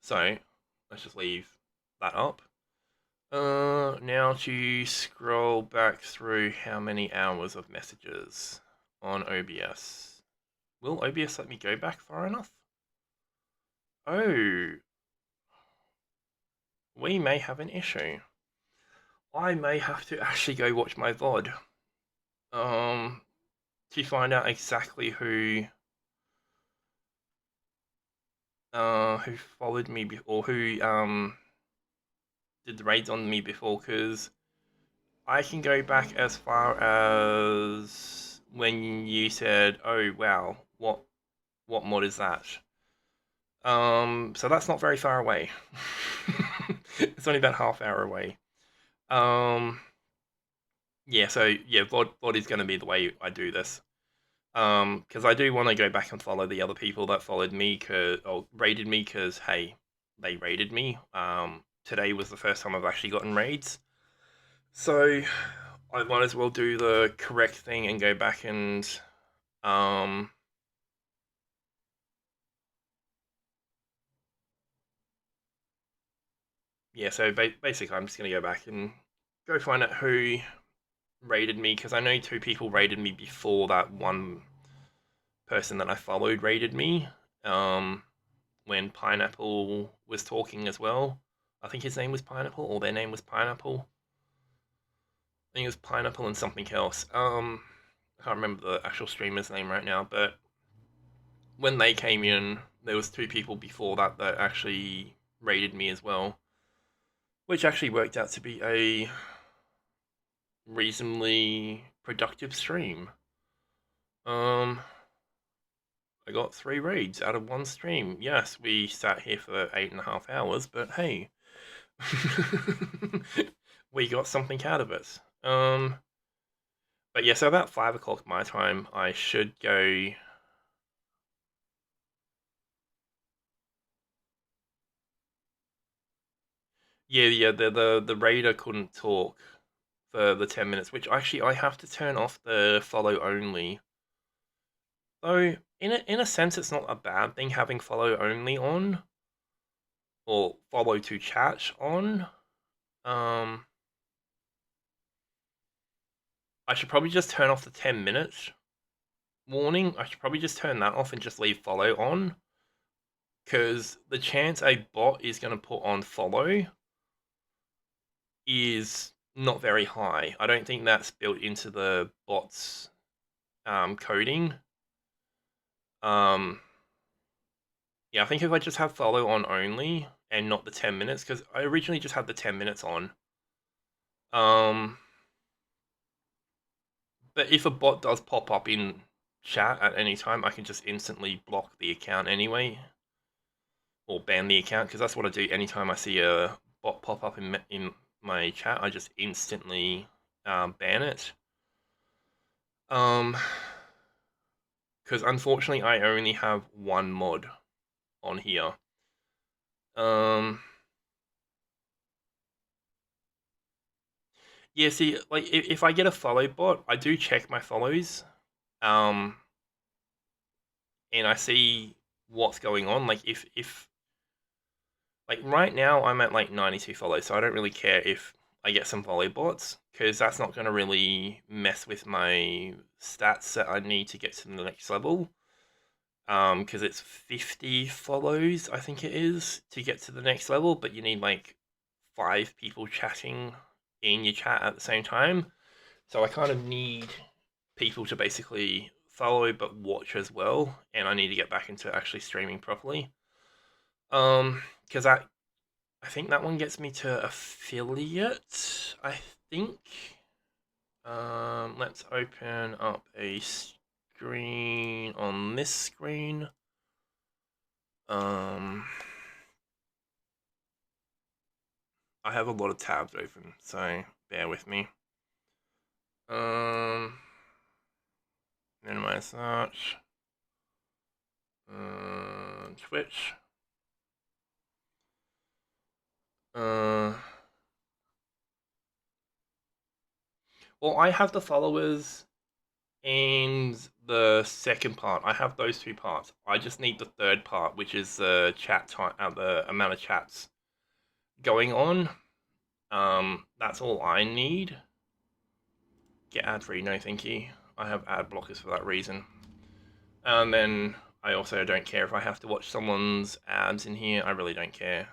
So let's just leave that up. Now to scroll back through how many hours of messages on OBS. Will OBS let me go back far enough? Oh, we may have an issue. I may have to actually go watch my VOD. To find out exactly who followed me or who did the raids on me before, because I can go back as far as when you said, "Oh wow, what mod is that?" So that's not very far away. It's only about half hour away. Yeah, so yeah, VOD is going to be the way I do this. Because I do want to go back and follow the other people that followed me, or raided me, because hey, they raided me. Today was the first time I've actually gotten raids, so I might as well do the correct thing and go back and um, yeah. So basically, I'm just gonna go back and go find out who raided me, because I know two people raided me before that one person that I followed raided me. Um, when Pineapple was talking as well. I think his name was Pineapple, or their name was Pineapple. I think it was Pineapple and something else. I can't remember the actual streamer's name right now, but when they came in, there was two people before that that actually raided me as well, which actually worked out to be a reasonably productive stream. Um, I got 3 raids out of one stream. Yes, we sat here for 8.5 hours, but hey, we got something out of it. But yeah, so about 5 o'clock my time, I should go. Yeah. The raider couldn't talk for the 10 minutes, which actually I have to turn off the follow only. Though in a sense, it's not a bad thing having follow only on, or follow to chat on. Um, I should probably just turn off the 10 minutes warning. I should probably just turn that off and just leave follow on, because the chance a bot is going to put on follow is not very high. I don't think that's built into the bot's coding. Um, yeah, I think if I just have follow on only and not the 10 minutes, because I originally just had the 10 minutes on. But if a bot does pop up in chat at any time, I can just instantly block the account anyway, or ban the account, because that's what I do anytime I see a bot pop up in my chat. I just instantly ban it. Because unfortunately, I only have one mod on here. Yeah, see, like if I get a follow bot, I do check my follows, um, and I see what's going on. Like if like right now I'm at like 92 follows, so I don't really care if I get some follow bots, because that's not going to really mess with my stats that I need to get to the next level. Because it's 50 follows, I think it is, to get to the next level, but you need like 5 people chatting in your chat at the same time. So I kind of need people to basically follow but watch as well, and I need to get back into actually streaming properly. Because I think that one gets me to affiliate. I think. Let's open up a screen on this screen. I have a lot of tabs open, so bear with me. Minimize that. Twitch. Well, I have the followers and the second part. I have those two parts. I just need the third part, which is the chat time, the amount of chats going on. That's all I need. Get ad free, no thank you. I have ad blockers for that reason. And then I also don't care if I have to watch someone's ads in here. I really don't care.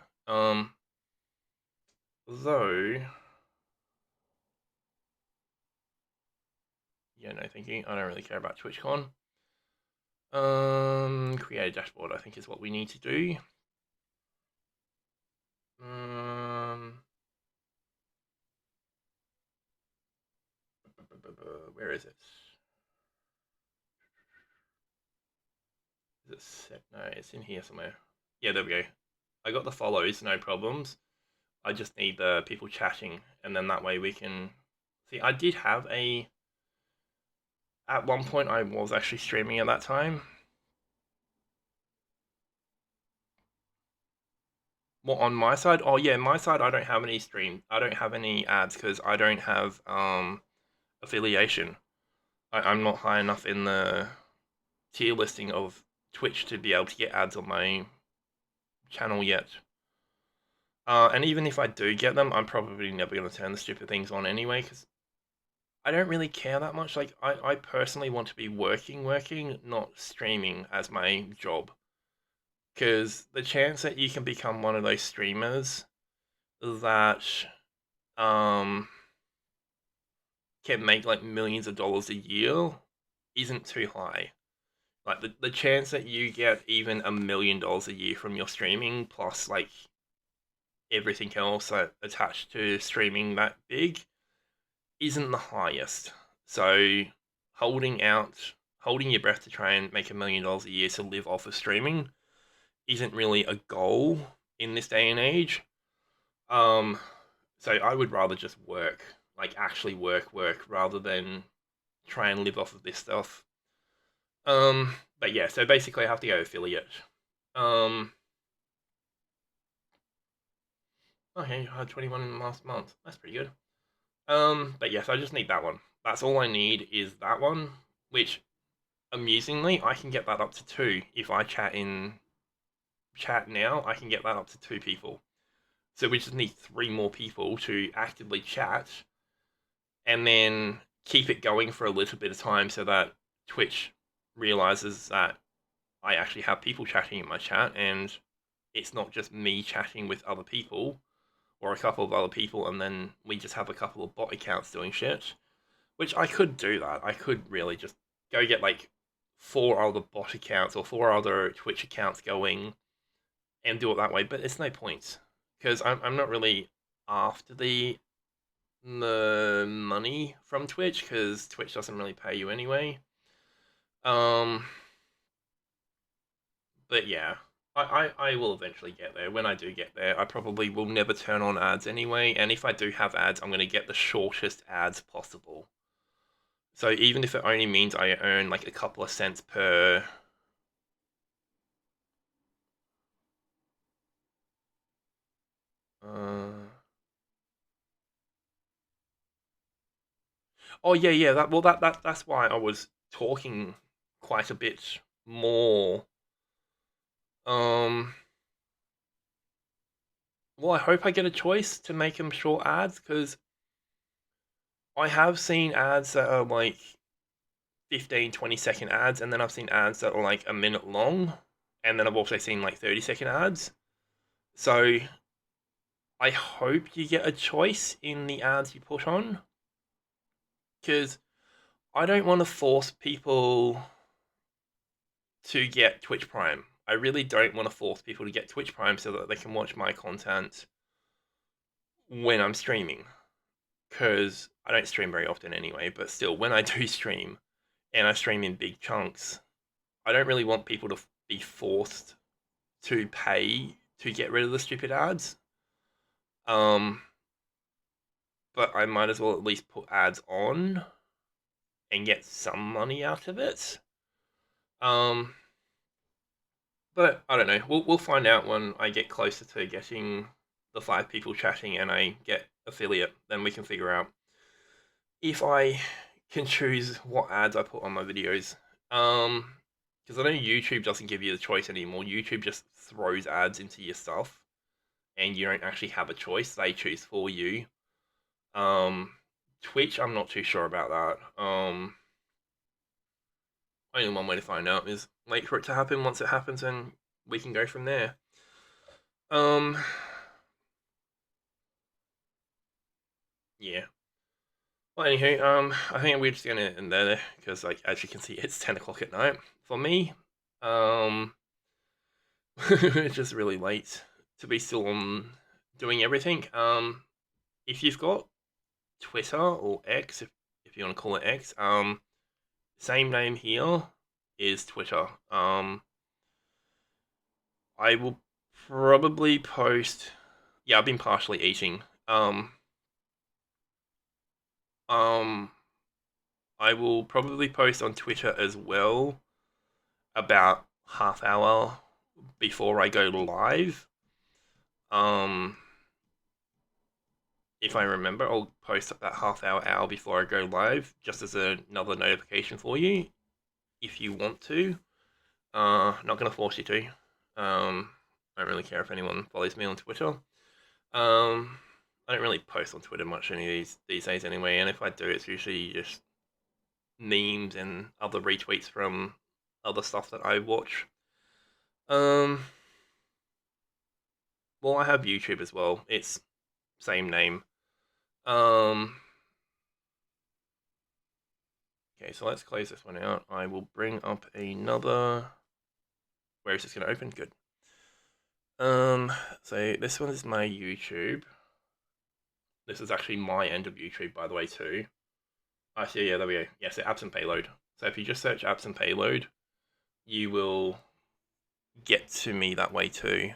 Though, yeah, no thank you. I don't really care about TwitchCon. Create a dashboard, I think, is what we need to do. Where is it? Is it set? No, it's in here somewhere. Yeah, there we go. I got the follows, no problems. I just need the people chatting, and then that way we can see. I did have a. At one point, I was actually streaming at that time. Well, on my side, oh yeah, my side, I don't have any stream. I don't have any ads because I don't have affiliation. I'm not high enough in the tier listing of Twitch to be able to get ads on my channel yet. And even if I do get them, I'm probably never going to turn the stupid things on anyway, because I don't really care that much. Like, I personally want to be working, not streaming as my job. Because the chance that you can become one of those streamers that um, can make like millions of dollars a year isn't too high. Like, the chance that you get even $1 million a year from your streaming, plus like everything else attached to streaming that big, isn't the highest. So holding your breath to try and make $1 million a year to live off of streaming isn't really a goal in this day and age. So I would rather just work, like actually work, rather than try and live off of this stuff. But yeah, so basically I have to go affiliate. Okay, I had 21 last month. That's pretty good. But yes, I just need that one. That's all I need is that one, which amusingly I can get that up to 2 if I chat now. I can get that up to 2 people. So we just need 3 more people to actively chat, and then keep it going for a little bit of time so that Twitch realizes that I actually have people chatting in my chat, and it's not just me chatting with other people or a couple of other people, and then we just have a couple of bot accounts doing shit. Which I could do that. I could really just go get like 4 other bot accounts or 4 other Twitch accounts going and do it that way, but it's no point because I'm not really after the money from Twitch because Twitch doesn't really pay you anyway. Um, but yeah, I will eventually get there. When I do get there, I probably will never turn on ads anyway, and if I do have ads, I'm going to get the shortest ads possible. So even if it only means I earn like a couple of cents per. Uh, oh yeah, yeah. That's why I was talking quite a bit more. Um, well, I hope I get a choice to make them short ads because I have seen ads that are like 15, 20-second ads, and then I've seen ads that are like a minute long, and then I've also seen like 30-second ads. So I hope you get a choice in the ads you put on because I don't want to force people to get Twitch Prime. I really don't want to force people to get Twitch Prime so that they can watch my content when I'm streaming. Because I don't stream very often anyway, but still, when I do stream, and I stream in big chunks, I don't really want people to be forced to pay to get rid of the stupid ads. Um, but I might as well at least put ads on and get some money out of it. Um, But I don't know. We'll find out when I get closer to getting the 5 people chatting and I get affiliate. Then we can figure out. if I can choose what ads I put on my videos. Um, because I know YouTube doesn't give you the choice anymore. YouTube just throws ads into your stuff, and you don't actually have a choice. They choose for you. Um, Twitch, I'm not too sure about that. Only one way to find out is wait for it to happen. Once it happens, and we can go from there. Um, yeah. Well, anywho, I think we're just gonna end there because, like, as you can see, it's 10 o'clock at night for me. Um, it's just really late to be still on doing everything. If you've got Twitter or X, if you want to call it X, same name here is Twitter. I will probably post. Yeah, I've been partially eating. Um, I will probably post on Twitter as well about half hour before I go live. Um, if I remember, I'll post that hour before I go live, just as another notification for you, if you want to. Not gonna force you to. I don't really care if anyone follows me on Twitter. I don't really post on Twitter much any of these days anyway, and if I do, it's usually just memes and other retweets from other stuff that I watch. Um, well, I have YouTube as well. It's same name. Um, okay, so let's close this one out. I will bring up another. Where is this going to open? Good. So this one is my YouTube. This is actually my end of YouTube, by the way, too. Actually, yeah, there we go. Yeah, so apps and payload. So if you just search apps and payload, you will get to me that way too.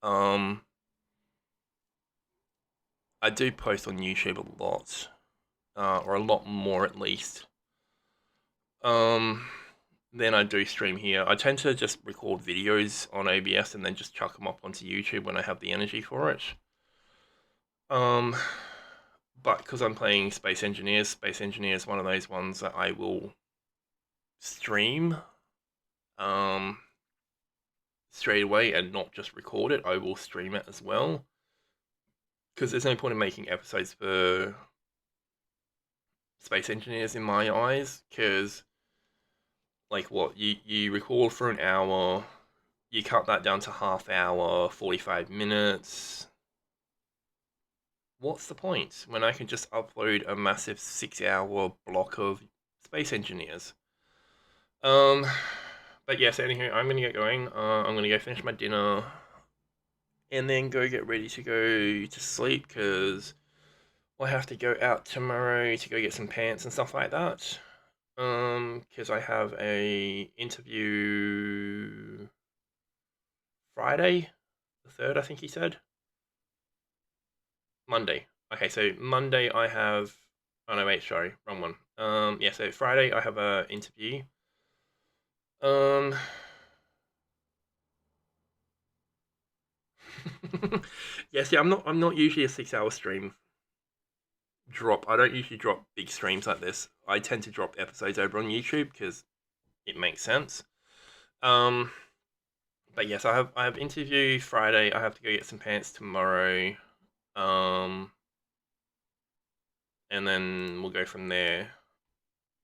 Um, I do post on YouTube a lot, or a lot more at least. Um, then I do stream here. I tend to just record videos on OBS and then just chuck them up onto YouTube when I have the energy for it. Um, but because I'm playing Space Engineers is one of those ones that I will stream um, straight away and not just record it. I will stream it as well because there's no point in making episodes for Space Engineers in my eyes. Because like what you record for an hour, you cut that down to half hour, 45 minutes. What's the point when I can just upload a massive 6 hour block of Space Engineers? Um, but yes, anywho, I'm gonna get going. I'm gonna go finish my dinner and then go get ready to go to sleep because I have to go out tomorrow to go get some pants and stuff like that. Because I have a interview Friday, the third, I think he said. Monday. Okay, so Monday I have. Oh no, wait, sorry, wrong one. Yeah, so Friday I have a interview. Um, yeah, see, I'm not usually a 6 hour stream drop. I don't usually drop big streams like this. I tend to drop episodes over on YouTube because it makes sense. Um, but yes, I have interview Friday. I have to go get some pants tomorrow. Um, and then we'll go from there.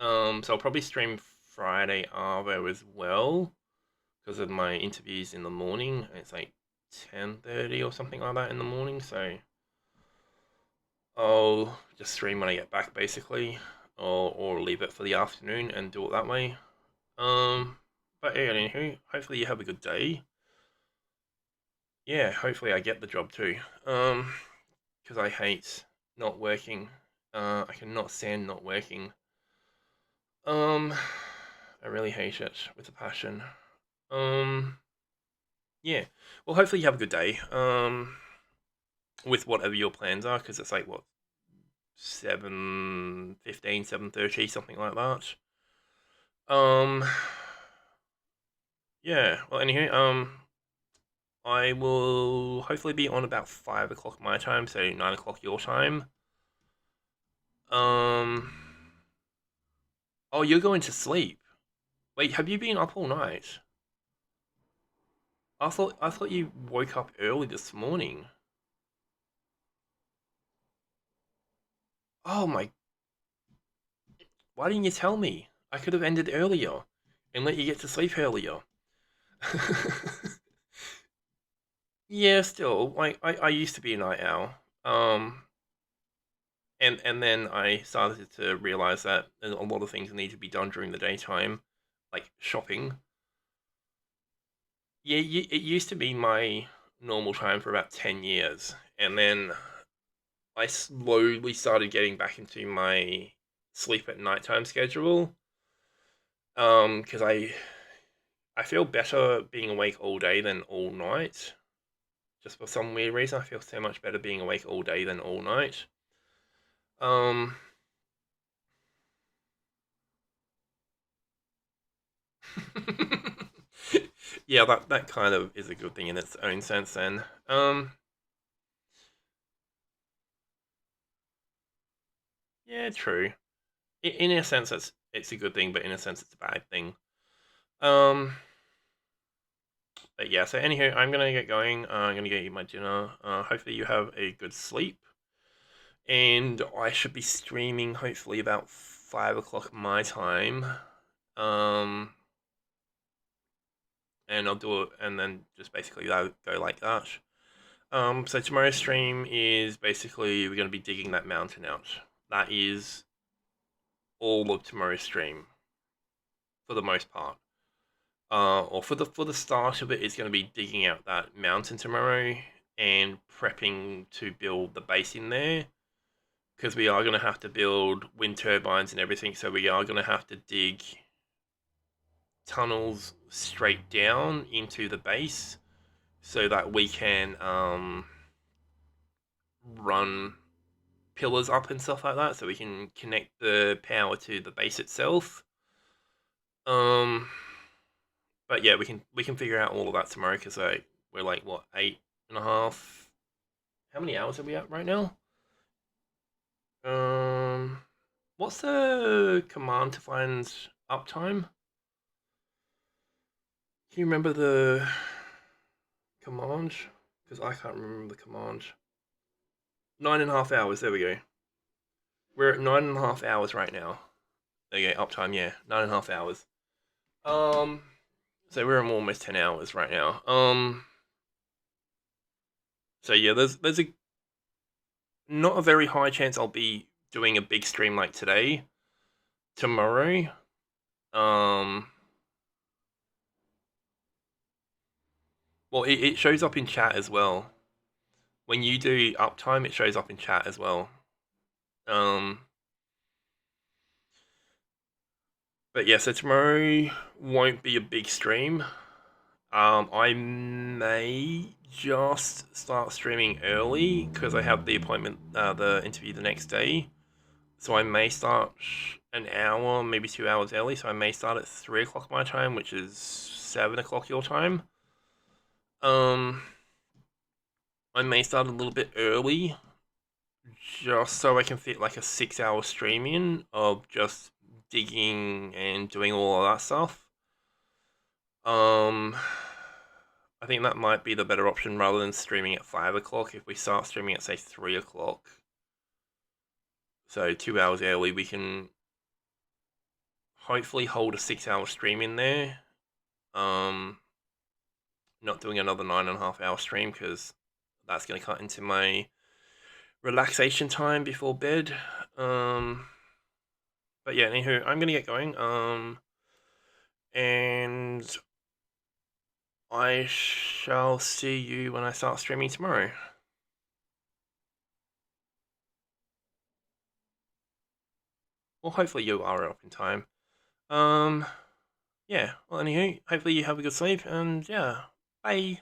So I'll probably stream Friday Arvo as well because of my interviews in the morning. It's like 10:30 or something like that in the morning. So I'll just stream when I get back, basically, or leave it for the afternoon and do it that way. But yeah, anywho, hopefully you have a good day. Yeah, hopefully I get the job too. Because I hate not working. I cannot stand not working. Um, I really hate it with a passion. Um, yeah. Well, hopefully you have a good day. With whatever your plans are, because it's like what 7:15, 7:30, something like that. Um, yeah. Well, anyway, I will hopefully be on about 5 o'clock my time, so 9 o'clock your time. Um. Oh, you're going to sleep. Wait, have you been up all night? I thought you woke up early this morning. Oh my, why didn't you tell me? I could have ended earlier and let you get to sleep earlier. Yeah, still, like I used to be a night owl. And then I started to realize that a lot of things need to be done during the daytime, like shopping. Yeah, it used to be my normal time for about 10 years, and then I slowly started getting back into my sleep at nighttime schedule. Because I feel better being awake all day than all night. Just for some weird reason, I feel so much better being awake all day than all night. Um, yeah, that kind of is a good thing in its own sense. Then, yeah, true. In a sense, it's a good thing, but in a sense, it's a bad thing. Um, but yeah. So, anywho, I'm gonna get going. I'm gonna get you my dinner. Hopefully, you have a good sleep, and I should be streaming hopefully about 5 o'clock my time. Um, and I'll do it, and then just basically go like that. So tomorrow's stream is basically we're going to be digging that mountain out. That is all of tomorrow's stream for the most part. Or for the start of it, it's going to be digging out that mountain tomorrow and prepping to build the base in there because we are going to have to build wind turbines and everything. So we are going to have to dig tunnels straight down into the base so that we can run pillars up and stuff like that, so we can connect the power to the base itself. Um, but yeah, we can figure out all of that tomorrow because we're like what 8.5. How many hours are we at right now? Um, what's the command to find uptime? Can you remember the command? Because I can't remember the command. 9.5 hours. There we go. We're at 9.5 hours right now. There you go. Uptime. Yeah, 9.5 hours. Um, so we're at almost 10 hours right now. So yeah, there's a not a very high chance I'll be doing a big stream like today, tomorrow. Um, well, it shows up in chat as well. When you do uptime, it shows up in chat as well. Um, but yeah, so tomorrow won't be a big stream. I may just start streaming early because I have the appointment, the interview the next day. So I may start an hour, maybe 2 hours early. So I may start at 3 o'clock my time, which is 7 o'clock your time. Um, I may start a little bit early, just so I can fit like a 6 hour stream in of just digging and doing all of that stuff. Um, I think that might be the better option rather than streaming at 5 o'clock. If we start streaming at say 3 o'clock, so 2 hours early, we can hopefully hold a 6 hour stream in there. Um, not doing another 9.5 hour stream because that's going to cut into my relaxation time before bed. But yeah, anywho, I'm going to get going. And I shall see you when I start streaming tomorrow. Well, hopefully you are up in time. Um, yeah. Well, anywho, hopefully you have a good sleep, and yeah, bye.